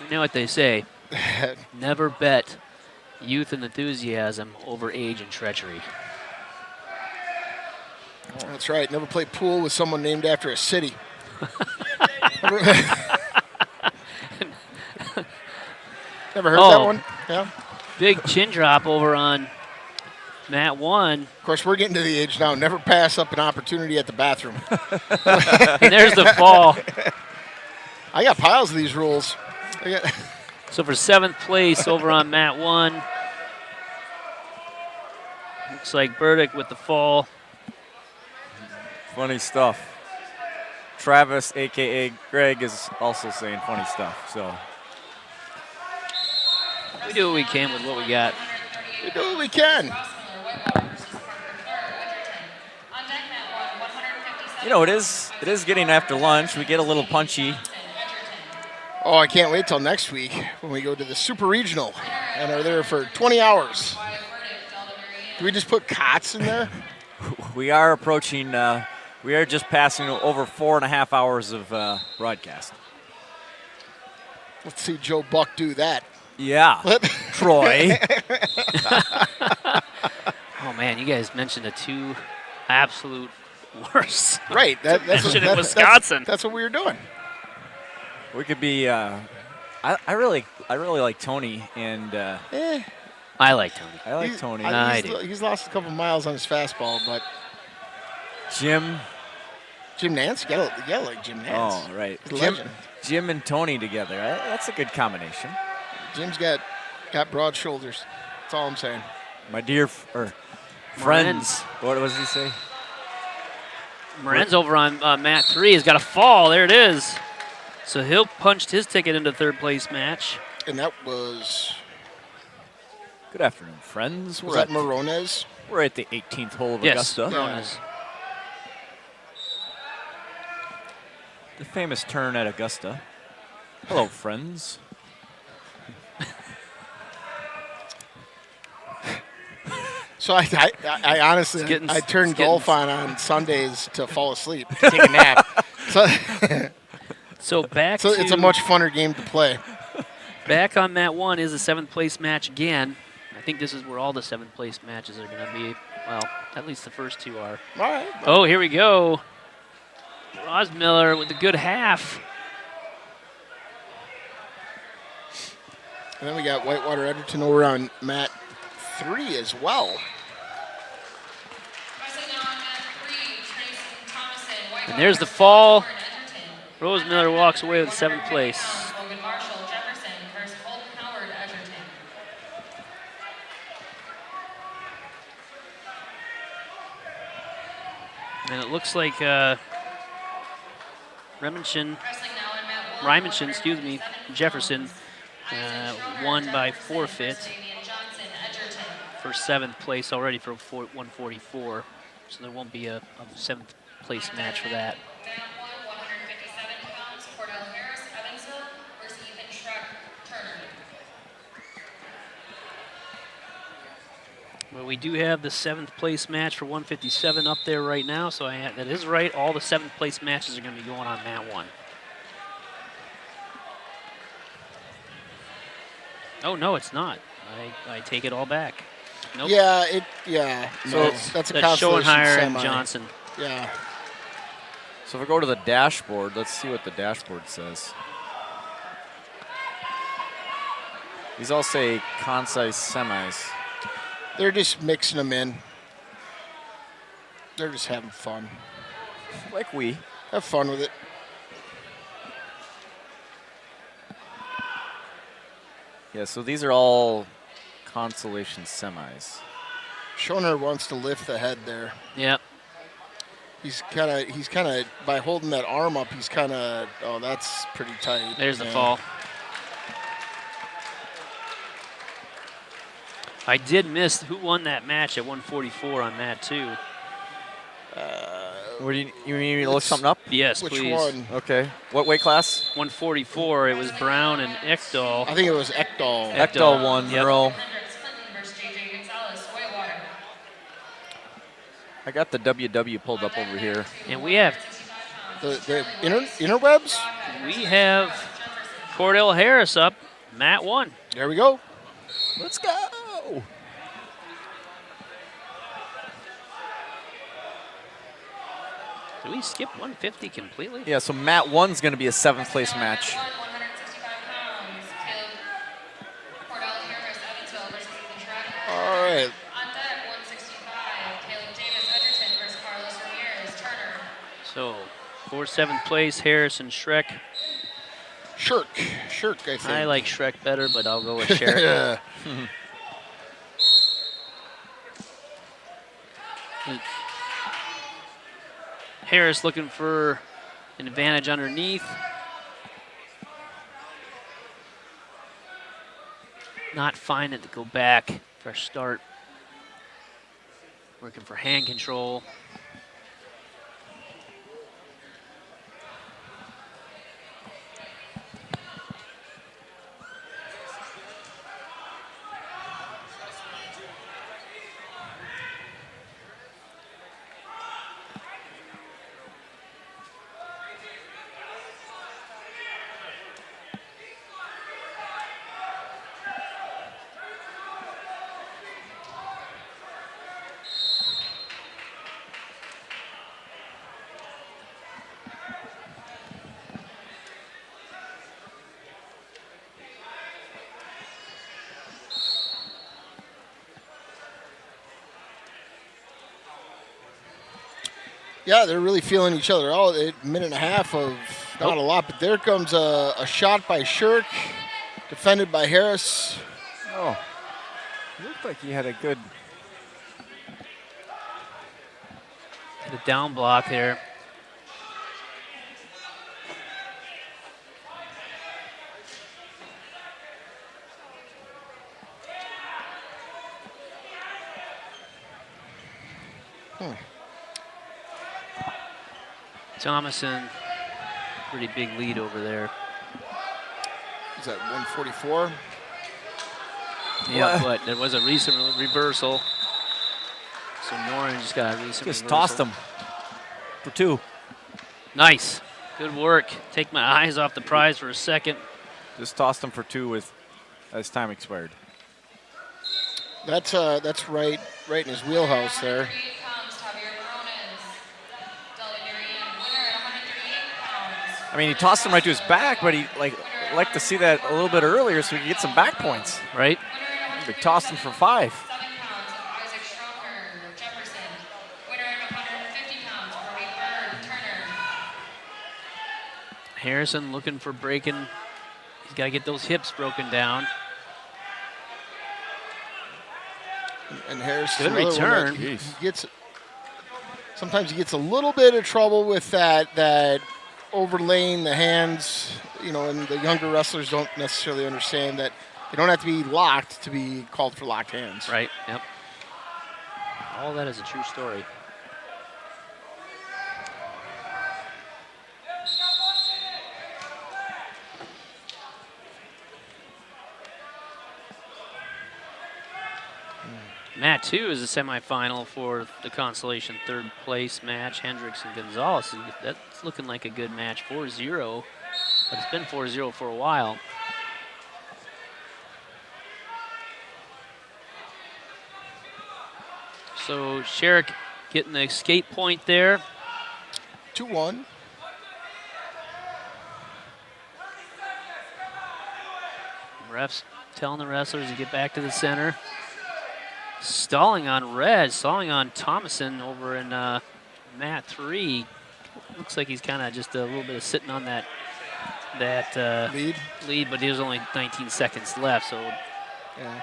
You know what they say, never bet youth and enthusiasm over age and treachery. That's right. Never play pool with someone named after a city. Never heard that Oh. one? Yeah. Big chin drop over on mat 1. Of course, we're getting to the age now. Never pass up an opportunity at the bathroom. And there's the fall. I got piles of these rules. I got So for 7th place over on mat 1, looks like Burdick with the fall. Funny stuff. Travis, a.k.a. Greg, is also saying funny stuff. So We do what we can with what we got. we do what we can. you know, it is getting after lunch. We get a little punchy. Oh, I can't wait till next week when we go to the Super Regional and are there for 20 hours. Do we just put cots in there? We are approaching. We are just passing over 4.5 hours of broadcast. Let's see Joe Buck do that. Yeah, Troy. Oh man, you guys mentioned the 2 absolute worst. Right. That's Mention in that's- Wisconsin. That's what we were doing. We could be. I really like Tony, and I like Tony. I like He's- Tony. I he's, do. he's lost a couple miles on his fastball, but Jim. Jim Nance, you gotta like Jim Nance. Oh, right. He's a legend. Jim and Tony together. That's a good combination. Jim's got broad shoulders. That's all I'm saying. My dear friends. What does he say? Morenz over on mat 3 has got a fall. There it is. So he'll punched his ticket into 3rd place match. And that was Good afternoon, friends. was that Morones? We're at the 18th hole of Yes, Augusta. Morenz. The famous turn at Augusta. Hello, friends. So I honestly getting- I turned it's getting- golf on Sundays to fall asleep, to take a nap. So, So back so to it's a much funner game to play. back on mat 1 is a 7th place match again. I think this is where all the 7th place matches are going to be. Well, at least the first 2 are. All right. Oh, here we go. Rosmiller with a good half. And then we got Whitewater Edgerton over on mat 3 as well. And there's the fall. Rosemiller walks away with 7th place. Logan Marshall, Jefferson versus Colton Howard, Edgerton. And it looks like Wrestling now in mat 1. Rymanson, excuse me, Jefferson won by forfeit. for 7th place already for 144, so there won't be a 7th place match for that. Mat 1, 157 pounds, Cordell Harris, Evansville, versus Ethan Schreck, Turner. Well, we do have the 7th place match for 157 up there right now, so that is right. All the 7th place matches are going to be going on Mat 1. Oh, no, it's not. I take it all back. Nope. Yeah. So that's a consolation Schoenheier semi. and Johnson. Yeah. So if we go to the dashboard, let's see what the dashboard says. These all say concise semis. They're just mixing them in. They're just having fun. Like we. Have fun with it. Yeah, so these are all consolation semis. Schoner wants to lift the head there. Yep. He's kind of by holding that arm up. He's kind of. Oh, that's pretty tight. There's the fall. I did miss who won that match at 144 on Mat 2. Where do you need me to look something up? Yes, Which please. one? Okay. What weight class? 144. It was Brown and Ekdahl. I think it was Ekdahl. Ekdahl won. Yep. Row. Hendricks Clinton versus JJ Gonzalez, Whitewater. I got the WW pulled up over here. And we have The interwebs. we have Cordell Harris up, Mat 1. There we go. Let's go. Did we skip 150 completely? Yeah, so Mat 1's going to be a 7th place match. Mat 1, 165 pounds, Caleb Cordell Harris, Evansville versus Ethan Schreck. All right. On deck, 165, Caleb Davis Edgerton versus Carlos Ramirez, Turner. So for 7th place, Harris and Schreck. Shirk, I think. I like Schreck better, but I'll go with Sherrick. Yeah. Harris looking for an advantage underneath. Not finding it to go back. Fresh start. Working for hand control. Yeah, they're really feeling each other out. A minute and a half of not a lot, but there comes a shot by Shirk, defended by Harris. Oh, looked like he had a good. The down block there. Thomason, pretty big lead over there. Is that 144? Yeah, but there was a recent reversal. So Noren just got a recent Just reversal. tossed him for 2. Nice. Good work. Take my eyes off the prize for a second. Just tossed him for 2 as time expired. That's right in his wheelhouse there. 138 pounds, Javier Morones. Delavan, winner at 138 pounds. I mean, he tossed him right to his back, but he like to see that a little bit earlier so he could get some back points. Right? He tossed him for 5. 7 pounds, Isaac Stronger, Jefferson. Winner at 150 pounds, Brody Bird, Turner. Harrison looking for breaking. He's got to get those hips broken down. And Harris is Good another one return. that he gets. Sometimes he gets a little bit of trouble with that overlaying the hands. You know, and the younger wrestlers don't necessarily understand that they don't have to be locked to be called for locked hands. Right, yep. All that is a true story. Mat 2 is a semifinal for the consolation third place match. Hendricks and Gonzalez. That's looking like a good match. 4-0, but it's been 4-0 for a while. So Sherrick getting the escape point there. 2-1. Refs telling the wrestlers to get back to the center. Stalling on Red, stalling on Thomason over in mat 3. Looks like he's kind of just a little bit of sitting on that lead, but there's only 19 seconds left. So, yeah.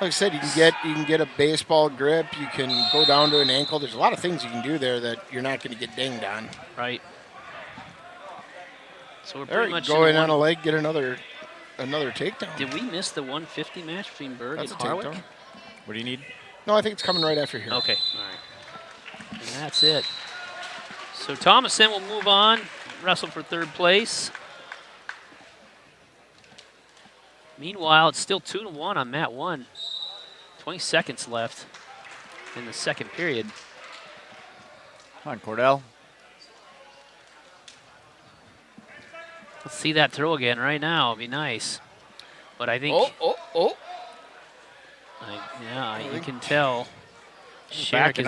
Like I said, you can get a baseball grip. You can go down to an ankle. There's a lot of things you can do there that you're not going to get dinged on. Right. So we're There, pretty much go in on a leg, get another takedown. Did we miss the 150 match between Berg That's and a Harwick? takedown. What do you need? No, I think it's coming right after here. Okay, all right. And that's it. So Thomason will move on, wrestle for third place. Meanwhile, it's still 2-1 on mat 1. 20 seconds left in the second period. Come on, Cordell. Let's see that throw again right now. It'd be nice. But I think... Oh. You can tell Sherrick is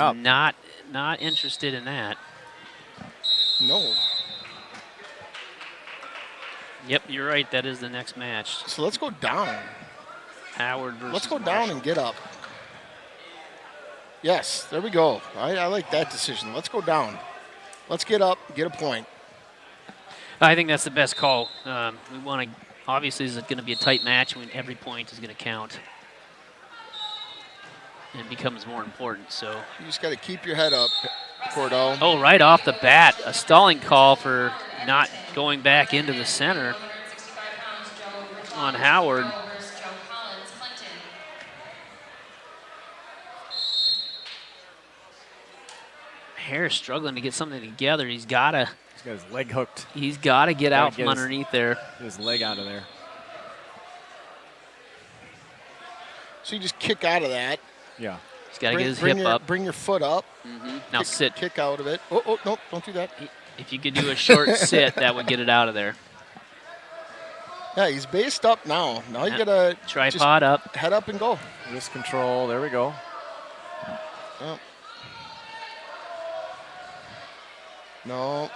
not interested in that. No. Yep, you're right. That is the next match. So let's go down. Howard versus Let's go Marshall. down and get up. Yes, there we go. I like that decision. Let's go down. Let's get up, get a point. I think that's the best call. We want to, obviously, this is going to be a tight match when every point is going to count. And it becomes more important, so. You just got to keep your head up, Cordell. Oh, right off the bat, a stalling call for not going back into the center on Howard. Harris struggling to get something together. He's got his leg hooked. He's got to get out from underneath there. Get his leg out of there. So you just kick out of that. Yeah. He's got to get his hip up. Bring your foot up. Now sit. Kick out of it. Oh, no, don't do that. If you could do a short sit, that would get it out of there. Yeah, he's based up now. Now you got to tripod up. Head up and go. Wrist control. There we go. Oh. No.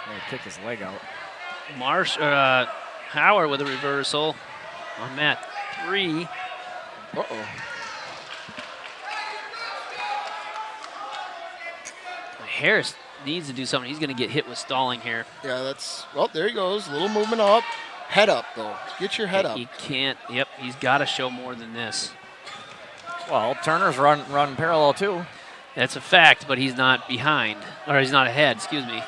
Gonna kick his leg out. Howard with a reversal on mat 3. Uh-oh. Harris needs to do something. He's going to get hit with stalling here. Yeah, well, there he goes. A little movement up. Head up, though. Get your head up. He can't. Yep, he's got to show more than this. Well, Turner's run parallel, too. That's a fact, but he's not behind. Or he's not ahead, excuse me.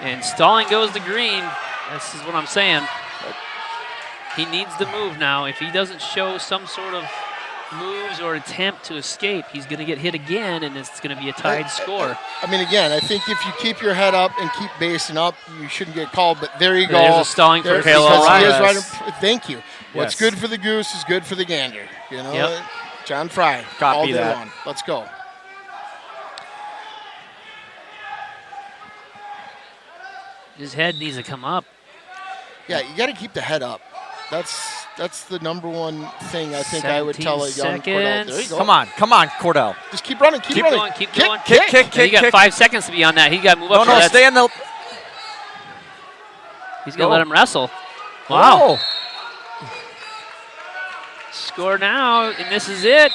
And stalling goes to green. This is what I'm saying. He needs to move now. If he doesn't show some sort of moves or attempt to escape, he's going to get hit again, and it's going to be a tied score. I mean, again, I think if you keep your head up and keep basing up, you shouldn't get called. But there you go. There's a stalling for Halo. Right. Thank you. What's good for the goose is good for the gander. You know, yep. John Fry. Copy all day that. long. Let's go. His head needs to come up. Yeah, you got to keep the head up. That's the number one thing I think I would tell a young Cordell. There you go. Come on, Cordell. Just keep running, keep running. Going, keep going. Kick. You got 5 seconds to be on that. He got to move up. No, stay in the. He's going to let him wrestle. Wow. Oh. Score now, and this is it.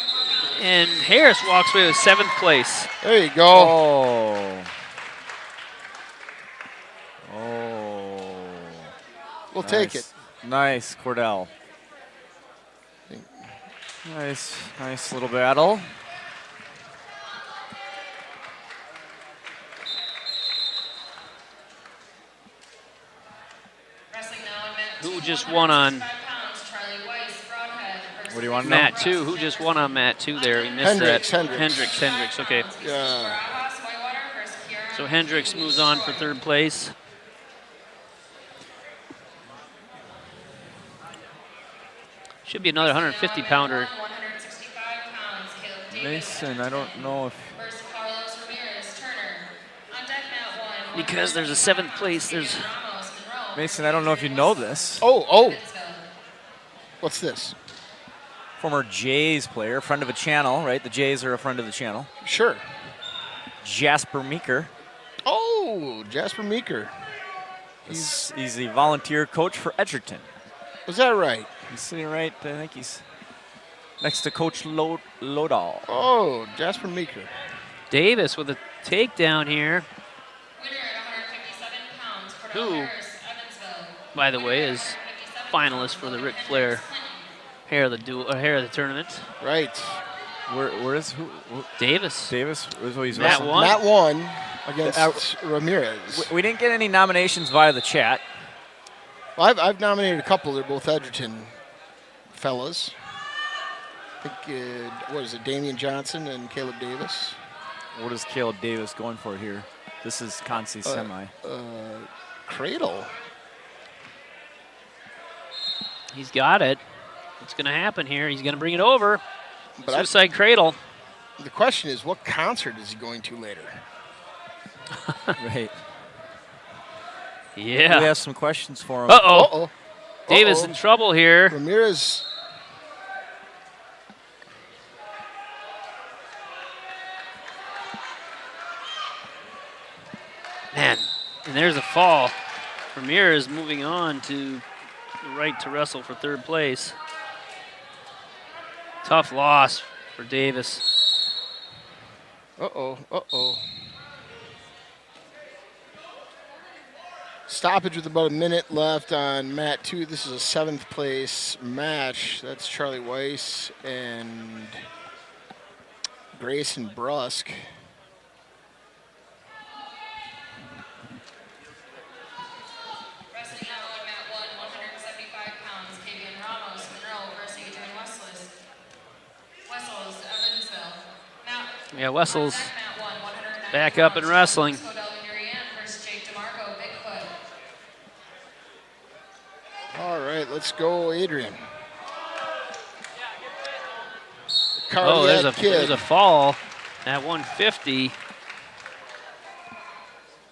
And Harris walks away with 7th place. There you go. Oh. We'll take it. Nice, Cordell. Nice little battle. Who just won on What do you want to know? Mat 2. Who just won on Mat 2 there? We missed Hendricks, that. Hendricks. Okay. Yeah. So Hendricks moves on for third place. Should be another 150-pounder. 165 pounds, Caleb Davis. Mason, I don't know if Versus Carlos Ramirez Turner. On deck, Mat 1. Because there's a 7th place. There's Ramos, Monroe. Mason, I don't know if you know this. Oh. Evansville. What's this? Former Jays player, friend of a channel, right? The Jays are a friend of the channel. Sure. Jasper Meeker. Oh, Jasper Meeker. He's the volunteer coach for Edgerton. Was that right? He's sitting right, I think he's next to Coach Lodahl. Oh, Jasper Meeker. Davis with a takedown here. Winner at 157 pounds. Who, Cordell Harris, Evansville. by the way, is finalist for the Ric Flair hair of the tournament. Right. Where is who? Davis. Davis? Where's he's Mat wrestling? 1. Mat 1 against Ramirez. We didn't get any nominations via the chat. Well, I've nominated a couple. They're both Edgerton fellas. I think, what is it, Damian Johnson and Caleb Davis? What is Caleb Davis going for here? This is Consi semi. Cradle. He's got it. What's going to happen here? He's going to bring it over. But Suicide Cradle. the question is, what concert is he going to later? Right. Yeah. We have some questions for him. Uh-oh. Uh-oh. Davis Uh-oh. in trouble here. Ramirez. Man, and there's a fall. Ramirez moving on to the right to wrestle for third place. Tough loss for Davis. Uh-oh. Uh-oh. Stoppage with about a minute left on Mat 2. This is a 7th place match. That's Charlie Weiss and Grayson Brusk. Wrestling out on Mat 1, 175 pounds. Kavian Ramos, Monroe versus Adrian Wessels, Evansville. Yeah, Wessels Mat 1, 190 back up and wrestling. versus Jake DeMarco, Bigfoot. All right, let's go, Adrian. Oh, Cardiac Kid. there's a fall at 150.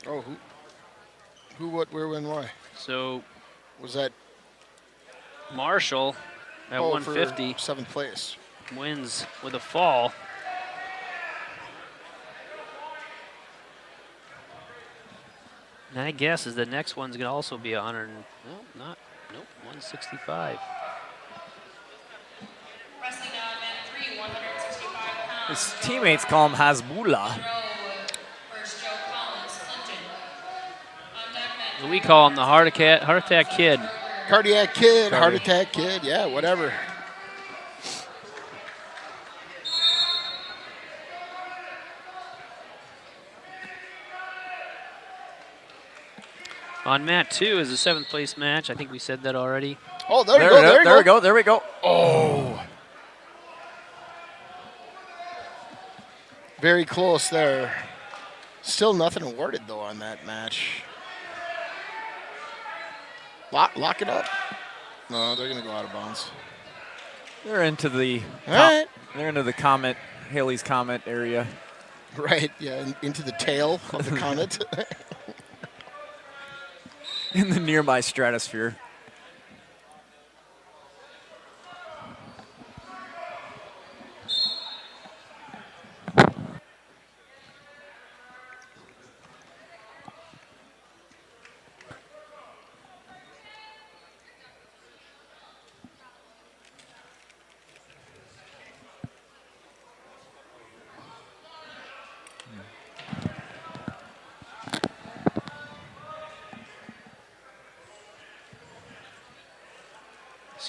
Oh, who, what, where, when, why? So Was that Marshall at for 150 7th place? wins with a fall. And I guess is the next one's gonna also be 100. Nope, 165. Wrestling out on Mat 3, 165 pounds. His teammates call him Hasbullah. Monroe versus Joe Collins, Clinton. On deck, Mat We call him the heart attack kid. Cardiac Kid, Heart Attack Kid, yeah, whatever. On Mat 2 is a 7th place match. I think we said that already. Oh, there we go. There we go. Oh. Very close there. Still nothing awarded, though, on that match. Lock it up. No, they're going to go out of bounds. They're into the All right. they're into the Comet, Haley's Comet area. Right, yeah, into the tail of the comet. In the nearby stratosphere.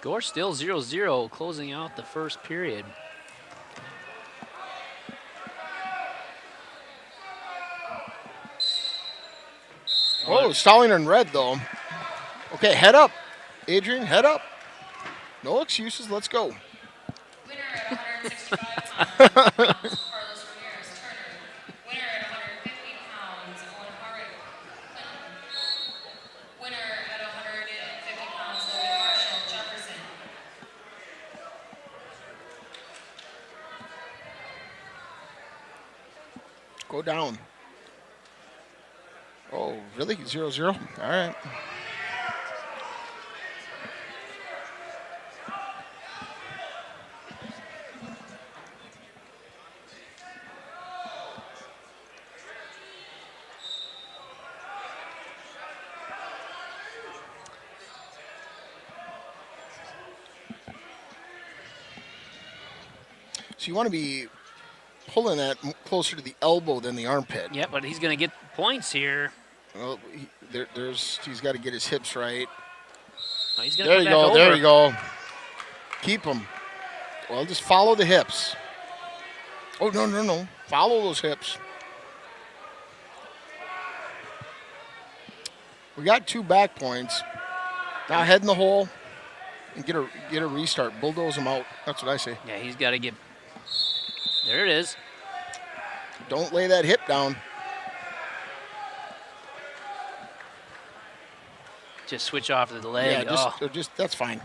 Score still 0-0, closing out the first period. Oh, stalling in red, though. Okay, head up. Adrian, head up. No excuses, let's go. 165 pounds, Carlos Ramirez Turner. Winner at 150 pounds, Owen Harrick Clinton. Winner at 150 pounds, Logan Marshall Jefferson. Go down. Oh, really? 0-0? All right. So you want to be pulling that closer to the elbow than the armpit. Yeah, but he's going to get points here. Well, he's got to get his hips right. Oh, he's going to There come you back go. over. There you go. Keep him. Well, just follow the hips. Oh, no. Follow those hips. We got 2 back points. Now head in the hole and get a restart. Bulldoze them out. That's what I say. Yeah, he's got to get. There it is. Don't lay that hip down. Just switch off to the leg. Yeah, just that's fine.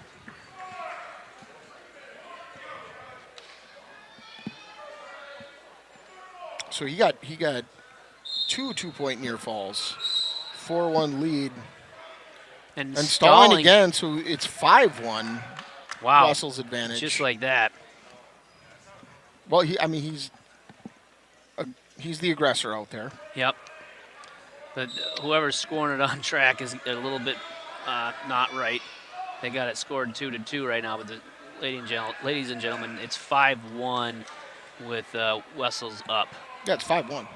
So he got 2 2-point near falls, 4-1 lead, and and stalling again. So it's 5-1. Wow. Russell's advantage. Just like that. Well, he's the aggressor out there. Yep. But whoever's scoring it on track is a little bit not right. They got it scored 2-2 right now. But ladies and gentlemen, it's 5-1 with Wessels up. Yeah, it's 5-1.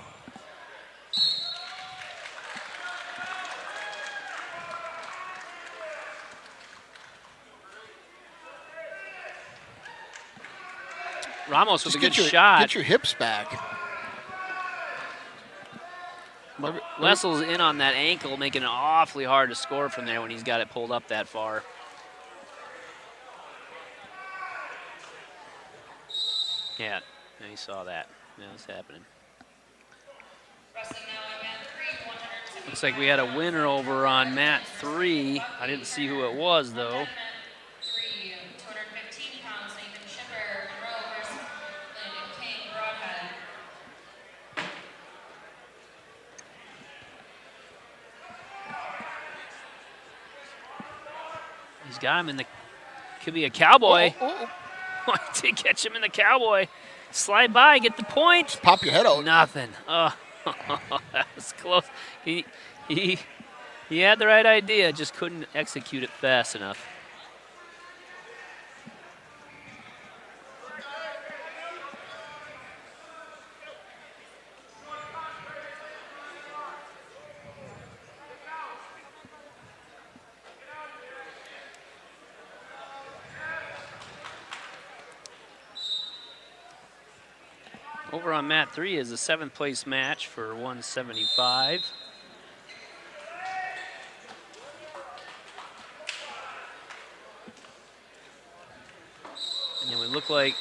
Ramos with Just a good get shot. your hips back. Wessel's in on that ankle, making it awfully hard to score from there when he's got it pulled up that far. Yeah, you saw that. That was happening. Wrestling now on mat 3, 170. Looks like we had a winner over on mat 3. I didn't see who it was, though. Mat 3, 215 pounds, Nathan Schipper, Monroe versus Landon King, Broadhead. He's got him in the. Could be a cowboy. Oh. I did catch him in the cowboy. Slide by, get the point. Pop your head out. Nothing. Oh, that was close. He had the right idea, just couldn't execute it fast enough. Over on mat 3 is a 7th place match for 175. And then we look like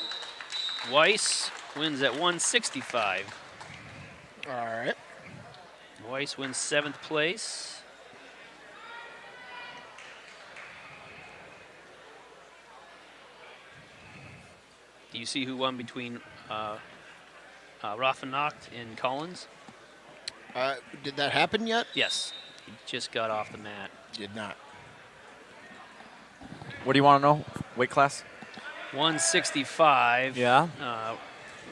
Weiss wins at 165. All right. Weiss wins 7th place. Do you see who won between Raffenacht and Collins? Did that happen yet? Yes. He just got off the mat. Did not. What do you want to know? Weight class? 165. Yeah.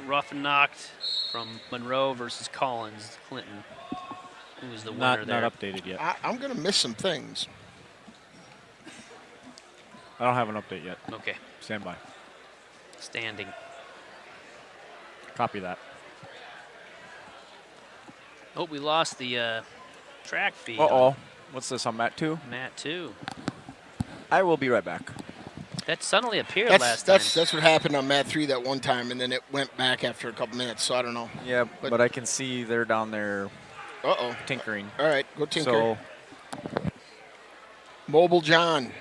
Raffenacht from Monroe versus Collins, Clinton. Who was the winner there? Not updated yet. I'm going to miss some things. I don't have an update yet. Okay. Stand by. Standing. Copy that. Oh, we lost the track feed. Uh-oh. What's this on mat 2? Mat 2. I will be right back. That suddenly appeared last time. That's what happened on mat 3 that one time, and then it went back after a couple minutes, so I don't know. Yeah, but I can see they're down there Uh-oh. tinkering. All right, go tinker. So Mobile John.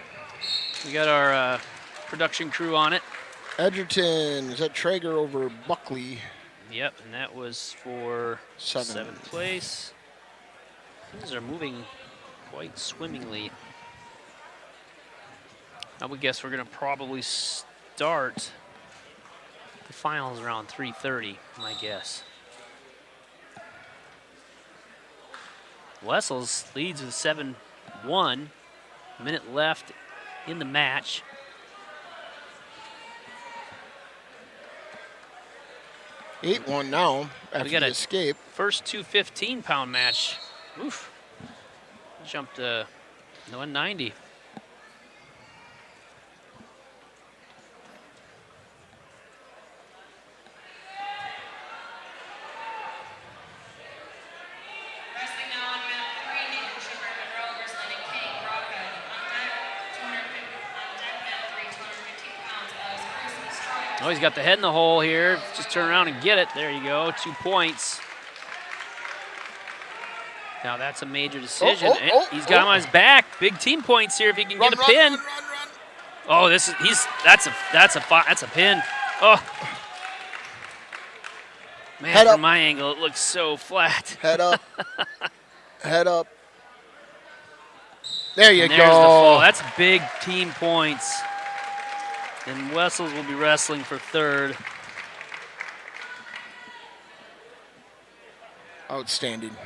We got our production crew on it. Edgerton, is that Traeger over Buckley? Yep, and that was for seventh place. Things are moving quite swimmingly. I would guess we're going to probably start the finals around 3:30, my guess. Wessels leads with 7-1. Minute left in the match. 8-1 now after We got the a escape. First 215-pound match. Oof. Jumped to 190. Wrestling now on mat 3, Nathan Schiffer, Monroe versus Landon King, Broadhead. On deck, 250, on deck mat 3, 215 pounds, Alex Bruce, East Troy. Oh, he's got the head in the hole here. Just turn around and get it. There you go. 2 points. Now that's a major decision. He's got him on his back. Big team points here if he can get a pin. Run. Oh, that's a pin. Oh. Man, Head from up. my angle, it looks so flat. Head up. Head up. There you And go. there's the fall. That's big team points. And Wessels will be wrestling for third. Outstanding.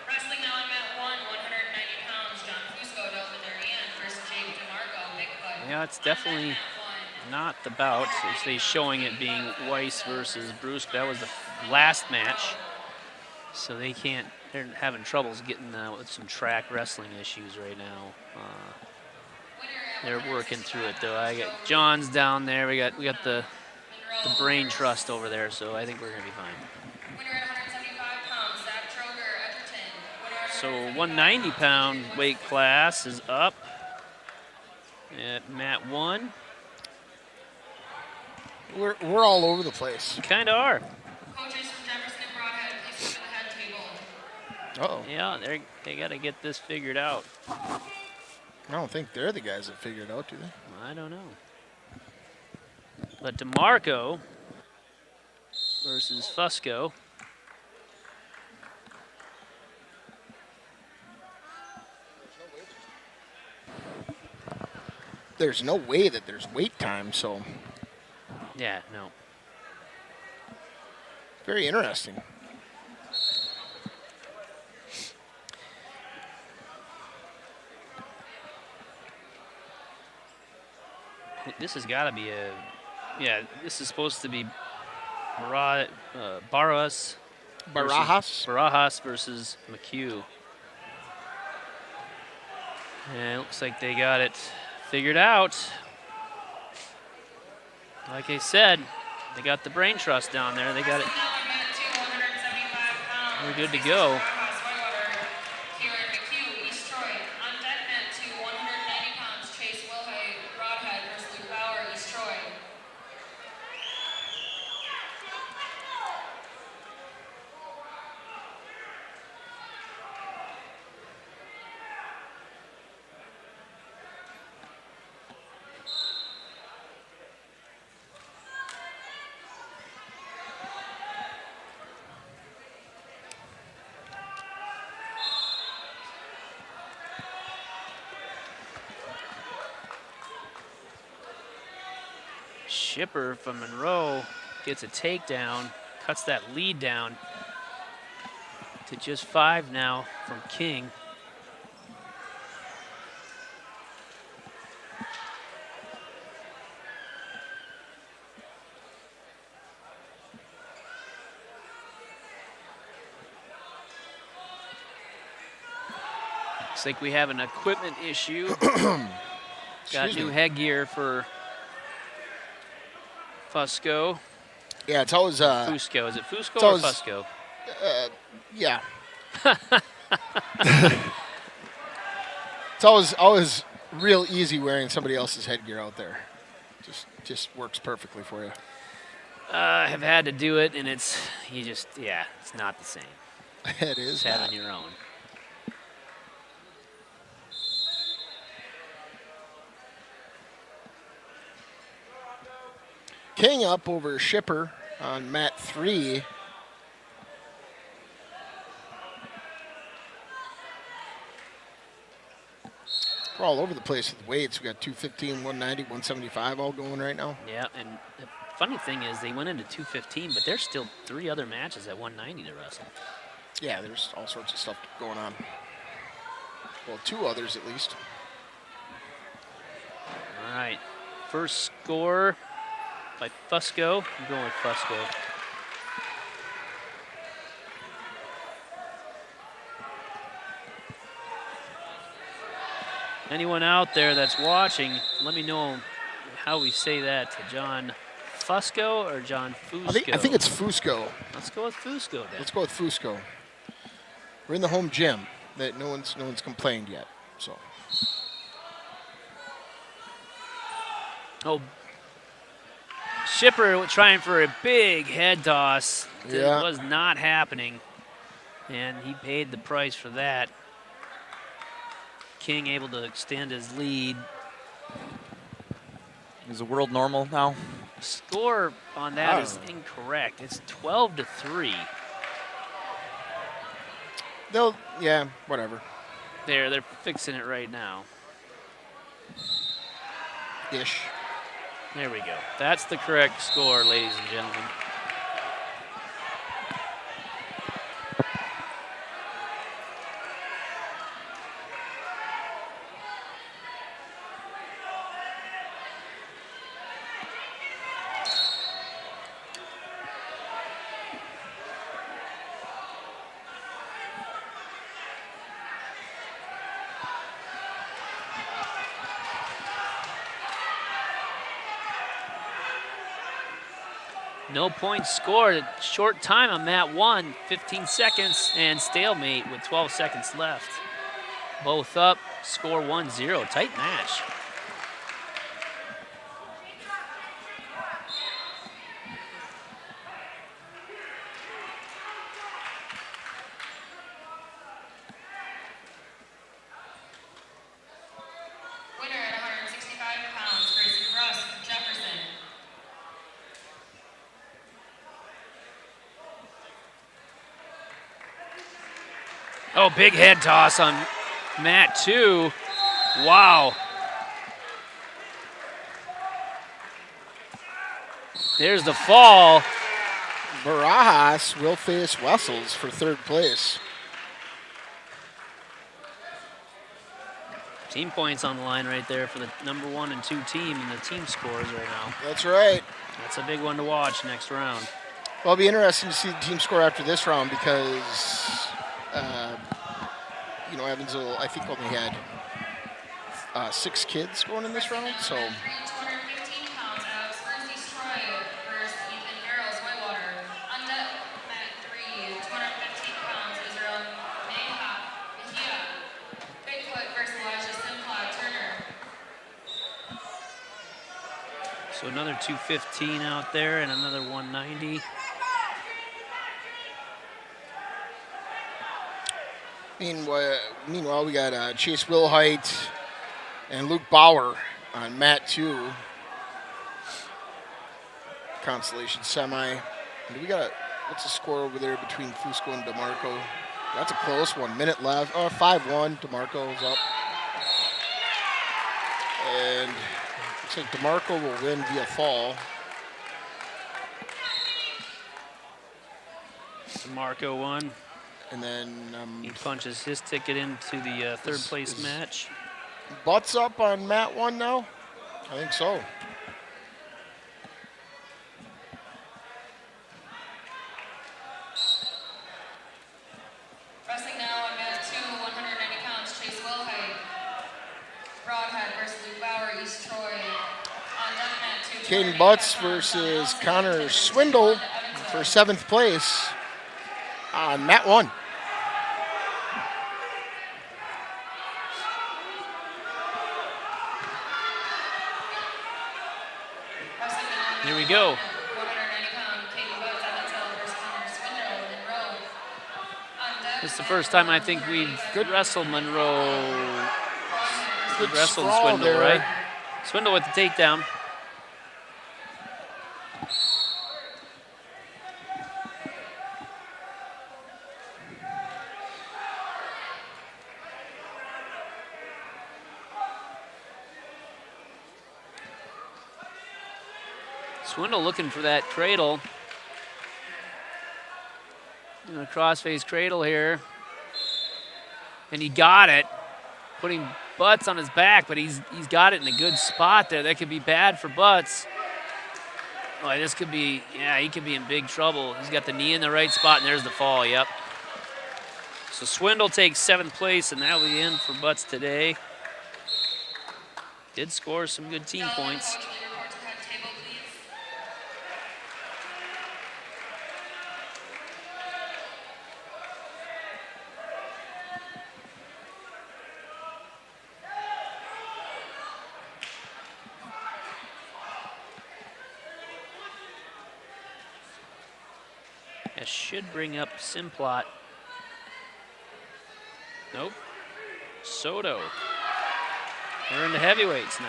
Wrestling now on mat 1, 190 pounds, John Fusco, Delavan versus Jake DeMarco, Bigfoot. Yeah, it's definitely On deck mat 1. not the bout. It's they showing it being Weiss versus Bruce. That was the last match. So they're having troubles getting with some track wrestling issues right now. They're working through it though. I got John's down there. We got the brain trust over there, so I think we're gonna be fine. Winner at 175 pounds, Zach Troger, Edgerton. Winner at So 190-pound weight class is up at mat 1. We're all over the place. Kind of are. Coaches from Jefferson and Broadhead, please come to the head table. Uh-oh. Yeah, they got to get this figured out. I don't think they're the guys that figured it out, do they? I don't know. But DeMarco versus Fusco. There's no way that there's wait time, so Yeah, no. very interesting. This has got to be a... Yeah, this is supposed to be Barajas versus McHugh. And it looks like they got it figured out. Like I said, they got the brain trust down there. They got it. Now on mat 2, 175 pounds. We're good to go. Kieran McHugh, East Troy. On deck mat 2, 190 pounds, Chase Wilhay, Broadhead versus Luke Bauer, East Troy. Shipper from Monroe gets a takedown, cuts that lead down to just 5 now from King. Looks like we have an equipment issue. Got Excuse new me. headgear for Fusco. Yeah, it's always Fusco. Is it Fusco it's or always- Fusco? yeah. It's always real easy wearing somebody else's headgear out there. Just works perfectly for you. I have had to do it, and it's not the same. It is It's not. having your own. King up over Shipper on mat 3. We're all over the place with weights. We got 215, 190, 175 all going right now. Yeah, and the funny thing is they went into 215, but there's still 3 other matches at 190 to wrestle. Yeah, there's all sorts of stuff going on. Well, 2 others at least. All right, first score by Fusco. I'm going with Fusco. Anyone out there that's watching, let me know how we say that to John Fusco or John Fusco. I think it's Fusco. Let's go with Fusco then. Let's go with Fusco. We're in the home gym that no one's complained yet. So. Oh, Shipper trying for a big head toss. Yeah. It was not happening, and he paid the price for that. King able to extend his lead. Is the world normal now? Score on that is incorrect. It's 12-3. Whatever. They're fixing it right now. Ish. There we go. That's the correct score, ladies and gentlemen. No points scored. Short time on mat 1, 15 seconds, and stalemate with 12 seconds left. Both up, score 1-0. Tight match. Winner at 165 pounds, Gracie Russ, Jefferson. Oh, big head toss on mat 2. Wow. There's the fall. Barajas will face Wessels for 3rd place. Team points on the line right there for the number 1 and 2 team in the team scores right now. That's right. That's a big one to watch next round. Well, it'll be interesting to see the team score after this round because, Evansville, I think, only had 6 kids going in this round. So. 215 pounds, Alex Bruce Troy versus Ethan Harrells, Whitewater. On deck, mat 3, 215 pounds, Israel Mejia. Bigfoot versus Elijah Simplot, Turner. So another 215 out there and another 190. Meanwhile, we got Chase Wilhite and Luke Bauer on mat 2. Consolation semi. And what's the score over there between Fusco and DeMarco? That's a close one. Minute left. 5-1. DeMarco's up. And looks like DeMarco will win via fall. Marco won. And then He punches his ticket into the 3rd place match. Butts up on mat 1 now? I think so. Wrestling now on mat 2, 190 pounds, Chase Wilhite. Broadhead versus Luke Bauer, East Troy. On deck, mat 2. Caden Butts versus Connor Swindle for 7th place on mat 1. Here we go. 190-pound Katie Woods, Evansville versus Connor Swindle, Monroe. On deck, This is the first time I think we've wrestled Monroe. Good Wrestled sprawl Swindle, there. right? Swindle with the takedown. Swindle looking for that cradle. A crossface cradle here. And he got it. Putting Butts on his back, but he's got it in a good spot there. That could be bad for Butts. Oh, this could be, yeah, he could be in big trouble. He's got the knee in the right spot, and there's the fall, yep. So Swindle takes 7th place, and that'll be in for Butts today. Did score some good team points. coach, will you report to head table, please? That should bring up Simplot. Nope. Soto. We're into heavyweights now.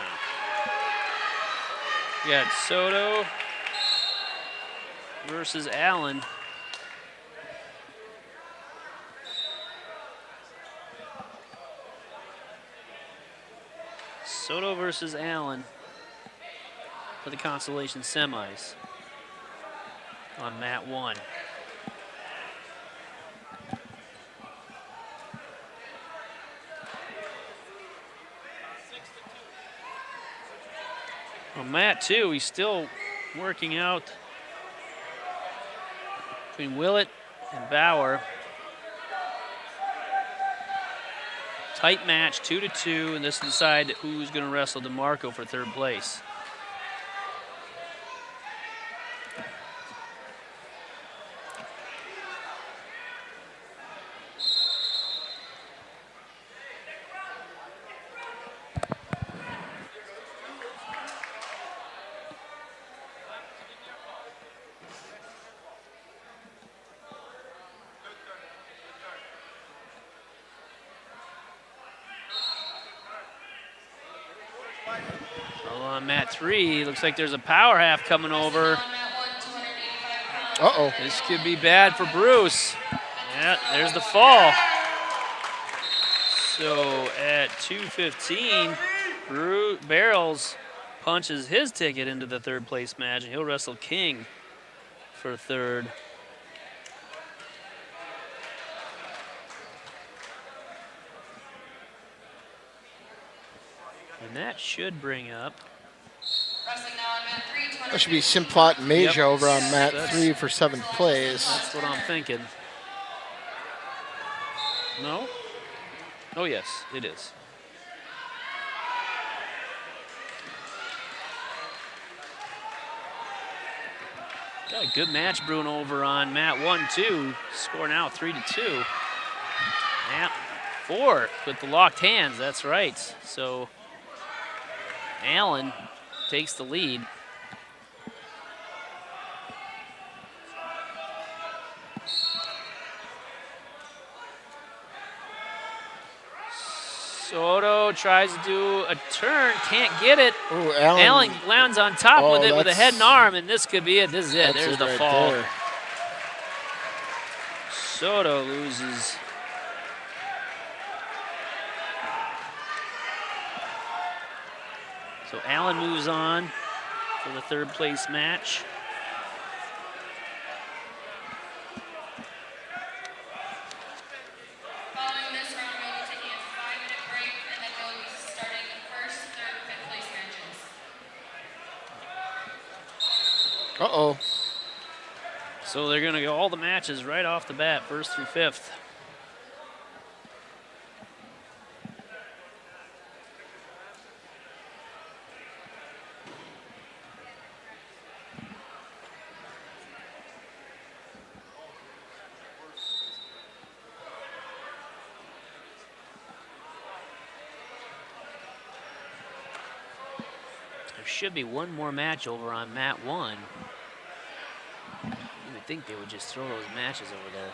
We got Soto versus Allen. Soto versus Allen for the consolation semis on mat 1. On mat 2, he's still working out between Willett and Bauer. Tight match, 2-2, and this will decide who's going to wrestle DeMarco for 3rd place. On mat 3, looks like there's a power half coming over. On mat 1, 285 pounds. Uh-oh. This could be bad for Bruce. Yeah, there's the fall. So at 2:15, Barrels punches his ticket into the 3rd place match, and he'll wrestle King for 3rd. And that should bring up. Wrestling now on mat 3, 200. That should be Simplot and Major Yep. over on mat That's- 3 for 7th place. That's what I'm thinking. No? Oh, yes, it is. Got a good match brewing over on mat 1, 2. Score now 3-2. Mat 4 with the locked hands, that's right. So Allen takes the lead. Soto tries to do a turn, can't get it. Ooh, Allen lands on top Oh, with it with a that's- head and arm, and this could be it. This is it. That's There's it the right fall. there. Soto loses. So Allen moves on for the 3rd place match. Following this round, we'll be taking a 5-minute break, and then we'll be starting the 1st, 3rd, 5th place matches. Uh-oh. So they're going to go all the matches right off the bat, 1st through 5th. There should be one more match over on mat 1. You would think they would just throw those matches over there.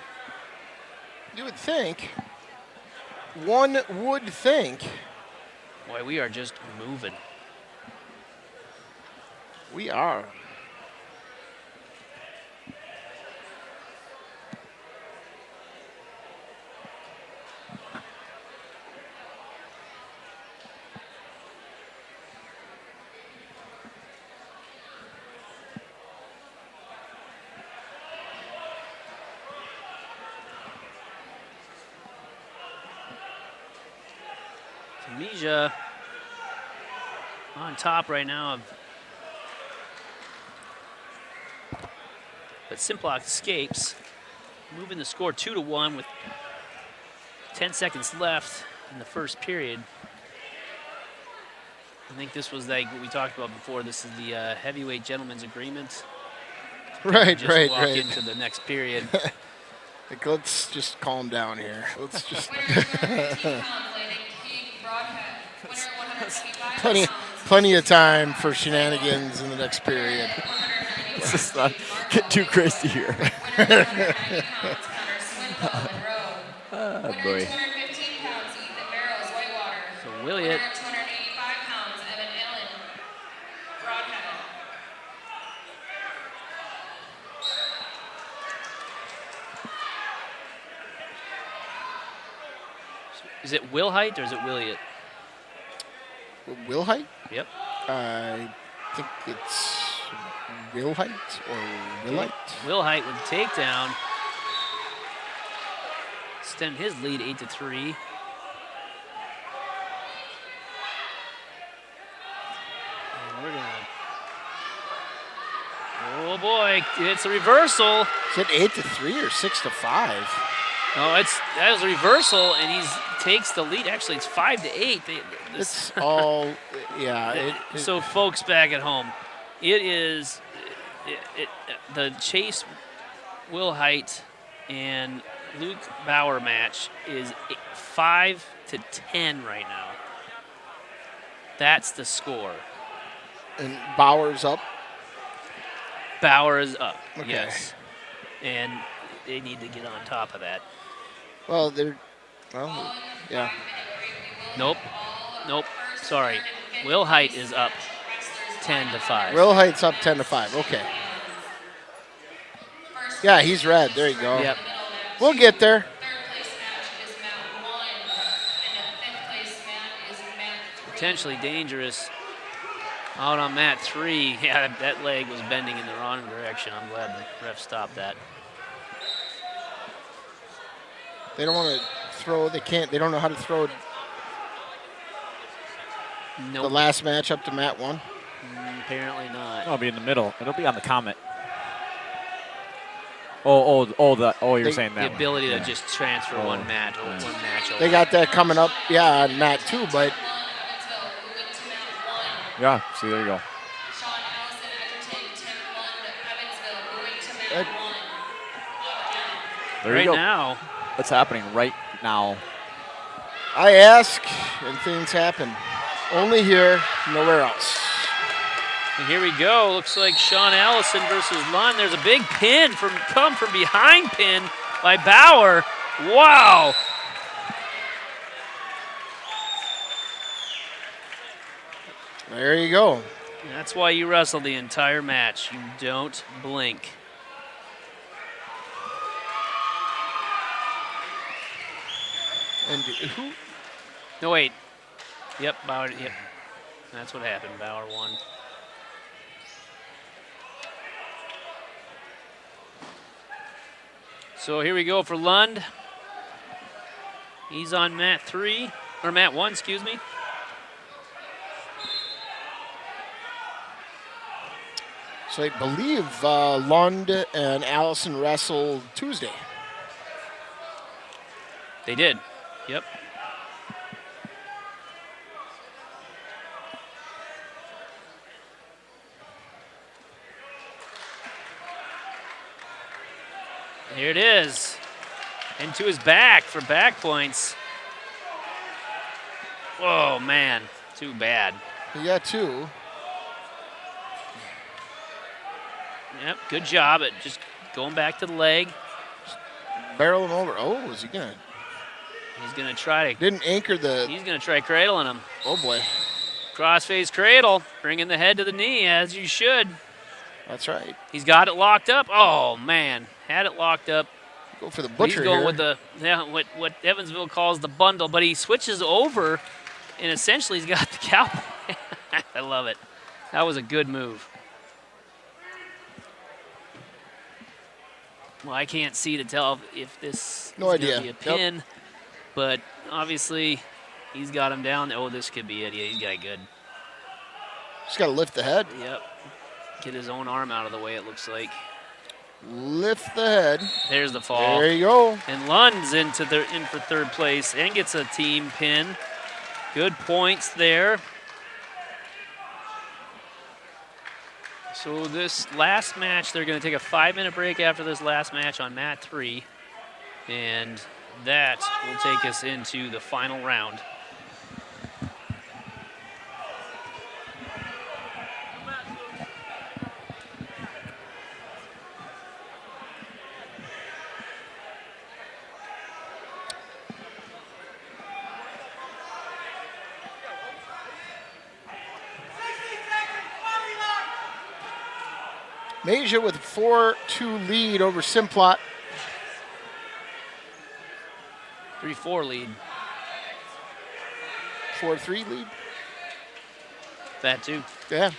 You would think. One would think. Boy, we are just moving. We are. Mija on top right now, but Simplot escapes, moving the score 2-1 with 10 seconds left in the first period. I think this was like what we talked about before. This is the heavyweight gentleman's agreement. Right, just right, walk right. into the next period. Like, let's just calm down here. Let's just plenty of time for shenanigans in the next period. Let's just not get too crazy here. Oh, boy. So Williott. Is it Wilhite or is it Williott? Wilhite? Yep. I think it's Wilhite or Willite. Wilhite with the takedown. Extend his lead 8-3. And we're gonna. Oh boy, it's a reversal. Is it 8-3 or 6-5? No, that was a reversal, and he takes the lead. Actually, it's 5-8. It's all, yeah. So, folks back at home, it is the Chase Wilhite and Luke Bauer match is 5-10 right now. That's the score. And Bauer's up? Bauer is up, Okay. yes. And they need to get on top of that. Well, yeah. Nope. Sorry. Wilhite is up 10-5. Wilhite's up 10-5. Okay. Yeah, he's red. There you go. Yep. We'll get there. Potentially dangerous out on mat 3. Yeah, that leg was bending in the wrong direction. I'm glad the ref stopped that. They don't want to throw. They can't. They don't know how to throw Nope. the last match up to mat 1. Apparently not. It'll be in the middle. It'll be on the comet. You're saying The that ability one. to just transfer one match over. They got that coming up, yeah, on mat 2, but Yeah, see, there you go. There Right you go. now, What's happening right now? I ask and things happen. Only here, nowhere else. and here we go. Looks like Sean Allison versus Lund. There's a big pin from behind pin by Bauer. Wow. There you go. That's why you wrestle the entire match. You don't blink. And who? No, wait. Yep, Bauer. Yep. That's what happened. Bauer won. So here we go for Lund. He's on mat 3, or mat 1, excuse me. So I believe Lund and Allison wrestled Tuesday. They did. Yep. Here it is. Into his back for back points. Oh, man. Too bad. He got 2. Yep, good job at just going back to the leg. Barrel him over. Oh, is he going to? He's going to try to. Didn't anchor the. He's going to try cradling him. Oh, boy. Crossface cradle, bringing the head to the knee, as you should. That's right. He's got it locked up. Oh, man. Had it locked up. Go for the butcher He's going here. with the what Evansville calls the bundle, but he switches over, and essentially he's got the cowboy. I love it. That was a good move. Well, I can't see to tell if this No is idea. gonna be a pin, but obviously he's got him down. Oh, this could be it. Yeah, he's got it good. Just got to lift the head. Yep. Get his own arm out of the way, it looks like. Lift the head. There's the fall. There you go. And Lund's in for third place and gets a team pin. Good points there. So this last match, they're going to take a 5-minute break after this last match on mat 3. And that will take us into the final round. Masia with a 4-2 lead over Simplot. 3-4 lead. 4-3 lead. That too. Yeah.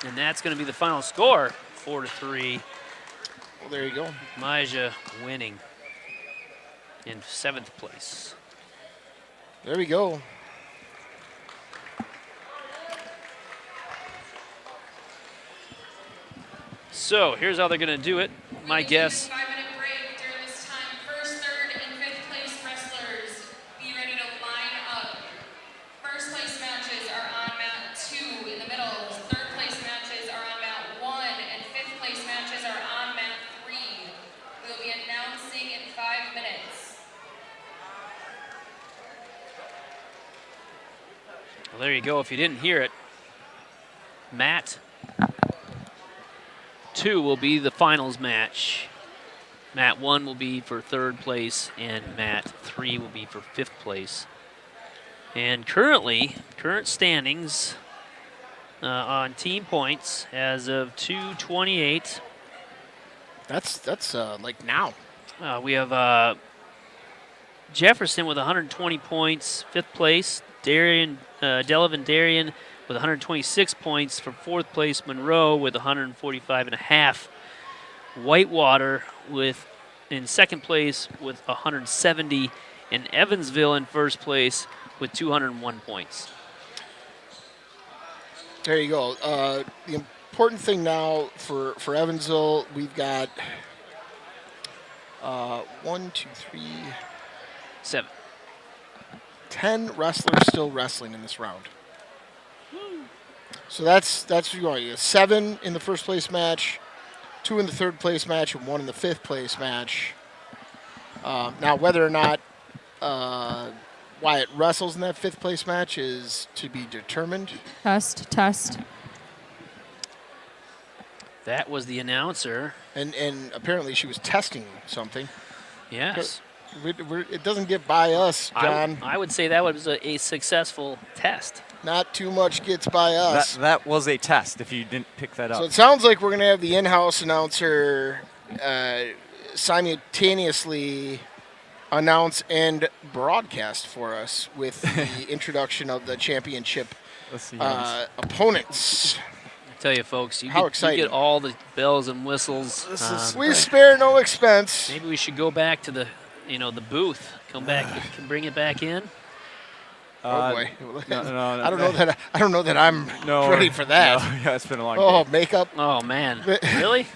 And that's going to be the final score, 4-3. Well, there you go. Maja winning in 7th place. There we go. So here's how they're going to do it. My guess. 5-minute break. During this time, first, third, and fifth place wrestlers, be ready to line up. First place matches are on mat 2 in the middle. Third place matches are on mat 1, and fifth place matches are on mat 3. We'll be announcing in 5 minutes. Well, there you go. If you didn't hear it, mat 2 will be the finals match. Mat 1 will be for 3rd place, and mat 3 will be for 5th place. And current standings on team points as of 2:28. That's like now. We have Jefferson with 120 points, 5th place. Delavan Darien with 126 points for 4th place. Monroe with 145.5. Whitewater in 2nd place with 170. And Evansville in 1st place with 201 points. There you go. The important thing now for Evansville, we've got 7. 10 wrestlers still wrestling in this round. So that's what you're going. 7 in the 1st place match, 2 in the 3rd place match, and 1 in the 5th place match. Now, whether or not Wyatt wrestles in that 5th place match is to be determined. Test. That was the announcer. And apparently she was testing something. Yes. It doesn't get by us, John. I would say that was a successful test. Not too much gets by us. That was a test if you didn't pick that up. So it sounds like we're going to have the in-house announcer simultaneously announce and broadcast for us with the introduction of the championship Let's see. opponents. I tell you, folks, you How get exciting. all the bells and whistles. We spare no expense. Maybe we should go back to the booth. Come back, can bring it back in. Oh boy! No, I don't know that I'm ready for that. No, yeah, it's been a long Oh, day. makeup. Oh man, really?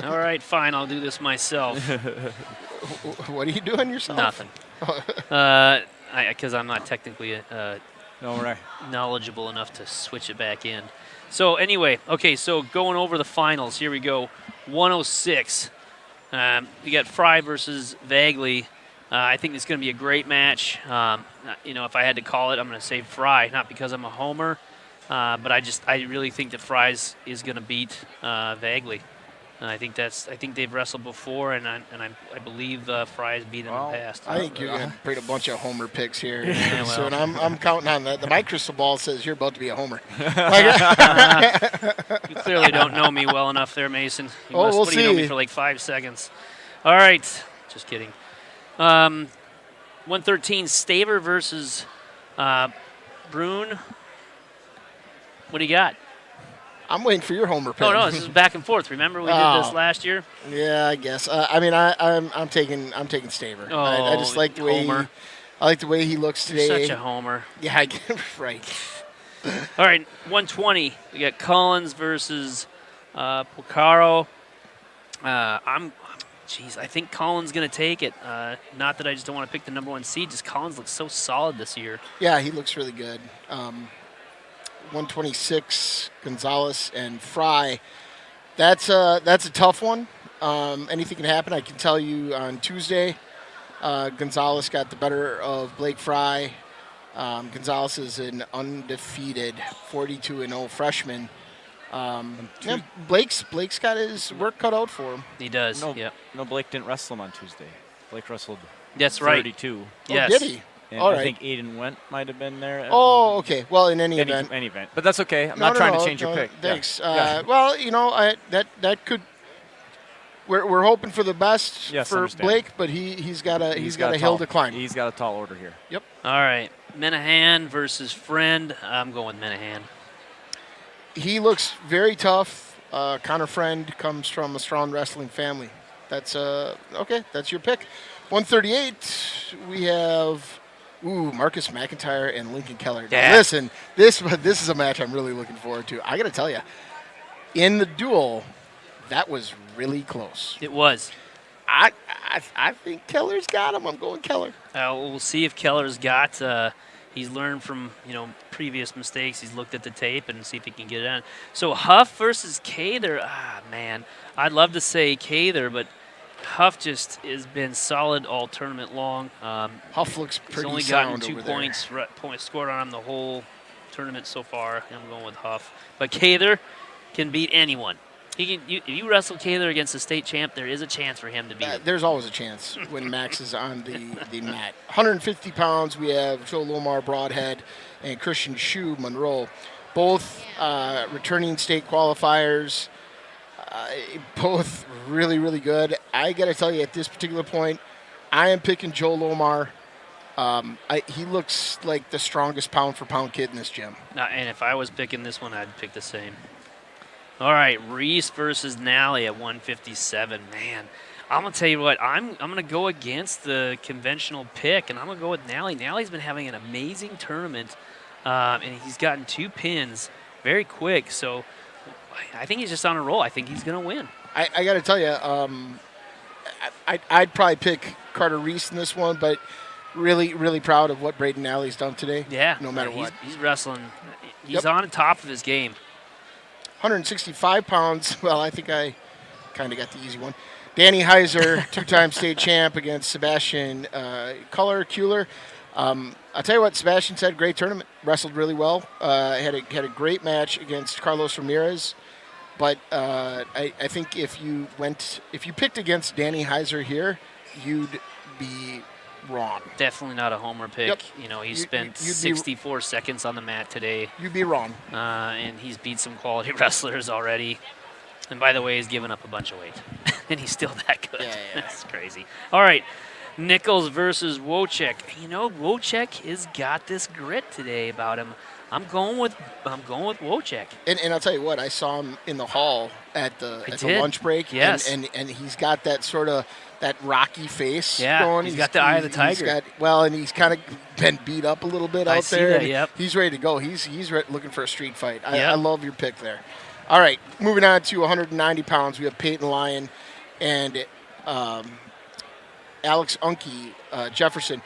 All right, fine. I'll do this myself. What are you doing yourself? Nothing. Because I'm not technically No, right. knowledgeable enough to switch it back in. So anyway, okay. So going over the finals. Here we go. 106. We got Fry versus Vagley. I think it's going to be a great match. If I had to call it, I'm going to say Fry, not because I'm a homer, But I really think that Fry's is going to beat Vagley. I think they've wrestled before, and I believe Fry's beat them in the past. I think you're going to bring a bunch of homer picks here. Yeah, So, well. and I'm counting on that. My crystal ball says you're about to be a homer. You clearly don't know me well enough there, Mason. We'll what do you know me see. for like 5 seconds? All right, just kidding. 113 Staver versus Brune. What do you got? I'm waiting for your homer pick. Oh no, this is back and forth. Remember we did this last year? Yeah, I guess. I'm taking Staver. I just like the way homer. I like the way he looks You're today. such a homer. Yeah, I get right. All right, 120. We got Collins versus Pucaro. I think Collins going to take it. Not that I just don't want to pick the number 1 seed. Just Collins looks so solid this year. Yeah, he looks really good. 126, Gonzalez and Fry. That's a tough one. Anything can happen. I can tell you on Tuesday, Gonzalez got the better of Blake Fry. Gonzalez is an undefeated 42-0 freshman. Blake's got his work cut out for him. He does. No, Blake didn't wrestle him on Tuesday. Blake wrestled That's right. 32. Yes. Oh, did he? And All I right. think Aiden Went might have been there. Oh, okay. Well, in any event. Any event. But that's okay. I'm not trying to change your pick. Thanks. Yeah. Well, that could. We're hoping for the best for understand. Blake, but he's got a hill to climb. He's got a tall order here. Yep. All right. Menahan versus Friend. I'm going with Menahan. He looks very tough. Connor Friend comes from a strong wrestling family. That's okay. That's your pick. 138. We have Marcus McIntyre and Lincoln Keller. Now, Yeah. listen, this is a match I'm really looking forward to. I got to tell you, in the duel, that was really close. It was. I think Keller's got him. I'm going Keller. We'll see if Keller's got. He's learned from previous mistakes. He's looked at the tape and see if he can get it on. So Huff versus Cather. Man, I'd love to say Cather, but Huff just has been solid all tournament long. Huff looks He's pretty only gotten sound 2 over there. points scored on him the whole tournament so far. I'm going with Huff. But Cather can beat anyone. If you wrestle Cather against the state champ, there is a chance for him to beat him. There's always a chance when Max is on the mat. 150 pounds, we have Joe Lomar Broadhead and Christian Shu Monroe. Both returning state qualifiers. Both really, really good. I got to tell you, at this particular point, I am picking Joe Lomar. He looks like the strongest pound-for-pound kid in this gym. And if I was picking this one, I'd pick the same. All right, Reese versus Nally at 157. Man, I'm going to tell you what, I'm going to go against the conventional pick, and I'm going to go with Nally. Nally's been having an amazing tournament, and he's gotten 2 pins very quick, so I think he's just on a roll. I think he's going to win. I got to tell you, I'd probably pick Carter Reese in this one, but really, really proud of what Braden Nally's done today. Yeah. No matter what. He's wrestling. He's on top of his game. 165 pounds. Well, I think I kind of got the easy one. Danny Heiser, 2-time state champ against Sebastian Kuhler. I'll tell you what, Sebastian's had a great tournament. Wrestled really well. Had a great match against Carlos Ramirez. But I think if you picked against Danny Heiser here, you'd be wrong. Definitely not a homer pick. Yep. He spent 64 seconds on the mat today. You'd be wrong. And he's beat some quality wrestlers already. And by the way, he's given up a bunch of weight. And he's still that good. Yeah. That's crazy. All right. Nichols versus Wojcik. Wojcik has got this grit today about him. I'm going with Wojcik. And I'll tell you what, I saw him in the hall at the lunch break. Yes. And he's got that sort of that rocky face going. He's got the eye of the tiger. And he's kind of been beat up a little bit out see there. that, yep. He's ready to go. He's looking for a street fight. I love your pick there. All right, moving on to 190 pounds, we have Peyton Lyon and Alex Unke Jefferson.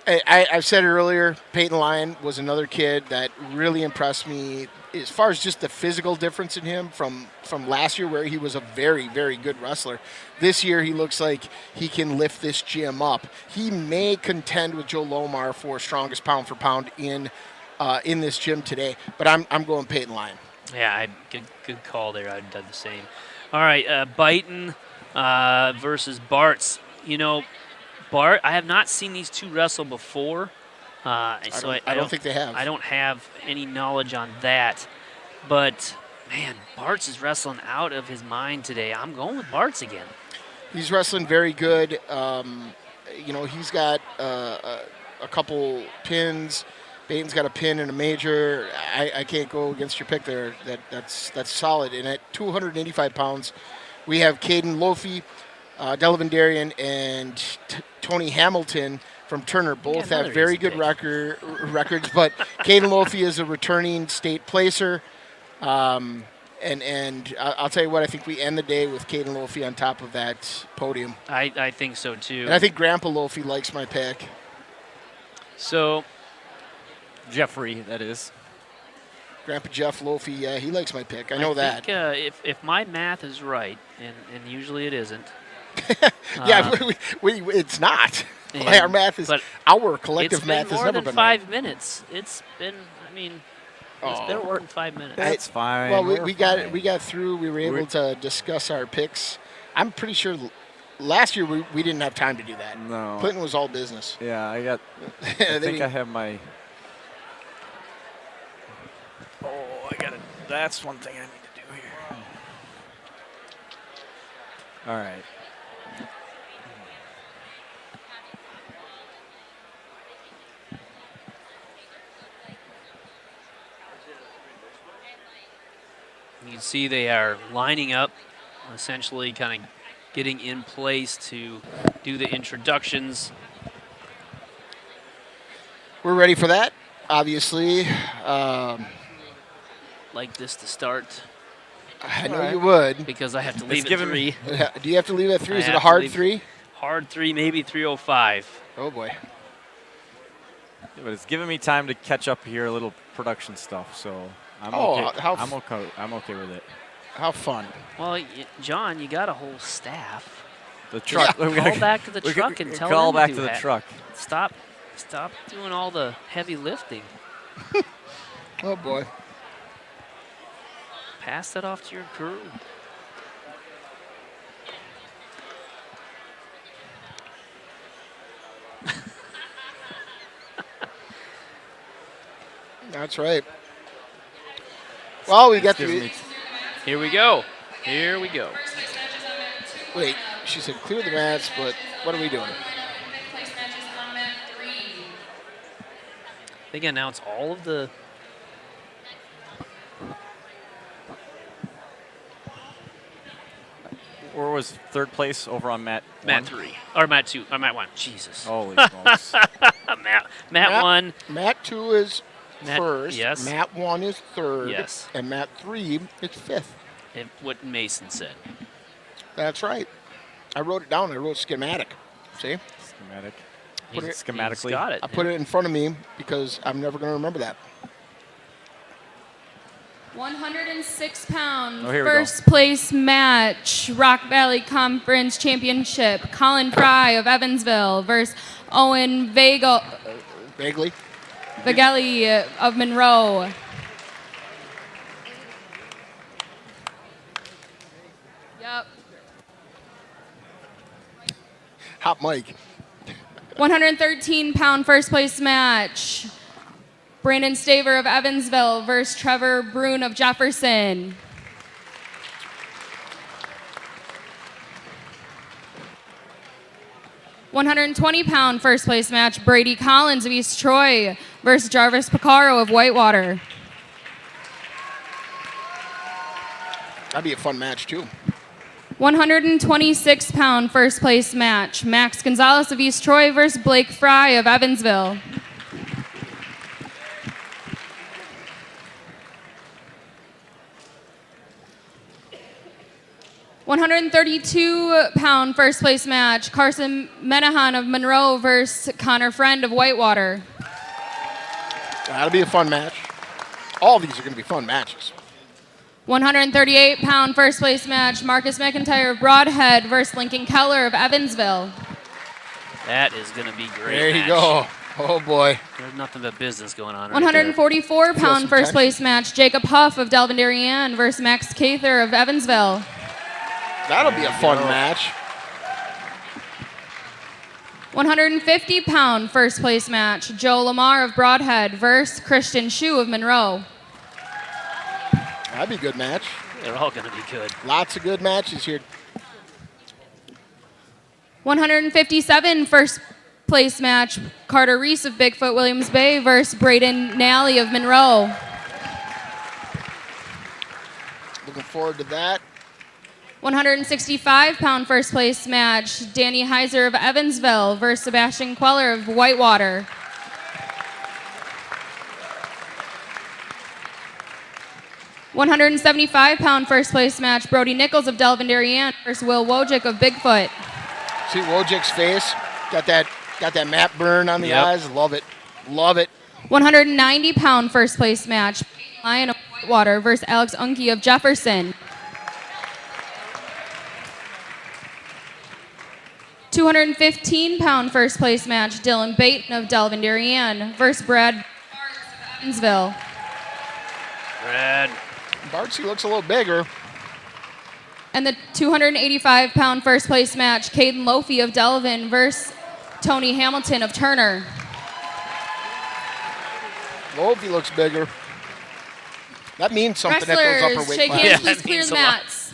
I've said it earlier, Peyton Lyon was another kid that really impressed me as far as just the physical difference in him from last year where he was a very, very good wrestler. This year he looks like he can lift this gym up. He may contend with Joe Lomar for strongest pound for pound in in this gym today. But I'm going Peyton Lyon. Yeah, good call there. I'd done the same. All right, Byton versus Bartz. You know, Bart, I have not seen these two wrestle before. I don't think they have. I don't have any knowledge on that. But, man, Bartz is wrestling out of his mind today. I'm going with Bartz again. He's wrestling very good. You know, he's got a couple pins. Peyton's got a pin and a major. I can't go against your pick there. That's solid. And at 285 pounds, we have Caden Lofi, Delavan Darien, and Tony Hamilton from Turner. Both have very good records, but Caden Lofi is a returning state placer. And I'll tell you what, I think we end the day with Caden Lofi on top of that podium. I think so, too. And I think Grandpa Lofi likes my pick. So, Jeffrey, that is. Grandpa Jeff Lofi, yeah, he likes my pick. I know think, that. If my math is right, and usually it isn't. Yeah, it's not. Our math is, our collective math has never been more than 5 minutes. It's been, I mean, it's been more than 5 minutes. That's fine. Well, we got through. We were able to discuss our picks. I'm pretty sure last year we didn't have time to do that. No. Clinton was all business. Yeah, I think I have my. Oh, that's one thing I need to do here. All right. You can see they are lining up, essentially kind of getting in place to do the introductions. We're ready for that, obviously. Like this to start. I know you would. Because I have to leave at 3. Do you have to leave at 3? Is it a hard 3? Hard 3, maybe 3:05. Oh, boy. Yeah, but it's giving me time to catch up here, a little production stuff, so I'm okay with it. How fun. Well, John, you got a whole staff. The truck. Yeah. Call back to the truck and tell them call back to to the that. truck. Stop doing all the heavy lifting. Oh, boy. Pass that off to your crew. That's right. Well, we got the. Here we go. Here we go. Wait, she said clear the mats, but what are we doing? They can announce all of the. Where was third place over on Matt? Matt 3 or Matt 2 or Matt 1. Jesus. Holy smokes! Matt 1. Matt 2 is first. Yes. Matt 1 is third. Yes. And Matt 3 is fifth. And what Mason said. That's right. I wrote it down. I wrote schematic. See? Schematic. Schematically. He's got it. I put it in front of me because I'm never going to remember that. 106 pound Oh, here we first place match, Rock Valley Conference Championship. Colin Fry of Evansville versus Owen Vaguely. Vagelli of Monroe. Yep. Hot mic. 113 pound first place match. Brandon Staver of Evansville versus Trevor Brune of Jefferson. £120 first place match. Brady Collins of East Troy versus Jarvis Picaro of Whitewater. That'd be a fun match, too. 126 pound first place match. Max Gonzalez of East Troy versus Blake Fry of Evansville. 132 pound first place match. Carson Menahan of Monroe versus Connor Friend of Whitewater. That'll be a fun match. All these are going to be fun matches. 138 pound first place match. Marcus McIntyre of Broadhead versus Lincoln Keller of Evansville. That is going to be great. There you go. Oh, boy. There's nothing but business going on. 144-pound first place match, Jacob Huff of Delavan Darien versus Max Cather of Evansville. That'll be a fun match. 150-pound first place match, Joe Lamar of Broadhead versus Christian Shu of Monroe. That'd be a good match. They're all going to be good. Lots of good matches here. 157 first place match, Carter Reese of Bigfoot Williams Bay versus Braden Nally of Monroe. Looking forward to that. 165-pound first place match, Danny Heiser of Evansville versus Sebastian Queller of Whitewater. $175-pound first place match, Brody Nichols of Delavan Darien versus Will Wojcik of Bigfoot. See Wojcik's face? Got that matte burn on the eyes. Love it. Love it. 190-pound first place match, Lion of Whitewater versus Alex Unke of Jefferson. 215-pound first place match, Dylan Baton of Delavan Darien versus Brad of Evansville. Brad. Bartsy looks a little bigger. And the 285-pound first place match, Caden Lofi of Delavan versus Tony Hamilton of Turner. Lofi looks bigger. That means something Wrestlers, at those upper weight shake classes. hands, please clear the mats.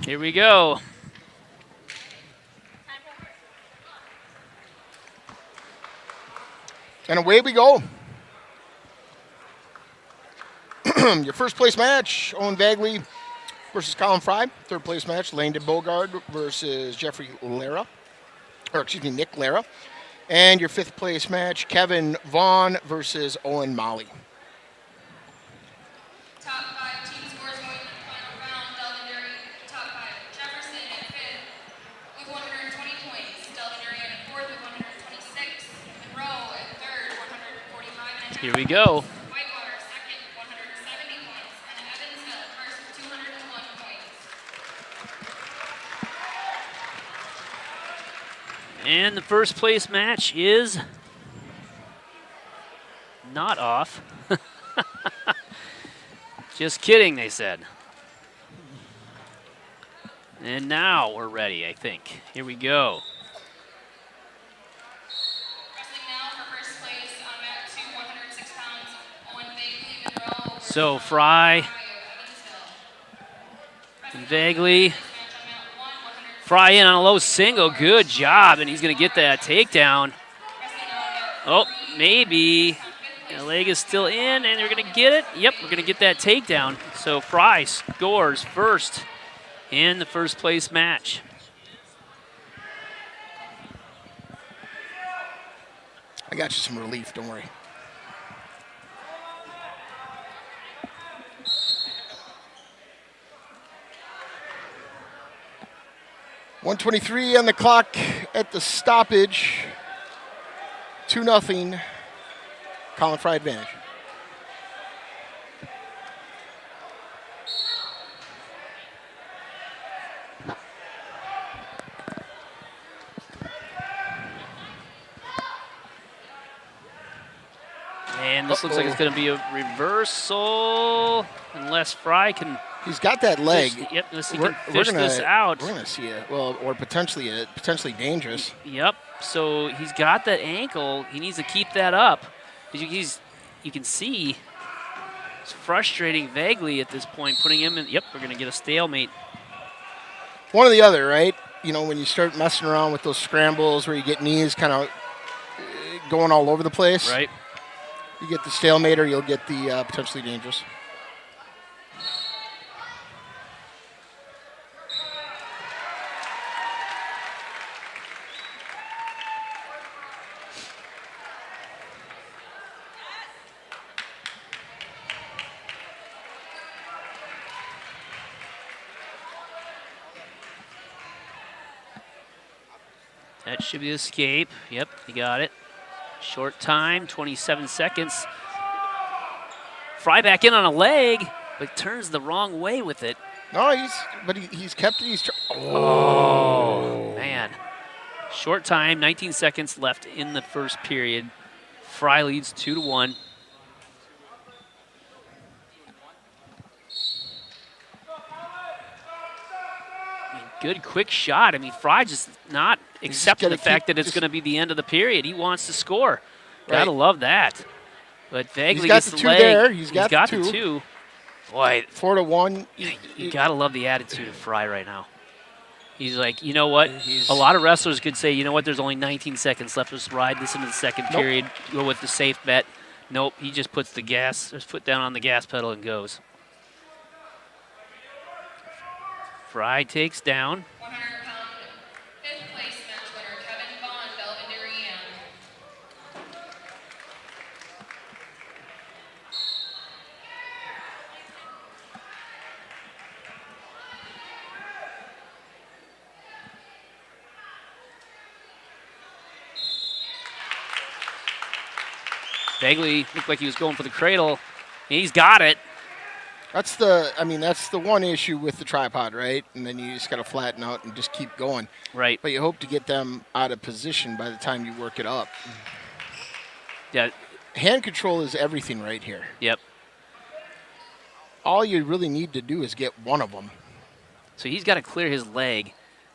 Here we go. And away we go. Your first place match, Owen Vagley versus Colin Fry. Third place match, Langdon Bogard versus Jeffrey Lara. Or excuse me, Nick Lara. And your fifth place match, Kevin Vaughn versus Owen Molly. Top 5 team scores going to the final round. Delavan Darien, top 5. Jefferson at 5th with 120 points. Delavan Darien at 4th with 126. Monroe at 3rd, 145. Here we go. Whitewater 2nd, 170 points. And Evansville at 1st with 201 points. And the first place match is not off. Just kidding, they said. And now we're ready, I think. Here we go. Wrestling now for first place on mat 2, 106 pounds. Owen Vagley, Monroe. So Fry and Vagley. Fry in on a low single. Good job. And he's going to get that takedown. Oh, maybe. The leg is still in, and they're going to get it. Yep, we're going to get that takedown. So Fry scores first in the first place match. I got you some relief, don't worry. .123 on the clock at the stoppage. 2-0. Colin Fry advantage. And this looks like it's going to be a reversal unless Fry can. He's got that leg. Yep, unless he can fish this out. We're going to see it. Well, or potentially dangerous. Yep. So he's got that ankle. He needs to keep that up. You can see it's frustrating vaguely at this point, putting him in. Yep, we're going to get a stalemate. One or the other, right? You know, when you start messing around with those scrambles where you get knees kind of going all over the place. Right. You get the stalemate or you'll get the potentially dangerous. That should be escape. Yep, you got it. Short time, 27 seconds. Fry back in on a leg, but turns the wrong way with it. No, he's kept it. Oh, man. Short time, 19 seconds left in the first period. Fry leads 2-1. Good quick shot. I mean, Fry just not accepting the fact that it's going to be the end of the period. He wants to score. Right. Gotta love that. But Vagley got gets the the two leg. there. He's got the the two. Boy, 4-1. you gotta love the attitude of Fry right now. He's like, you know what? A lot of wrestlers could say, you know what? There's only 19 seconds left. Let's ride this into the second period. Go with the safe bet. Nope. He just puts his foot down on the gas pedal and goes. Fry takes down. 100-pound fifth place match winner Kevin Vaughn, Delavan Dairy. Bagley looked like he was going for the cradle. He's got it. That's the one issue with the tripod, right? And then you just got to flatten out and just keep going. Right. But you hope to get them out of position by the time you work it up. Yeah. Hand control is everything right here. Yep. All you really need to do is get one of them. So he's got to clear his leg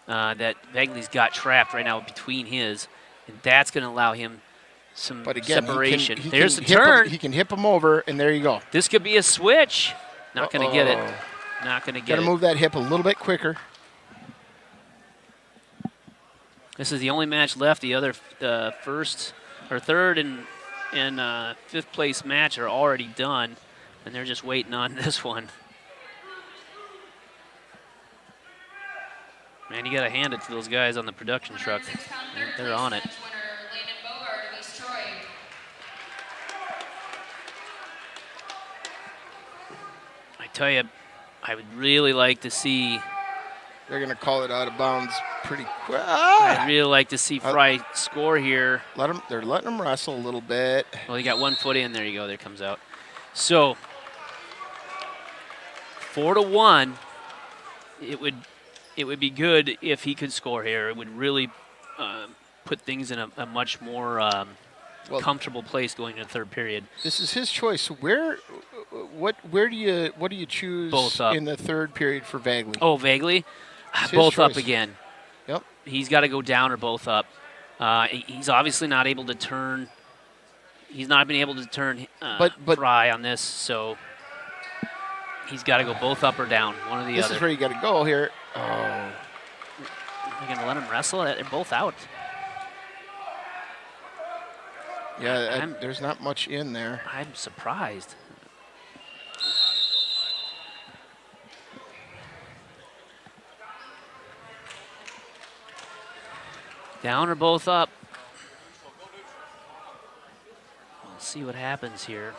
that Bagley's got trapped right now between his, and that's going to allow him some separation. There's the turn. He can hip him over, and there you go. This could be a switch. Not going to get it. Not going to get it. Got to move that hip a little bit quicker. This is the only match left. The other first or third and fifth place match are already done, and they're just waiting on this one. Man, you got to hand it to those guys on the production truck. They're on it. I tell you, I would really like to see. They're going to call it out of bounds pretty quick. I'd really like to see Fry score here. They're letting him wrestle a little bit. Well, he got 1 foot in. There you go. There it comes out. So 4-1. It would be good if he could score here. It would really put things in a much more comfortable place going into the third period. This is his choice. What do you choose Both up. in the third period for Vagley? Oh, Vagley, It's both his up choice. again. Yep. He's got to go down or both up. He's obviously not able to turn. He's not been able to turn but Fry on this, so he's got to go both up or down, one or the this other. is where you got to go here. Oh. Are you going to let him wrestle? They're both out. Yeah, there's not much in there. I'm surprised. Down or both up. We'll see what happens here.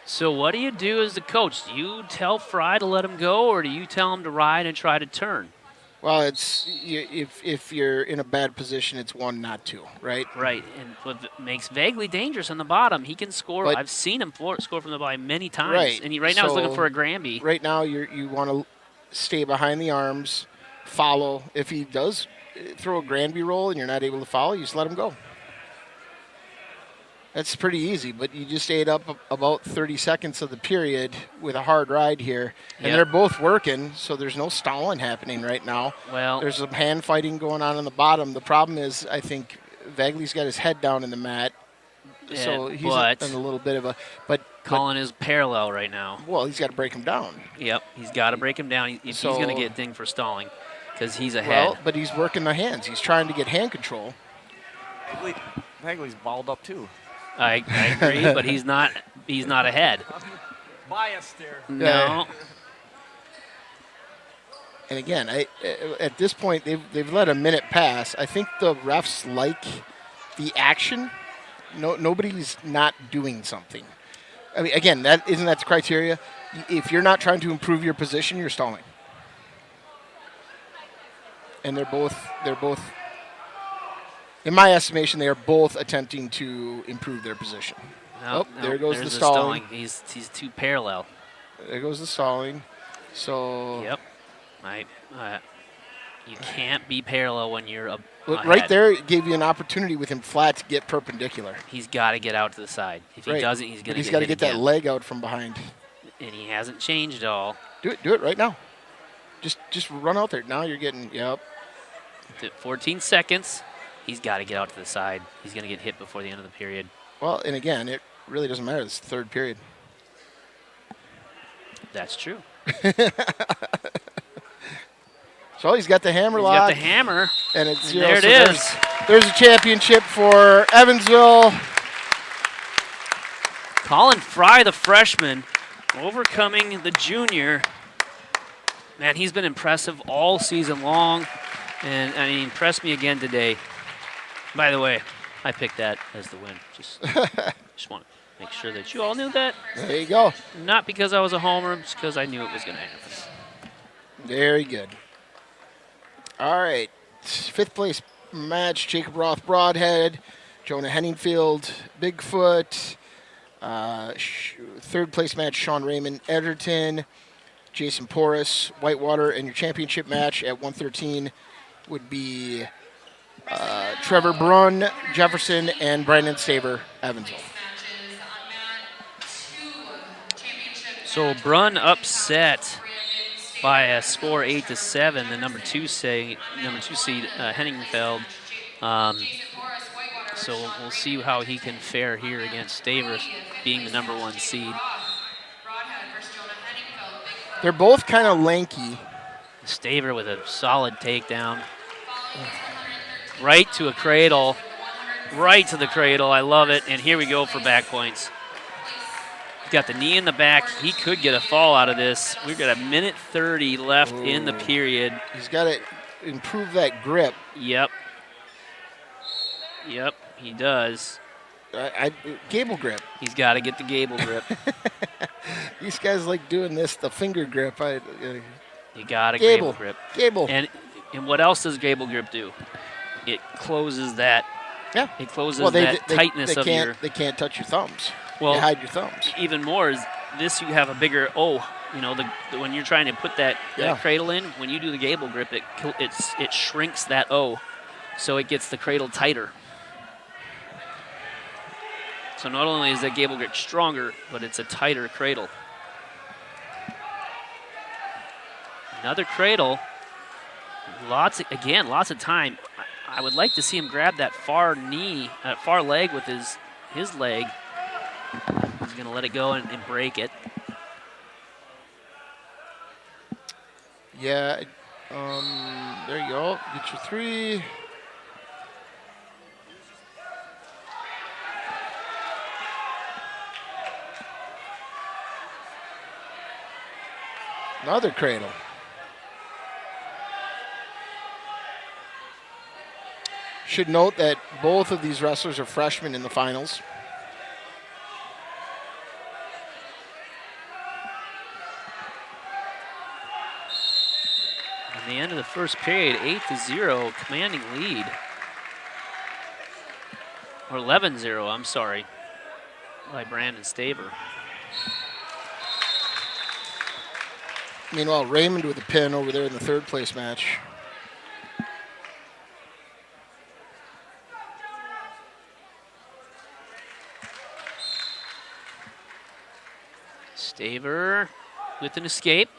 So what do you do as the coach? Do you tell Fry to let him go, or do you tell him to ride and try to turn? Well, if you're in a bad position, it's 1, not 2, right? Right, and what makes Vagley dangerous on the bottom. He can score. But I've seen him score from the bottom many times. Right. And he right now is looking So for a Granby. Right now, you want to stay behind the arms, follow. If he does throw a Granby roll and you're not able to follow, you just let him go. That's pretty easy, but you just ate up about 30 seconds of the period with a hard ride here. And they're both working, so there's no stalling happening right now. Well, there's some hand fighting going on the bottom. The problem is, I think Vagley's got his head down in the mat, so he's in a little bit of a. But Colin is parallel right now. Well, he's got to break him down. Yep, he's got to break him down. He's going to get dinged for stalling because he's ahead. Well, but he's working the hands. He's trying to get hand control. Vagley's balled up too. I agree, but he's not ahead. Biased there. No. And again, at this point, they've let a minute pass. I think the refs like the action. Nobody's not doing something. I mean, again, isn't that the criteria? If you're not trying to improve your position, you're stalling. And they're both. In my estimation, they are both attempting to improve their position. There goes the stalling. He's too parallel. There goes the stalling. So. Yep. You can't be parallel when you're Right there, it gave you an opportunity with him flat to get perpendicular. He's got to get out to the side. If he doesn't, he's going to He's got to get that leg out from behind. And he hasn't changed at all. Do it right now. Just run out there. Now you're getting, 14 seconds. He's got to get out to the side. He's going to get hit before the end of the period. Well, and again, it really doesn't matter. It's the third period. That's true. So he's got the hammer lock. He's got the hammer. And it's there it is. There's a championship for Evansville. Colin Fry, the freshman, overcoming the junior. Man, he's been impressive all season long, and he impressed me again today. By the way, I picked that as the win. Just want to make sure that you all knew that. There you go. Not because I was a homer, just because I knew it was going to happen. Very good. All right, 5th place match, Jacob Roth Broadhead, Jonah Henningfield, Bigfoot. 3rd place match, Sean Raymond Edgerton, Jason Porras, Whitewater. And your championship match at 113 would be Trevor Brunn, Jefferson, and Brandon Staver, Evansville. So Brunn upset by a score 8-7. The number 2 seed Henningfeld. So we'll see how he can fare here against Staver, being the number 1 seed. They're both kind of lanky. Staver with a solid takedown. Right to a cradle. Right to the cradle. I love it. And here we go for back points. He's got the knee in the back. He could get a fall out of this. We've got 1:30 left in the period. He's got to improve that grip. Yep, he does. Gable grip. He's got to get the gable grip. These guys like doing this, the finger grip. You got a gable grip. Gable. And what else does gable grip do? It closes that. Yeah. It closes that tightness of your. They can't touch your thumbs. Well, they hide your thumbs. Even more is this. You have a bigger when you're trying to put that cradle in. When you do the gable grip, it shrinks that O, so it gets the cradle tighter. So not only is that gable grip stronger, but it's a tighter cradle. Another cradle. Lots of time. I would like to see him grab that far leg with his leg. He's going to let it go and break it. Yeah. There you go. Get your 3. Another cradle. Should note that both of these wrestlers are freshmen in the finals. At the end of the first period, 8-0, commanding lead. Or 11-0, I'm sorry, by Brandon Staver. Meanwhile, Raymond with a pin over there in the 3rd place match. Staver with an escape.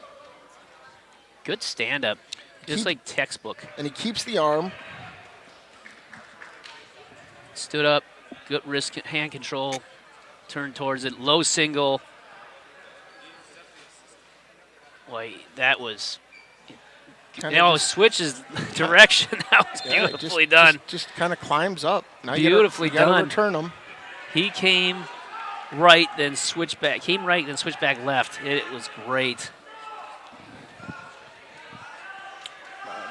Good stand-up, just like textbook. And he keeps the arm. Stood up, good wrist hand control, turned towards it, low single. Boy, that was, switches direction. That was beautifully done. Just kind of climbs up. Now beautifully you gotta done. Return him. He came right, then switched back. Came right, then switched back left. It was great.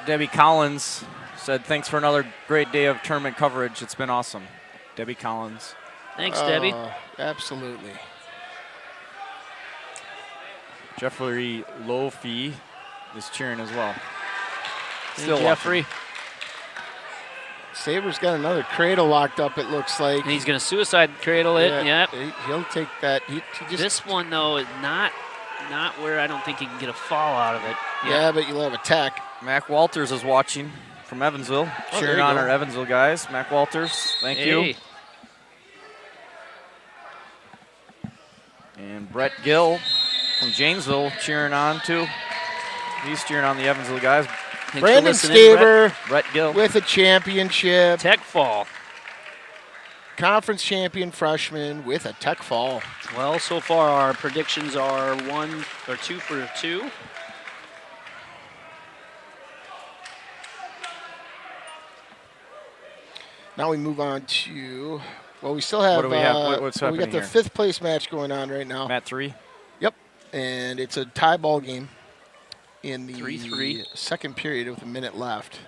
Debbie Collins said, "Thanks for another great day of tournament coverage. It's been awesome." Debbie Collins. Thanks, Debbie. Absolutely. Jeffrey Lofi is cheering as well. Still Jeffrey. Staver's got another cradle locked up, it looks like. And he's going to suicide cradle it. Yep. He'll take that. He just, this one, though, is not where I don't think he can get a fall out of it. Yeah, but you'll have a tech. Mac Walters is watching from Evansville, cheering on our Evansville guys. Mac Walters, thank you. And Brett Gill from Janesville cheering on too. He's cheering on the Evansville guys. Brandon Staver Brett Gill with a championship. Tech fall. Conference champion freshman with a Tech fall. Well, so far our predictions are 1 or 2 for 2. Now we move on to, well, we still have, what do we have? What's happening we got the here? 5th place match going on right now. Mat 3? Yep, and it's a tie ball game in the 3-3. second period with a minute left.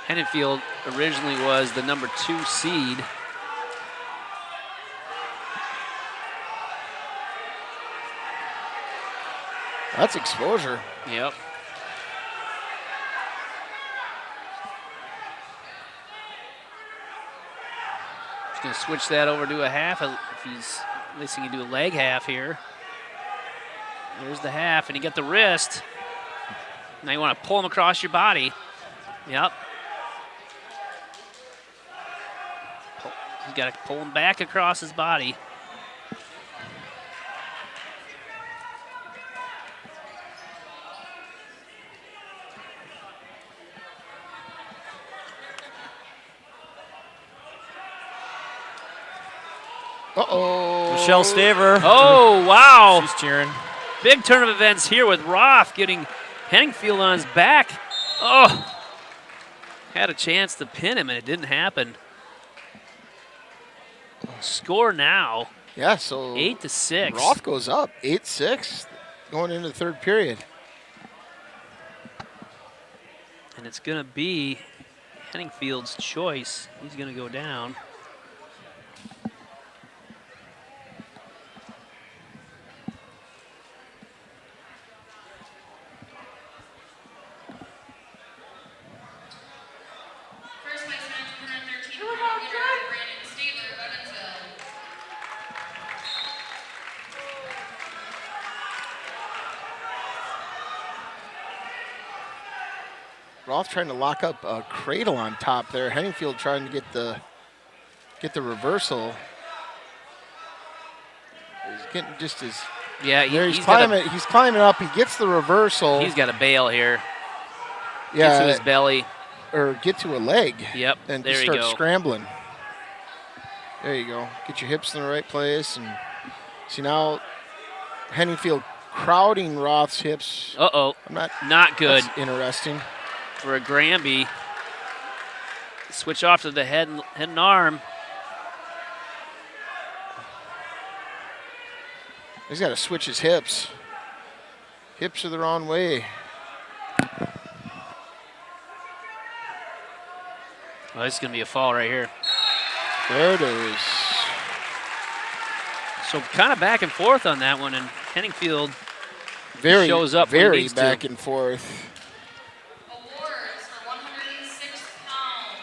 Hennenfield originally was the number 2 seed. That's exposure. Yep. Just gonna switch that over to a half. If he's, at least he can do a leg half here. There's the half, and you get the wrist. Now you want to pull him across your body. Yep. You got to pull him back across his body. Uh-oh. Michelle Staver. Oh, wow. She's cheering. Big turn of events here with Roth getting Henningfield on his back. Oh, had a chance to pin him, and it didn't happen. Score now. Yeah, so 8-6. Roth goes up 8-6 going into the third period. And it's going to be Henningfield's choice. He's going to go down. First place match, 113 pound winner, Brandon Staver of Evansville. Roth trying to lock up a cradle on top there. Henningfield trying to get the reversal. He's getting just his. Yeah, There he's climbing. He's climbing up. He gets the reversal. He's got a bail here. Yeah, Gets to his belly. or get to a leg. Yep, And there just you start go. scrambling. There you go. Get your hips in the right place, and see now, Henningfield crowding Roth's hips. Uh-oh, I'm not. not good That's interesting. for a Granby. Switch off to the head and arm. He's got to switch his hips. Hips are the wrong way. Oh, this is going to be a fall right here. There it is. So kind of back and forth on that one, and Henningfield Very, shows up when he very needs to. back and forth. Awards for 106 pounds.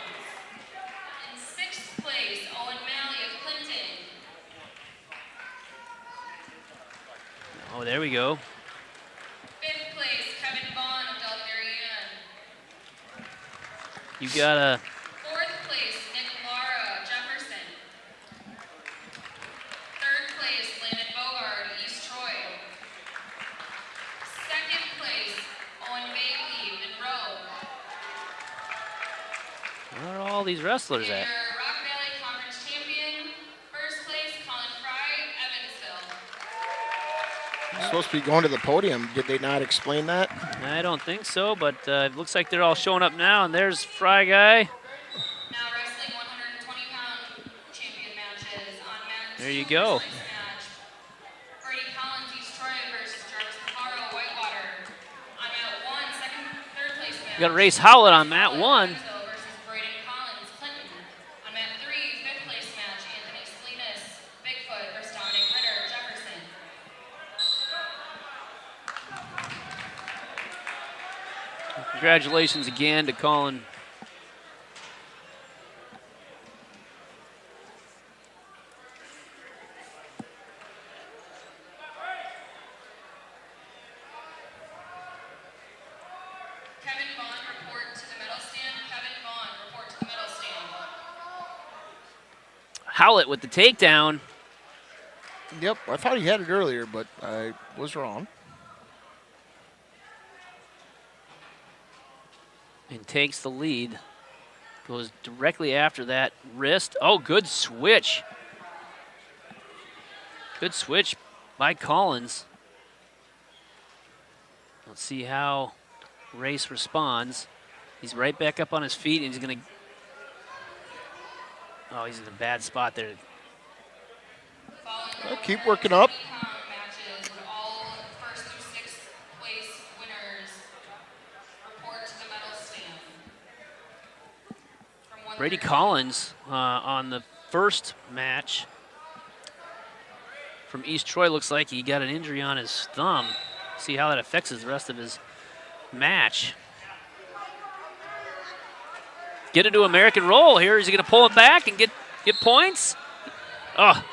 In 6th place, Owen Malley of Clinton. Oh, there we go. 5th place, Kevin Vaughn of Delavan. You got a 4th place, Nick Lara of Jefferson. 3rd place, Landon Bogard, East Troy. 2nd place, Owen Bailey, Monroe. where are all these wrestlers And at? your Rock Valley Conference champion, 1st place, Colin Fry, Evansville. Supposed to be going to the podium. Did they not explain that? I don't think so, but it looks like they're all showing up now, and there's Fry Guy. Now wrestling 120-pound champion matches on mat 2. There you go. First place match, Brady Collins, East Troy versus Jarvis Pajaro, Whitewater. On mat 1, 3rd place match. You got Race Howlett on mat 1. Evansville versus Braden Collins, Clinton. On mat 3, 5th place match, Anthony Salinas, Bigfoot versus Dominic Ritter, Jefferson. Congratulations again to Colin Howlett with the takedown. Yep, I thought he had it earlier, but I was wrong. And takes the lead. Goes directly after that wrist. Oh, good switch. Good switch by Collins. Let's see how Race responds. He's right back up on his feet, and he's going to... Oh, he's in a bad spot there. Keep working up. Matches, all first through sixth place winners report to the medal stand. Brady Collins on the first match from East Troy looks like he got an injury on his thumb. See how that affects the rest of his match. Get into American roll here. Is he going to pull it back and get points? Oh,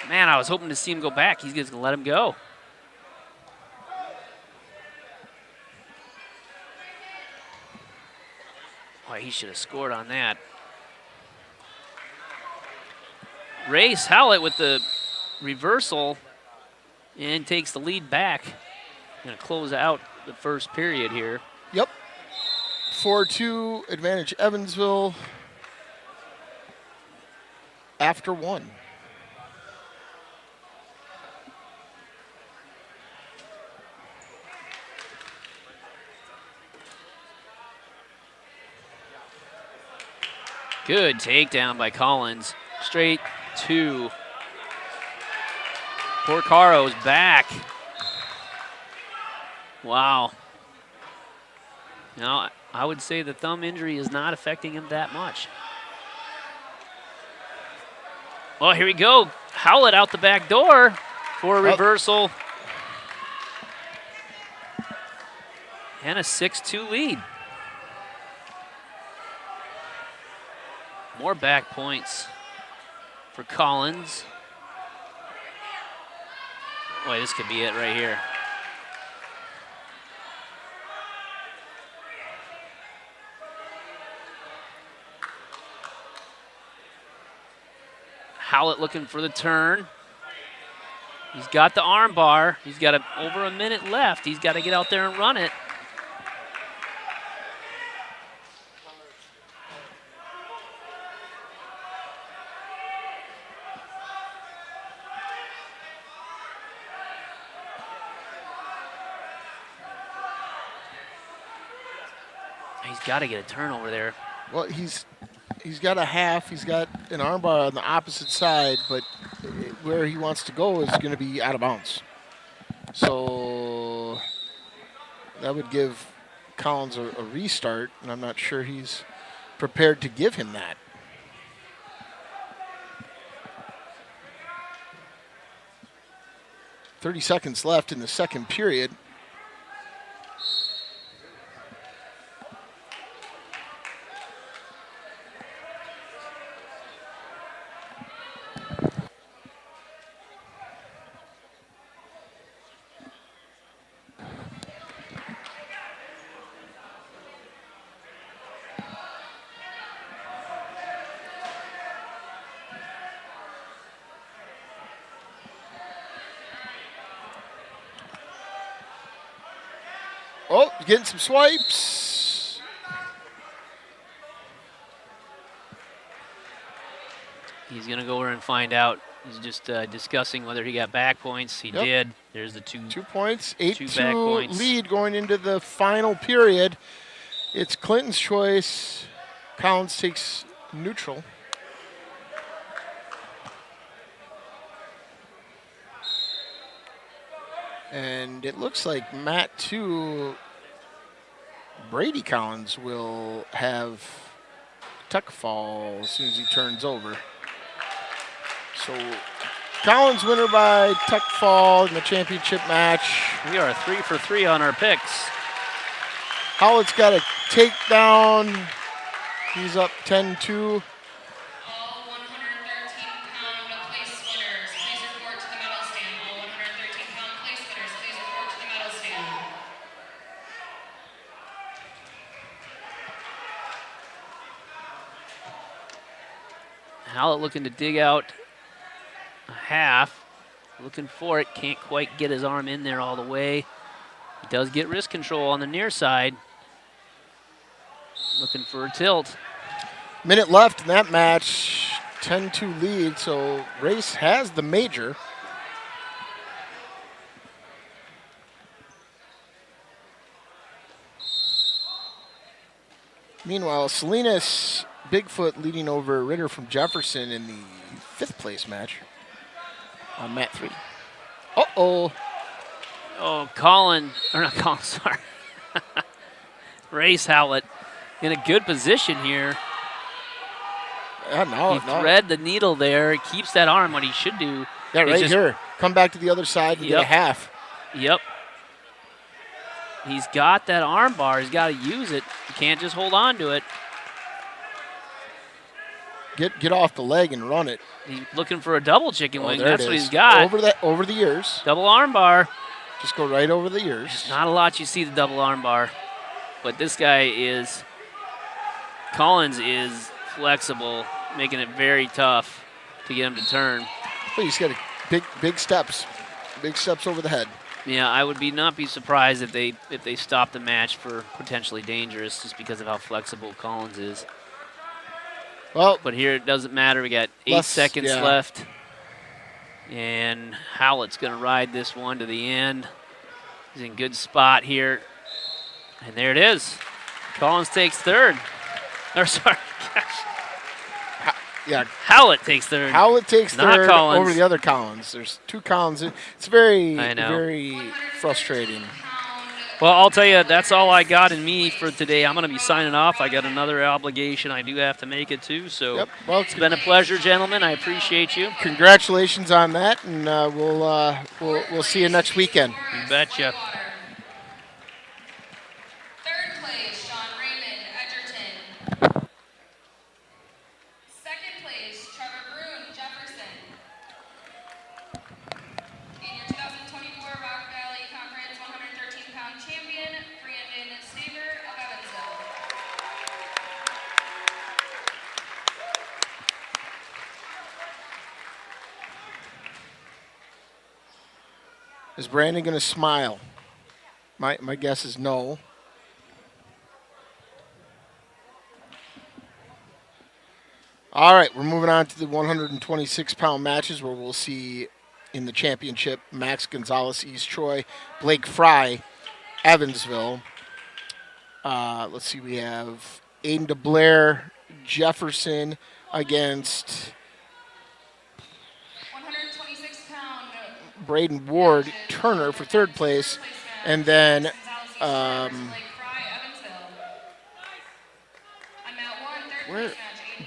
man, I was hoping to see him go back. He's just going to let him go. Boy, he should have scored on that. Race Howlett with the reversal and takes the lead back. Going to close out the first period here. Yep. 4-2 advantage Evansville after one. Good takedown by Collins. Straight two. Porcaro's back. Wow. Now, I would say the thumb injury is not affecting him that much. Oh, here we go. Howlett out the back door for a reversal. And a 6-2 lead. More back points for Collins. Boy, this could be it right here. Howlett looking for the turn. He's got the arm bar. He's got over a minute left. He's got to get out there and run it. He's got to get a turnover there. Well, he's got a half. He's got an armbar on the opposite side, but where he wants to go is going to be out of bounds. So that would give Collins a restart, and I'm not sure he's prepared to give him that. .30 seconds left in the second period. Oh, getting some swipes. He's going to go over and find out. He's just discussing whether he got back points. He did. There's the 2 points. 8-2 back points. Lead going into the final period. It's Clinton's choice. Collins takes neutral. And it looks like Matt 2, Brady Collins will have tuck fall as soon as he turns over. So Collins winner by tuck fall in the championship match. We are 3 for 3 on our picks. Howlett's got a takedown. He's up 10-2. All 113-pound place winners, please report to the medal stand. All 113-pound place winners, please report to the medal stand. Howlett looking to dig out a half. Looking for it. Can't quite get his arm in there all the way. He does get wrist control on the near side. Looking for a tilt. Minute left in that match. 10-2 lead, so Race has the major. Meanwhile, Salinas Bigfoot leading over Ritter from Jefferson in the 5th place match on mat 3. Uh-oh. Oh, Colin, or not Colin, sorry. Race Howlett in a good position here. He thread the needle there. He keeps that arm. What he should do. Yeah, right here. Come back to the other side and get a half. Yep. He's got that arm bar. He's got to use it. He can't just hold on to it. Get off the leg and run it. He's looking for a double chicken wing. That's what he's got. Over the ears. Double arm bar. Just go right over the ears. Not a lot you see the double arm bar. But this guy is, Collins is flexible, making it very tough to get him to turn. Well, he's got big steps. Big steps over the head. Yeah, I would not be surprised if they stop the match for potentially dangerous just because of how flexible Collins is. Well, but here it doesn't matter. We got 8 seconds left. And Howlett's going to ride this one to the end. He's in good spot here. And there it is. Collins takes third. Or sorry, gosh. Yeah. Howlett takes third. Howlett takes third Collins. over the other Collins. There's 2 Collins. It's very frustrating. Well, I'll tell you, that's all I got in me for today. I'm going to be signing off. I got another obligation I do have to make it too. So well, it's been a pleasure, gentlemen. I appreciate you. Congratulations on that, and we'll see you next weekend. You betcha. Third place, Sean Raymond, Edgerton. Second place, Trevor Brune, Jefferson. And your 2024 Rock Valley Conference 113-pound champion, Brandon Staver of Evansville. Is Brandon going to smile? My guess is no. All right, we're moving on to the 126-pound matches where we'll see in the championship Max Gonzalez, East Troy, Blake Fry, Evansville. Let's see, we have Aiden DeBlair, Jefferson against 126-pound Braden Ward, Turner for third place, and then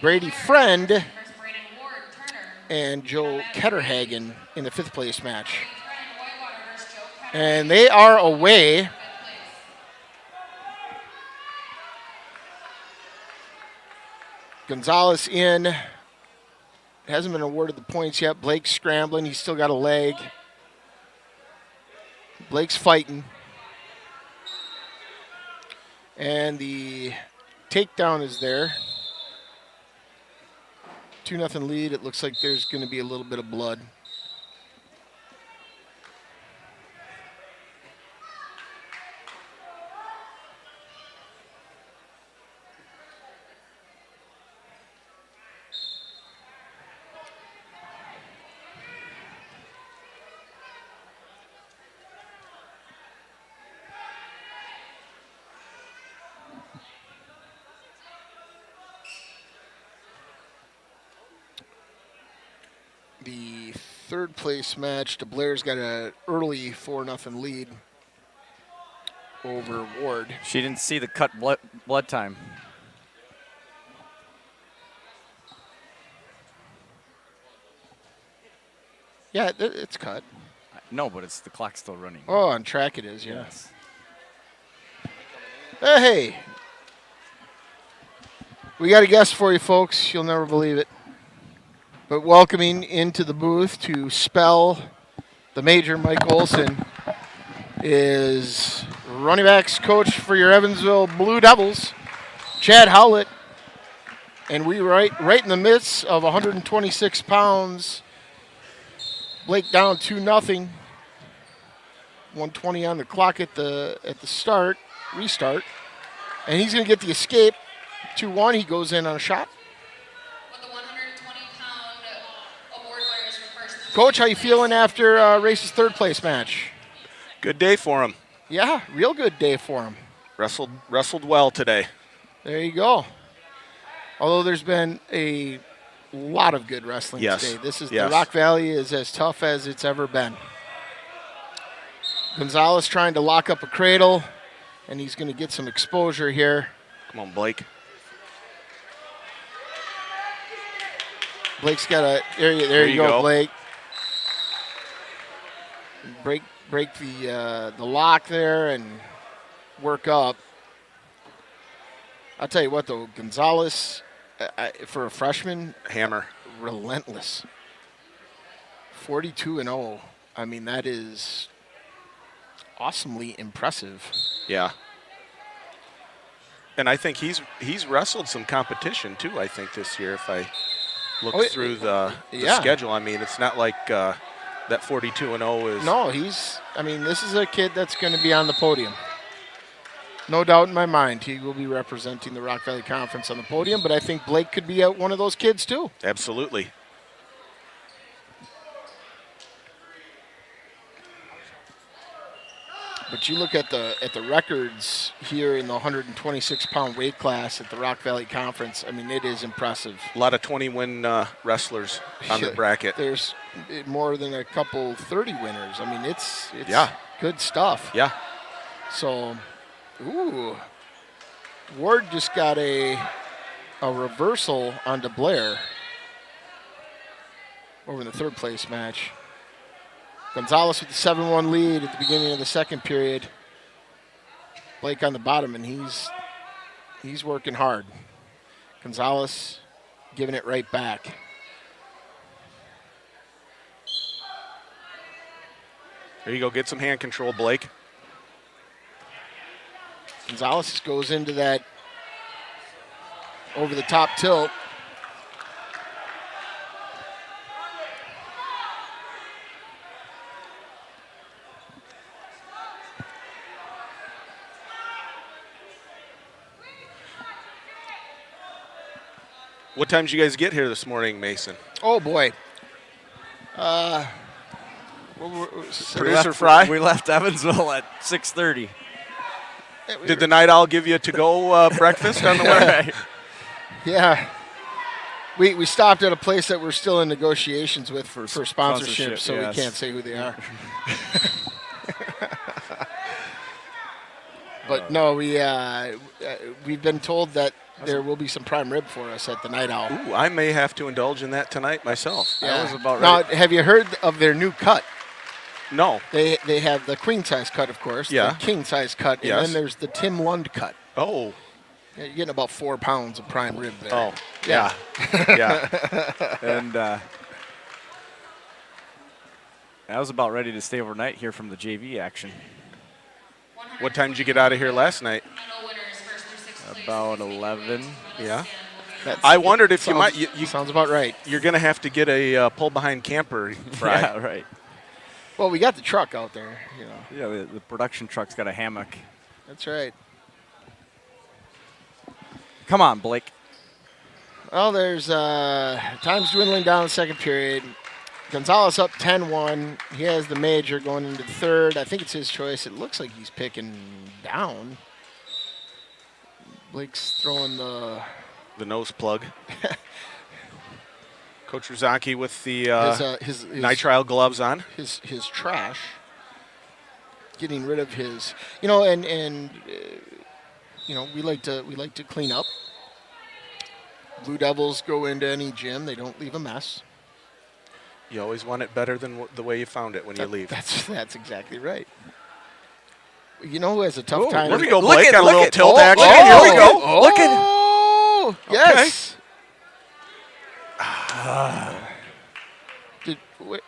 Brady Friend and Joe Ketterhagen in the 5th place match. And they are away. Gonzalez in. Hasn't been awarded the points yet. Blake's scrambling. He's still got a leg. Blake's fighting. And the takedown is there. 2-0 lead. It looks like there's going to be a little bit of blood. The 3rd place match, DeBlair's got an early 4-0 lead over Ward. She didn't see the cut blood time. Yeah, it's cut. No, but it's the clock's still running. Oh, on track it is, yeah. Yes. Hey, we got a guest for you, folks. You'll never believe it. But welcoming into the booth to spell the major, Mike Olson, is running backs coach for your Evansville Blue Devils, Chad Howlett. And we right in the midst of 126 pounds. Blake down 2-0. 1:20 on the clock at the restart. And he's going to get the escape. 2-1, he goes in on a shot. With the 120-pound award winners for first. Coach, how you feeling after Race's third place match? Good day for him. Yeah, real good day for him. Wrestled well today. There you go. Although there's been a lot of good wrestling today. The Rock Valley is as tough as it's ever been. Gonzalez trying to lock up a cradle, and he's going to get some exposure here. Come on, Blake. Blake's got a area. There you go, Blake. Break the lock there and work up. I'll tell you what, though, Gonzalez, for a freshman, hammer, relentless. 42-0. I mean, that is awesomely impressive. Yeah. And I think he's wrestled some competition too. I think this year, if I look through the schedule, I mean, it's not like that 42-0 is. No, this is a kid that's going to be on the podium. No doubt in my mind, he will be representing the Rock Valley Conference on the podium. But I think Blake could be one of those kids too. Absolutely. But you look at the records here in the 126-pound weight class at the Rock Valley Conference. I mean, it is impressive. A lot of 20-win wrestlers on the bracket. There's more than a couple 30 winners. I mean, it's good stuff. Yeah. So, Ward just got a reversal onto Blair over in the third place match. Gonzalez with the 7-1 lead at the beginning of the second period. Blake on the bottom, and he's working hard. Gonzalez giving it right back. There you go. Get some hand control, Blake. Gonzalez goes into that over-the-top tilt. What time did you guys get here this morning, Mason? Oh, boy. Producer Fry? We left Evansville at 6:30. Did the night owl give you a to-go breakfast on the way? Yeah. We stopped at a place that we're still in negotiations with for sponsorship, so we can't say who they are. But no, we've been told that there will be some prime rib for us at the Night Owl. Ooh, I may have to indulge in that tonight myself. Yeah. I was about now, ready. have you heard of their new cut? No. They have the queen size cut, of course. Yeah. The king size cut, and then there's the Tim Lund cut. Oh. Yeah, you're getting about 4 pounds of prime rib there. Oh. Yeah. Yeah. And I was about ready to stay overnight here from the JV action. What time did you get out of here last night? About 11. Yeah. I wondered if sounds, you sounds about right. You're going to have to get a pull-behind camper, Fry. Yeah, right. Well, we got the truck out there, you know. Yeah, the production truck's got a hammock. That's right. Come on, Blake. Well, there's time's dwindling down the second period. Gonzalez up 10-1. He has the major going into the third. I think it's his choice. It looks like he's picking down. Blake's throwing the nose plug. Coach Ruzaki with the his nitrile gloves on. His trash. Getting rid of his, and we like to clean up. Blue Devils go into any gym; they don't leave a mess. You always want it better than the way you found it when you leave. That's exactly right. You know who has a tough time? There we go, Blake. Got a little tilt action. Here we go. Oh, look at yes.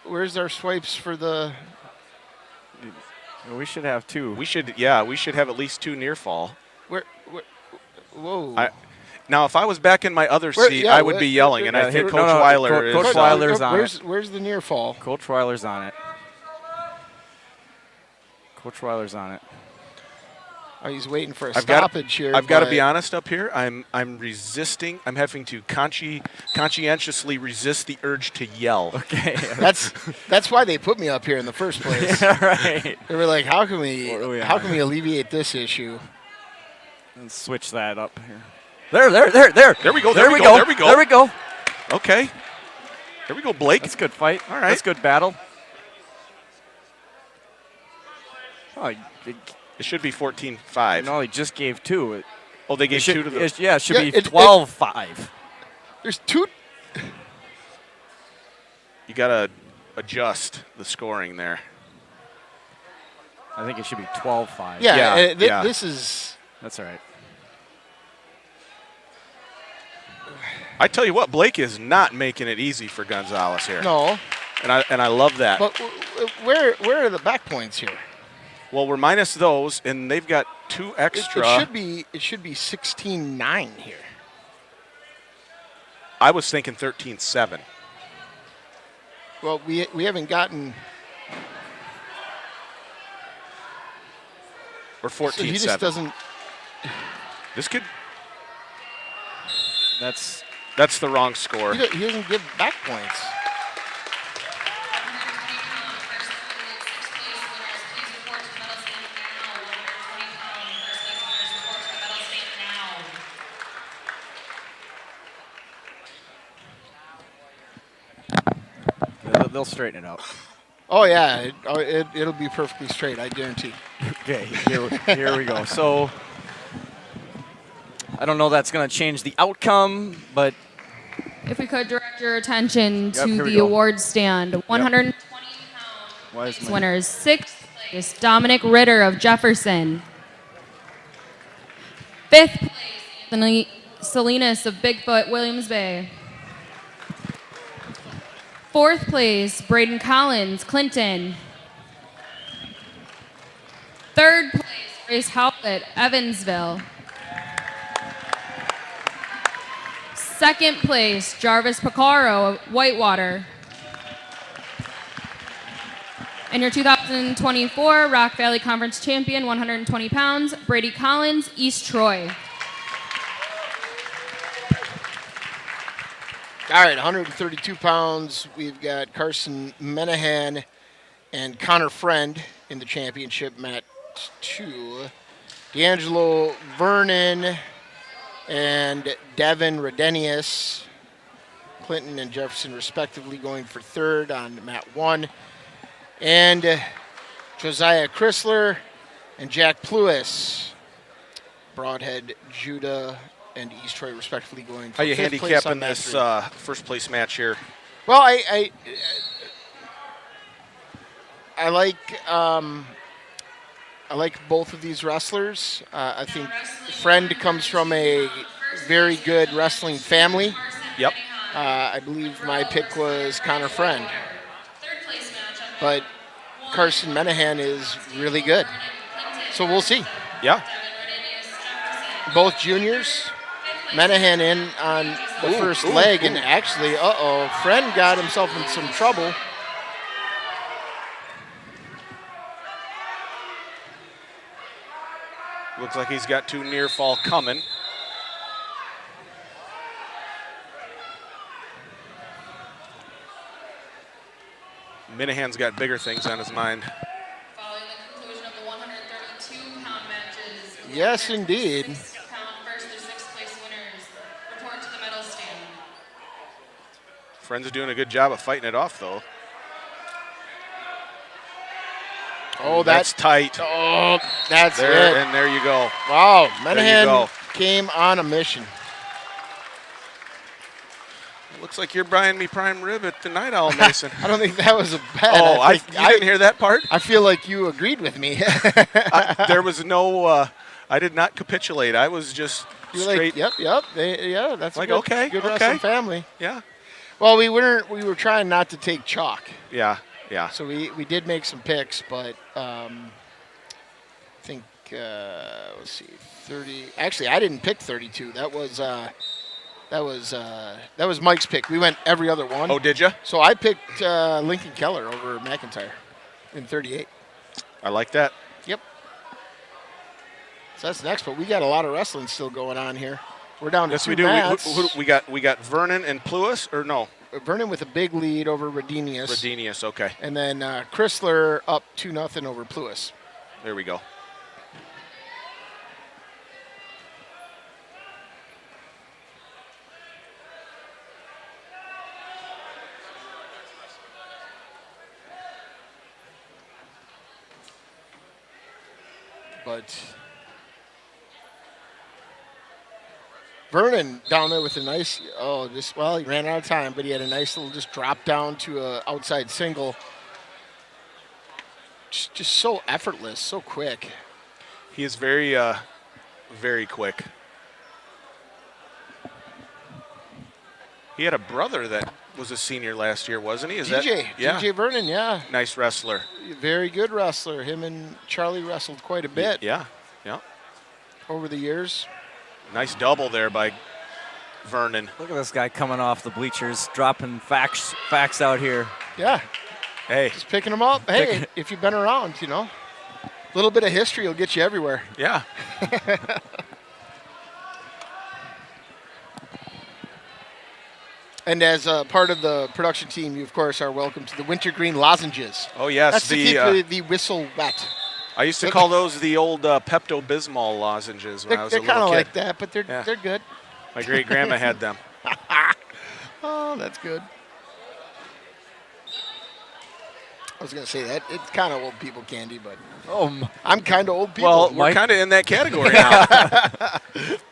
Where's our swipes for the? We should have 2. We should have at least 2 near fall. Whoa. Now, if I was back in my other seat, I would be yelling, and I think Coach Weiler is. Coach Weiler's on it. Where's the near fall? Coach Weiler's on it. Coach Weiler's on it. Oh, he's waiting for a stoppage here. I've got to be honest up here. I'm resisting. I'm having to conscientiously resist the urge to yell. Okay. That's why they put me up here in the first place. Yeah, right. They were like, how can we alleviate this issue? Let's switch that up here. There. There we go. There we go. Okay. There we go, Blake. That's a good fight. All right. That's a good battle. Oh, it should be 14-5. No, he just gave 2. Oh, they gave 2 to the. It should be 12-5. There's 2. You got to adjust the scoring there. I think it should be 12-5. Yeah. This is. That's all right. I tell you what, Blake is not making it easy for Gonzalez here. No. And I love that. But where are the back points here? Well, we're minus those, and they've got 2 extra. It should be 16-9 here. I was thinking 13-7. Well, we haven't gotten. Or 14-7. So he just doesn't. This could. That's the wrong score. He doesn't give back points. They'll straighten it out. Oh yeah, it'll be perfectly straight. I guarantee. Okay, here we go. So I don't know that's going to change the outcome, but if we could direct your attention to the go. award stand, 120 pound winners. 6th place, Dominic Ritter of Jefferson. 5th place, Anthony Salinas of Bigfoot, Williams Bay. 4th place, Braden Collins, Clinton. 3rd place, Grace Howlett, Evansville. 2nd place, Jarvis Picaro, Whitewater. And your 2024 Rock Valley Conference champion, 120 pounds, Brady Collins, East Troy. All right, 132 pounds. We've got Carson Menahan and Connor Friend in the championship, Mat 2. D'Angelo Vernon and Devin Redenius, Clinton and Jefferson respectively, going for 3rd on Mat 1. And Josiah Chrysler and Jack Pluis, Broadhead, Judah, and East Troy respectively, going for 5th place. How you handicapping this first place match here? Well, I like both of these wrestlers. I think Friend comes from a very good wrestling family. Yep. I believe my pick was Connor Friend. But Carson Menahan is really good. So we'll see. Yeah. Both juniors. Menahan in on the first leg, and actually, Friend got himself in some trouble. Looks like he's got 2 near fall coming. Minahan's got bigger things on his mind. Following the conclusion of the 132-pound matches. Yes, indeed. 6-pound first through 6th place winners report to the medal stand. Friends are doing a good job of fighting it off, though. Oh, that's tight. Oh, that's there, it. And there you go. Wow, Menahan came on a mission. Looks like you're buying me prime rib at the Night Owl, Mason. I don't think that was a bad. Oh, I didn't hear that part? I feel like you agreed with me. There was no, I did not capitulate. I was just straight. Like, yep. That's like, good, good wrestling family. Yeah. Well, we were trying not to take chalk. Yeah. So we did make some picks, but I think let's see, 30. Actually, I didn't pick 32. That was Mike's pick. We went every other one. Oh, did you? So I picked Lincoln Keller over McIntyre in 38. I like that. Yep. So that's next, but we got a lot of wrestling still going on here. We're down to Yes, two we do. mats. We got Vernon and Pluis, or no? Vernon with a big lead over Redenius. Redenius, okay. And then Chrysler up 2-0 over Pluis. There we go. But Vernon down there with a nice, he ran out of time, but he had a nice little just drop down to a outside single. Just so effortless, so quick. He is very, very quick. He had a brother that was a senior last year, wasn't he? DJ Vernon, yeah. Nice wrestler. Very good wrestler. Him and Charlie wrestled quite a bit. Yeah. Over the years. Nice double there by Vernon. Look at this guy coming off the bleachers, dropping facts out here. Yeah. Hey. Just picking them up. Hey, if you've been around, a little bit of history will get you everywhere. Yeah. And as part of the production team, you, of course, are welcome to the wintergreen lozenges. Oh, yes. That's to keep the whistle wet. I used to call those the old Pepto-Bismol lozenges when I was a little kid. They're kind of like that, but they're good. My great-grandma had them. Oh, that's good. I was going to say that. It's kind of old people candy, but I'm kind of old people. Well, we're kind of in that category now.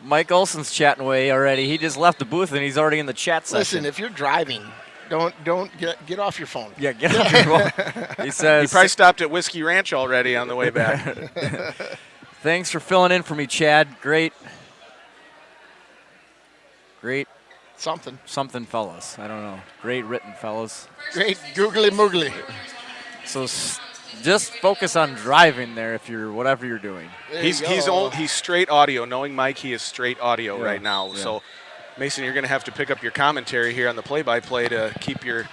Mike Olson's chatting away already. He just left the booth, and he's already in the chat session. Listen, if you're driving, don't get off your phone. Yeah, get off your phone. He says. He probably stopped at Whiskey Ranch already on the way back. Thanks for filling in for me, Chad. Great. Something, fellas. I don't know. Great written, fellas. Great googly moogly. So just focus on driving there if you're whatever you're doing. He's straight audio. Knowing Mike, he is straight audio right now. Yeah. So, Mason, you're going to have to pick up your commentary here on the play-by-play to keep your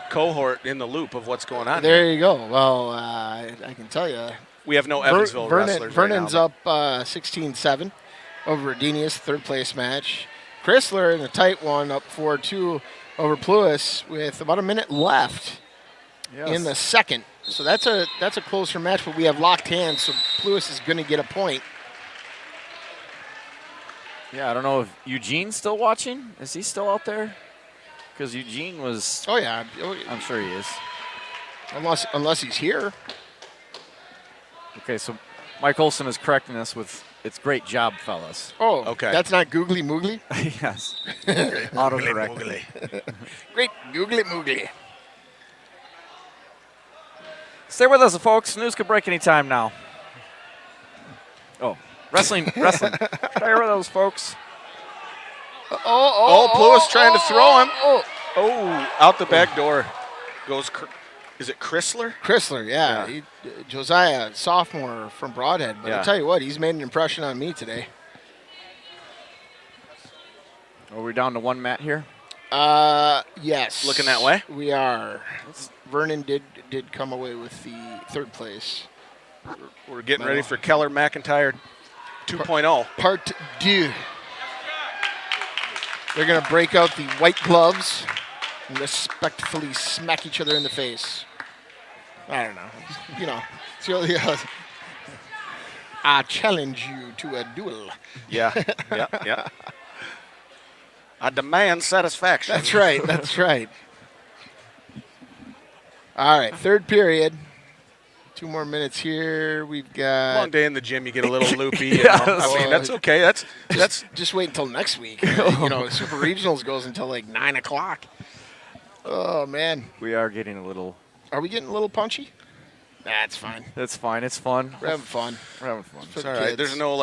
cohort in the loop of what's going on. There you go. Well, I can tell you. We have no Evansville wrestlers Vernon's right now, up 16-7 over Redenius, third-place match. Chrysler in a tight one, up 4-2 over Pluis with about a minute left in the second. So that's a closer match, but we have locked hands, so Pluis is going to get a point. Yeah, I don't know if Eugene's still watching. Is he still out there? Because Eugene was. Oh yeah, I'm sure he is. Unless he's here. Okay, so Mike Olson is correcting us with it's great job, fellas. Oh, okay. That's not googly moogly? Yes. Autocorrect. Great googly moogly. Stay with us, folks. News could break any time now. Oh, wrestling. Stay with us, folks. Pluis trying to throw him. Oh, out the back door goes. Is it Chrysler? Chrysler, yeah. Josiah, sophomore from Broadhead. But I'll tell you what, he's made an impression on me today. Are we down to one mat here? Yes. Looking that way? We are. Vernon did come away with the third place. We're getting ready for Keller McIntyre 2.0. Part 2. They're going to break out the white gloves and respectfully smack each other in the face. I don't know. It's really, I challenge you to a duel. Yeah. I demand satisfaction. That's right. All right, third period. 2 more minutes here. We've got long day in the gym. You get a little loopy. I mean, that's okay. That's just wait until next week. Super Regionals goes until like 9 o'clock. Oh man, we are getting a little. Are we getting a little punchy? That's fine. That's fine. It's fun. We're having fun. It's all right. There's no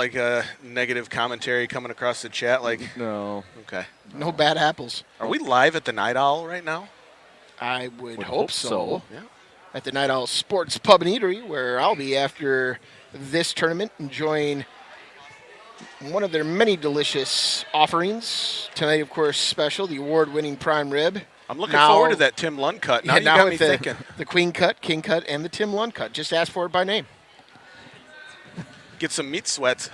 negative commentary coming across the chat. No. Okay. No bad apples. Are we live at the Night Owl right now? I would hope so. Yeah. at the Night Owl Sports Pub and Eatery, where I'll be after this tournament enjoying one of their many delicious offerings. Tonight, of course, special, the award-winning prime rib. I'm looking forward to that Tim Lund cut. Now you got me thinking. The Queen cut, King cut, and the Tim Lund cut. Just ask for it by name. Get some meat sweats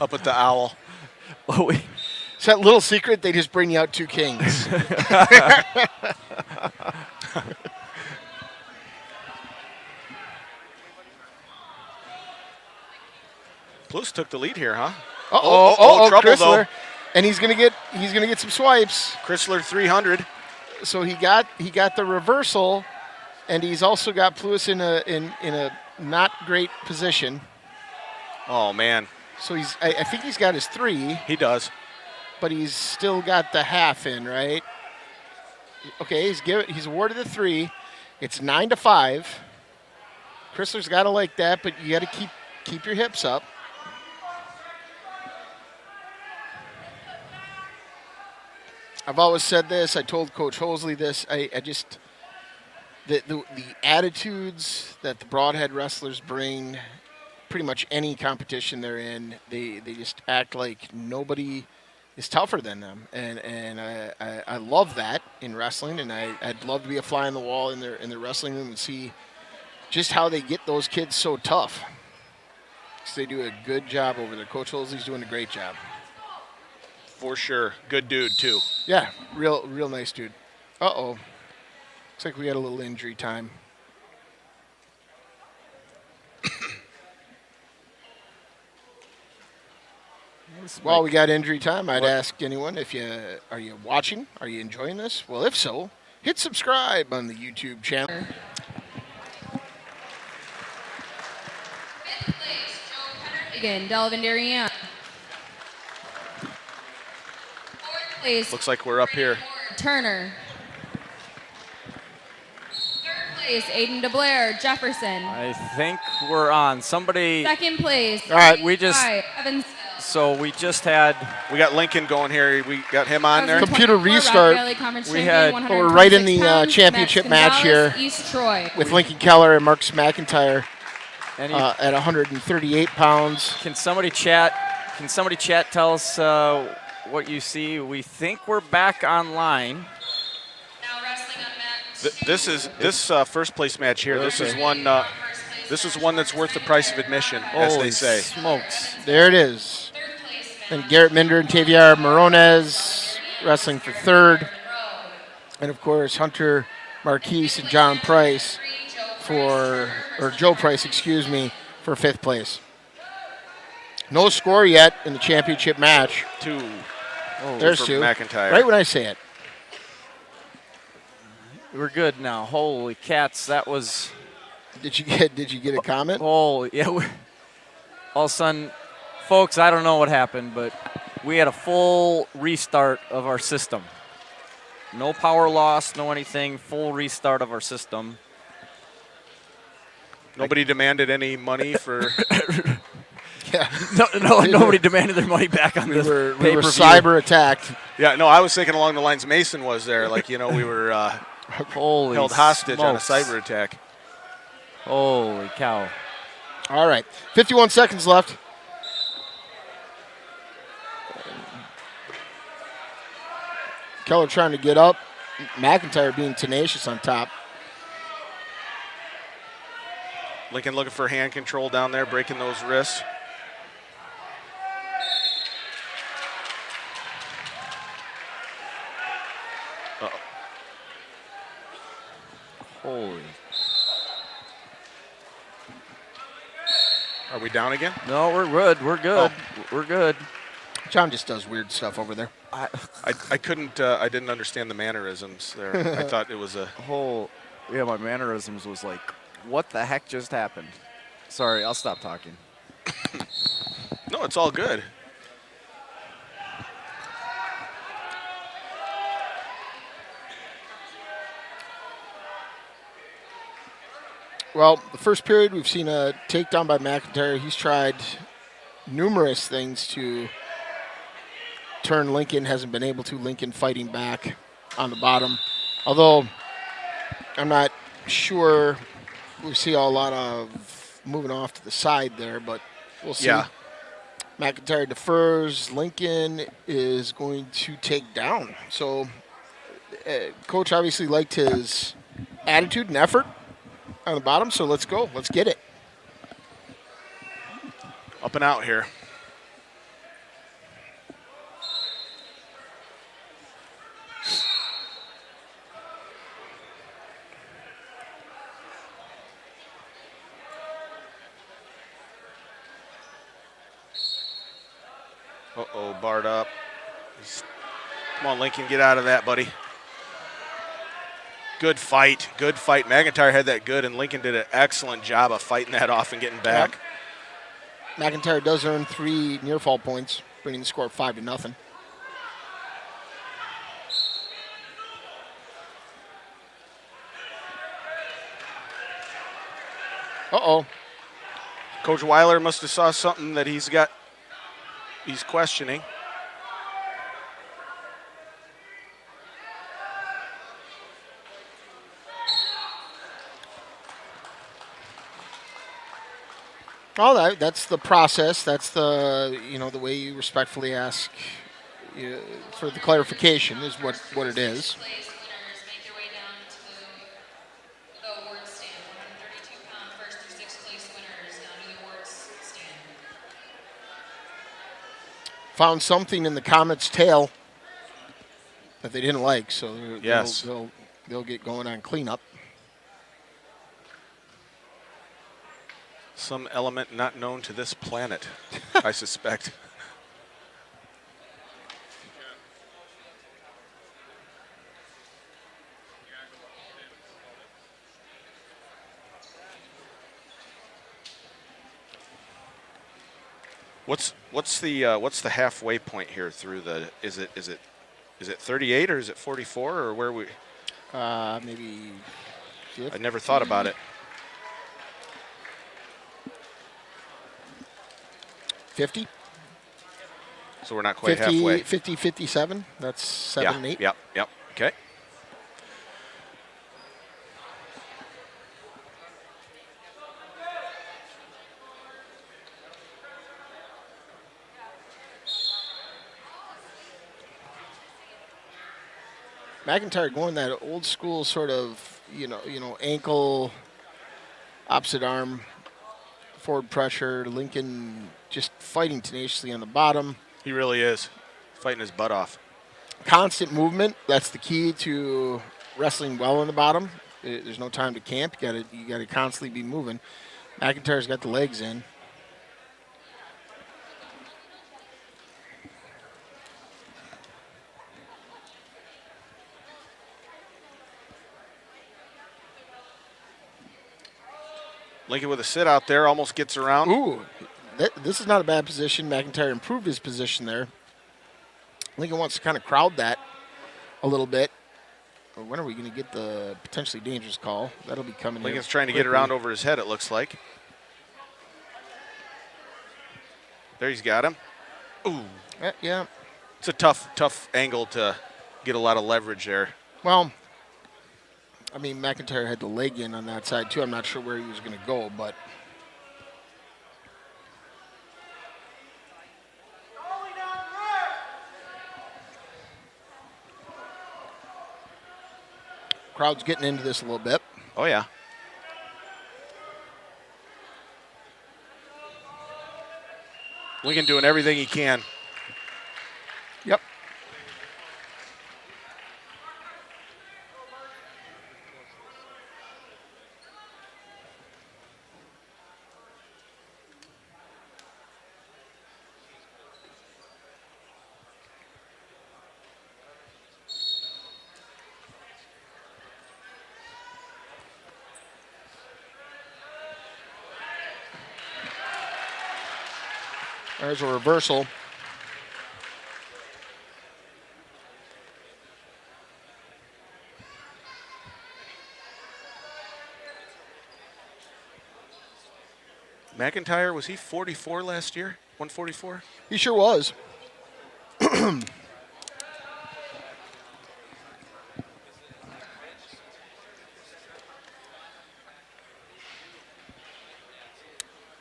up at the Owl. Oh, it's that little secret, they just bring you out 2 kings. Plus took the lead here, huh? Trouble Chrysler. Though. And he's gonna get some swipes. Chrysler 300. So he got the reversal, and he's also got Plus in a not great position. Oh man. So I think he's got his 3. He does. But he's still got the half in, right? Okay, he's awarded the 3. It's 9-5. Chrysler's got to like that, but you got to keep your hips up. I've always said this. I told Coach Hosley this. I just the attitudes that the Broadhead wrestlers bring, pretty much any competition they're in, they just act like nobody is tougher than them, and I love that in wrestling, and I'd love to be a fly on the wall in their wrestling room and see just how they get those kids so tough. So they do a good job over there. Coach Hosley's doing a great job. For sure. Good dude, too. Yeah, real nice dude. Uh-oh. Looks like we got a little injury time. While we got injury time, I'd ask anyone, are you watching? Are you enjoying this? Well, if so, hit subscribe on the YouTube channel. Fifth place, Joe Pennerhagen, Delavan Darien. Fourth place. Looks like we're up here. Turner. Third place, Aiden DeBlair, Jefferson. I think we're on. Somebody. Second place. All right, we just. Evansville. So we just had. We got Lincoln going here. We got him on there. Computer restart. We're right in the championship match here East Troy. with Lincoln Keller and Marcus McIntyre at 138 pounds. Can somebody chat? Tell us what you see? We think we're back online. Now wrestling on mat This first place match here. This is one. This is one that's worth the price of admission, as they say. Smokes! There it is. And Garrett Minder and Taviar Morones wrestling for third. And, of course, Hunter Marquise and John Price Joe Price, for fifth place. No score yet in the championship match. 2. There's for 2. McIntyre. Right when I say it. We're good now. Holy cats, that was. Did you get a comment? Oh yeah. All of a sudden, folks, I don't know what happened, but we had a full restart of our system. No power loss, no anything. Full restart of our system. Nobody demanded any money for. Yeah. No, nobody demanded their money back on this. We were cyber attacked. Yeah, no, I was thinking along the lines Mason was there, like we were held hostage on a cyber attack. Holy cow. All right, 51 seconds left. Keller trying to get up. McIntyre being tenacious on top. Lincoln looking for hand control down there, breaking those wrists. Uh-oh. Holy. Are we down again? No, we're good. We're good. Oh. We're good. John just does weird stuff over there. I couldn't. I didn't understand the mannerisms there. I thought it was a whole. Yeah, my mannerisms was like, what the heck just happened? Sorry, I'll stop talking. No, it's all good. Well, the first period, we've seen a takedown by McIntyre. He's tried numerous things to turn Lincoln, hasn't been able to. Lincoln fighting back on the bottom. Although I'm not sure we see a lot of moving off to the side there, but we'll see. Yeah. McIntyre defers. Lincoln is going to take down. So, Coach obviously liked his attitude and effort on the bottom, so let's go. Let's get it. Up and out here. Uh-oh, barred up. Come on, Lincoln, get out of that, buddy. Good fight, good fight. McIntyre had that good, and Lincoln did an excellent job of fighting that off and getting back. Yep. McIntyre does earn 3 near fall points, bringing the score 5-0. Uh-oh. Coach Weiler must have saw something that he's questioning. Oh, that's the process. That's the the way you respectfully ask for the clarification is what it is. Found something in the Comet's tail that they didn't like, so yes, they'll get going on cleanup. Some element not known to this planet, I suspect. What's the halfway point here through the? Is it 38 or is it 44 or where we? Maybe. 50. I never thought about it. 50. So we're not quite 50, halfway. 50, 57. That's 7 and 8. Yep. Okay. McIntyre going that old school sort of, ankle, opposite arm, forward pressure. Lincoln just fighting tenaciously on the bottom. He really is fighting his butt off. Constant movement. That's the key to wrestling well on the bottom. There's no time to camp. You got to constantly be moving. McIntyre's got the legs in. Lincoln with a sit out there, almost gets around. Ooh, this is not a bad position. McIntyre improved his position there. Lincoln wants to kind of crowd that a little bit. When are we going to get the potentially dangerous call? That'll be coming. Lincoln's trying to get around over his head, it looks like. There, he's got him. Ooh. Yeah. It's a tough angle to get a lot of leverage there. Well, I mean, McIntyre had the leg in on that side, too. I'm not sure where he was going to go, but. Crowd's getting into this a little bit. Oh, yeah. Lincoln doing everything he can. Yep. There's a reversal. McIntyre, was he 44 last year? 144? He sure was.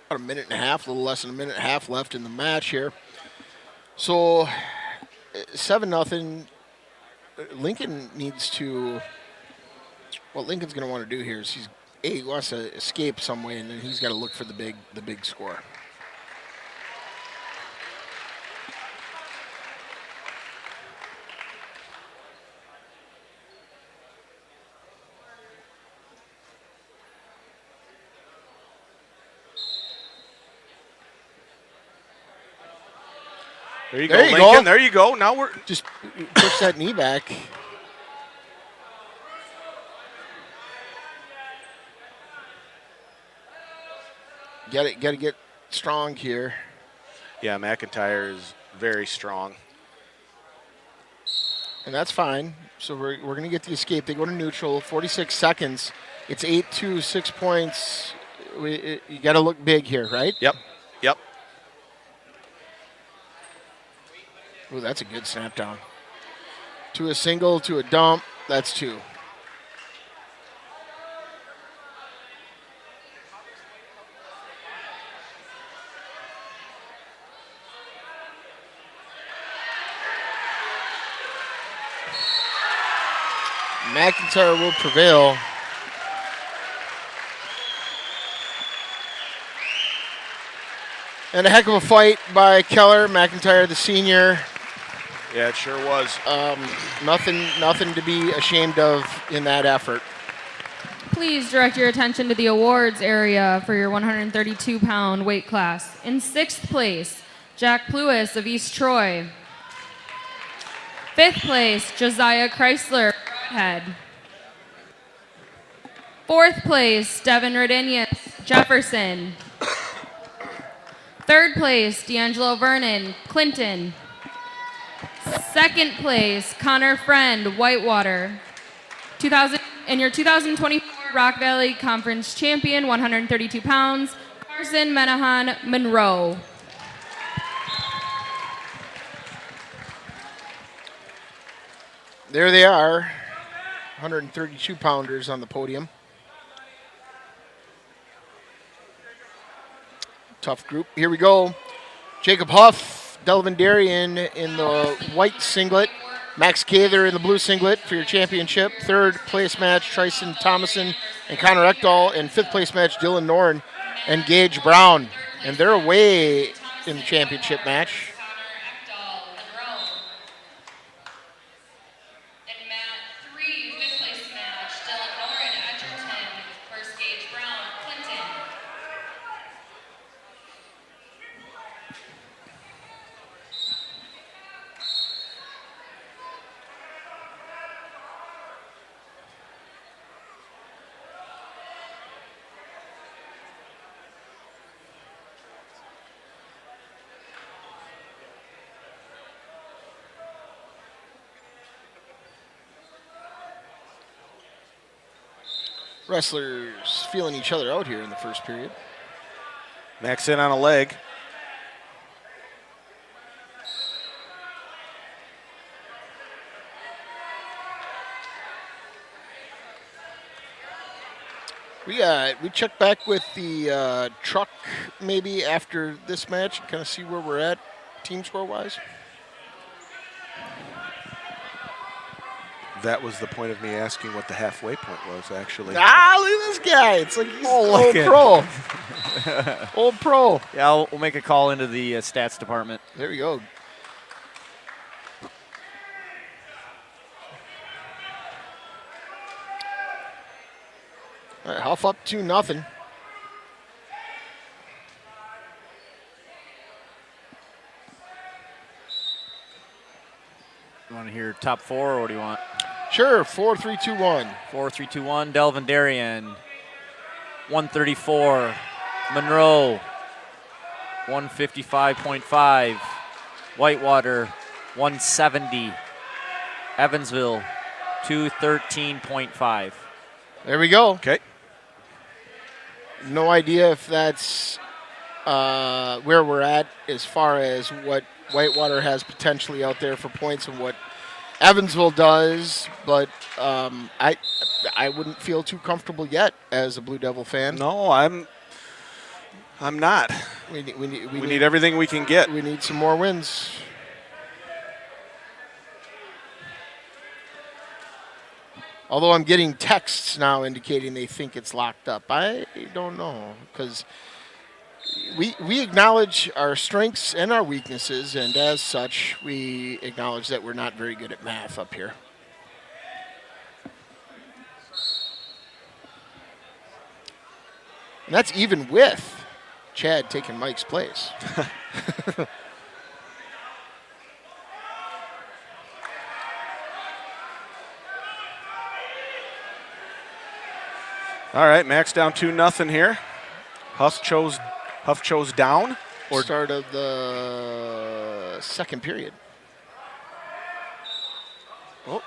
about a minute and a half, a little less than a minute and a half left in the match here. So 7-0. Lincoln needs to. What Lincoln's going to want to do here is he wants to escape some way, and then he's got to look for the big score. There you go, Lincoln. There you go. Now we're just push that knee back. Got to get strong here. Yeah, McIntyre is very strong. And that's fine. So we're going to get the escape. They go to neutral, 46 seconds. It's 8-2, 6 points. You got to look big here, right? Yep. Ooh, that's a good snap down. To a single, to a dump, that's 2. McIntyre will prevail. And a heck of a fight by Keller, McIntyre, the senior. Yeah, it sure was. Nothing to be ashamed of in that effort. Please direct your attention to the awards area for your 132-pound weight class. In 6th place, Jack Plewis of East Troy. 5th place, Josiah Chrysler, Head. 4th place, Devin Rodinius, Jefferson. 3rd place, D'Angelo Vernon, Clinton. 2nd place, Connor Friend, Whitewater. And your 2024 Rock Valley Conference champion, 132 pounds, Carson Menahan Monroe. There they are, 132-pounders on the podium. Tough group. Here we go. Jacob Huff, Delavan Darien in the white singlet. Max Cather in the blue singlet for your championship. 3rd place match, Tryson Thomason and Connor Ekdahl. And 5th place match, Dylan Norn and Gage Brown. And they're away in the championship match. Wrestlers feeling each other out here in the first period. Max in on a leg. We check back with the truck maybe after this match and kind of see where we're at team score wise. That was the point of me asking what the halfway point was, actually. Look at this guy. It's like he's old pro. Old pro. Yeah, we'll make a call into the stats department. There we go. All right, Huff up 2-0. You want to hear top 4, or what do you want? Sure, 4-3-2-1. 4-3-2-1, Delavan Darien. 134, Monroe. 155.5, Whitewater. 170, Evansville. 213.5. There we go. Okay. No idea if that's where we're at as far as what Whitewater has potentially out there for points and what Evansville does, but I wouldn't feel too comfortable yet as a Blue Devil fan. No, I'm not. We need everything we can get. We need some more wins. Although I'm getting texts now indicating they think it's locked up. I don't know, because we acknowledge our strengths and our weaknesses, and as such, we acknowledge that we're not very good at math up here. And that's even with Chad taking Mike's place. All right, Max down 2-0 here. Huff chose down. Or start of the second period. Oh,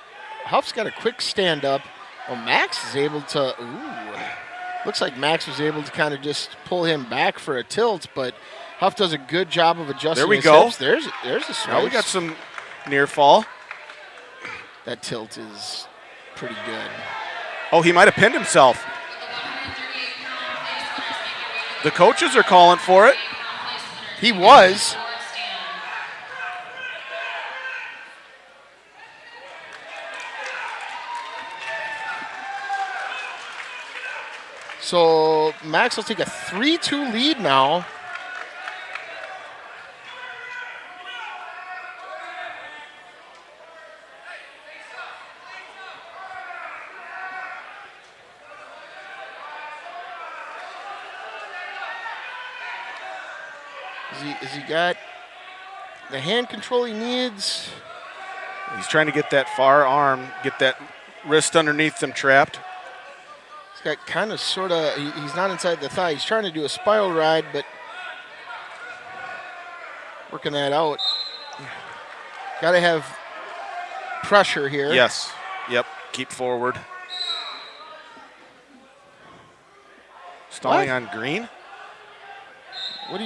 Huff's got a quick stand up. Oh, Max is able to. Ooh, looks like Max was able to kind of just pull him back for a tilt, but Huff does a good job of adjusting. There we his go. Hips. There's a swipe. Now we got some near fall. That tilt is pretty good. Oh, he might have pinned himself. The coaches are calling for it. He was. So Max will take a 3-2 lead now. Has he got the hand control he needs? He's trying to get that far arm, get that wrist underneath them trapped. He's got kind of sort of, he's not inside the thigh. He's trying to do a spiral ride, but working that out. Got to have pressure here. Yes. Yep. Keep forward. Stalling on green. What?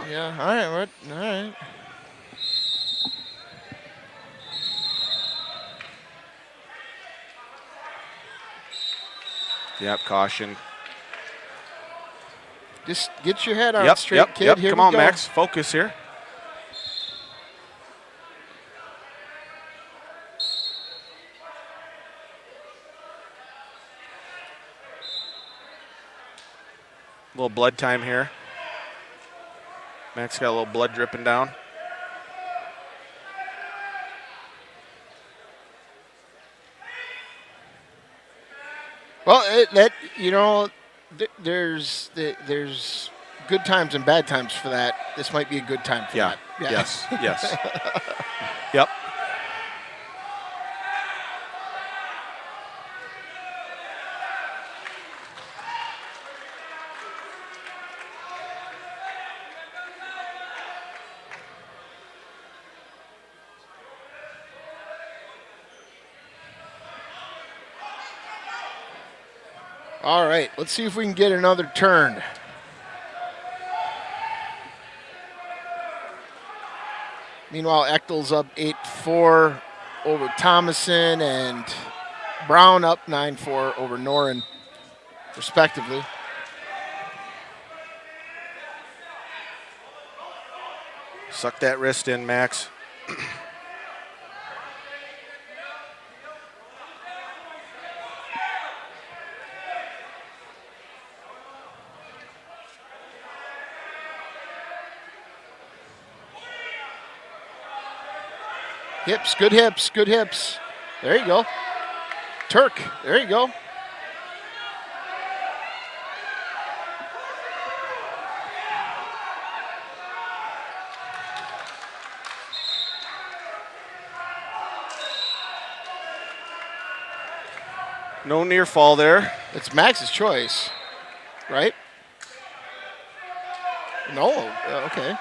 Yeah, all right, all right. Yep, caution. Just get your head on straight, kid. Yep. Here Come we on, go. Max. Focus here. A little blood time here. Max got a little blood dripping down. Well, there's good times and bad times for that. This might be a good time for that. Yeah. Yes. Yep. All right, let's see if we can get another turn. Meanwhile, Echtel's up 8-4 over Thomason, and Brown up 9-4 over Noren, respectively. Suck that wrist in, Max. Hips, good hips, good hips. There you go. Turk, there you go. No near fall there. It's Max's choice, right? No, okay.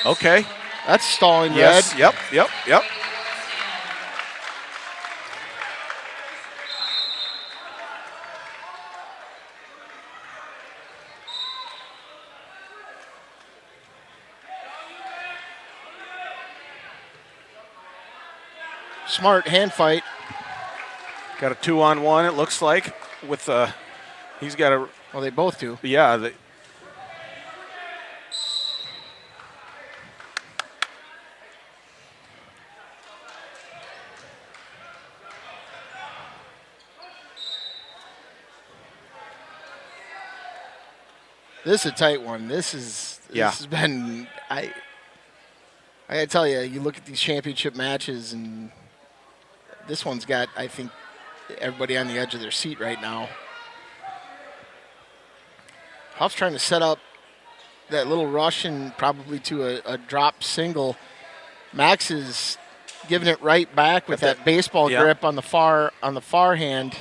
Okay. That's stalling yes. red. Yep. Smart hand fight. Got a 2-on-1, it looks like, with he's got a. Well, they both do. Yeah. This is a tight one. This has been I gotta tell you, you look at these championship matches, and this one's got, I think, everybody on the edge of their seat right now. Huff's trying to set up that little rush and probably to a drop single. Max is giving it right back with that baseball grip on the far hand.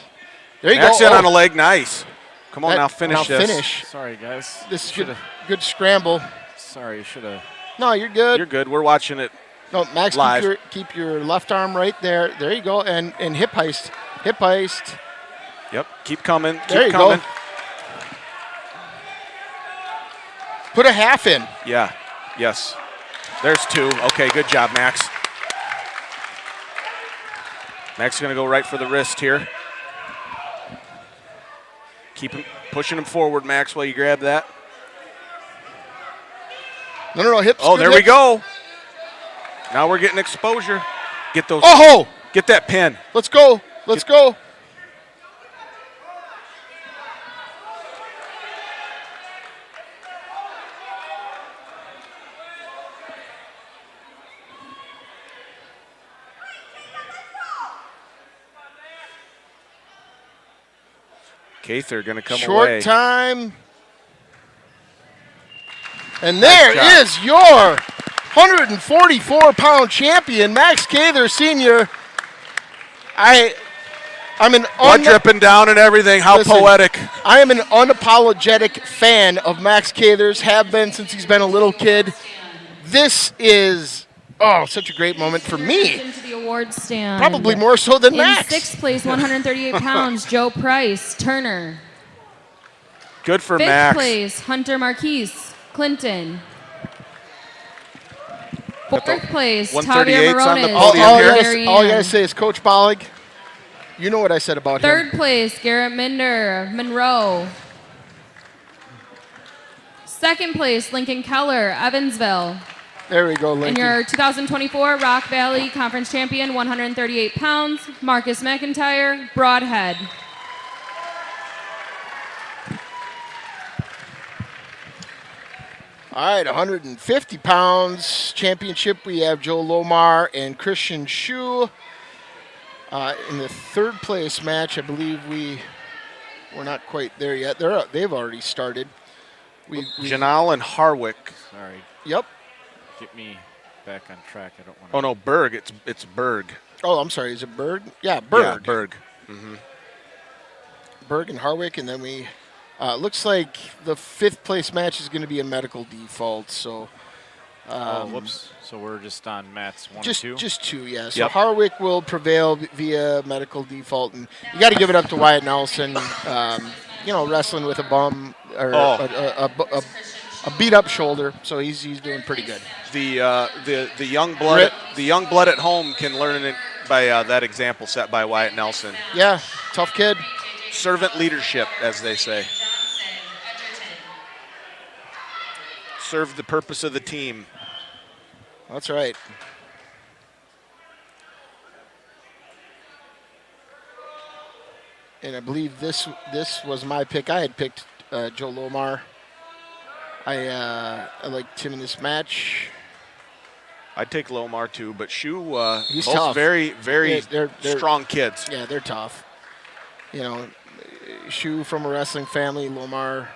There you Max go. in on a leg, nice. Come on, now finish this. Finish. Sorry, guys. This is good scramble. Sorry, should have. No, you're good. You're good. We're watching it. No, Max, live. keep your left arm right there. There you go. And hip heist. Hip heist. Yep. Keep coming. There you go. Put a half in. Yeah. Yes. There's 2. Okay, good job, Max. Max is going to go right for the wrist here. Keep him pushing him forward, Max, while you grab that. No, hips. Oh, there we go. Now we're getting exposure. Get those. Oh! Get that pin. Let's go. Let's go. Cather going to come Short away. time. And there is your 144-pound champion, Max Cather Sr. I'm an blood dripping down and everything. How poetic. I am an unapologetic fan of Max Cather's, have been since he's been a little kid. This is such a great moment for me. Into the award stand. Probably more so than Max. In 6th place, 138 pounds, Joe Price, Turner. Good for 5th Max. place, Hunter Marquise, Clinton. 4th place, Tavia 138's on the Morones, podium all you gotta say is Coach Bollig. You know what I said about him. 3rd place, Garrett Minder, Monroe. 2nd place, Lincoln Keller, Evansville. There we go, Lincoln. And your 2024 Rock Valley Conference champion, 138 pounds, Marcus McIntyre, Broadhead. All right, 150 pounds championship. We have Joe Lomar and Christian Schuh. In the 3rd place match, I believe we're not quite there yet. They've already started. Janal and Harwick. Sorry. Yep. Get me back on track. I don't want. Oh no, Berg. It's Berg. Oh, I'm sorry. Is it Berg? Yeah, Berg. Yeah, Berg. Mm-hmm. Berg and Harwick, and then we. Looks like the 5th place match is going to be a medical default. So. Whoops. So we're just on Matt's 1 just, and 2? Just 2, yeah. So Harwick will prevail via medical default. And you got to give it up to Wyatt Nelson, wrestling with a bum or a beat-up shoulder. So he's doing pretty good. The young blood at home can learn it by that example set by Wyatt Nelson. Yeah, tough kid. Servant leadership, as they say. Serve the purpose of the team. That's right. And I believe this was my pick. I had picked Joe Lomar. I liked him in this match. I'd take Lomar too, but Schuh, he's both tough. very They're strong kids. Yeah, they're tough. Schuh from a wrestling family. Lomar,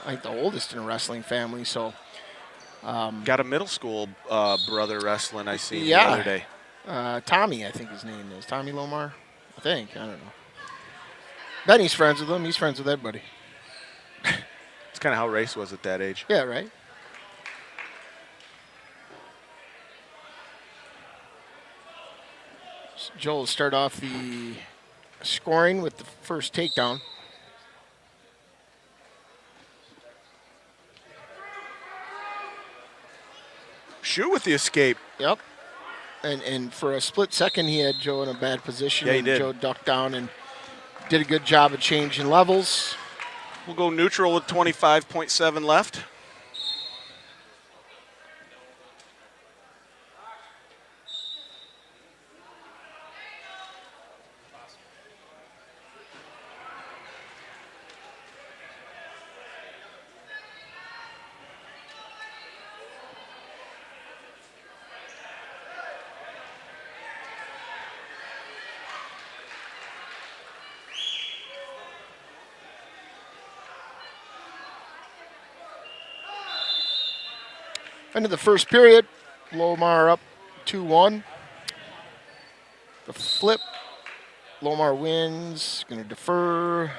I think the oldest in a wrestling family. So. Got a middle school brother wrestling I seen the other day. Tommy, I think his name is. Tommy Lomar, I think. I don't know. Benny's friends with him. He's friends with everybody. It's kind of how race was at that age. Yeah, right. Joel will start off the scoring with the first takedown. Schuh with the escape. Yep. And for a split second, he had Joe in a bad position. Yeah, he and did. Joe ducked down and did a good job of changing levels. We'll go neutral with 25.7 left. End of the first period, Lomar up 2-1. The flip, Lomar wins, going to defer.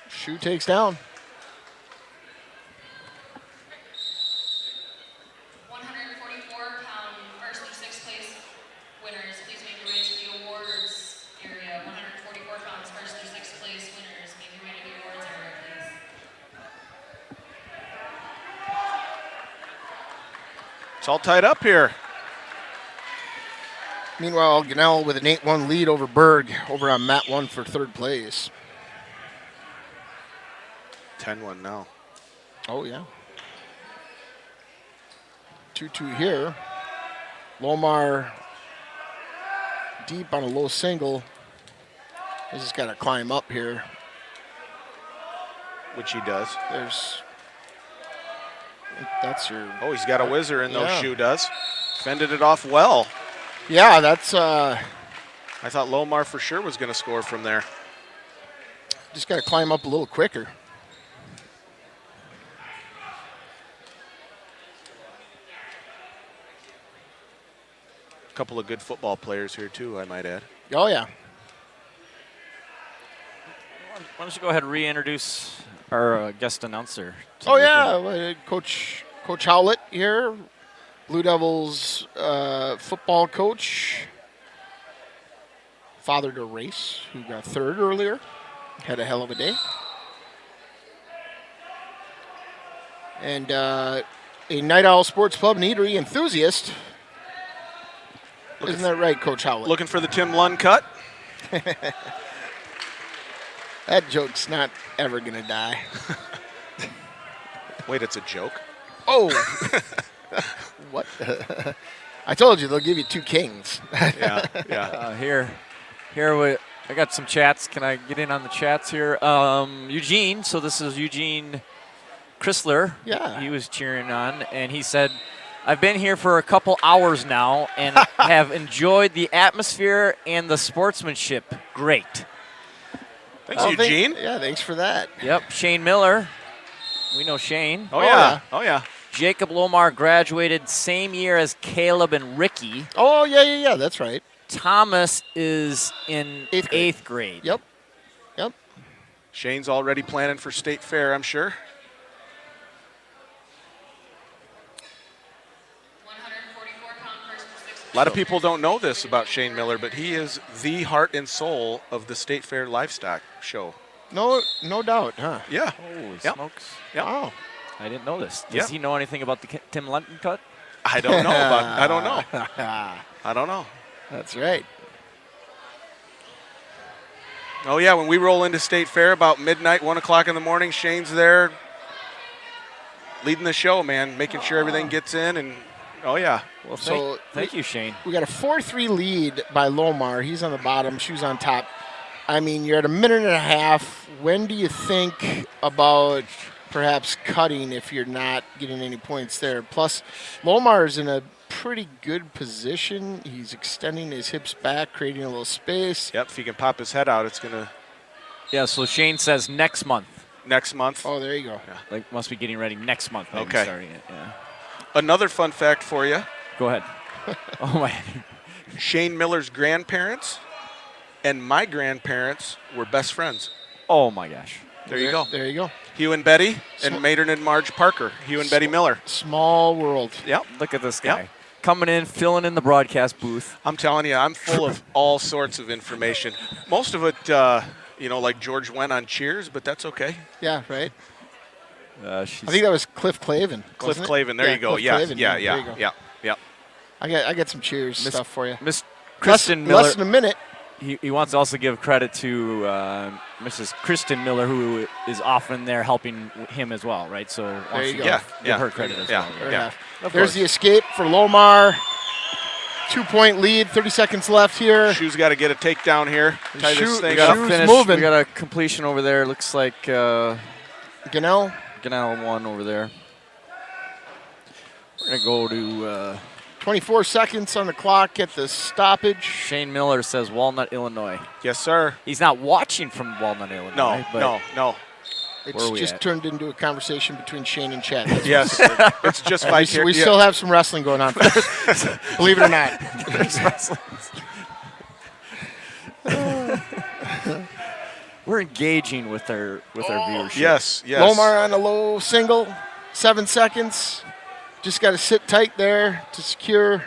Shoe takes down. 144-pound first through sixth place winners, please make your way to the awards area. 144 pounds first through sixth place winners, make your way to the awards area, please. It's all tied up here. Meanwhile, Gunnell with an 8-1 lead over Berg, over on mat 1 for third place. 10-1 now. Oh, yeah. 2-2 here. Lomar deep on a low single. He's just got to climb up here. Which he does. That's your... Oh, he's got a whizzer in those. Yeah. Shoe does. Fended it off well. Yeah, that's... I thought Lomar for sure was going to score from there. Just got to climb up a little quicker. A couple of good football players here too, I might add. Oh, yeah. Why don't you go ahead and reintroduce our guest announcer? Oh, yeah. Coach Howlett here, Blue Devils football coach. Father to Race, who got third earlier. Had a hell of a day. And a Night Owl Sports Club and Eatery enthusiast. Isn't that right, Coach Howlett? Looking for the Tim Lund cut. That joke's not ever going to die. Wait, it's a joke? Oh! What? I told you, they'll give you 2 kings. Yeah. Here I got some chats. Can I get in on the chats here? Eugene, so this is Eugene Chrysler. Yeah. He was cheering on, and he said, I've been here for a couple hours now and have enjoyed the atmosphere and the sportsmanship. Great. Thanks, Eugene. Thanks for that. Yep, Shane Miller. We know Shane. Oh, yeah. Oh, yeah. Jacob Lomar graduated same year as Caleb and Ricky. Oh, yeah, that's right. Thomas is in 8th grade. Yep. Shane's already planning for State Fair, I'm sure. 144-pound first through sixth place. A lot of people don't know this about Shane Miller, but he is the heart and soul of the State Fair Livestock Show. No doubt, huh? Yeah. Holy Yep. smokes. Yep. Wow. I didn't know this. Does Yeah. he know anything about the Tim Lunton cut? I don't know I don't know. I don't know. That's right. Oh, yeah, when we roll into State Fair about midnight, 1 o'clock in the morning, Shane's there leading the show, man, making sure everything gets in. And, oh, yeah. Well, So thank you, Shane. We got a 4-3 lead by Lomar. He's on the bottom, Shoes on top. I mean, you're at a minute and a half. When do you think about perhaps cutting if you're not getting any points there? Plus, Lomar's in a pretty good position. He's extending his hips back, creating a little space. Yep, if he can pop his head out, it's going to. Yeah, so Shane says next month. Next month. Oh, there you go. Yeah. Like, must be getting ready next month. Maybe Okay. Starting it, yeah. Another fun fact for you. Go ahead. Oh, my. Shane Miller's grandparents and my grandparents were best friends. Oh, my gosh. There you go. There you go. Hugh and Betty and Maynard and Marge Parker. Hugh and Betty Miller. Small world. Yep. Look at this guy. Yep. Coming in, filling in the broadcast booth. I'm telling you, I'm full of all sorts of information. Most of it, like George went on Cheers, but that's okay. Yeah, right? I I think that was Cliff Clavin. Cliff wasn't it? Clavin, there you go. Cliff Yeah, Clavin, there you go. yeah. I got some cheers stuff for you. Miss Kristen Miller. Less than a minute. He wants to also give credit to Mrs. Kristen Miller, who is often there helping him as well, right? So there you go. Give her credit as well. Yeah. There's the escape for Lomar. 2-point lead, 30 seconds left here. Shoe's got to get a takedown here. Tie this thing up. Moving. We got a completion over there. Looks like Ganell won over there. We're going to go to 24 seconds on the clock at the stoppage. Shane Miller says Walnut, Illinois. Yes, sir. He's not watching from Walnut, Illinois. No. It's just turned into a conversation between Shane and Chad. Yes, it's just vicarious. We still have some wrestling going on. Believe it or not. We're engaging with our viewership. Yes. Lomar on a low single, 7 seconds. Just got to sit tight there to secure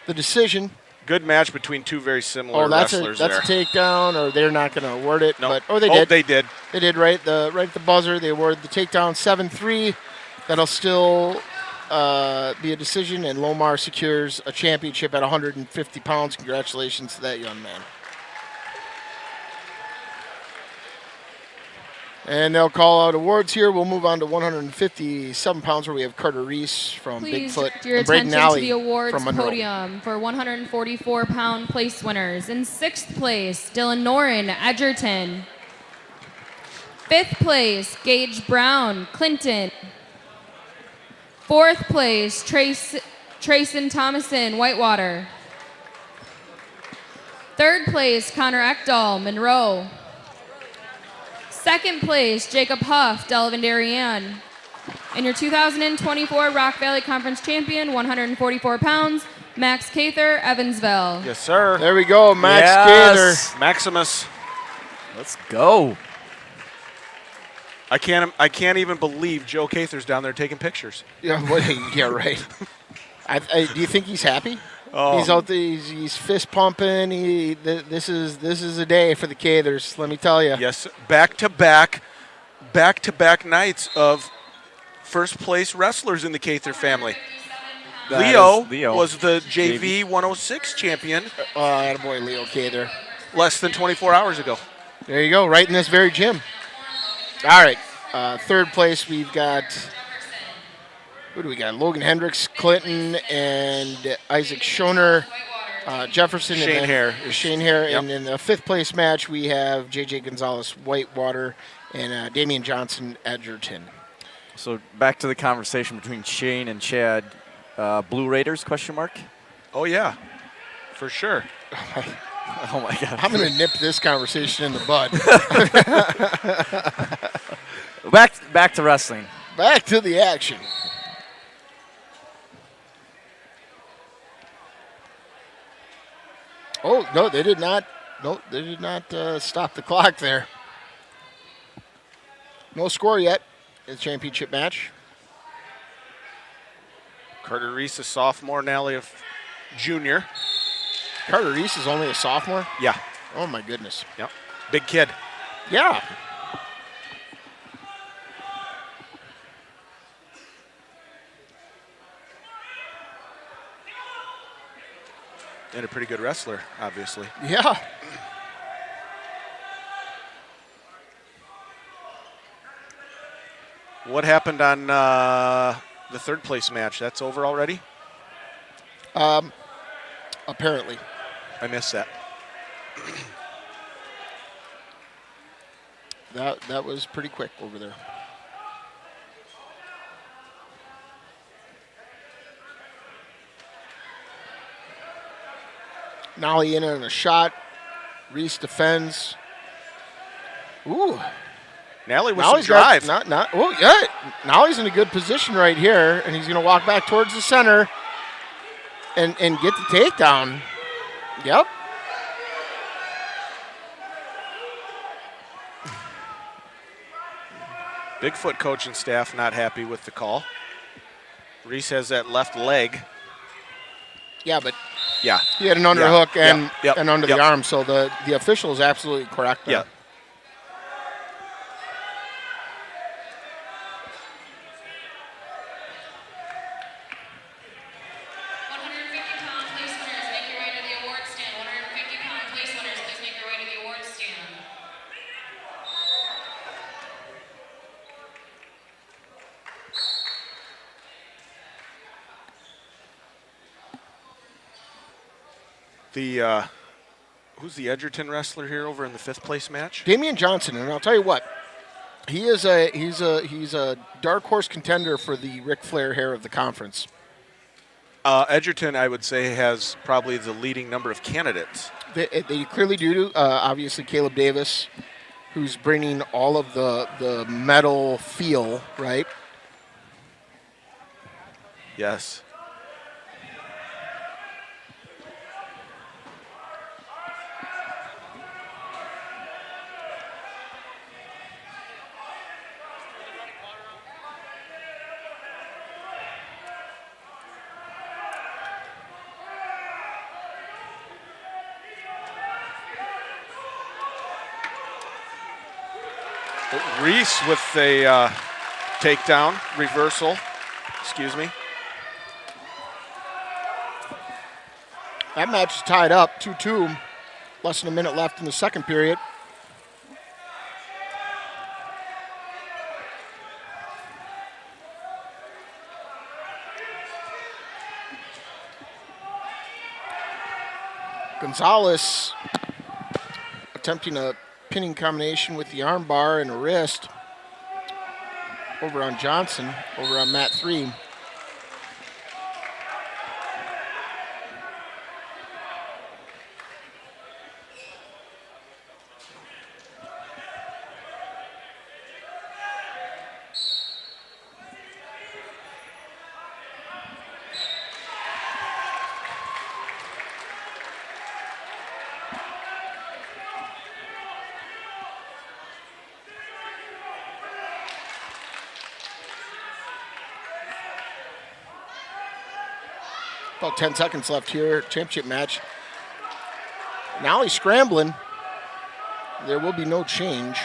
the decision. Good match between two very similar wrestlers that's there. a takedown, or they're not going to award it. No. But, they did. They did. They did right at the buzzer. They awarded the takedown 7-3. That'll still be a decision, and Lomar secures a championship at 150 pounds. Congratulations to that young man. And they'll call out awards here. We'll move on to 157 pounds, where we have Carter Reese from Please Bigfoot. direct your and Braden attention to Alley the awards from Monroe. podium for 144-pound place winners. In 6th place, Dylan Noren, Edgerton. 5th place, Gage Brown, Clinton. 4th place, Trayson Thomason, Whitewater. 3rd place, Connor Ekdahl, Monroe. 2nd place, Jacob Huff, Delavan Darien. And your 2024 Rock Valley Conference champion, 144 pounds, Max Cather, Evansville. Yes, sir. There we go, Max Cather. Maximus. Let's go. I can't even believe Joe Cather's down there taking pictures. Yeah, right. Do you think he's happy? Oh. He's out there. He's fist pumping. This is a day for the Cathers. Let me tell you. Yes, back to back nights of first place wrestlers in the Cather family. Leo was the JV 106 champion. Attaboy, Leo Cather. Less than 24 hours ago. There you go, right in this very gym. All right, 3rd place we've got. Who do we got? Logan Hendricks, Clinton, and Isaac Schoner, Jefferson, Shane Hare. Yep. And in the 5th place match, we have J.J. Gonzalez, Whitewater, and Damian Johnson, Edgerton. So back to the conversation between Shane and Chad. Blue Raiders, question mark? Oh, yeah, for sure. Oh, my God. I'm going to nip this conversation in the bud. Back to wrestling. Back to the action. Oh, no, they did not. No, they did not stop the clock there. No score yet in the championship match. Carter Reese, a sophomore, Nally, a junior. Carter Reese is only a sophomore? Yeah. Oh, my goodness. Yep. Big kid. Yeah. And a pretty good wrestler, obviously. Yeah. What happened on the 3rd place match? That's over already? Apparently. I missed that. That was pretty quick over there. Nolly in on a shot. Reese defends. Ooh. Nally with some drive. Nolly's in a good position right here, and he's going to walk back towards the center and get the takedown. Yep. Bigfoot coaching staff not happy with the call. Reese has that left leg. Yeah, but yeah, he had an underhook and under Yep. the arm, so the official is absolutely correct there. Yeah. The who's the Edgerton wrestler here over in the 5th place match? Damian Johnson, and I'll tell you what, he's a dark horse contender for the Ric Flair hair of the conference. Edgerton, I would say, has probably the leading number of candidates. They clearly do. Obviously, Caleb Davis, who's bringing all of the metal feel, right? Yes. Reese with a takedown, reversal, excuse me. That match is tied up, 2-2. Less than a minute left in the second period. Gonzalez attempting a pinning combination with the arm bar and a wrist over on Johnson, over on mat 3. About 10 seconds left here, championship match. Now he's scrambling. There will be no change.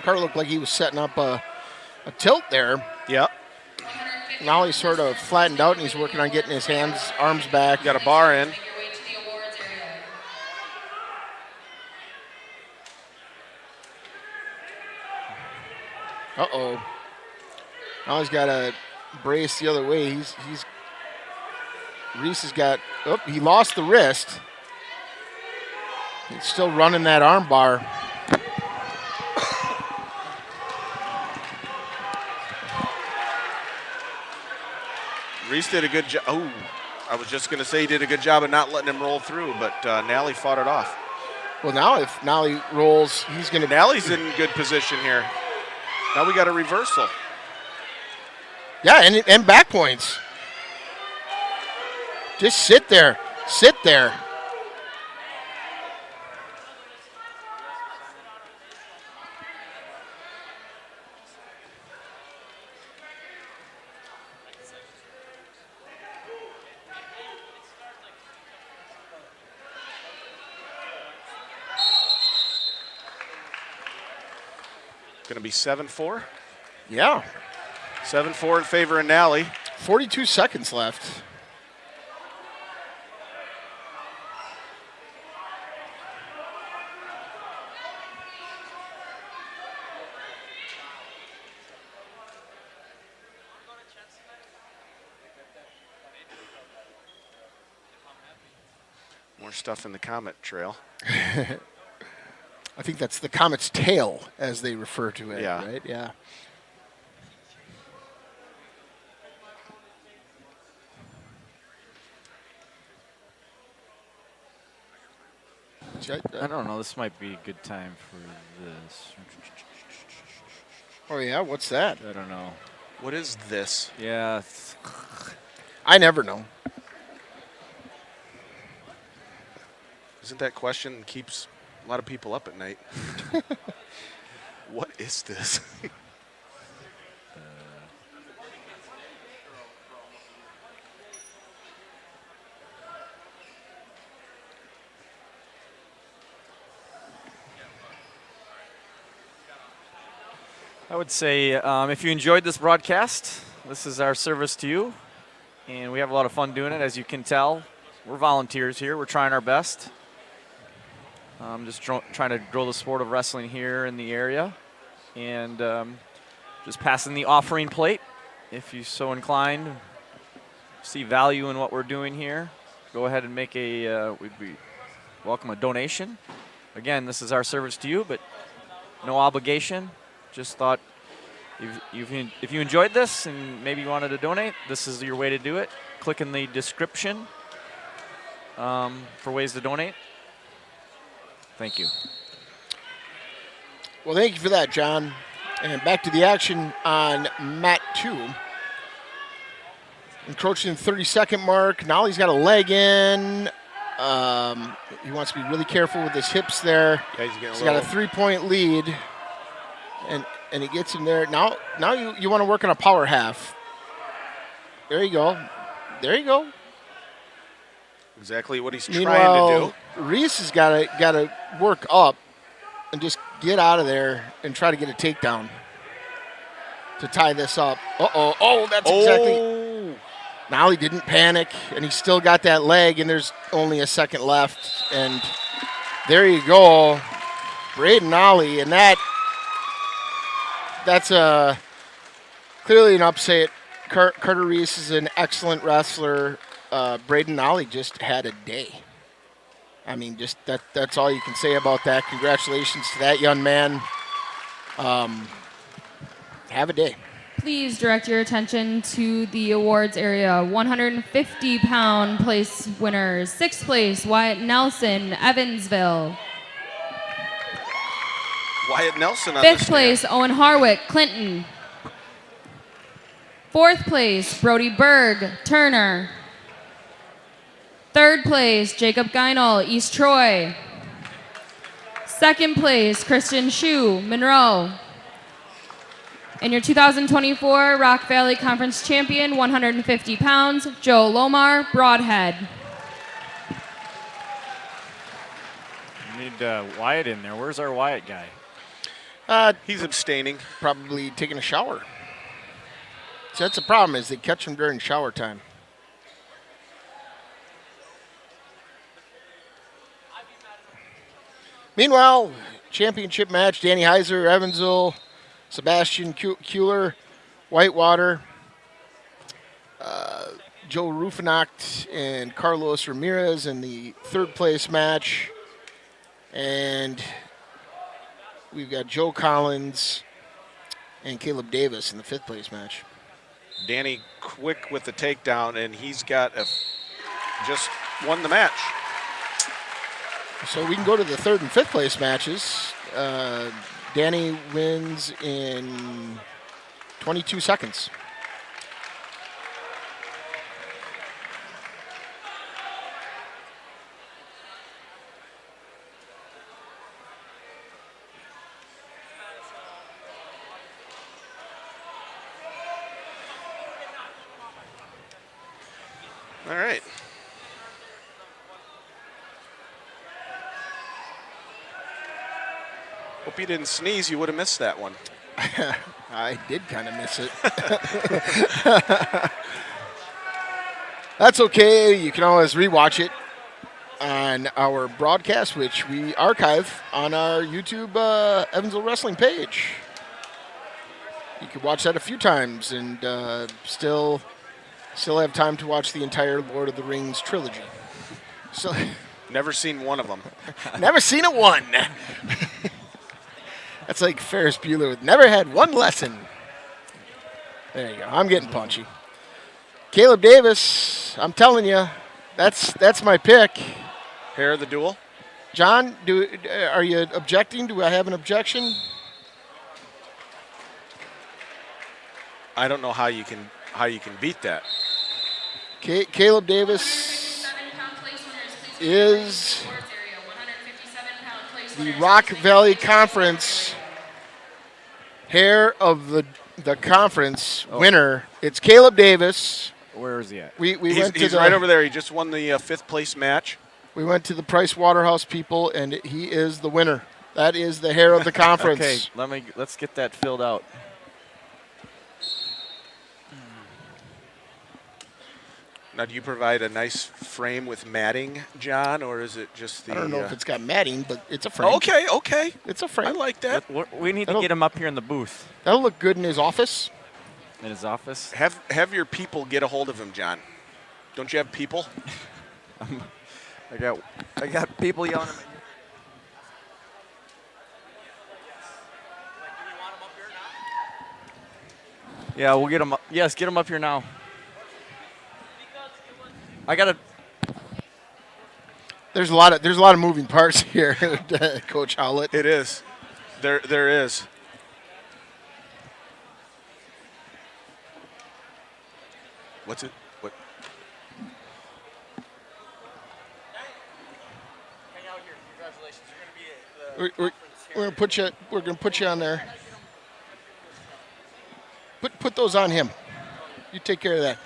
Carter looked like he was setting up a tilt there. Yep. Now he's sort of flattened out and he's working on getting his arms back. Got a bar in. Uh-oh. Now he's got to brace the other way. Reese has got, he lost the wrist. He's still running that arm bar. Reese did a good job. Oh, I was just going to say he did a good job of not letting him roll through, but Nally fought it off. Well, now if Nally rolls, he's going to... Nally's in good position here. Now we got a reversal. Yeah, and back points. Just sit there. Sit there. Going to be 7-4. Yeah. 7-4 in favor of Nally. 42 seconds left. More stuff in the comment trail. I think that's the comet's tail, as they refer to it, yeah. Right? Yeah. I don't know. This might be a good time for this. Oh, yeah? What's that? I don't know. What is this? Yeah. I never know. Isn't that question keeps a lot of people up at night? What is this? I would say if you enjoyed this broadcast, this is our service to you. And we have a lot of fun doing it, as you can tell. We're volunteers here. We're trying our best. Just trying to grow the sport of wrestling here in the area. And just passing the offering plate. If you so inclined, see value in what we're doing here, go ahead and make we'd welcome a donation. Again, this is our service to you, but no obligation. Just thought if you enjoyed this and maybe you wanted to donate, this is your way to do it. Click in the description for ways to donate. Thank you. Well, thank you for that, John. And back to the action on mat 2. Encroaching the 30-second mark. Now he's got a leg in. He wants to be really careful with his hips there. Yeah, he's got a 3-point lead. And he gets him there. Now you want to work on a power half. There you go. There you go. Exactly what he's Meanwhile, trying to do. Reese has got to work up and just get out of there and try to get a takedown to tie this up. Uh-oh. Oh, that's exactly. Now he didn't panic, and he still got that leg, and there's only a second left. And there you go. Braden Ollie, and that's clearly an upset. Carter Reese is an excellent wrestler. Braden Ollie just had a day. I mean, just that's all you can say about that. Congratulations to that young man. Have a day. Please direct your attention to the awards area. 150-pound place winners. 6th place, Wyatt Nelson, Evansville. Wyatt Nelson on 5th place, Owen Harwick, Clinton. 4th place, Brody Berg, Turner. 3rd place, Jacob Geinel, East Troy. 2nd place, Christian Shu, Monroe. And your 2024 Rock Valley Conference champion, 150 pounds, Joe Lomar, Broadhead. We need Wyatt in there. Where's our Wyatt guy? He's abstaining. Probably taking a shower. So that's the problem, is they catch him during shower time. Meanwhile, championship match, Danny Heiser, Evansville, Sebastian Kuehler, Whitewater, Joe Rufenacht, and Carlos Ramirez in the 3rd place match. And we've got Joe Collins and Caleb Davis in the 5th place match. Danny quick with the takedown, and he's got just won the match. So we can go to the 3rd and 5th place matches. Danny wins in 22 seconds. All right. Hope you didn't sneeze. You would have missed that one. I did kind of miss it. That's okay. You can always rewatch it on our broadcast, which we archive on our YouTube Evansville Wrestling page. You can watch that a few times and still have time to watch the entire Lord of the Rings trilogy. So, never seen one of them. Never seen a one. That's like Ferris Bueller with never had one lesson. There you go. I'm getting punchy. Caleb Davis, I'm telling you, that's my pick. Hair of the duel. John, are you objecting? Do I have an objection? I don't know how you can beat that. Caleb Davis is the Rock Valley Conference hair of the conference winner. It's Caleb Davis. Where is he at? He's right over there. He just won the 5th place match. We went to the Price Waterhouse people, and he is the winner That is the hair of the conference. Okay, let's get that filled out. Now, do you provide a nice frame with matting, John, or is it just the... I don't know if it's got matting, but it's a frame. Okay. It's a frame. I like that. We need to get him up here in the booth. That'll look good in his office. In his office? Have your people get a hold of him, John. Don't you have people? I got people yelling at me. Yeah, we'll get him up. Yes, get him up here now. There's a lot of moving parts here, Coach Howlett. It is. There is. What's it? What? Hang out here. Congratulations. You're going to be We're gonna put you on there. Put those on him. You take care of that.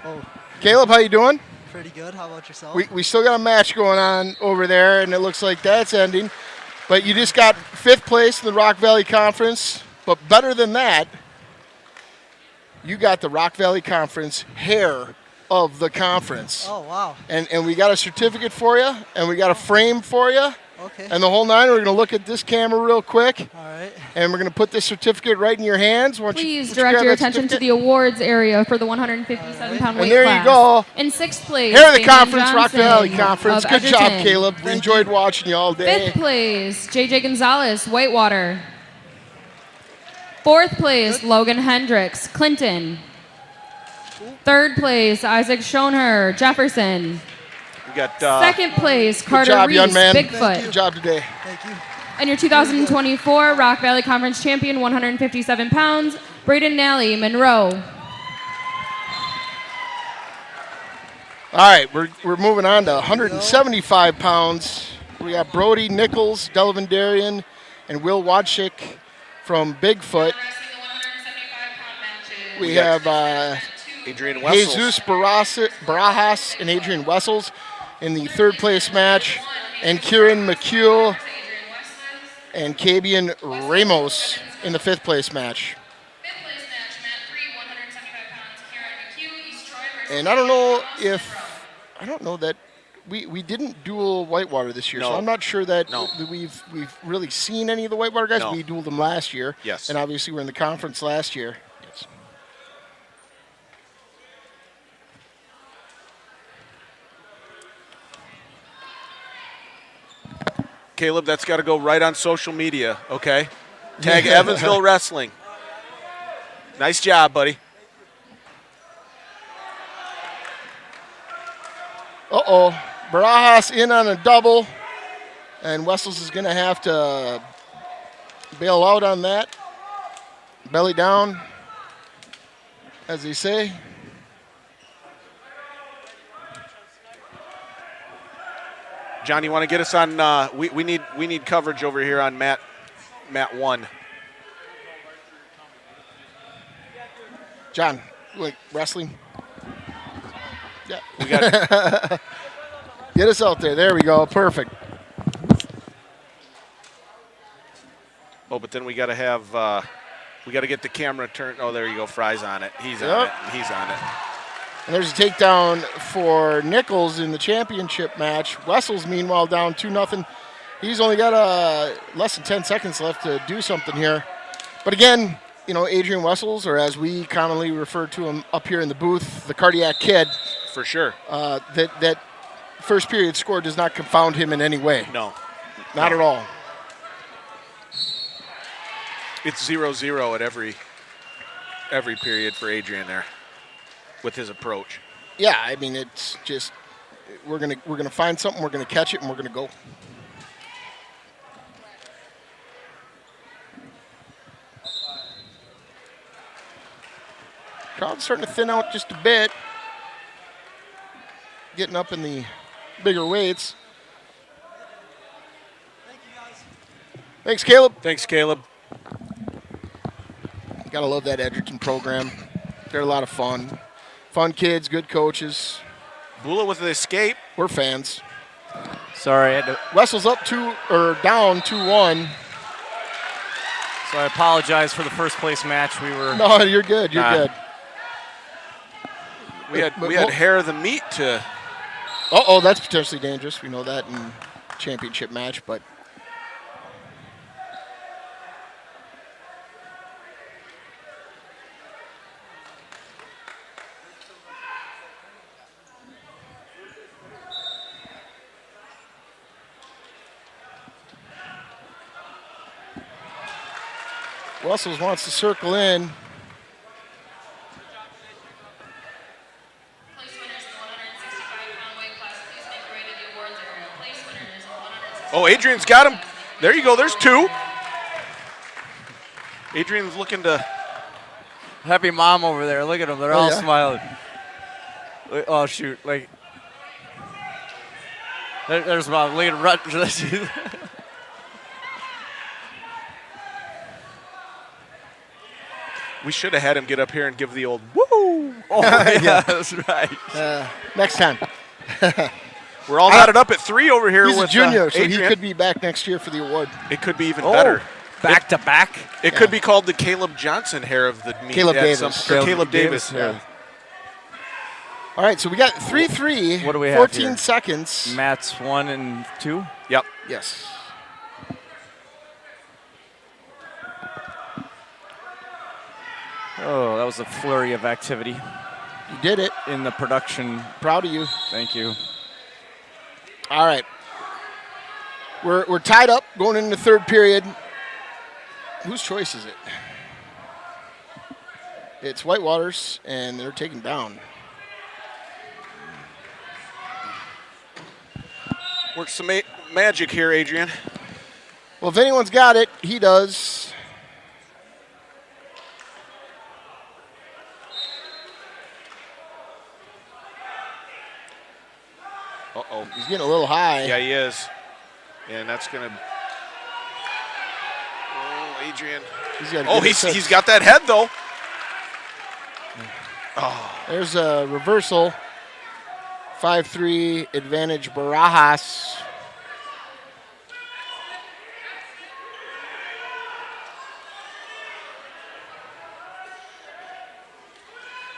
Oh, Caleb, how you doing? Pretty good. How about yourself? We still got a match going on over there, and it looks like that's ending. But you just got 5th place in the Rock Valley Conference. But better than that, you got the Rock Valley Conference hair of the conference. Oh, wow. And we got a certificate for you, and we got a frame for you. Okay. And the whole 9, we're going to look at this camera real quick. All right. And we're going to put this certificate right in your hands. Please direct your attention to the awards area for the 157-pound weight And there class. you go. In 6th place, Hair of the Damon conference, Rock Johnson Valley Conference. of Good job, Edgerton. Caleb. We enjoyed watching you all day. 5th place, JJ Gonzalez, Whitewater. 4th place, Logan Hendricks, Clinton. 3rd place, Isaac Schoenher, Jefferson. We got 2nd place, Good Carter job, Reese, young man. Bigfoot. Good job today. Thank you. And your 2024 Rock Valley Conference champion, 157 pounds, Braden Nally, Monroe. All right, we're moving on to 175 pounds. We got Brody Nichols, Delavan Darien, and Will Wadchick from Bigfoot. We have Adrian Wessels. Jesus Barajas and Adrian Wessels in the 3rd place match, and Kieran McHugh and Kabian Ramos in the 5th place match. And I don't know that we didn't duel Whitewater this year, No. so I'm not sure that No. we've really seen any of the Whitewater guys. No. We dueled them last year. Yes. And obviously we're in the conference last year. Yes. Caleb, that's got to go right on social media, okay? Tag Evansville Wrestling. Nice job, buddy. Uh-oh. Barajas in on a double, and Wessels is going to have to bail out on that. Belly down, as they say. John, you want to get us on? We need coverage over here on Mat 1. John, like wrestling. Yeah. We got Get us out there. There we go. Perfect. Oh, but then we got to have. We got to get the camera turned. Oh, there you go. Fry's on it. He's on Yep. it. He's on it. And there's a takedown for Nichols in the championship match. Wessels, meanwhile, down 2-0. He's only got less than 10 seconds left to do something here. But again, you know, Adrian Wessels, or as we commonly refer to him up here in the booth, the cardiac kid. For sure. That first period score does not confound him in any way. No. Not at all. It's 0-0 at every period for Adrian there with his approach. Yeah, I mean, it's just we're gonna find something, we're gonna catch it, and we're gonna go. Crowd's starting to thin out just a bit. Getting up in the bigger weights. Thanks, Caleb. Thanks, Caleb. Gotta love that Edgerton program. They're a lot of fun. Fun kids, good coaches. Bula with the escape. We're fans. Sorry. Wessel's up down 2-1. So I apologize for the first place match. We were. No, you're good. You're good. We had hair of the meat to. Oh, that's potentially dangerous. We know that in championship match, but. Wessels wants to circle in. Place winners in the 165-pound weight class, please make your way to the awards area. Place winners in the 165. Oh, Adrian's got him. There you go. There's two. Adrian's looking to. Happy mom over there. Look at them. They're all smiling. Oh, shoot. Like. There's mom. Look at We should have had him get up here and give the old woo. Oh, yeah, that's right. Next time. We're all knotted up at 3 over here. He's with a junior, so Adrian. he could be back next year for the award. It could be even better. Back to back. It could be called the Caleb Johnson hair of the meet. Caleb Davis. Caleb Davis hair. All right, so we got 3-3. What do we have 14 here? seconds. Mats 1 and 2. Yep. Yes. Oh, that was a flurry of activity You did it. in the production. Proud of you. Thank you. All right. We're tied up going into the third period. Whose choice is it? It's Whitewater's, and they're taken down. Work some magic here, Adrian. Well, if anyone's got it, he does. Uh-oh. He's getting a little high. Yeah, he is. And that's going to... Oh, Adrian. He's got that head, though. Oh. There's a reversal. 5-3 advantage Barajas.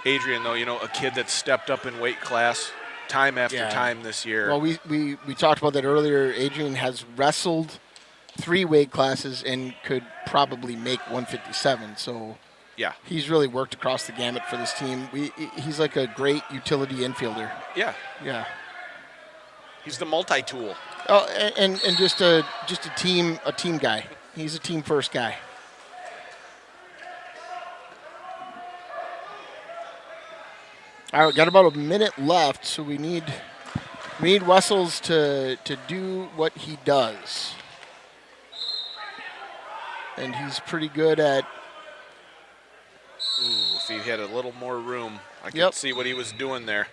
Adrian, though, a kid that stepped up in weight class time after time this year. Well, we talked about that earlier. Adrian has wrestled 3 weight classes and could probably make 157. So yeah, he's really worked across the gamut for this team. He's like a great utility infielder. Yeah. Yeah. He's the multi-tool. Oh, and just a team guy. He's a team first guy. All right, got about a minute left, so we need Wessels to do what he does. And he's pretty good at... Ooh, if he had a little more room, I could see what he was doing there.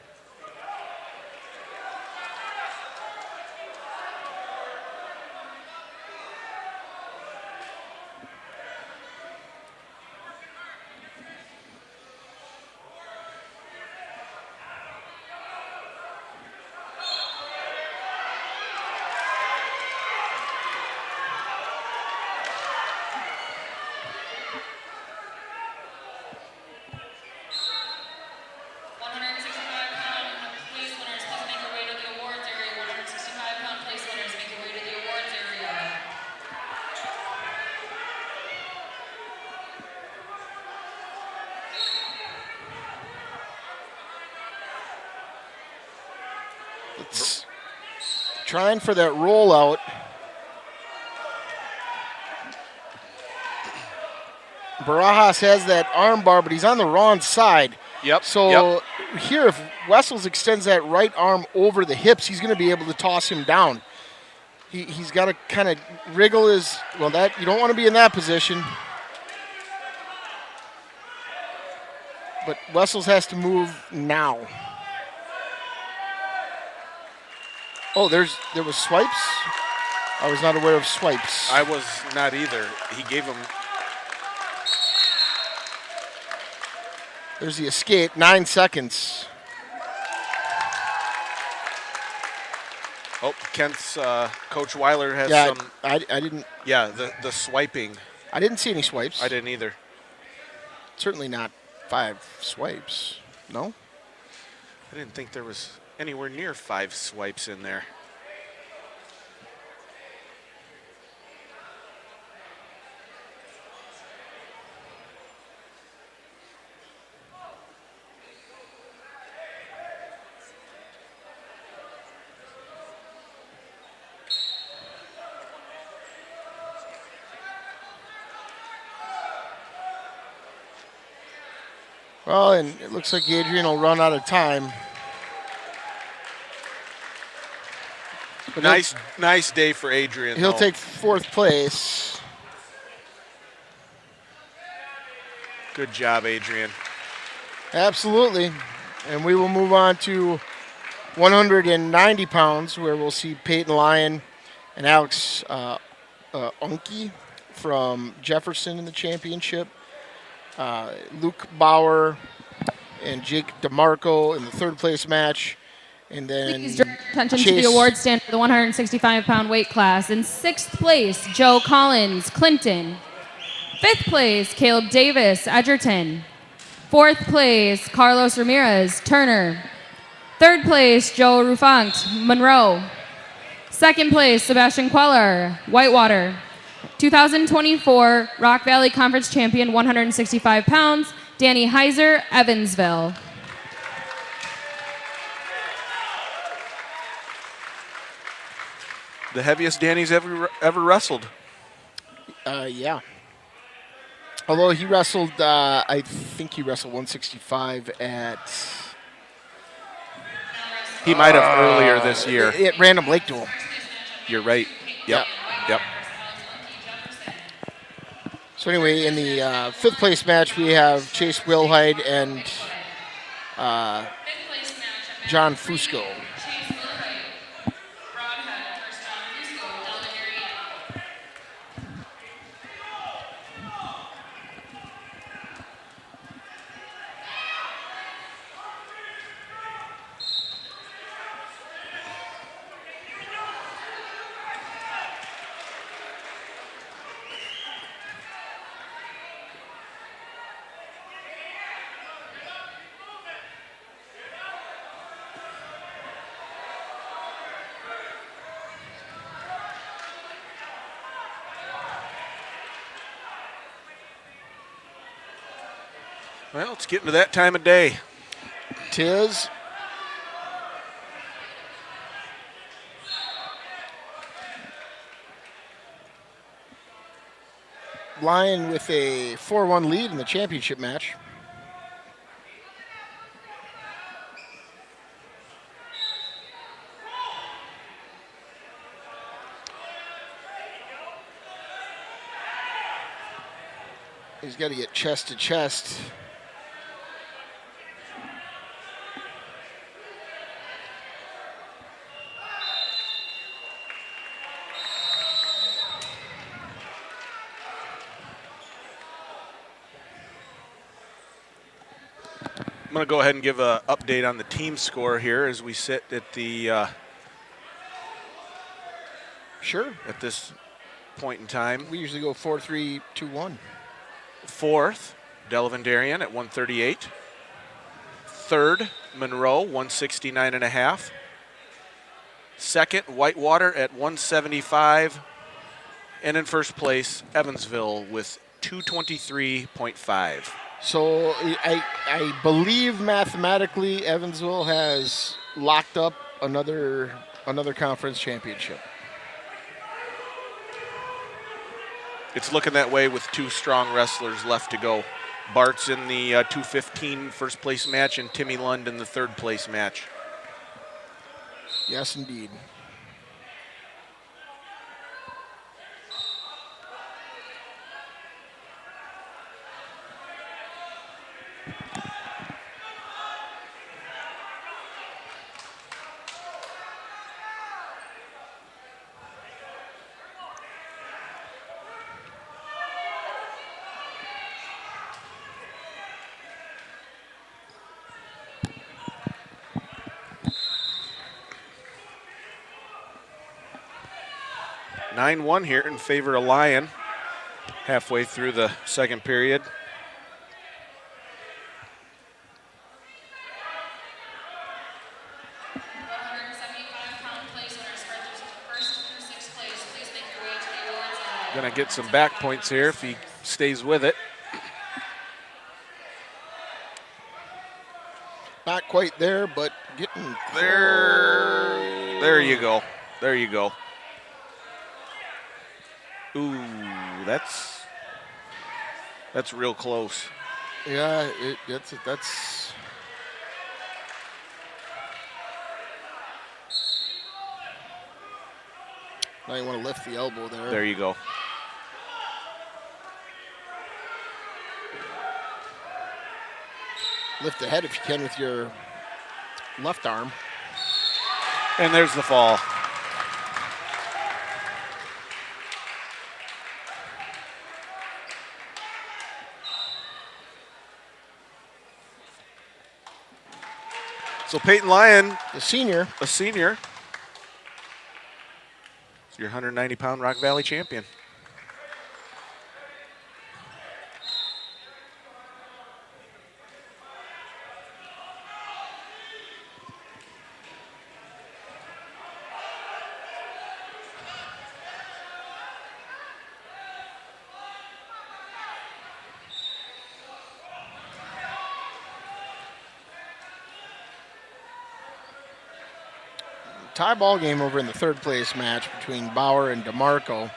Trying for that rollout. Barajas has that arm bar, but he's on the wrong side. Yep. So here, if Wessels extends that right arm over the hips, he's going to be able to toss him down. He's got to kind of wriggle his, that you don't want to be in that position. But Wessels has to move now. Oh, there was swipes? I was not aware of swipes. I was not either. He gave him... There's the escape, 9 seconds. Oh, Kent's Coach Weiler has some. I didn't. Yeah, the swiping. I didn't see any swipes. I didn't either. Certainly not 5 swipes. No? I didn't think there was anywhere near 5 swipes in there. Well, and it looks like Adrian will run out of time. But Nice day for Adrian. He'll take 4th place. Good job, Adrian. Absolutely. And we will move on to 190 pounds, where we'll see Peyton Lyon and Alex Unke from Jefferson in the championship. Luke Bauer and Jake DeMarco in the 3rd place match. And then please draw attention to the award stand for the 165-pound weight class. In 6th place, Joe Collins, Clinton. 5th place, Caleb Davis, Edgerton. 4th place, Carlos Ramirez, Turner. 3rd place, Joe Rufanct, Monroe. 2nd place, Sebastian Queller, Whitewater. 2024 Rock Valley Conference champion, 165 pounds, Danny Heiser, Evansville. The heaviest Danny's ever wrestled. Yeah. Although he wrestled, I think he wrestled 165 at... He might have earlier this year. At Random Lake Duel. You're right. Yep. So anyway, in the 5th place match, we have Chase Wilhide and John Fusco. Well, it's getting to that time of day. Tis. Lyon with a 4-1 lead in the championship match. He's got to get chest to chest. I'm going to go ahead and give an update on the team score here as we sit at the Sure. At this point in time. We usually go 4-3-2-1. 4th, Delavan Darien at 138. 3rd, Monroe, 169.5. 2nd, Whitewater at 175. And in 1st place, Evansville with 223.5. So I believe mathematically Evansville has locked up another conference championship. It's looking that way with 2 strong wrestlers left to go. Bart's in the 215 first place match and Timmy Lund in the 3rd place match. Yes, indeed. 9-1 here in favor of Lyon. Halfway through the second period. Going to get some back points here if he stays with it. Not quite there, but getting there. There you go. There you go. Ooh, that's real close. Yeah, that's. Now you want to lift the elbow there. There you go. Lift the head if you can with your left arm. And there's the fall. So Peyton Lyon, a senior, is your 190-pound Rock Valley champion. Tie ball game over in the third place match between Bauer and DeMarco.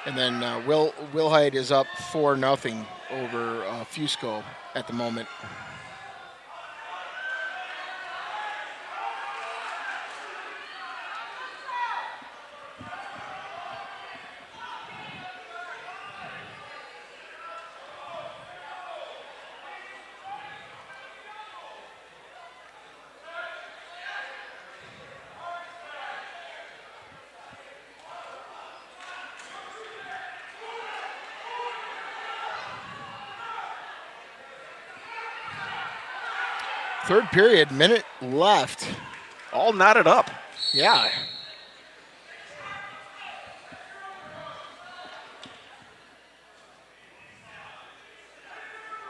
And then Wilhite is up 4-0 over Fusco at the moment. Third period, minute left. All knotted up. Yeah.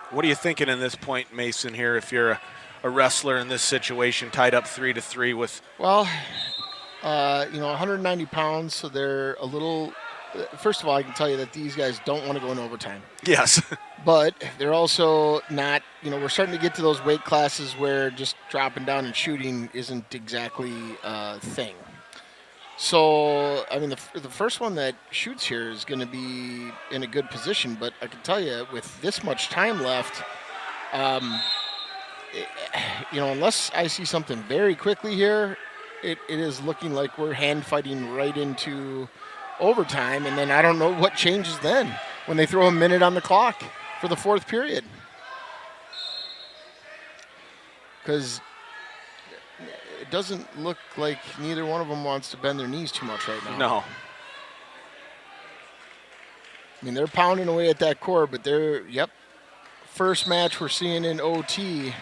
What are you thinking in this point, Mason, here, if you're a wrestler in this situation, tied up 3-3 with? Well, 190 pounds, so they're a little. First of all, I can tell you that these guys don't want to go in overtime. Yes. But they're also not, we're starting to get to those weight classes where just dropping down and shooting isn't exactly a thing. So, I mean, the first one that shoots here is going to be in a good position, but I can tell you with this much time left, unless I see something very quickly here, it is looking like we're hand fighting right into overtime, and then I don't know what changes then when they throw a minute on the clock for the fourth period. Because it doesn't look like neither one of them wants to bend their knees too much right now. No. I mean, they're pounding away at that core, but first match we're seeing in OT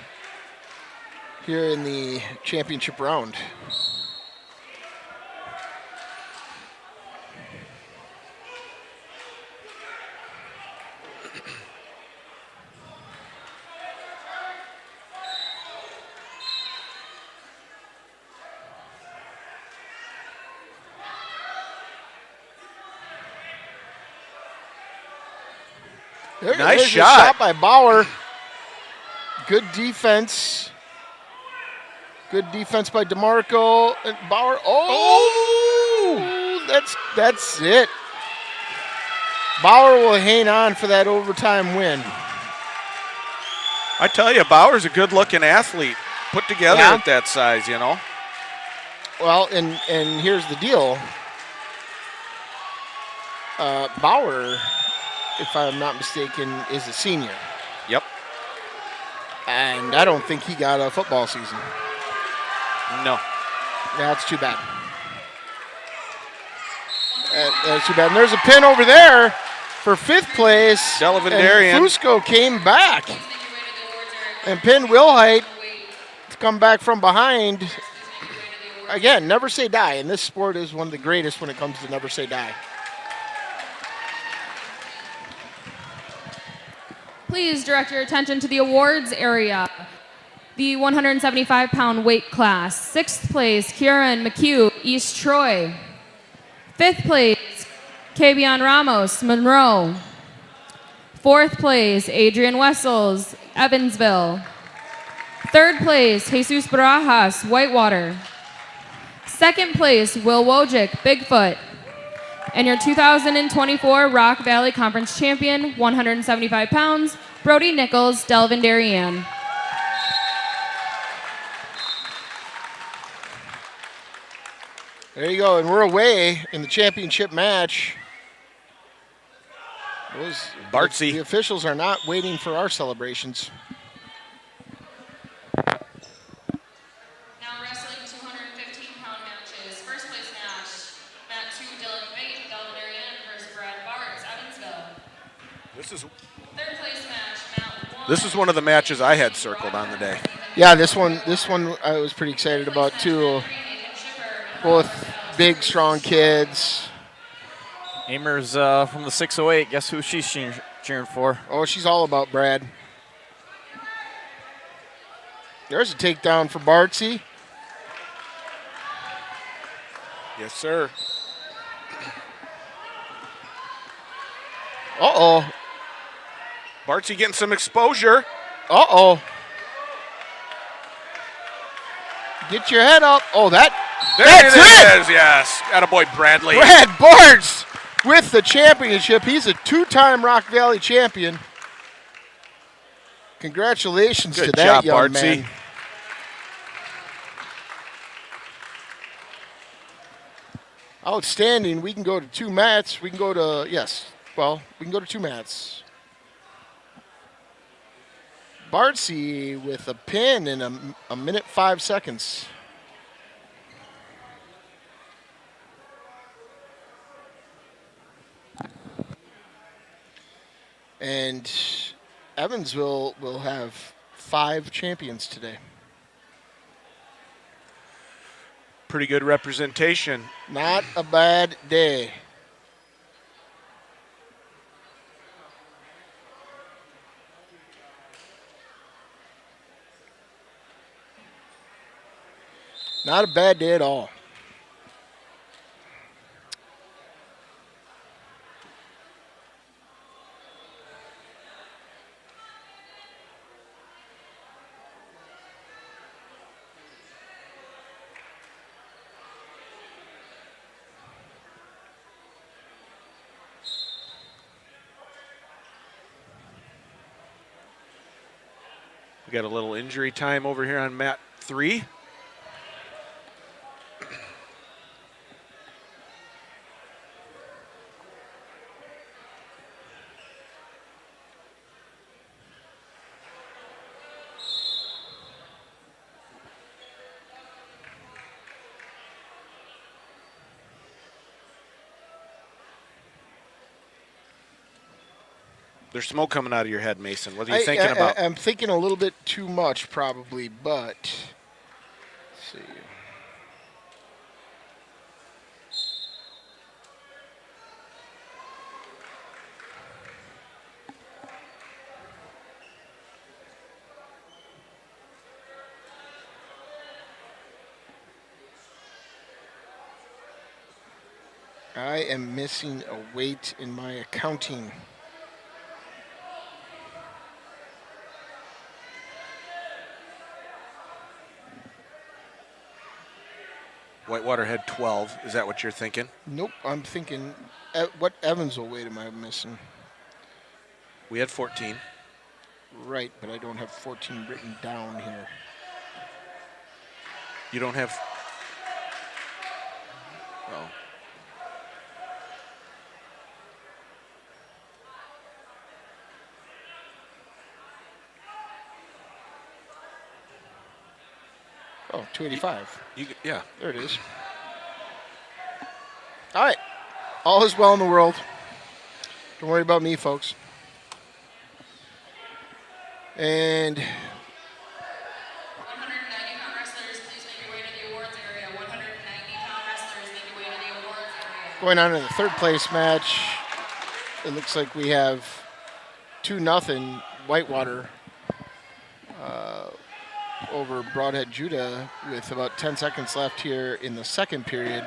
here in the championship round. Nice shot. shot by Bauer. Good defense. Good defense by DeMarco and Bauer. Oh, that's it. Bauer will hang on for that overtime win. I tell you, Bauer's a good-looking athlete, put together at that size, Well, and here's the deal. Bauer, if I'm not mistaken, is a senior. Yep. And I don't think he got a football season. No. That's too bad. That's too bad. And there's a pin over there for fifth place. Delavan. And Fusco came back and pinned Wilhite to come back from behind. Again, never say die. And this sport is one of the greatest when it comes to never say die. Please direct your attention to the awards area. The 175-pound weight class. 6th place, Kieran McHugh, East Troy. 5th place, Kavion Ramos, Monroe. 4th place, Adrian Wessels, Evansville. 3rd place, Jesus Barajas, Whitewater. 2nd place, Will Wojcik, Bigfoot. And your 2024 Rock Valley Conference champion, 175 pounds, Brody Nichols, Delavan Darien. There you go, and we're away in the championship match. Bartsy. The officials are not waiting for our celebrations. Now wrestling 215-pound matches. First place match, mat 2, Dylan Fate, Delavan Darien versus Brad Bartz, Evansville. This is 3rd place match, mat 1. This is one of the matches I had circled on the day. Yeah, this one I was pretty excited about too. Both big, strong kids. Amers from the 608. Guess who she's cheering for? Oh, she's all about Brad. There's a takedown for Bartsy. Yes, sir. Uh-oh. Bartsy getting some exposure. Uh-oh. Get your head up. Oh, that's it is, yes. Attaboy Bradley. Brad Bartz with the championship. He's a 2-time Rock Valley champion. Congratulations Good to that job, young Bartsy. man. Outstanding. We can go to 2 mats. We can go to, we can go to 2 mats. Bartsy with a pin in a minute 5 seconds. And Evansville will have 5 champions today. Pretty good representation. Not a bad day. Not a bad day at all. We got a little injury time over here on mat 3. There's smoke coming out of your head, Mason. What are you thinking about? I'm thinking a little bit too much, probably, but let's see. I am missing a weight in my accounting. Whitewater had 12. Is that what you're thinking? Nope, I'm thinking, what Evansville weight am I missing? We had 14. Right, but I don't have 14 written down here. You don't have... Oh. Oh, 285. Yeah. There it is. All right. All is well in the world. Don't worry about me, folks. And 190-pound wrestlers, please make your way to the awards area. 190-pound wrestlers, make your way to the awards area. going on in the 3rd place match, it looks like we have 2-0 Whitewater over Broadhead Judah with about 10 seconds left here in the second period.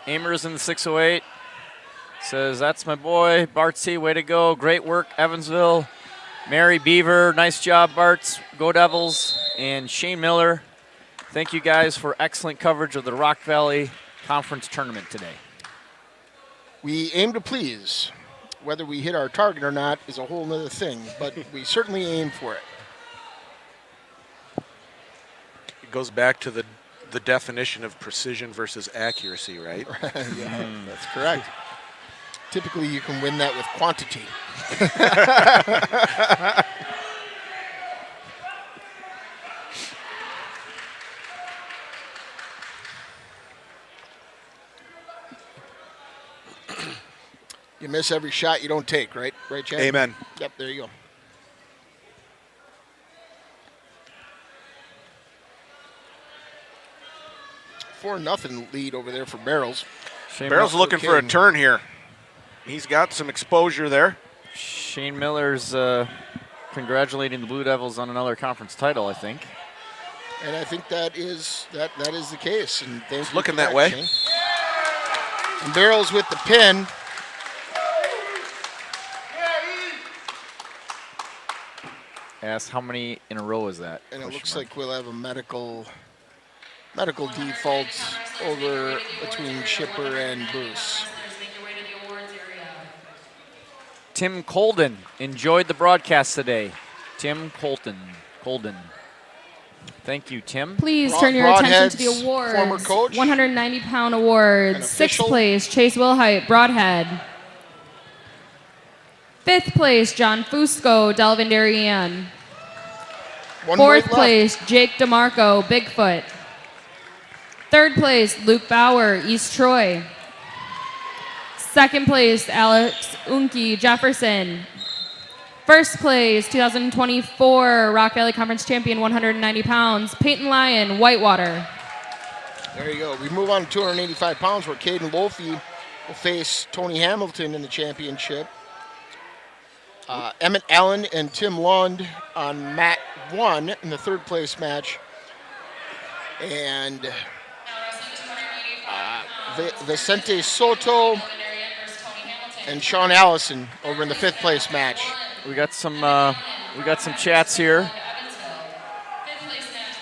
Amers in the 608 says, that's my boy. Bartsy, way to go. Great work, Evansville. Mary Beaver, nice job, Barts. Go Devils. And Shane Miller, thank you guys for excellent coverage of the Rock Valley Conference Tournament today. We aim to please. Whether we hit our target or not is a whole other thing, but we certainly aim for it. It goes back to the definition of precision versus accuracy, right? Yeah, that's correct. Typically, you can win that with quantity. You miss every shot you don't take, right? Right, Chad? Amen. Yep, there you go. Four nothing lead over there for Barrels. Barrels looking for a turn here. He's got some exposure there. Shane Miller's congratulating the Blue Devils on another conference title, I think. And I think that is the case. And it's looking that way. Shane. And Barrels with the pin. Ask how many in a row is that? And it looks like we'll have a medical default over between Shipper and Bruce. Tim Colden enjoyed the broadcast today. Tim Colden. Thank you, Tim. Please turn your attention to the awards. Former coach. 190-pound awards. Sixth place, Chase Wilhite, Broadhead. Fifth place, John Fusco, Delavan Darien. Fourth place, Jake DeMarco, Bigfoot. Third place, Luke Bauer, East Troy. Second place, Alex Unke, Jefferson. First place, 2024 Rock Valley Conference champion, 190 pounds, Peyton Lyon, Whitewater. There you go. We move on to 285 pounds where Caden Wolfe will face Tony Hamilton in the championship. Emmett Allen and Tim Lund on mat 1 in the third place match. And Vicente Soto and Sean Allison over in the fifth place match. We got some chats here.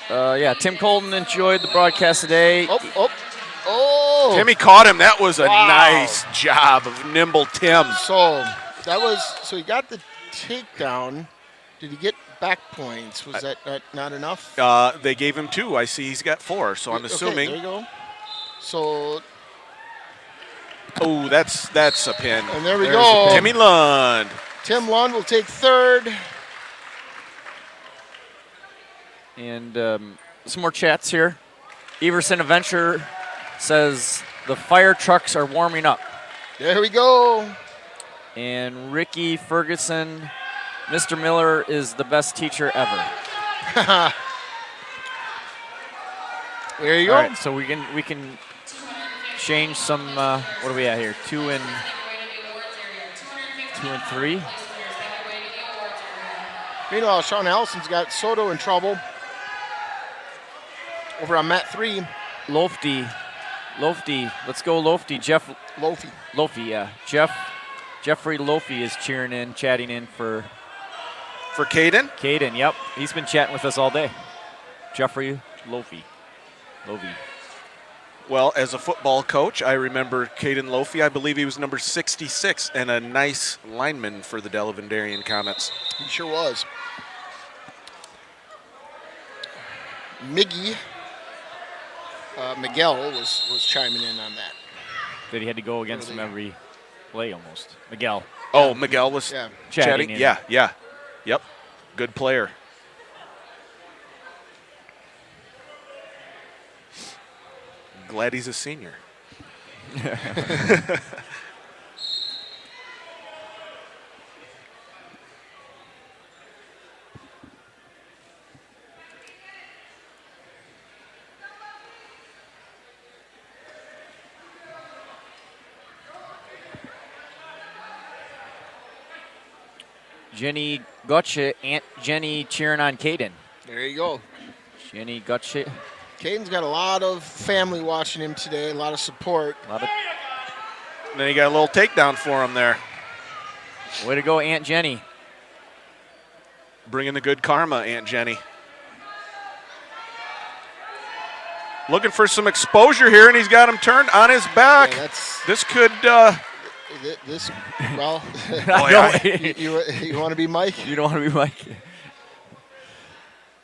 Yeah, Tim Colden enjoyed the broadcast today. Oh! Timmy caught him. That was a nice job of nimble Tim. So he got the takedown. Did he get back points? Was that not enough? They gave him 2. I see he's got 4, so I'm assuming. There you go. So. Oh, that's a pin. And there we go. Timmy Lund. Tim Lund will take third. And some more chats here. Everson Adventure says the fire trucks are warming up. There we go. And Ricky Ferguson, Mr. Miller is the best teacher ever. There you go. All right, so we can change some. What are we at here? 2 and 3. Meanwhile, Sean Allison's got Soto in trouble. Over on mat 3. Lofty. Let's go, Lofty. Jeff. Lofty, yeah. Jeffrey Lofty is cheering in, chatting in for Caden? Caden, yep. He's been chatting with us all day. Jeffrey Lofty. Well, as a football coach, I remember Caden Lofi. I believe he was number 66 and a nice lineman for the Delavan Darien Comets. He sure was. Miguel was chiming in on that. That he had to go against him every play almost. Miguel. Oh, Miguel was chatting? in. Yeah. Yep. Good player. Glad he's a senior. Jenny Gotcha, Aunt Jenny cheering on Caden. There you go. Jenny Gotcha. Caden's got a lot of family watching him today, a lot of support. And then he got a little takedown for him there. Way to go, Aunt Jenny. Bringing the good karma, Aunt Jenny. Looking for some exposure here, and he's got him turned on his back. Yeah, this could. Well, oh, yeah. you want to be Mike? You don't want to be Mike.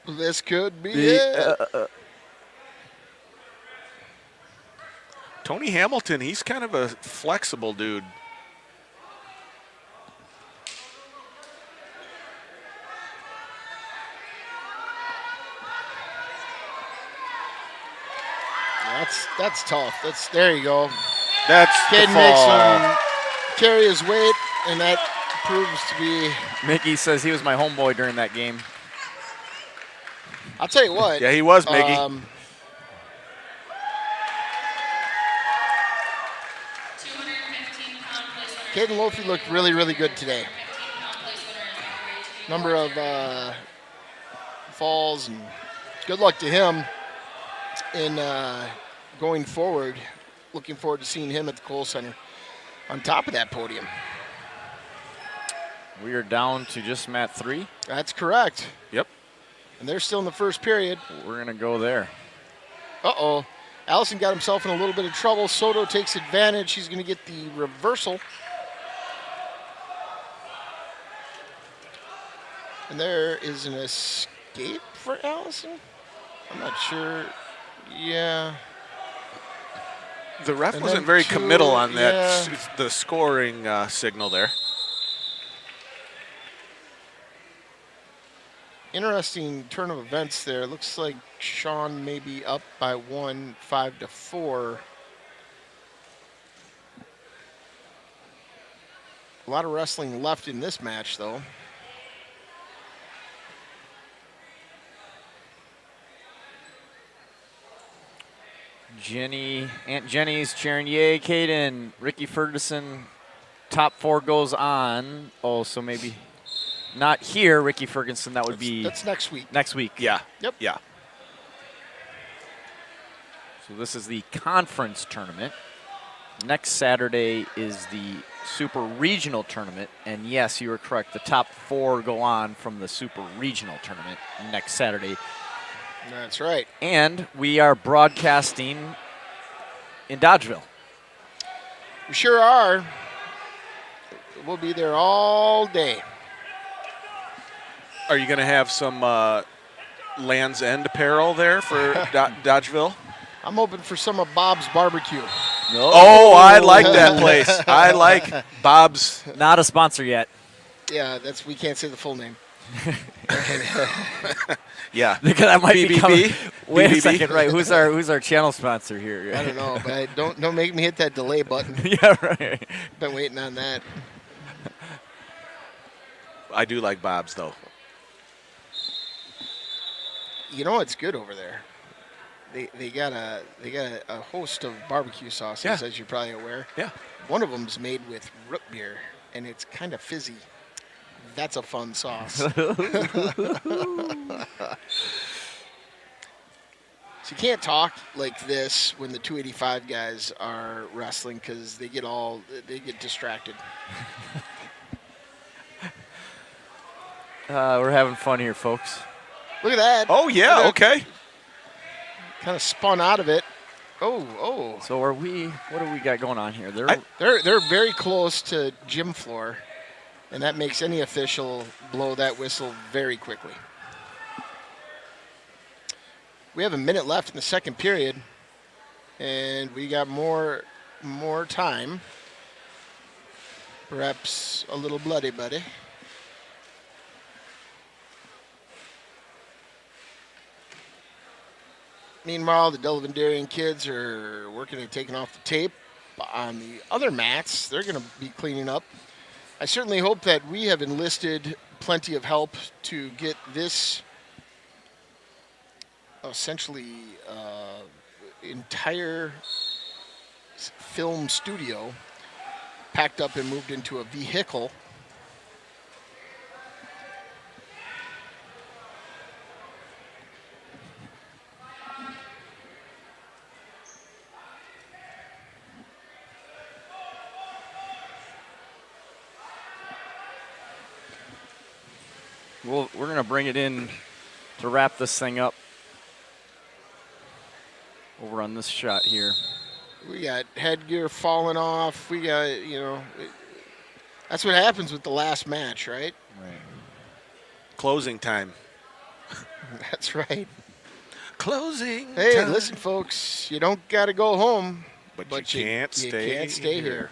This could be it. Tony Hamilton, he's kind of a flexible dude. That's tough. There you go. That's Caden makes him carry his weight, and that proves to be. Mickey says he was my homeboy during that game. I'll tell you what. Yeah, he was, Miggy. Caden Lofi looked really, really good today. Number of falls, and good luck to him in going forward. Looking forward to seeing him at the Kohl Center on top of that podium. We are down to just mat 3. That's correct. Yep. And they're still in the first period. We're going to go there. Uh-oh. Allison got himself in a little bit of trouble. Soto takes advantage. He's going to get the reversal. And there is an escape for Allison. I'm not sure. Yeah. The ref And wasn't then very 2, committal on that, yeah. the scoring signal there. Interesting turn of events there. Looks like Sean may be up by 1, 5-4. A lot of wrestling left in this match, though. Aunt Jenny's cheering, yay, Caden. Ricky Ferguson, top 4 goes on. Oh, so maybe not here, Ricky Ferguson. That would be. That's next week. Next week. Yeah. Yep. Yeah. So this is the conference tournament. Next Saturday is the Super Regional tournament. And yes, you are correct. The top 4 go on from the Super Regional tournament next Saturday. That's right. And we are broadcasting in Dodgeville. We sure are. We'll be there all day. Are you going to have some Land's End apparel there for Dodgeville? I'm hoping for some of Bob's Barbecue. Oh, I like that place. I like Bob's. Not a sponsor yet. Yeah, we can't say the full name. Yeah. Because I might be coming. Wait BBB. a second, right? Who's our channel sponsor here? I don't know, but don't make me hit that delay button. Yeah, right. Been waiting on that. I do like Bob's though. You know what's good over there? They got a host of barbecue sauces, Yeah. as you're probably aware. Yeah. One of them's made with root beer, and it's kind of fizzy. That's a fun sauce. So you can't talk like this when the 285 guys are wrestling because they get distracted. We're having fun here, folks. Look at that. Oh yeah. Okay. Kind of spun out of it. Oh. So what do we got going on here? They're very close to gym floor, and that makes any official blow that whistle very quickly. We have a minute left in the second period, and we got more time. Perhaps a little bloody, buddy. Meanwhile, the Delavan kids are working and taking off the tape on the other mats. They're going to be cleaning up. I certainly hope that we have enlisted plenty of help to get this essentially entire film studio packed up and moved into a vehicle. we're going to bring it in to wrap this thing up over on this shot here. We got headgear falling off. We got, that's what happens with the last match, right? Right. Closing time. That's right. Closing Hey, time. listen, folks, you don't got to go home. But you can't stay here.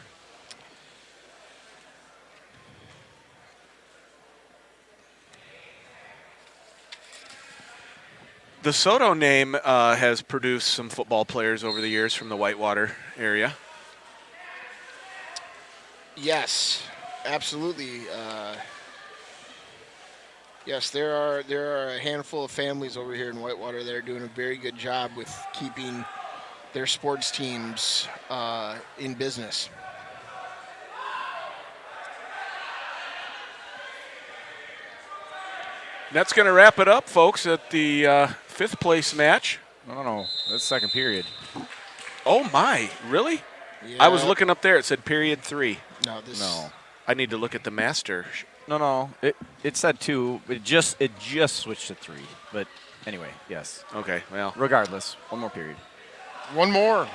The Soto name has produced some football players over the years from the Whitewater area. Yes, absolutely. Yes, there are a handful of families over here in Whitewater that are doing a very good job with keeping their sports teams in business. That's going to wrap it up, folks, at the fifth place match. No, that's second period. Oh, my. Really? Yeah. I was looking up there. It said period 3. No. I need to look at the master. No. It said 2. It just switched to 3. But anyway, yes. Okay, well. Regardless, one more period. One more.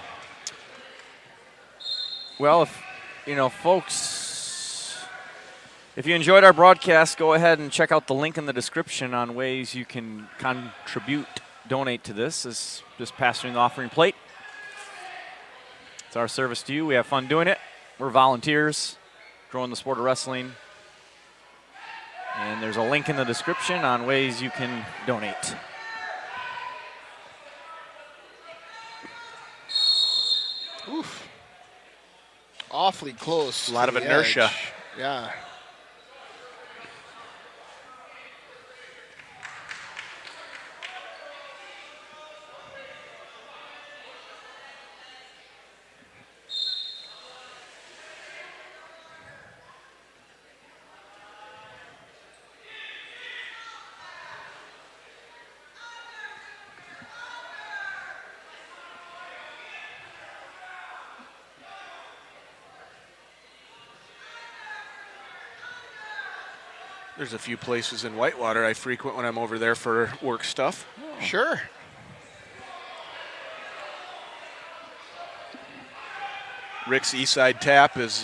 Well, if folks, if you enjoyed our broadcast, go ahead and check out the link in the description on ways you can donate to this. Is just passing the offering plate. It's our service to you. We have fun doing it. We're volunteers, growing the sport of wrestling. And there's a link in the description on ways you can donate. Oof. Awfully close. A lot of inertia. Edge. Yeah. There's a few places in Whitewater I frequent when I'm over there for work stuff. Oh. Sure. Rick's Eastside Tap is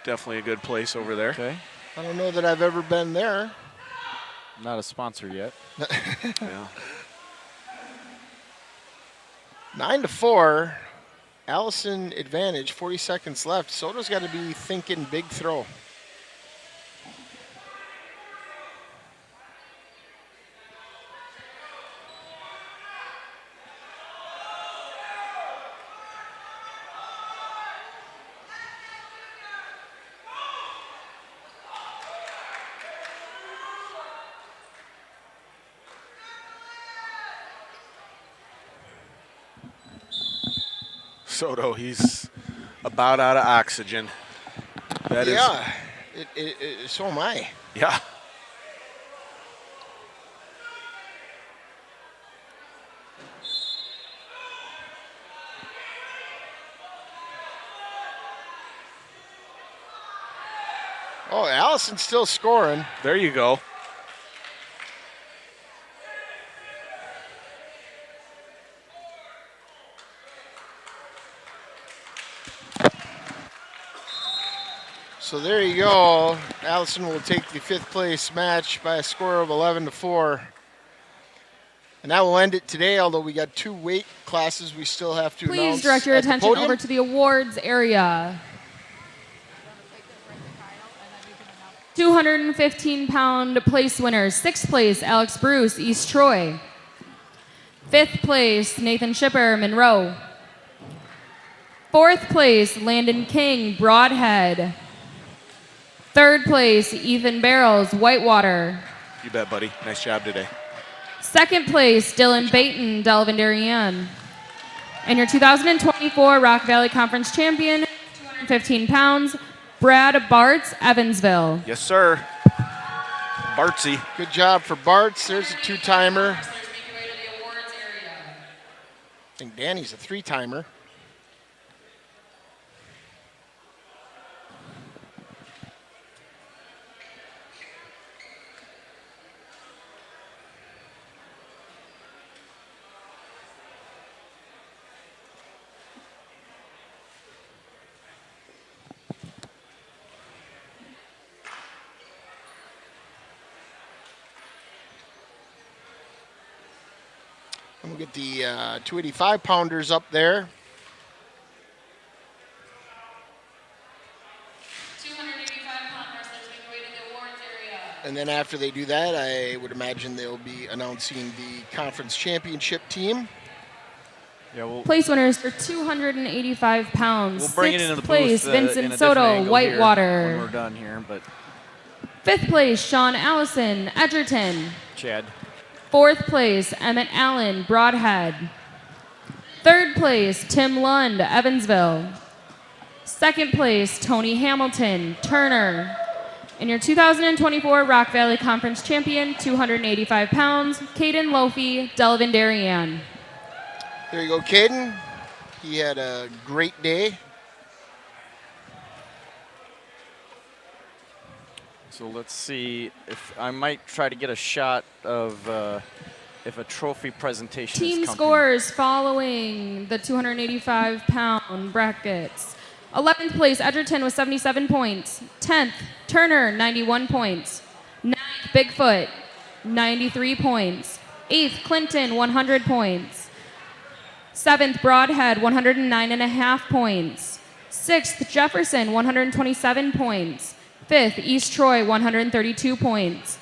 definitely a good place over there. Okay. I don't know that I've ever been there. Not a sponsor yet. Yeah. 9-4. Allison advantage, 40 seconds left. Soto's got to be thinking big throw. Soto, he's about out of oxygen. That is. Yeah, so am I. Yeah. Oh, Allison's still scoring. There you go. So there you go. Allison will take the fifth place match by a score of 11-4. And that will end it today, although we got 2 weight classes we still have to announce. Please direct your at the attention podium. over to the awards area. 215-pound place winners. 6th place, Alex Bruce, East Troy. 5th place, Nathan Shipper, Monroe. 4th place, Landon King, Broadhead. 3rd place, Ethan Barrels, Whitewater. You bet, buddy. Nice job today. 2nd place, Dylan Baton, Delavan Darien. And your 2024 Rock Valley Conference champion, 215 pounds, Brad Bartz, Evansville. Yes, sir. Bartsy. Good job for Bartz. There's a 2-timer. I think Danny's a 3-timer. get the 285-pounders up there. 285-pound wrestlers make their way to the awards area. And then after they do that, I would imagine they'll be announcing the conference championship team. Yeah, place winners for 285 pounds. We'll bring it into the place, booth, Vincent in a Soto, different angle Whitewater. here when we're done here, but 5th place, Sean Allison, Edgerton. Chad. 4th place, Emmett Allen, Broadhead. 3rd place, Tim Lund, Evansville. 2nd place, Tony Hamilton, Turner. And your 2024 Rock Valley Conference champion, 285 pounds, Caden Lofi, Delavan Darien. There you go, Caden. He had a great day. So let's see if I might try to get a shot of if a trophy presentation Team is coming. scores following the 285-pound brackets. 11th place, Edgerton with 77 points. 10th, Turner, 91 points. 9th, Bigfoot, 93 points. 8th, Clinton, 100 points. 7th, Broadhead, 109.5 points. 6th, Jefferson, 127 points. 5th, East Troy, 132 points.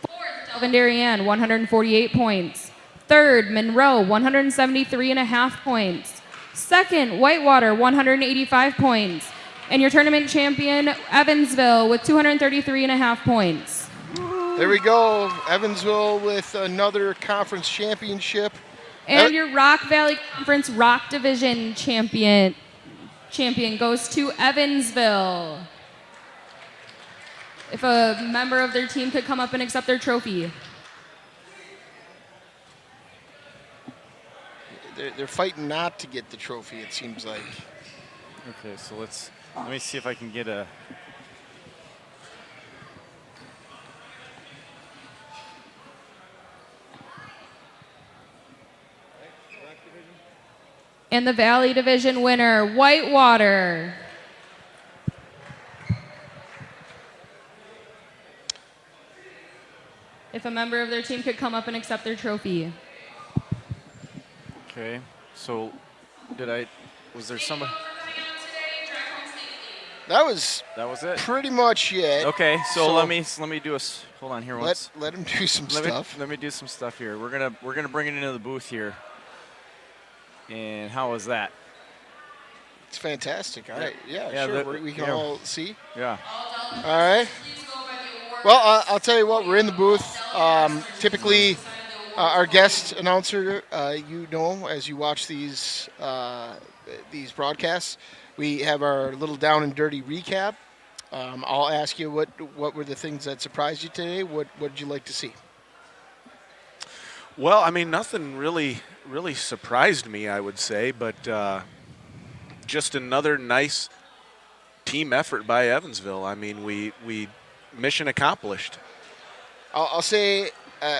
4th, Delavan Darien, 148 points. 3rd, Monroe, 173.5 points. 2nd, Whitewater, 185 points. And your tournament champion, Evansville, with 233.5 points. There we go. Evansville with another conference championship. And your Rock Valley Conference Rock Division champion goes to Evansville. If a member of their team could come up and accept their trophy. They're fighting not to get the trophy, it seems like. Okay, so let me see if I can get a. And the Valley Division winner, Whitewater. If a member of their team could come up and accept their trophy. Okay, so was there somebody? That was it. Pretty much it. Okay, so let me do hold on here once. Let him do some stuff. Let me do some stuff here. We're gonna bring it into the booth here. And how was that? It's fantastic. All right. Yeah, Yeah, sure. We can all see. Yeah. All right. Well, I'll tell you what. We're in the booth. Typically, our guest announcer, as you watch these broadcasts, we have our little down and dirty recap. I'll ask you what were the things that surprised you today? What did you like to see? Well, I mean, nothing really surprised me, I would say, but just another nice team effort by Evansville. I mean, we mission accomplished. I'll say,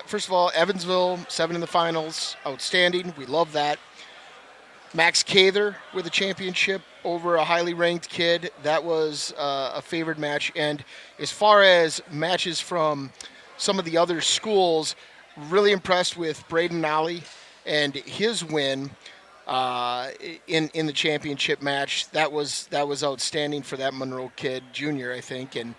first of all, Evansville, 7 in the finals, outstanding. We love that. Max Cather with a championship over a highly ranked kid. That was a favored match. And as far as matches from some of the other schools, really impressed with Braden Nolly and his win in the championship match. That was outstanding for that Monroe kid, junior, I think, and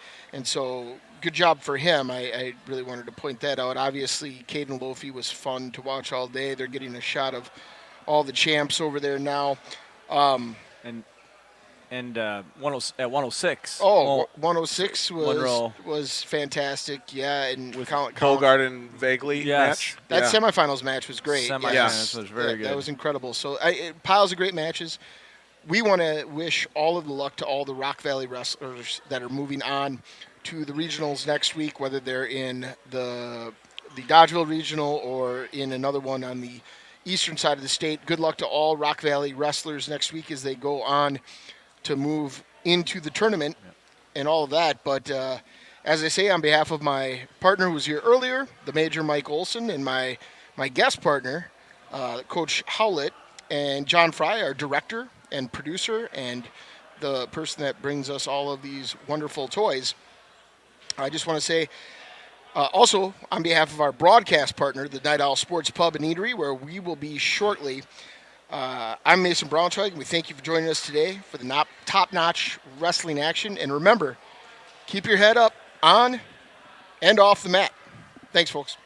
so good job for him. I really wanted to point that out. Obviously, Caden Lofi was fun to watch all day. They're getting a shot of all the champs over there now. And at 106. Oh, 106 Monroe was fantastic. Yeah, and with Bogart and Vagley match. That semifinals match was great. Semifinals was very good. That was incredible. So piles of great matches. We want to wish all of the luck to all the Rock Valley wrestlers that are moving on to the regionals next week, whether they're in the Dodgeville regional or in another one on the eastern side of the state. Good luck to all Rock Valley wrestlers next week as they go on to move into the tournament and all of that. But as I say, on behalf of my partner who was here earlier, the Major Mike Olson, and my guest partner, Coach Howlett, and John Fry, our director and producer, and the person that brings us all of these wonderful toys, I just want to say Also, on behalf of our broadcast partner, the Night Owl Sports Pub and Eatery, where we will be shortly, I'm Mason Braunschweig, and we thank you for joining us today for the top-notch wrestling action. And remember, keep your head up on and off the mat. Thanks, folks.